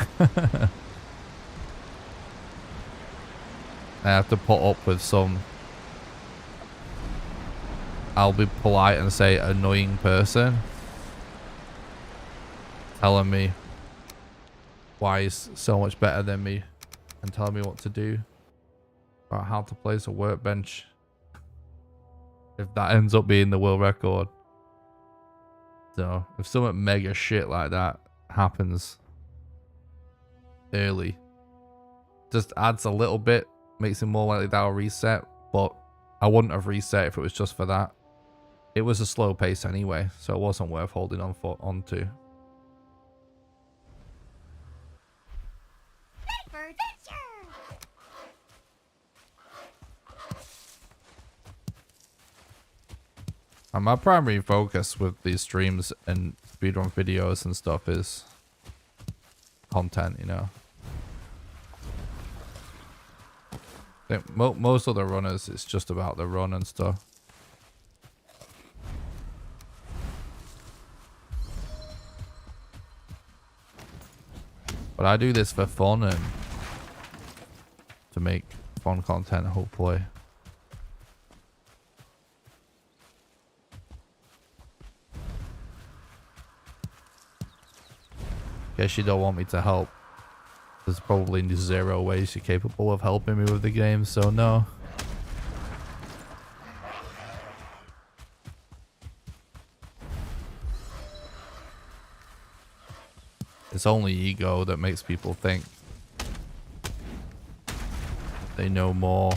I have to put up with some... I'll be polite and say annoying person. telling me why he's so much better than me and telling me what to do about how to place a workbench. If that ends up being the world record. So if something mega shit like that happens early, just adds a little bit, makes it more likely that I'll reset, but I wouldn't have reset if it was just for that. It was a slow pace anyway, so it wasn't worth holding onto. And my primary focus with these streams and speedrun videos and stuff is content, you know. I think most other runners, it's just about the run and stuff. But I do this for fun and to make fun content, hopefully. Guess you don't want me to help. There's probably 0 ways you're capable of helping me with the game, so no. It's only ego that makes people think they know more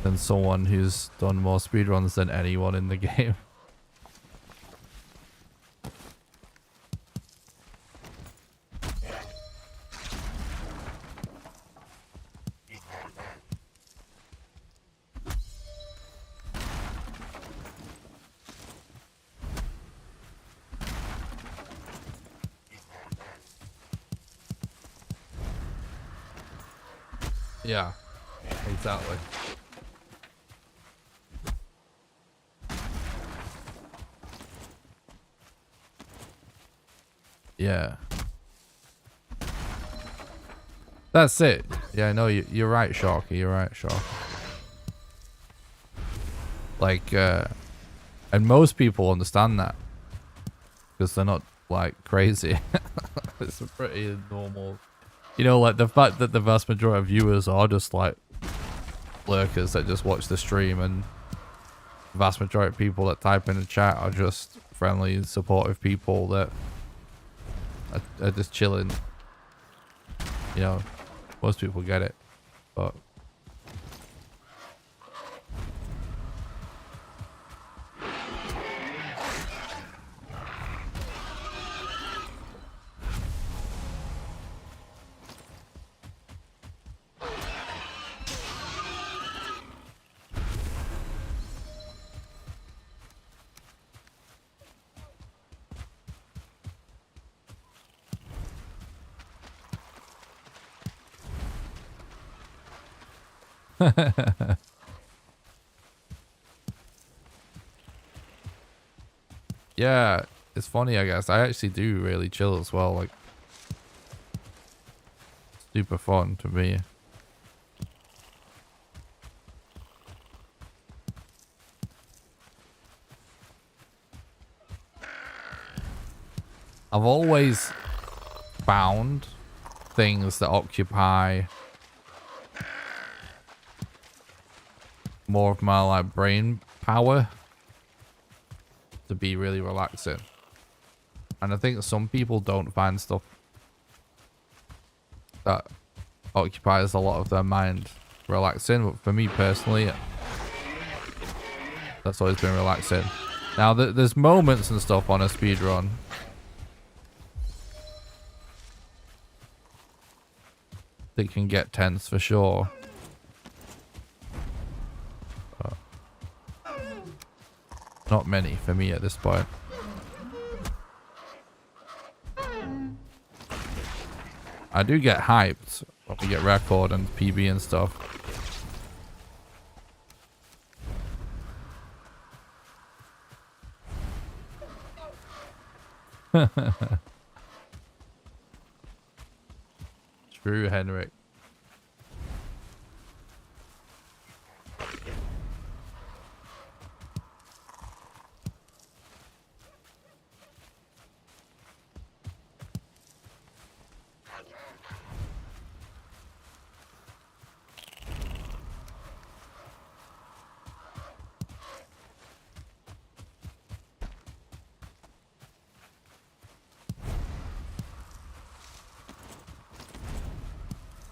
than someone who's done more speedruns than anyone in the game. Yeah, exactly. Yeah. That's it. Yeah, no, you're right, Sharky. You're right, Sharky. Like, and most people understand that because they're not like crazy. It's a pretty normal. You know, like the fact that the vast majority of viewers are just like lurkers that just watch the stream, and the vast majority of people that type in the chat are just friendly, supportive people that are just chilling. You know, most people get it, but yeah, it's funny, I guess. I actually do really chill as well. Like, super fun to me. I've always found things that occupy more of my like brain power to be really relaxing, and I think some people don't find stuff that occupies a lot of their mind relaxing, but for me personally, that's always been relaxing. Now there's moments and stuff on a speedrun that can get tense for sure. Not many for me at this point. I do get hyped when we get record and PB and stuff. True, Henrik.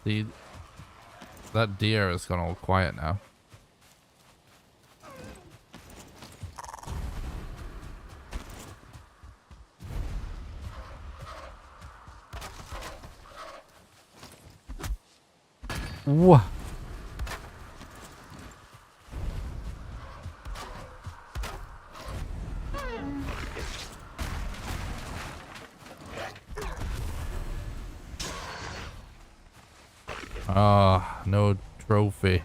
See, that deer has gone all quiet now. Whoa. Ah, no trophy.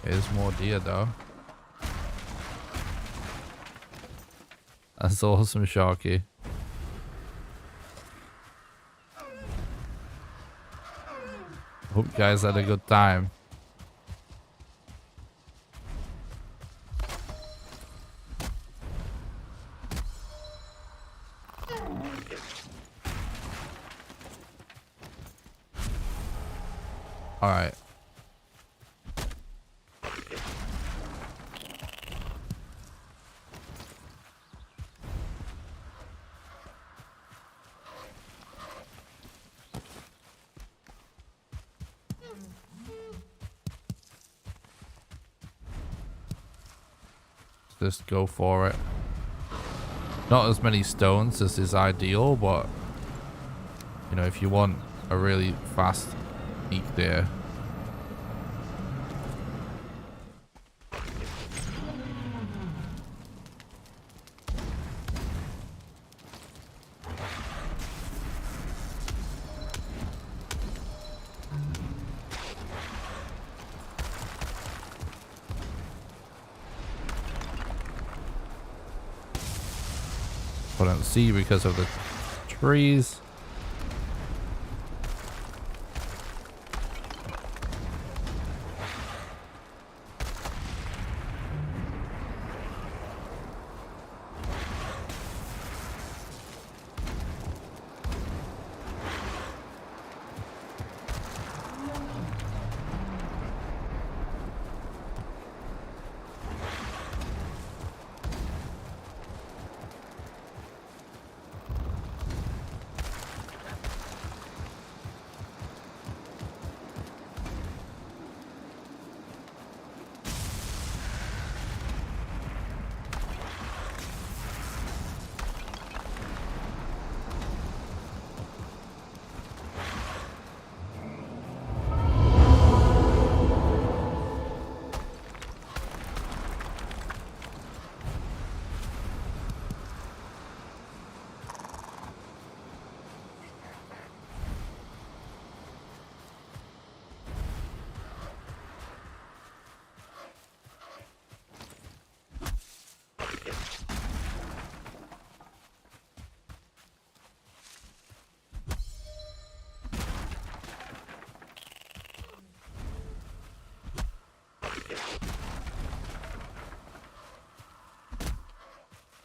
There's more deer though. That's awesome, Sharky. Hope you guys had a good time. All right. Just go for it. Not as many stones as is ideal, but you know, if you want a really fast peak there. Couldn't see because of the trees.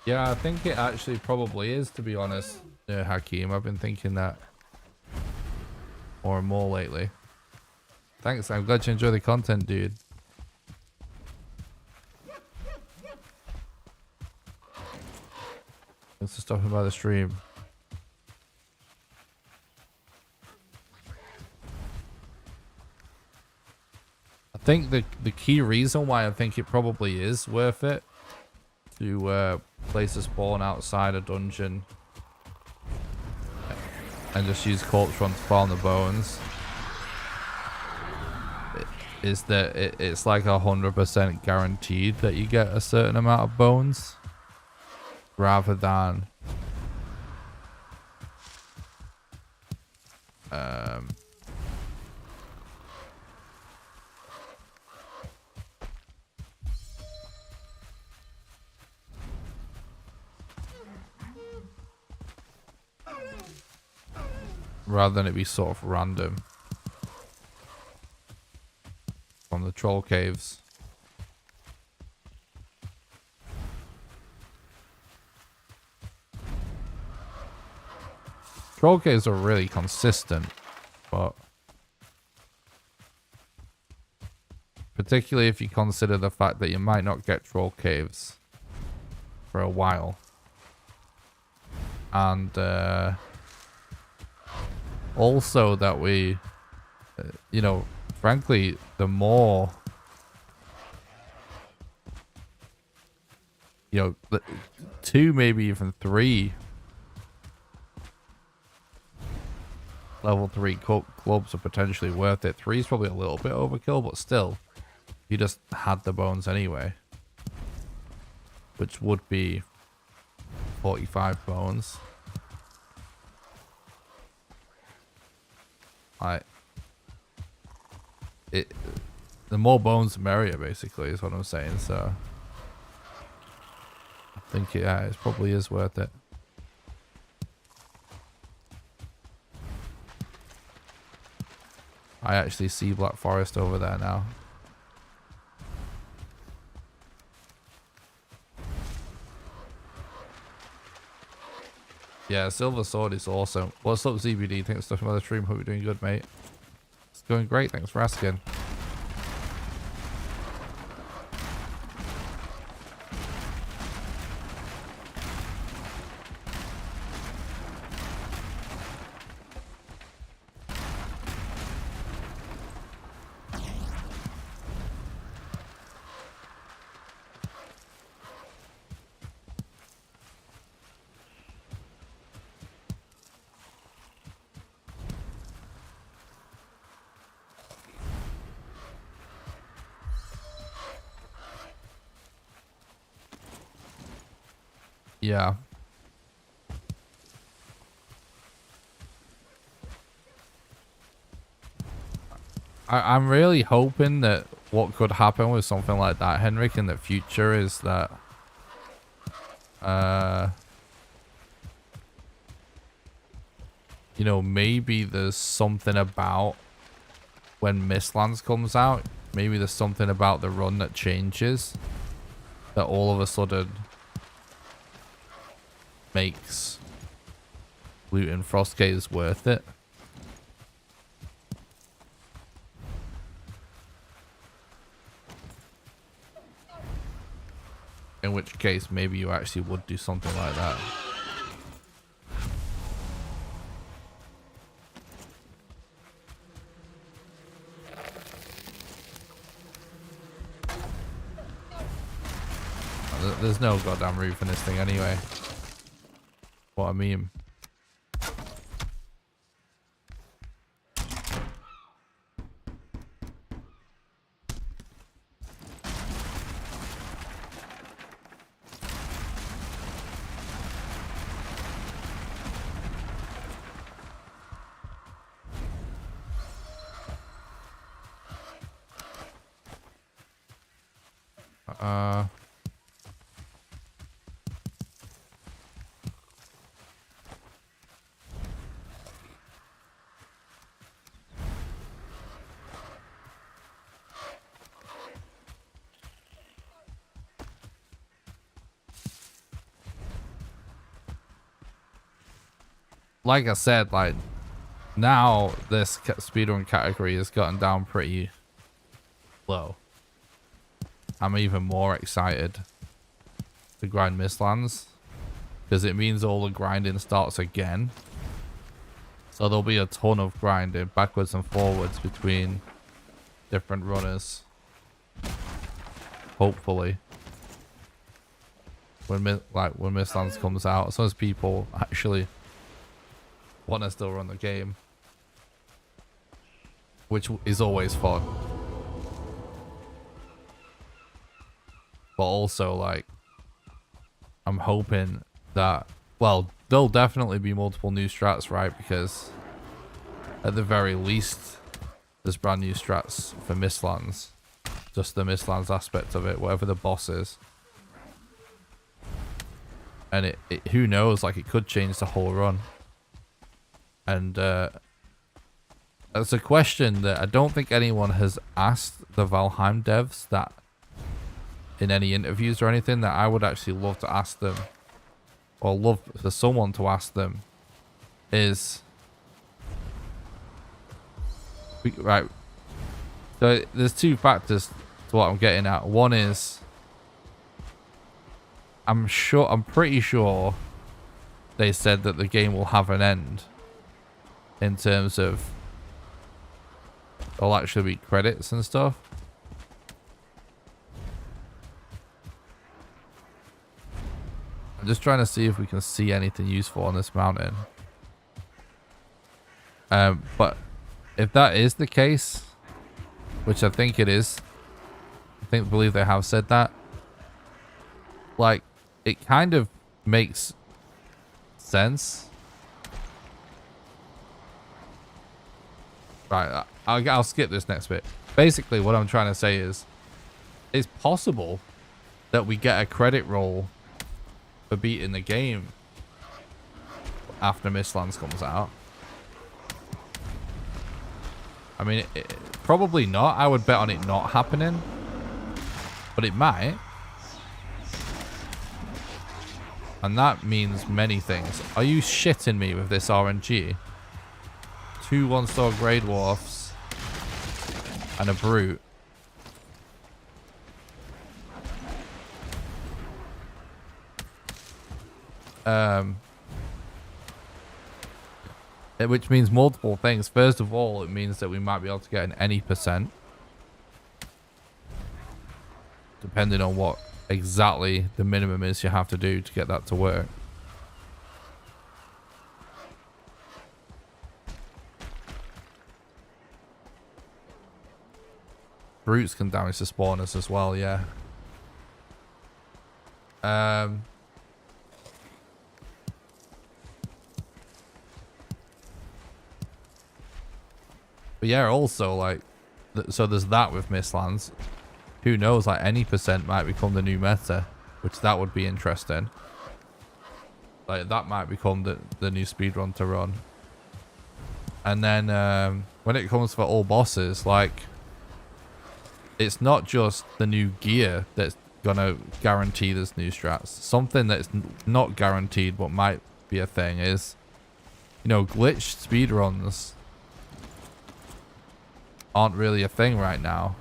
Yeah, I think it actually probably is, to be honest. Yeah, Hakeem, I've been thinking that more and more lately. Thanks, I'm glad you enjoy the content, dude. Thanks for stopping by the stream. I think the key reason why I think it probably is worth it to place a spawn outside a dungeon and just use corpse run to farm the bones is that it's like 100% guaranteed that you get a certain amount of bones rather than rather than it be sort of random from the troll caves. Troll caves are really consistent, but particularly if you consider the fact that you might not get troll caves for a while. And also that we, you know, frankly, the more, you know, 2, maybe even 3 level 3 clubs are potentially worth it. 3 is probably a little bit overkill, but still, you just had the bones anyway, which would be 45 bones. The more bones the merrier, basically, is what I'm saying. So I think it probably is worth it. I actually see Black Forest over there now. Yeah, Silver Sword is awesome. What's up, ZBD? Thanks for the stream. Hope you're doing good, mate. It's going great. Thanks for asking. Yeah. I'm really hoping that what could happen with something like that, Henrik, in the future is that you know, maybe there's something about when Mistlands comes out, maybe there's something about the run that changes that all of a sudden makes loot in Frostgate worth it. In which case, maybe you actually would do something like that. There's no goddamn roof in this thing anyway. What a meme. Like I said, like, now this speedrun category has gotten down pretty low. I'm even more excited to grind Mistlands because it means all the grinding starts again. So there'll be a ton of grinding backwards and forwards between different runners. Hopefully. When Mistlands comes out, as long as people actually want to still run the game, which is always fun. But also, like, I'm hoping that, well, there'll definitely be multiple new strats, right? Because at the very least, there's brand new strats for Mistlands. Just the Mistlands aspect of it, whatever the boss is. And it who knows, like, it could change the whole run. And that's a question that I don't think anyone has asked the Valheim devs that in any interviews or anything, that I would actually love to ask them, or love for someone to ask them, is right. So there's two factors to what I'm getting at. One is I'm pretty sure they said that the game will have an end. in terms of there'll actually be credits and stuff. I'm just trying to see if we can see anything useful on this mountain. But if that is the case, which I think it is, believe they have said that, like, it kind of makes sense. Right, I'll skip this next bit. Basically, what I'm trying to say is, it's possible that we get a credit roll for beating the game after Mistlands comes out. I mean, probably not. I would bet on it not happening, but it might. And that means many things. Are you shitting me with this RNG? 2 1-star Grey Dwarfs and a Brute. Which means multiple things. First of all, it means that we might be able to get an any percent, depending on what exactly the minimum is you have to do to get that to work. Brutes can damage the spawners as well, yeah. But yeah, also, like, so there's that with Mistlands. Who knows, like, any percent might become the new meta, which that would be interesting. Like, that might become the new speedrun to run. And then, when it comes for all bosses, like, it's not just the new gear that's gonna guarantee this new strats. Something that's not guaranteed but might be a thing is, you know, glitched speedruns aren't really a thing right now.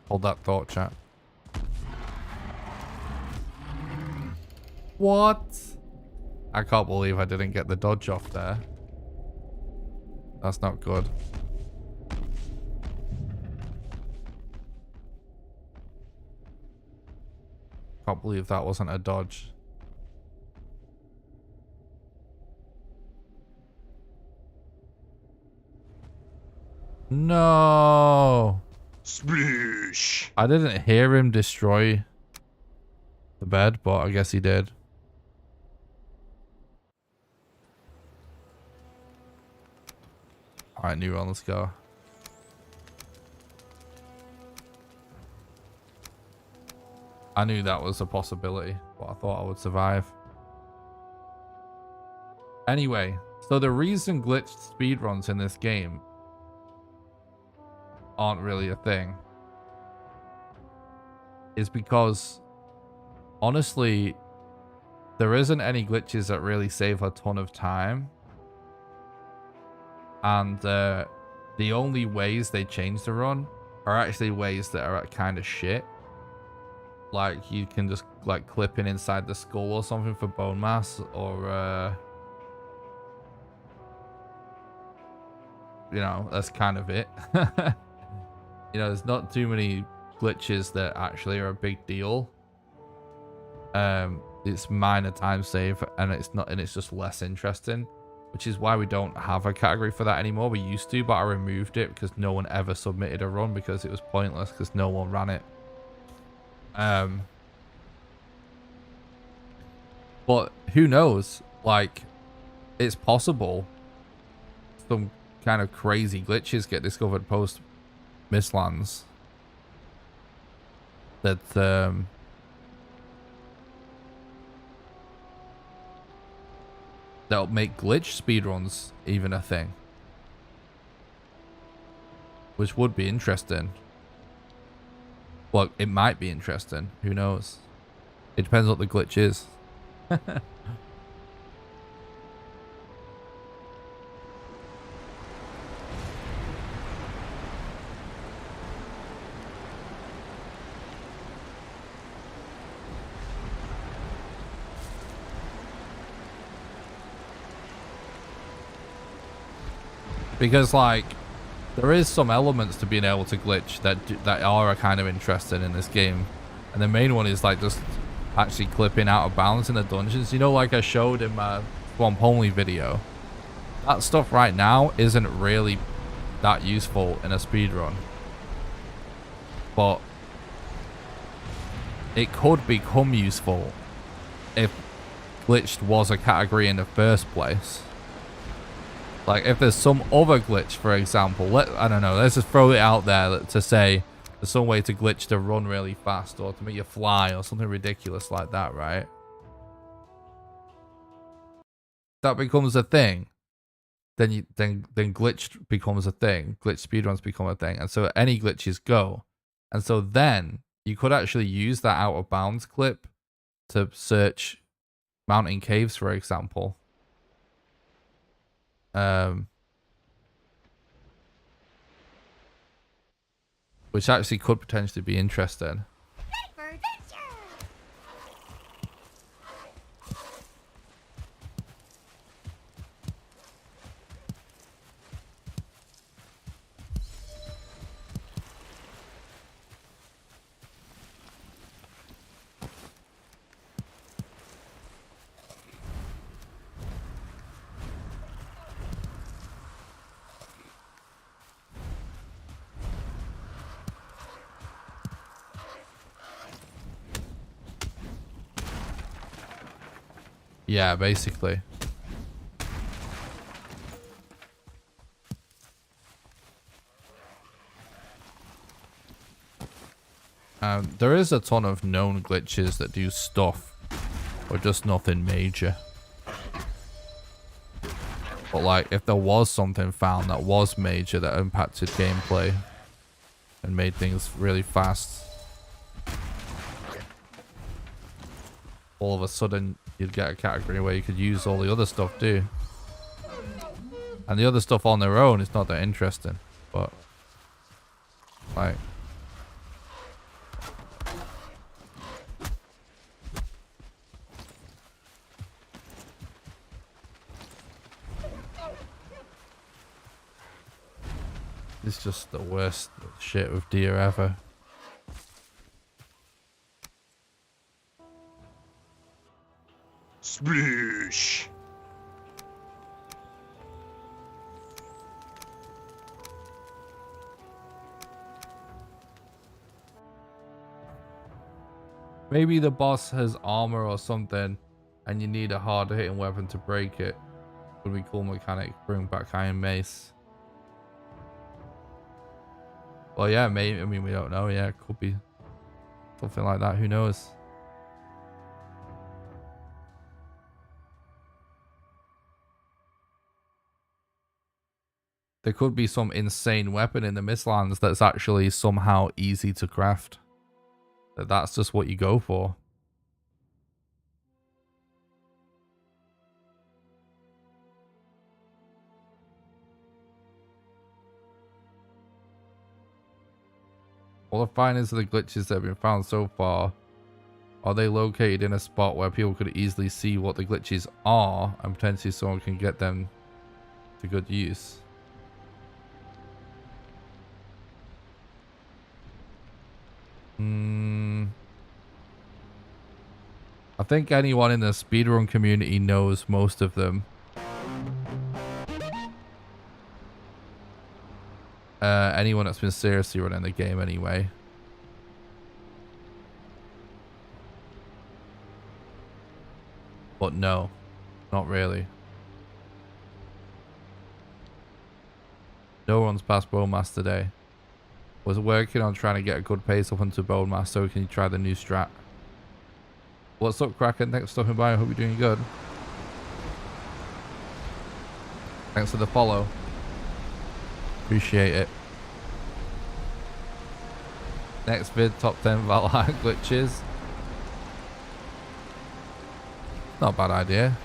Hold that thought, chat. What? I can't believe I didn't get the dodge off there. That's not good. Can't believe that wasn't a dodge. No. Sploosh. I didn't hear him destroy the bed, but I guess he did. Alright, new one, let's go. I knew that was a possibility, but I thought I would survive. Anyway, so the reason glitched speedruns in this game aren't really a thing is because, honestly, there isn't any glitches that really save a ton of time. And the only ways they change the run are actually ways that are kind of shit. Like, you can just, like, clip in inside the skull or something for bone mass, or, you know, that's kind of it. You know, there's not too many glitches that actually are a big deal. It's minor time save, and it's just less interesting. Which is why we don't have a category for that anymore. We used to, but I removed it because no one ever submitted a run because it was pointless because no one ran it. But who knows? Like, it's possible some kind of crazy glitches get discovered post Mistlands that that'll make glitch speedruns even a thing, which would be interesting. Well, it might be interesting. Who knows? It depends what the glitch is. Because, like, there is some elements to being able to glitch that are kind of interesting in this game. And the main one is, like, just actually clipping out of bounds in the dungeons. You know, like I showed in my Swamp Only video. That stuff right now isn't really that useful in a speedrun. But it could become useful if glitched was a category in the first place. Like, if there's some other glitch, for example, I don't know, let's just throw it out there to say there's some way to glitch to run really fast or to make you fly or something ridiculous like that, right? That becomes a thing. Then glitched becomes a thing. Glitched speedruns become a thing. And so any glitches go. And so then you could actually use that out of bounds clip to search mountain caves, for example. Which actually could potentially be interesting. Yeah, basically. There is a ton of known glitches that do stuff, or just nothing major. But like, if there was something found that was major that impacted gameplay and made things really fast, all of a sudden you'd get a category where you could use all the other stuff too. And the other stuff on their own is not that interesting, but like, it's just the worst shit with deer ever. Sploosh. Maybe the boss has armor or something and you need a hard hitting weapon to break it. Would be cool mechanic. Bring back Iron Mace. Well, yeah, maybe. I mean, we don't know. Yeah, it could be something like that. Who knows? There could be some insane weapon in the Mistlands that's actually somehow easy to craft. That's just what you go for. All the findings of the glitches that have been found so far, are they located in a spot where people could easily see what the glitches are and potentially someone can get them to good use? I think anyone in the speedrun community knows most of them. Anyone that's been seriously running the game anyway. But no, not really. No one's passed BONEMASS today. Was working on trying to get a good pace up onto BONEMASS so we can try the new strat. What's up, Kraken? Thanks for stopping by. I hope you're doing good. Thanks for the follow. Appreciate it. Next vid, top 10 Valheim glitches. Not a bad idea.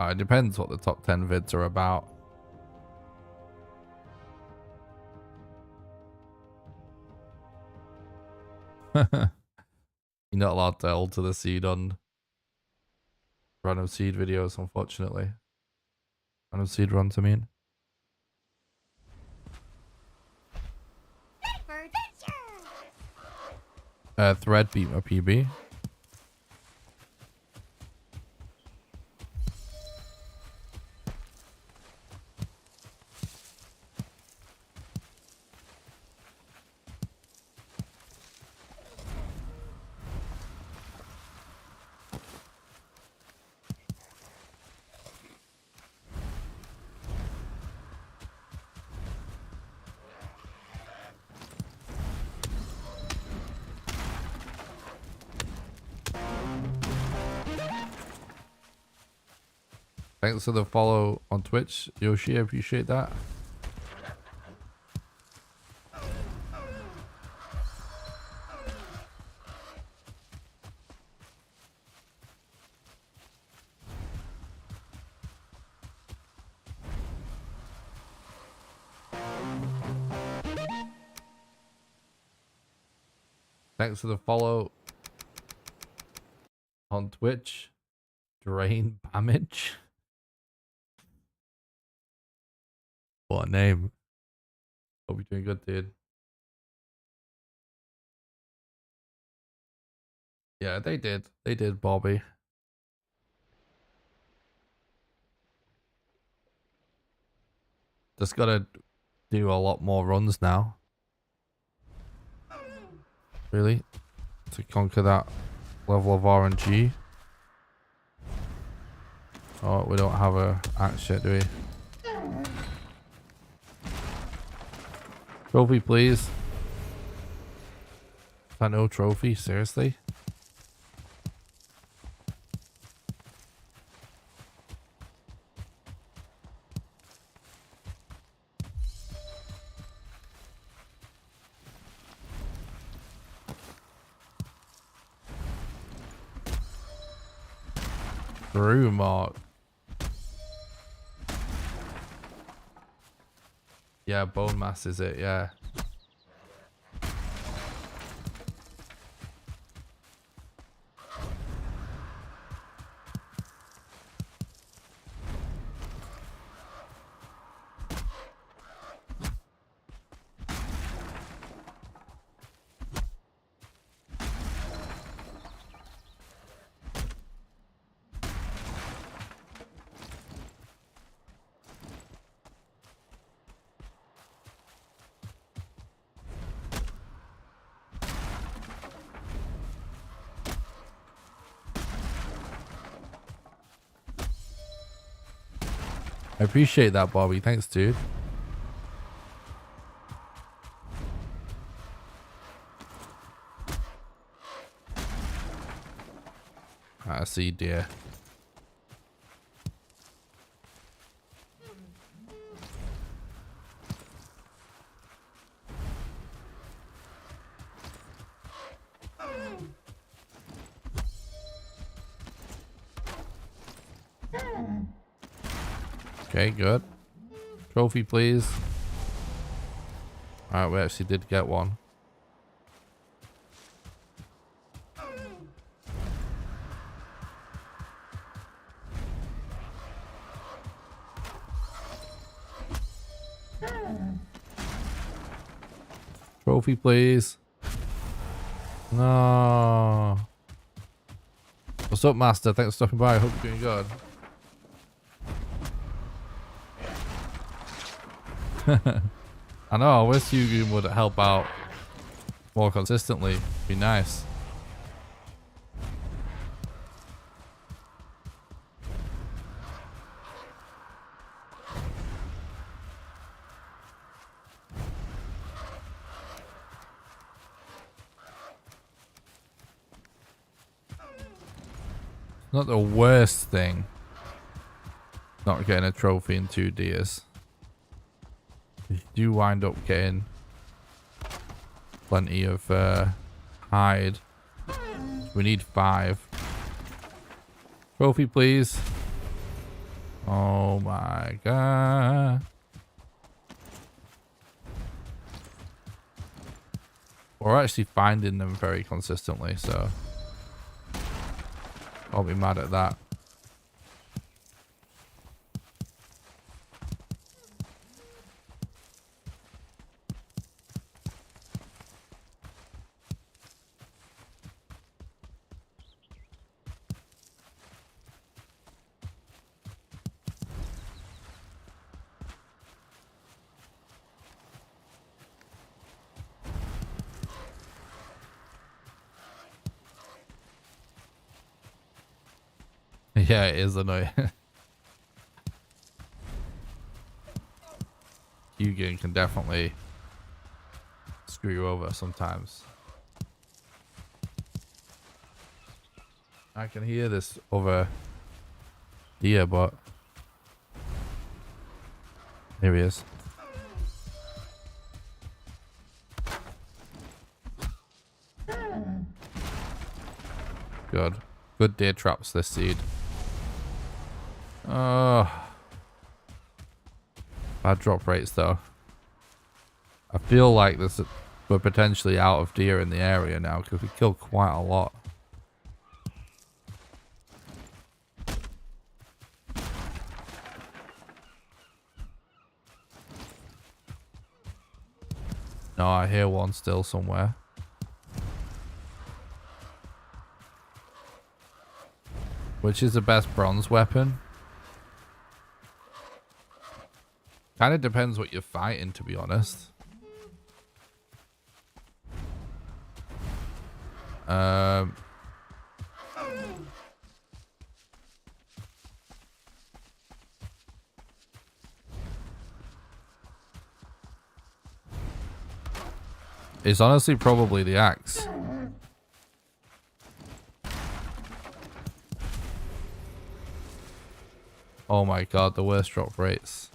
It depends what the top 10 vids are about. You're not allowed to alter the seed on random seed videos, unfortunately. Random seed runs, I mean. Thread beat my PB. Thanks for the follow on Twitch, Yoshi. I appreciate that. Thanks for the follow on Twitch. Drain Damage. What a name. Hope you're doing good, dude. Yeah, they did. They did, Bobby. Just gotta do a lot more runs now. Really? To conquer that level of RNG. Oh, we don't have a axe yet, do we? Trophy, please. Is that no trophy? Seriously? True, Mark. Yeah, BONEMASS is it, yeah. I appreciate that, Bobby. Thanks, dude. I see, dear. Okay, good. Trophy, please. Alright, we actually did get one. Trophy, please. No. What's up, Master? Thanks for stopping by. I hope you're doing good. I know, I wish you would help out more consistently. Be nice. Not the worst thing not getting a trophy in 2 Ds. You do wind up getting plenty of hide. We need 5. Trophy, please. Oh my god. We're actually finding them very consistently, so I'll be mad at that. Yeah, it is annoying. Hugin can definitely screw you over sometimes. I can hear this over here, but here he is. Good. Good deer traps this seed. Oh, bad drop rates though. I feel like we're potentially out of deer in the area now because we killed quite a lot. No, I hear one still somewhere. Which is the best bronze weapon? Kind of depends what you're fighting, to be honest. It's honestly probably the axe. Oh my god, the worst drop rates.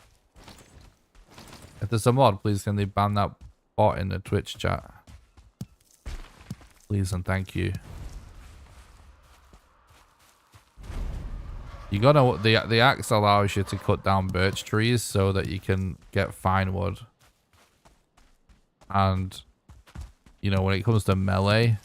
If there's a mod, please can they ban that bot in the Twitch chat? Please and thank you. You gotta, the axe allows you to cut down birch trees so that you can get fine wood. And, you know, when it comes to melee,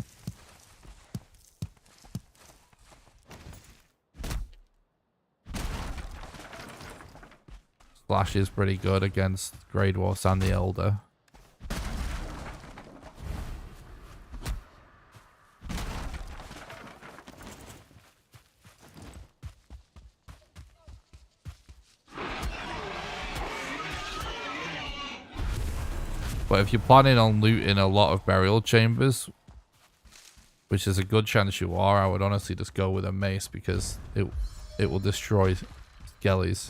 Slash is pretty good against Grey Dwarfs and the Elder. But if you're planning on looting a lot of burial chambers, which is a good chance you are, I would honestly just go with a mace because it will destroy skellies.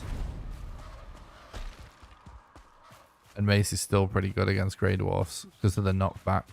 And mace is still pretty good against Grey Dwarfs because of the knockback.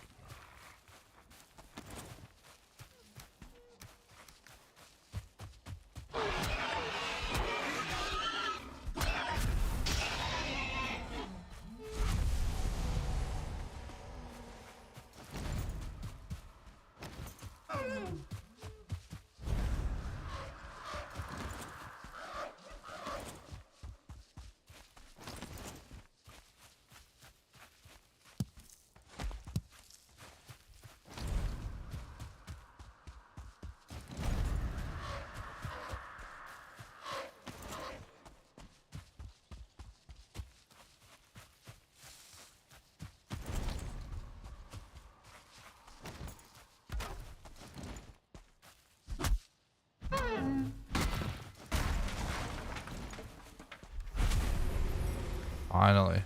Finally.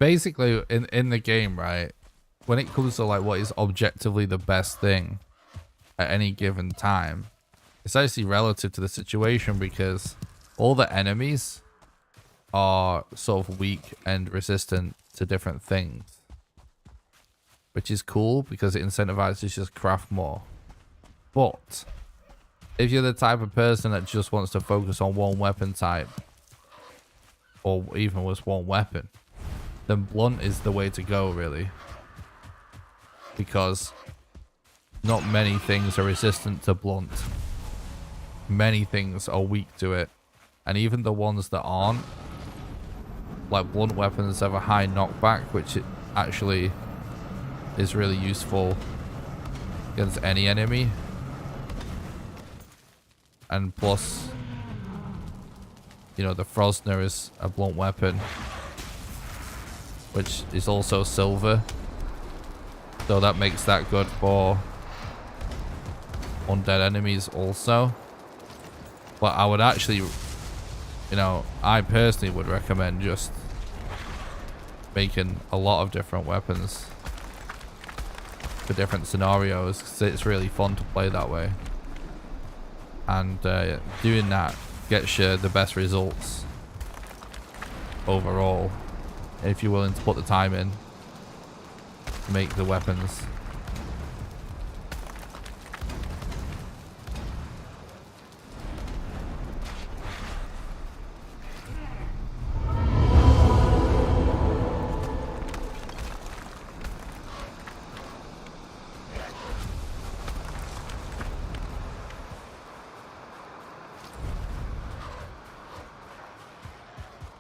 basically in the game, right? When it comes to like what is objectively the best thing at any given time, it's actually relative to the situation, because all the enemies are sort of weak and resistant to different things, which is cool because it incentivizes you to just craft more. But if you're the type of person that just wants to focus on one weapon type, or even with one weapon, then blunt is the way to go, really, because not many things are resistant to blunt. Many things are weak to it, and even the ones that aren't, like blunt weapons, have a high knockback, which it actually is really useful against any enemy. And plus, you know, the Frosner is a blunt weapon, which is also silver, so that makes that good for undead enemies also. But I would actually, you know, I personally would recommend just making a lot of different weapons for different scenarios, because it's really fun to play that way. And doing that gets you the best results overall, if you're willing to put the time in to make the weapons.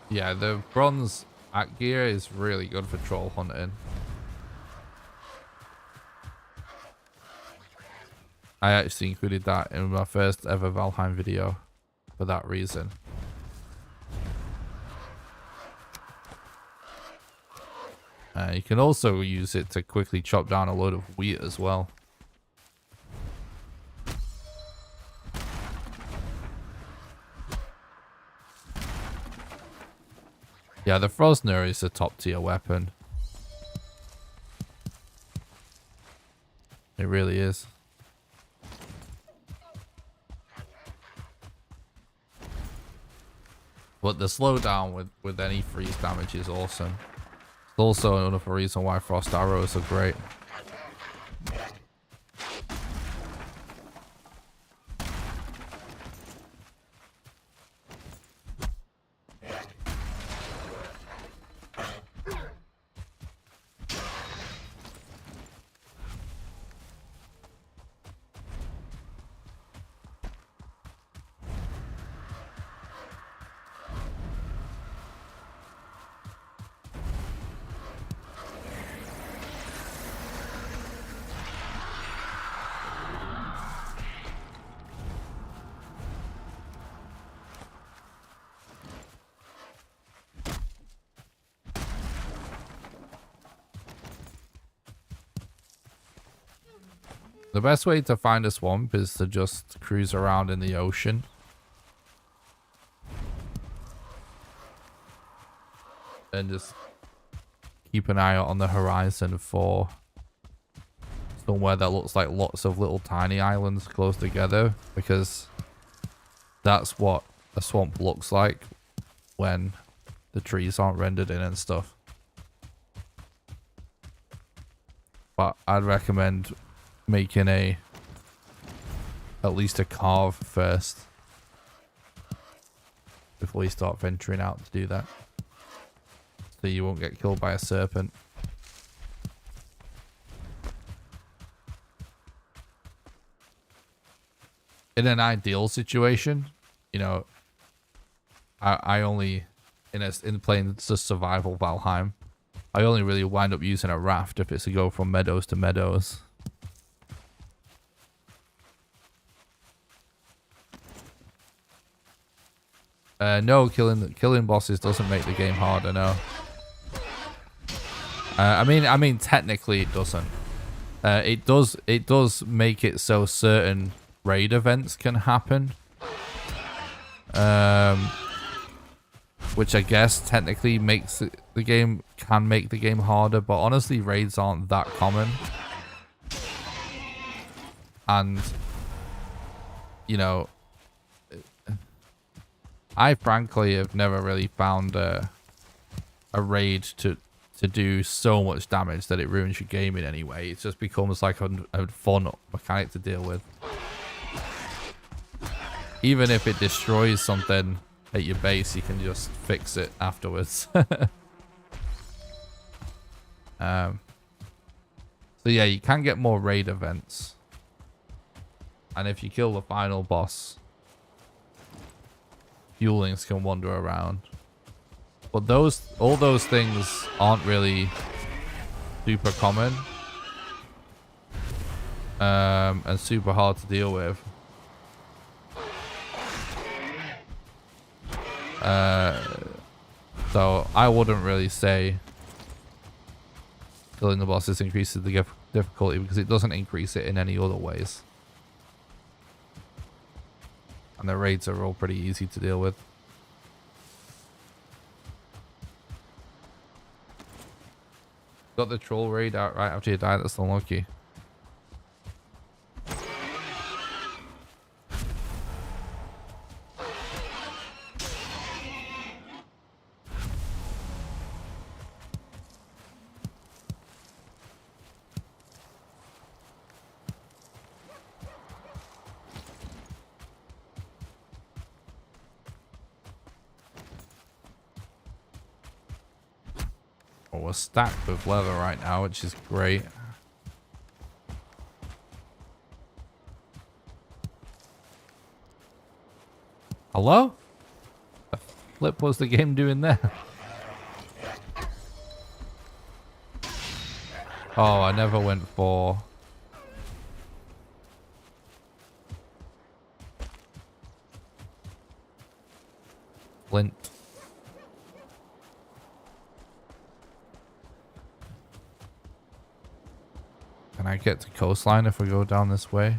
Yeah, the bronze axe gear is really good for troll hunting. I actually included that in my first ever Valheim video for that reason. You can also use it to quickly chop down a load of wheat as well. Yeah, the Frosner is a top tier weapon. It really is. But the slowdown with any freeze damage is awesome. It's also another reason why frost arrows are great. The best way to find a swamp is to just cruise around in the ocean. And just keep an eye out on the horizon for somewhere that looks like lots of little tiny islands close together, because that's what a swamp looks like when the trees aren't rendered in and stuff. But I'd recommend making at least a carve first before you start venturing out to do that, so you won't get killed by a serpent. In an ideal situation, you know, I only in playing just survival Valheim, I only really wind up using a raft if it's to go from meadows to meadows. No, killing bosses doesn't make the game harder, no. I mean, technically it doesn't. It does make it so certain raid events can happen. which I guess technically makes the game, can make the game harder, but honestly raids aren't that common. And, you know, I frankly have never really found a raid to do so much damage that it ruins your game in any way. It just becomes like a fun mechanic to deal with. Even if it destroys something at your base, you can just fix it afterwards. So yeah, you can get more raid events. And if you kill the final boss, fuelings can wander around. But all those things aren't really super common. And super hard to deal with. So I wouldn't really say killing the bosses increases the difficulty, because it doesn't increase it in any other ways. And the raids are all pretty easy to deal with. Got the troll raid out right after you die, that's unlucky. We're stacked with leather right now, which is great. Hello? The flip was the game doing there? Oh, I never went for... Flint. Can I get to coastline if we go down this way?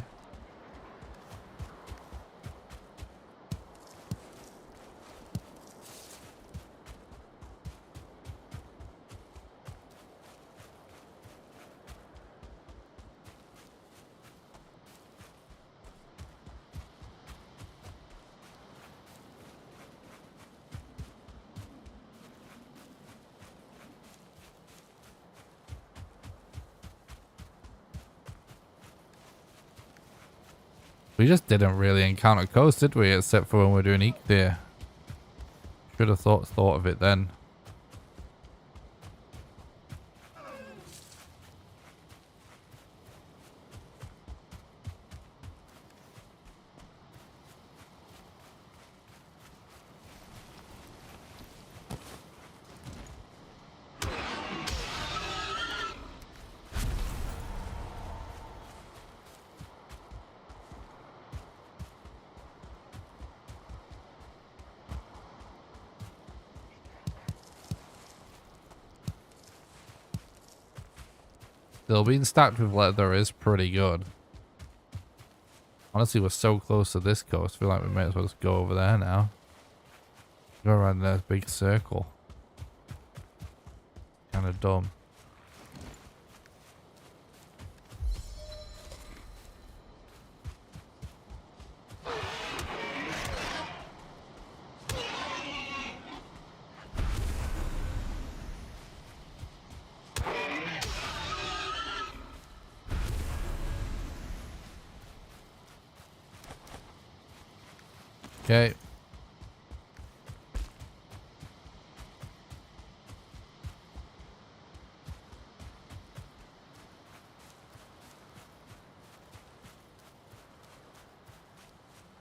We just didn't really encounter coast, did we? Except for when we're doing Eek there. Should have thought of it then. Still being stacked with leather is pretty good. Honestly, we're so close to this coast. I feel like we might as well just go over there now. Go around that big circle. Kind of dumb. Okay.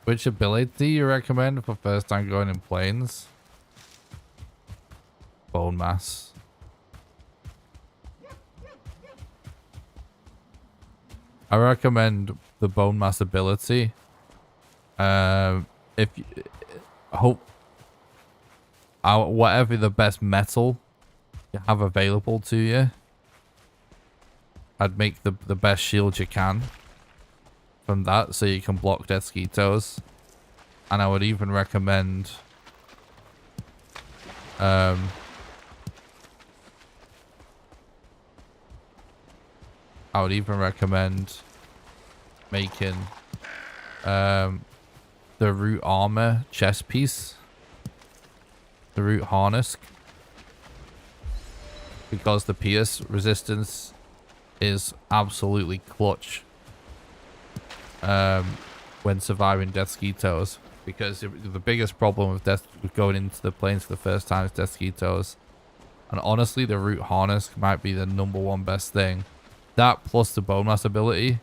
Which ability you recommend for first time going in planes? BONEMASS. I recommend the BONEMASS ability. If you whatever the best metal you have available to you, I'd make the best shield you can from that so you can block Deathsquitos. And I would even recommend I would even recommend making the root armor chest piece, the root harness, because the pierce resistance is absolutely clutch when surviving death ski-toes, because the biggest problem with going into the plains for the first time is death ski-toes. And honestly, the root harness might be the #1 best thing. That plus the BONEMASS ability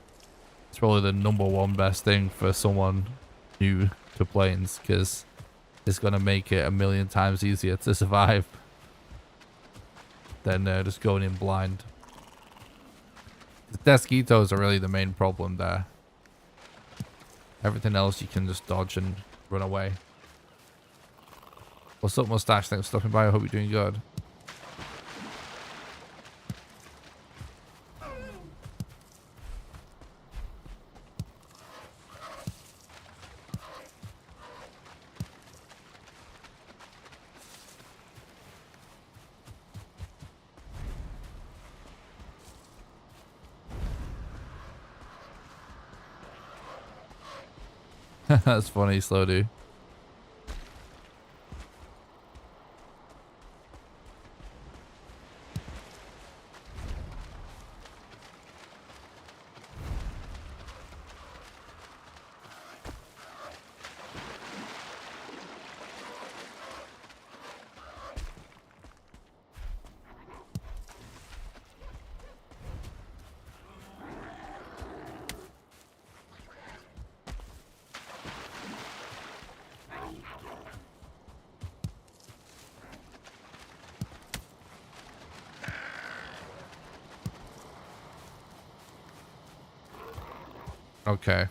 is probably the #1 best thing for someone new to plains, because it's going to make it a million times easier to survive than just going in blind. The death ski-toes are really the main problem there. Everything else you can just dodge and run away. What's up, Mustache? Thanks for stopping by. I hope you're doing good. That's funny, slow dude. Okay.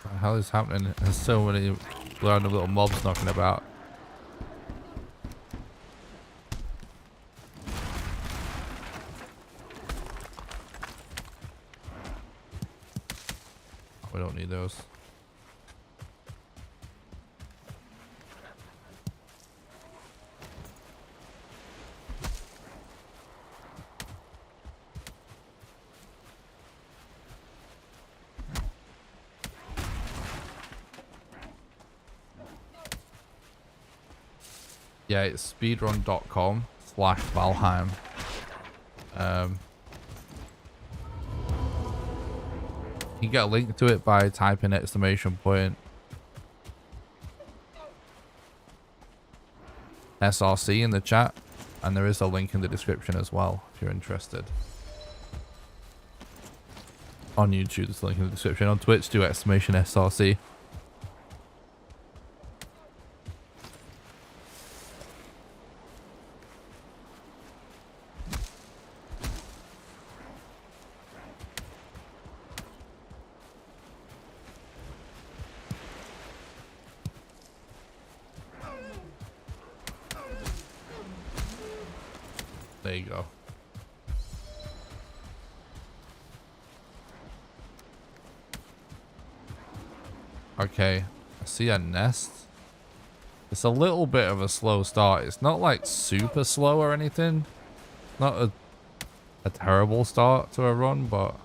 What the hell is happening? There's so many random little mobs knocking about. We don't need those. Yeah, it's speedrun.com/Valheim. You can get a link to it by typing !SRC in the chat, and there is a link in the description as well if you're interested. On YouTube, there's a link in the description. On Twitch, do !SRC. There you go. Okay, I see a nest. It's a little bit of a slow start. It's not like super slow or anything. Not a terrible start to a run, but...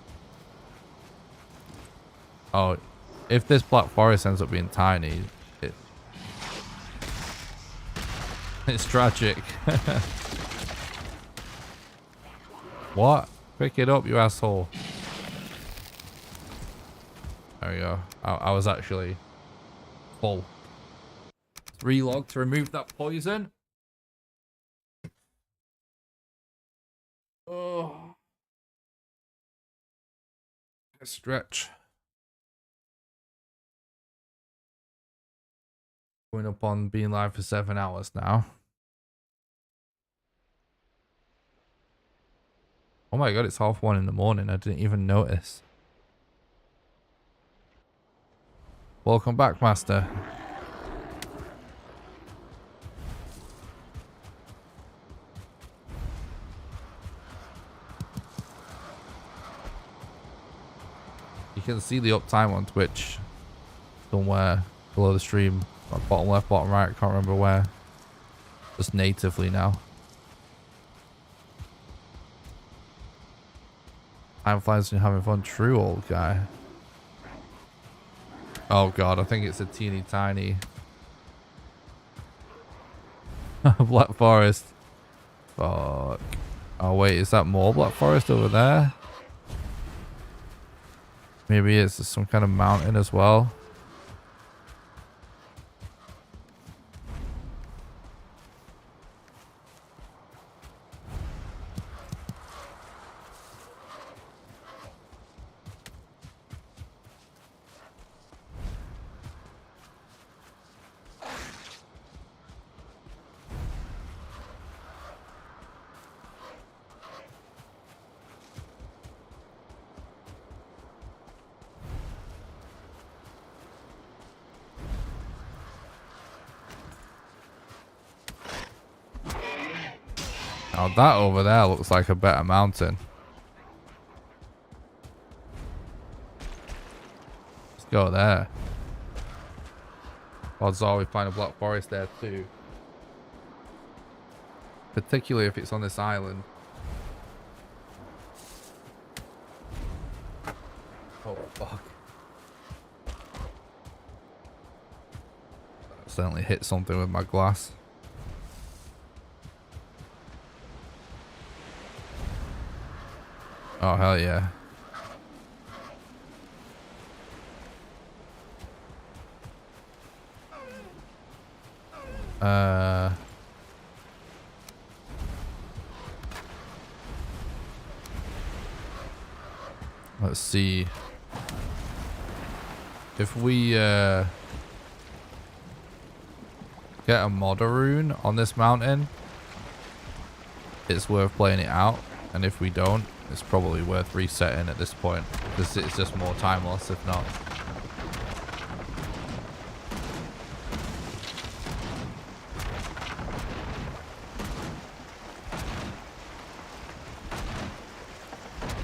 Oh, if this Black Forest ends up being tiny, it's tragic. What? Pick it up, you asshole. There we go. I was actually full. 3 log to remove that poison. Oh. A stretch. Going up on being live for 7 hours now. Oh my god, it's 1:30 in the morning. I didn't even notice. Welcome back, Master. can see the uptime on Twitch somewhere below the stream. Like bottom left, bottom right, can't remember where. Just natively now. Time flies when you're having fun. True, old guy. Oh god, I think it's a teeny tiny Black Forest. Fuck. Oh wait, is that more Black Forest over there? Maybe it's some kind of mountain as well. Now that over there looks like a better mountain. Let's go there. Odds are we find a Black Forest there too. Particularly if it's on this island. Oh fuck. Accidentally hit something with my glass. Oh, hell yeah. Let's see. If we, get a modder rune on this mountain, it's worth playing it out. And if we don't, it's probably worth resetting at this point, because it's just more time loss if not.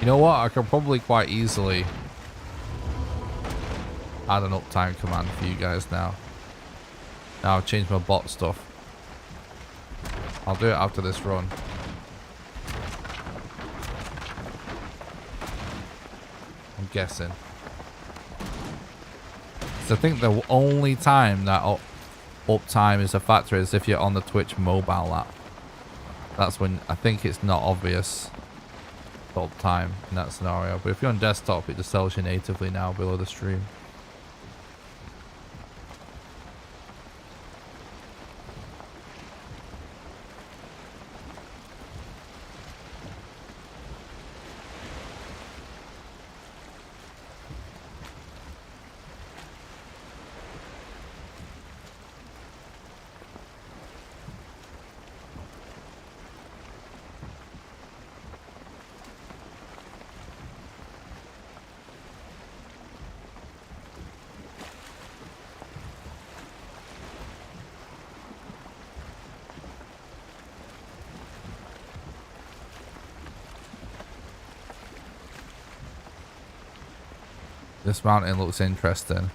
You know what? I can probably quite easily add an uptime command for you guys now. Now I've changed my bot stuff. I'll do it after this run. I'm guessing. So I think the only time that uptime is a factor is if you're on the Twitch mobile app. That's when I think it's not obvious uptime in that scenario. But if you're on desktop, it just tells you natively now below the stream. This mountain looks interesting.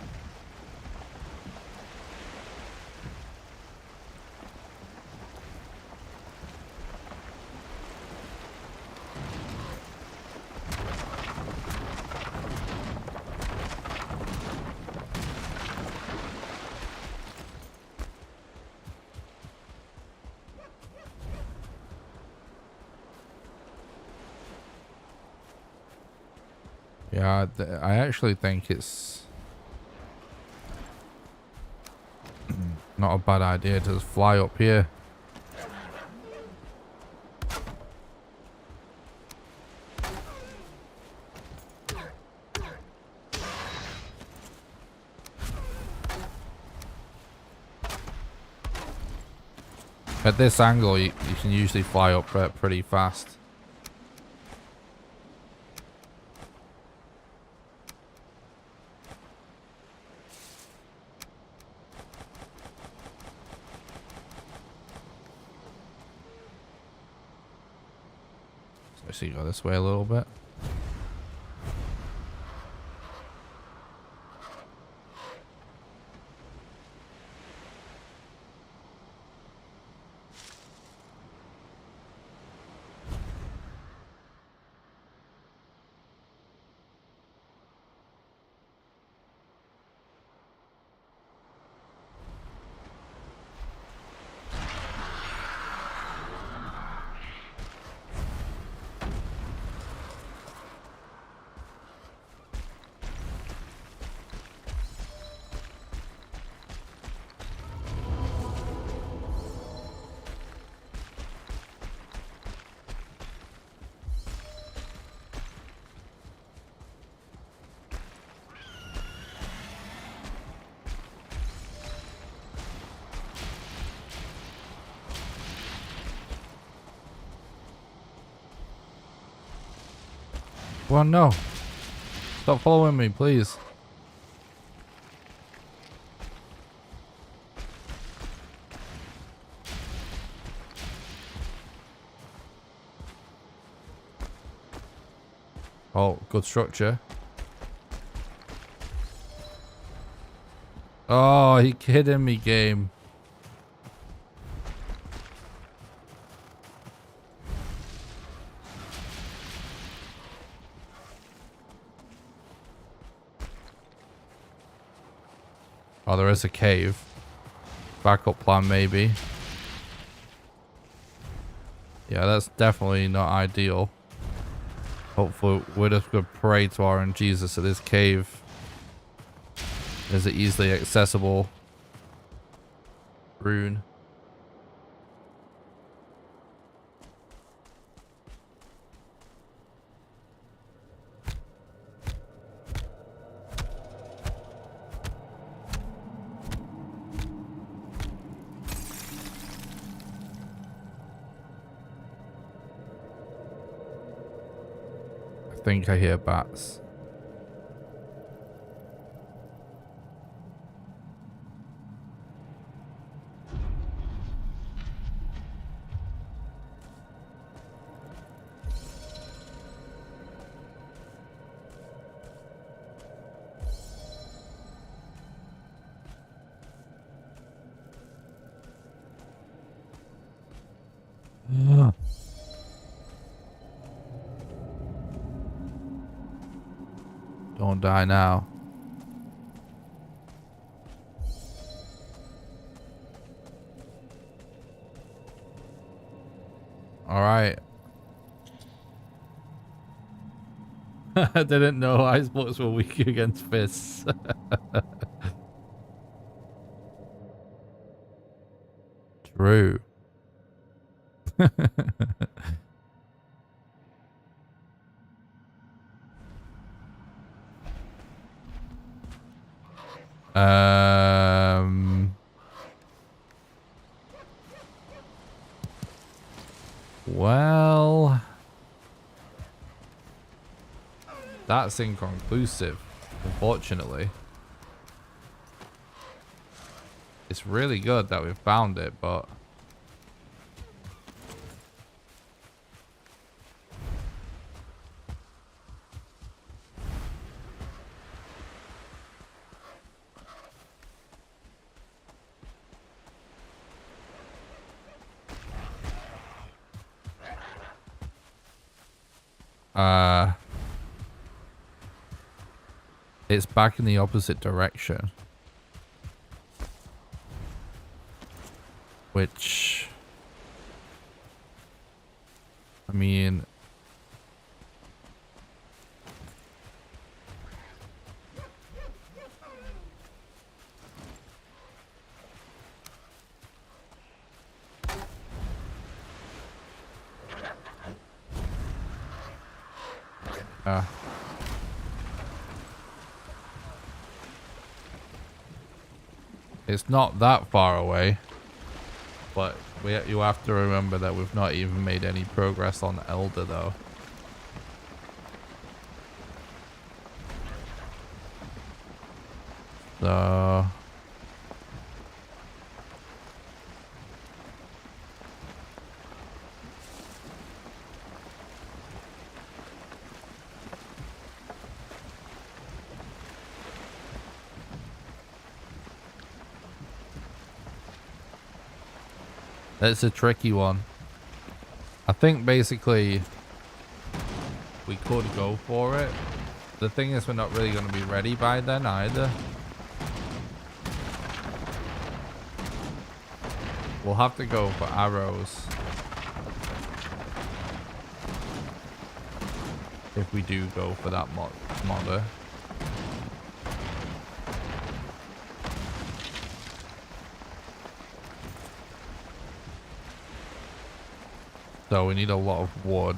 Yeah, I actually think it's not a bad idea to just fly up here. At this angle, you can usually fly up pretty fast. So you go this way a little bit. Well, no. Stop following me, please. Oh, good structure. Oh, you kidding me, game. Oh, there is a cave. Backup plan, maybe. Yeah, that's definitely not ideal. Hopefully, we're just going to pray to our Jesus that this cave is an easily accessible rune. I think I hear bats. Don't die now. All right. I didn't know ice blocks were weak against fists. True. um. Well, that's inconclusive, unfortunately. It's really good that we've found it, but it's back in the opposite direction. Which, I mean, it's not that far away, but you have to remember that we've not even made any progress on Elder though. So it's a tricky one. I think basically we could go for it. The thing is, we're not really going to be ready by then either. We'll have to go for arrows if we do go for that modder. So we need a lot of wood.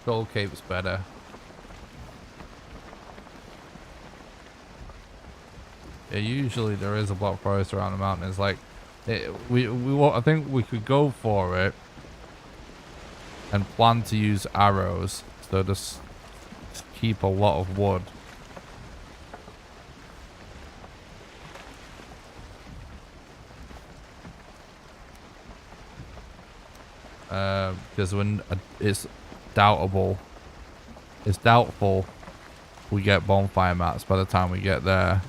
Skull Cape's better. Yeah, usually there is a block forest around the mountain. It's like, I think we could go for it and plan to use arrows. So just keep a lot of wood. Because when it's doubtful we get bonfire mats by the time we get there.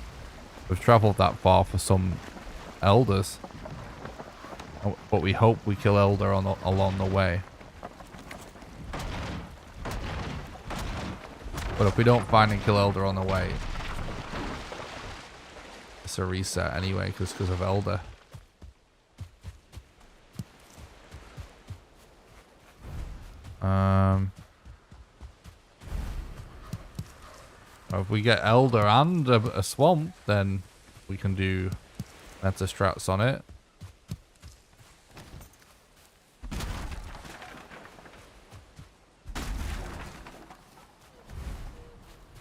We've traveled that far for some elders, but we hope we kill elder along the way. But if we don't find and kill elder on the way, it's a reset anyway, because of elder. If we get elder and a swamp, then we can do meta strats on it.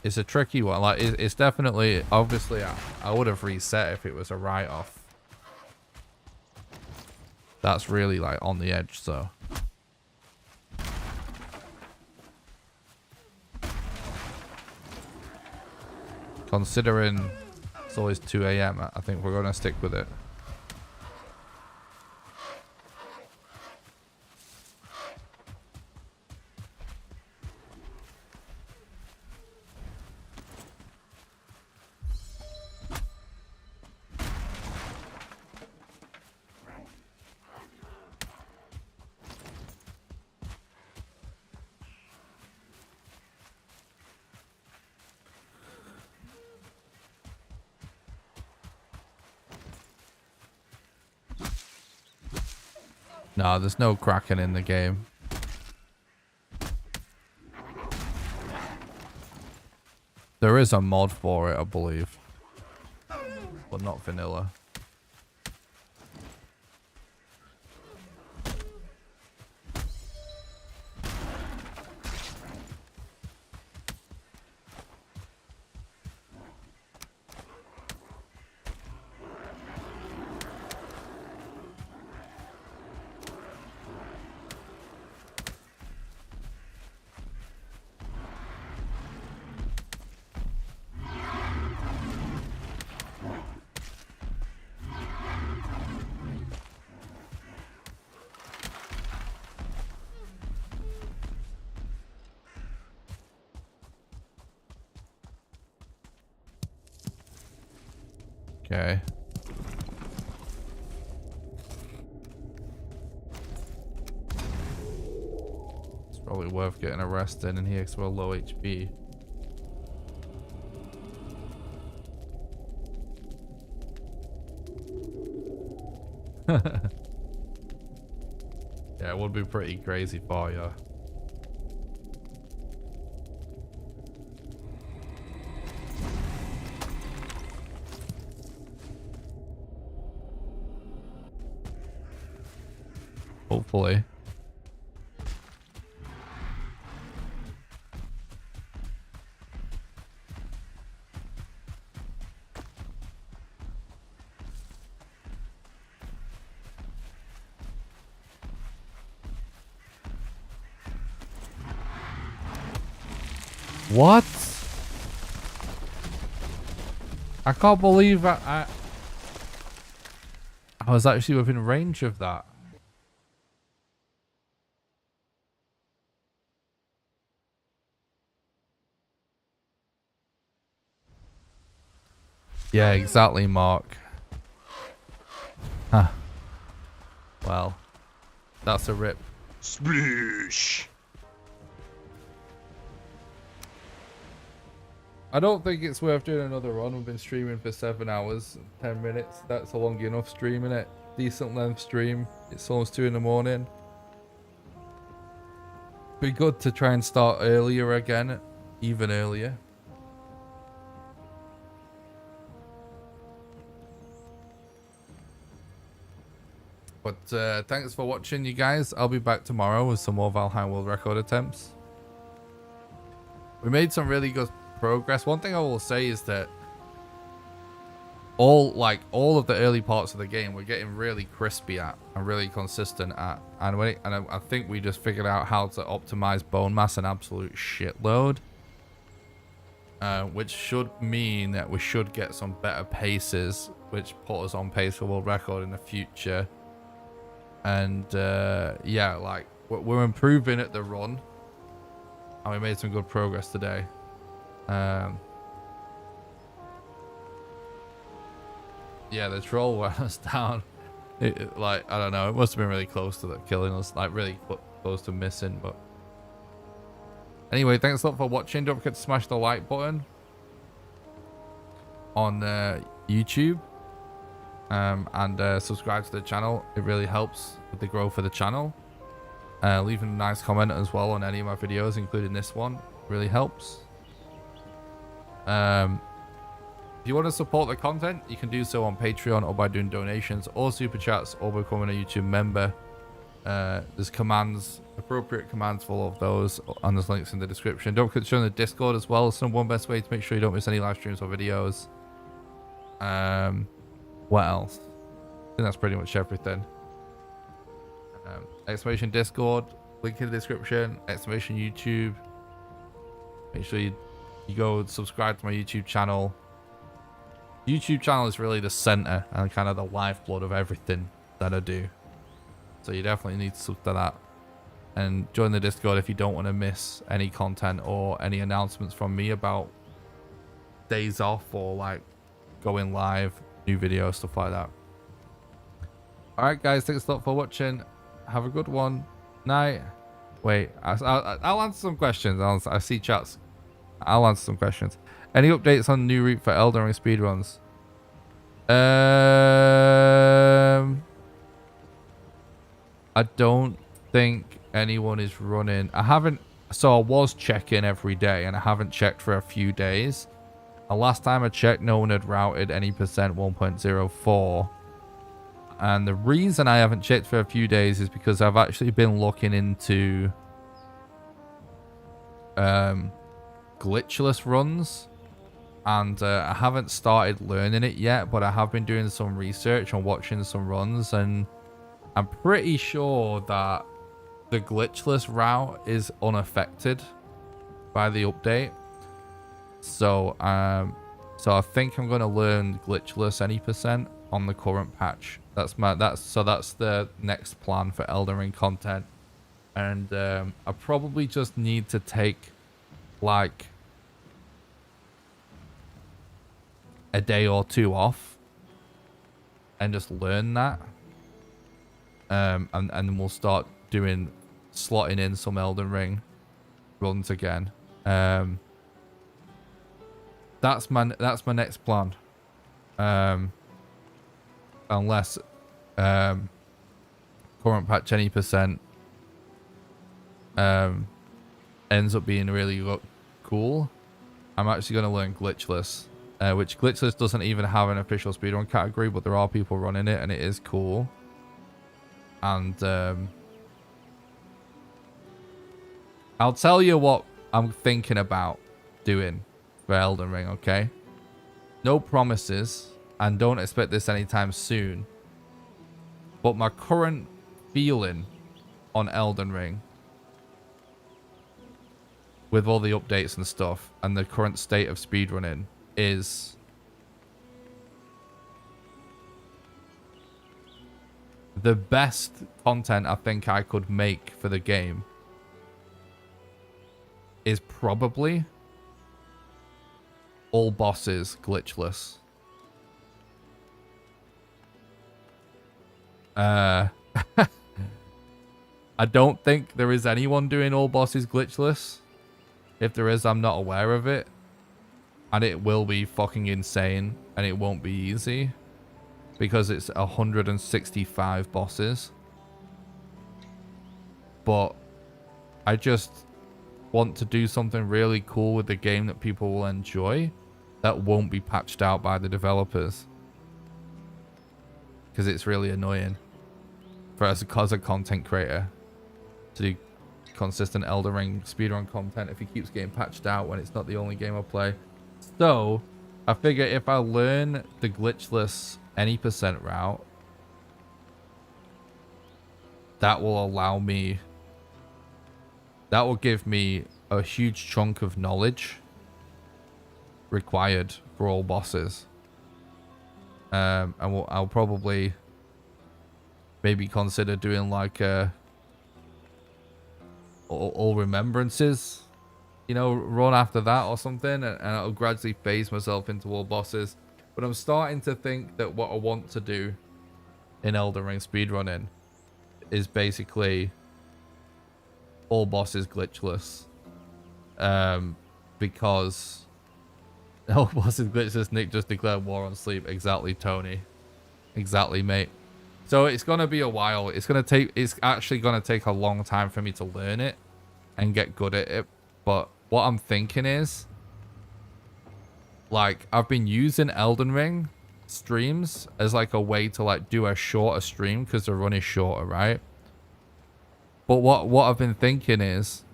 It's a tricky one. Like it's definitely, obviously, I would have reset if it was a write-off. That's really like on the edge, so. Considering it's always 2 AM, I think we're going to stick with it. No, there's no Kraken in the game. There is a mod for it, I believe. But not vanilla. Okay. It's probably worth getting a rest in here because we're low HP. Yeah, it would be pretty crazy for you. Hopefully. What? I can't believe I was actually within range of that. Yeah, exactly, Mark. Huh. Well, that's a rip. Sploosh. I don't think it's worth doing another run. We've been streaming for 7 hours, 10 minutes. That's a long enough stream, innit? Decent length stream. It's almost 2 in the morning. Be good to try and start earlier again, even earlier. But thanks for watching, you guys. I'll be back tomorrow with some more Valheim World Record attempts. We made some really good progress. One thing I will say is that all of the early parts of the game we're getting really crispy at and really consistent at, and I think we just figured out how to optimize bone mass an absolute shitload, which should mean that we should get some better paces, which put us on pace for world record in the future. And yeah, like we're improving at the run, and we made some good progress today. Yeah, the troll went us down. Like, I don't know, it must have been really close to killing us, like really close to missing. But anyway, thanks a lot for watching. Don't forget to smash the like button on YouTube, and subscribe to the channel. It really helps with the growth of the channel. Leaving a nice comment as well on any of my videos, including this one, really helps. If you want to support the content, you can do so on Patreon or by doing donations or super chats or becoming a YouTube member. There's commands, appropriate commands for all of those, and there's links in the description. Don't forget to join the Discord as well. It's one best way to make sure you don't miss any live streams or videos. What else? I think that's pretty much everything. Exclamation Discord, link in the description. Exclamation YouTube. Make sure you go subscribe to my YouTube channel. YouTube channel is really the center and kind of the lifeblood of everything that I do. So you definitely need to sub to that. And join the Discord if you don't want to miss any content or any announcements from me about days off or like going live, new videos, stuff like that. Alright guys, thanks a lot for watching. Have a good one. Night. Wait, I'll answer some questions. I see chats. I'll answer some questions. Any updates on new route for Elden Ring speedruns? I don't think anyone is running. I haven't. So I was checking every day, and I haven't checked for a few days. The last time I checked, no one had routed any percent 1.04. And the reason I haven't checked for a few days is because I've actually been looking into glitchless runs. And I haven't started learning it yet, but I have been doing some research and watching some runs, and I'm pretty sure that the glitchless route is unaffected by the update. So so I think I'm going to learn glitchless any percent on the current patch. That's the next plan for Elden Ring content. And I probably just need to take like a day or two off and just learn that, and we'll start slotting in some Elden Ring runs again. That's my next plan, unless current patch any percent ends up being really cool. I'm actually going to learn glitchless. Which glitchless doesn't even have an official speedrun category, but there are people running it, and it is cool. And I'll tell you what I'm thinking about doing for Elden Ring, okay? No promises, and don't expect this anytime soon. But my current feeling on Elden Ring, with all the updates and stuff, and the current state of speedrunning, is the best content I think I could make for the game is probably all bosses glitchless. I don't think there is anyone doing all bosses glitchless. If there is, I'm not aware of it. And it will be fucking insane, and it won't be easy because it's 165 bosses. But I just want to do something really cool with the game that people will enjoy that won't be patched out by the developers, because it's really annoying for us as a content creator to do consistent Elden Ring speedrun content if he keeps getting patched out when it's not the only game I play. So I figure if I learn the glitchless any percent route, that will allow me, that will give me a huge chunk of knowledge required for all bosses. And I'll probably maybe consider doing like all remembrances, you know, run after that or something, and I'll gradually phase myself into all bosses. But I'm starting to think that what I want to do in Elden Ring speedrunning is basically all bosses glitchless, because all bosses glitchless. Nick just declared war on sleep. Exactly, Tony. Exactly, mate. So it's gonna be a while. It's actually gonna take a long time for me to learn it and get good at it. But what I'm thinking is, like, I've been using Elden Ring streams as like a way to like do a shorter stream because the run is shorter, right? But what I've been thinking is,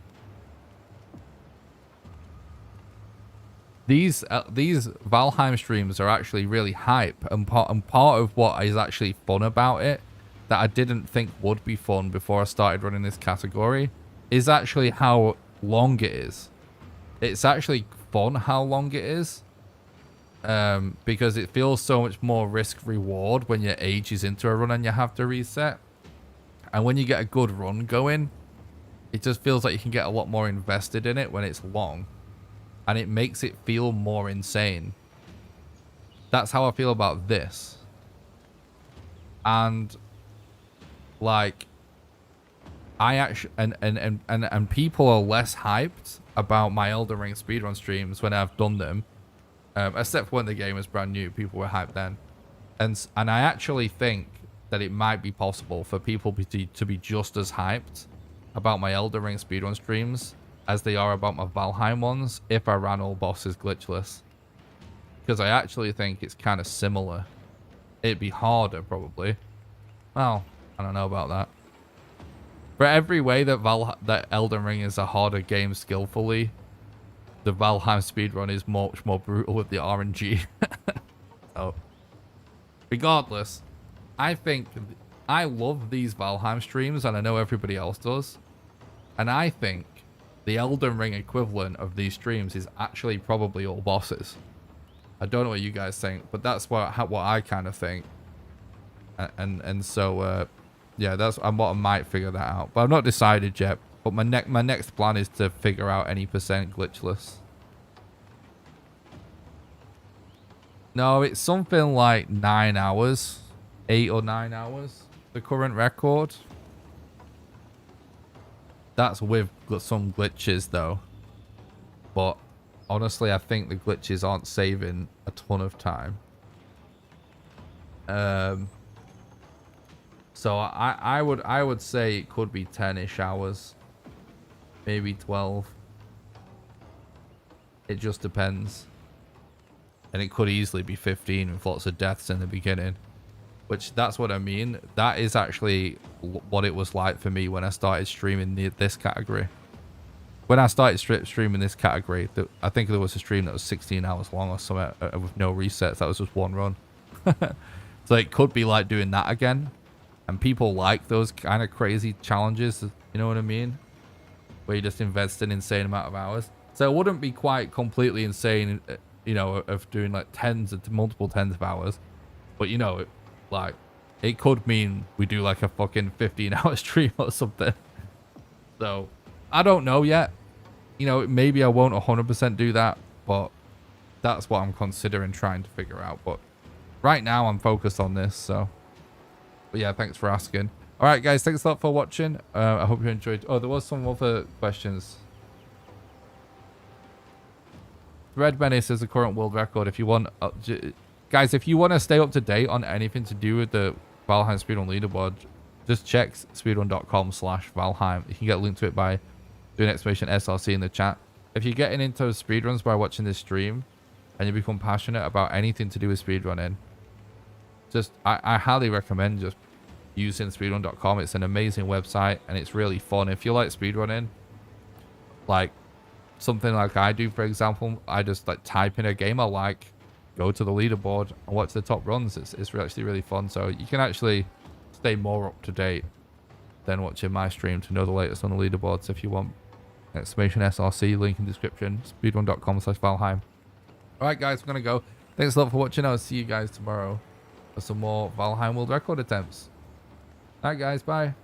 these Valheim streams are actually really hype, and part of what is actually fun about it, that I didn't think would be fun before I started running this category, is actually how long it is. It's actually fun how long it is, because it feels so much more risk reward when your age is into a run and you have to reset. And when you get a good run going, it just feels like you can get a lot more invested in it when it's long. And it makes it feel more insane. That's how I feel about this. And like, I actually and people are less hyped about my Elden Ring speedrun streams when I've done them, except when the game was brand new. People were hyped then, and I actually think that it might be possible for people to be just as hyped about my Elden Ring speedrun streams as they are about my Valheim ones if I ran all bosses glitchless. Because I actually think it's kind of similar. It'd be harder, probably. Well, I don't know about that. For every way that Elden Ring is a harder game skillfully, the Valheim speedrun is much more brutal with the RNG. So, regardless, I think I love these Valheim streams, and I know everybody else does. And I think the Elden Ring equivalent of these streams is actually probably all bosses. I don't know what you guys think, but that's what I kind of think. And so yeah, that's what I might figure that out. But I've not decided yet. But my next plan is to figure out any percent glitchless. No, it's something like 9 hours, 8 or 9 hours. The current record. That's with some glitches though. But honestly, I think the glitches aren't saving a ton of time. So I would say it could be 10-ish hours, maybe 12. It just depends. And it could easily be 15 with lots of deaths in the beginning. Which, that's what I mean. That is actually what it was like for me when I started streaming this category. When I started streaming this category, I think there was a stream that was 16 hours long or something with no resets. That was just one run. So it could be like doing that again. And people like those kind of crazy challenges. You know what I mean? Where you just invest an insane amount of hours. So it wouldn't be quite completely insane, you know, of doing like multiple tens of hours. But, you know, like, it could mean we do like a fucking 15-hour stream or something. So, I don't know yet. You know, maybe I won't 100% do that, but that's what I'm considering trying to figure out. But right now, I'm focused on this, so. But yeah, thanks for asking. All right, guys, thanks a lot for watching. I hope you enjoyed. Oh, there was some other questions. Red Menace is the current world record. If you want, guys, if you want to stay up to date on anything to do with the Valheim Speedrun leaderboard, just check speedrun.com/Valheim. You can get a link to it by doing exclamation SRC in the chat. If you're getting into speedruns by watching this stream and you become passionate about anything to do with speedrunning, just I highly recommend just using speedrun.com. It's an amazing website and it's really fun. If you like speedrunning, like something like I do, for example, I just like type in a game I like, go to the leaderboard and watch the top runs. It's actually really fun. So you can actually stay more up to date than watching my stream to know the latest on the leaderboards if you want. Exclamation SRC, link in description, speedrun.com/Valheim. Alright guys, I'm gonna go. Thanks a lot for watching. I'll see you guys tomorrow for some more Valheim world record attempts. Alright guys, bye.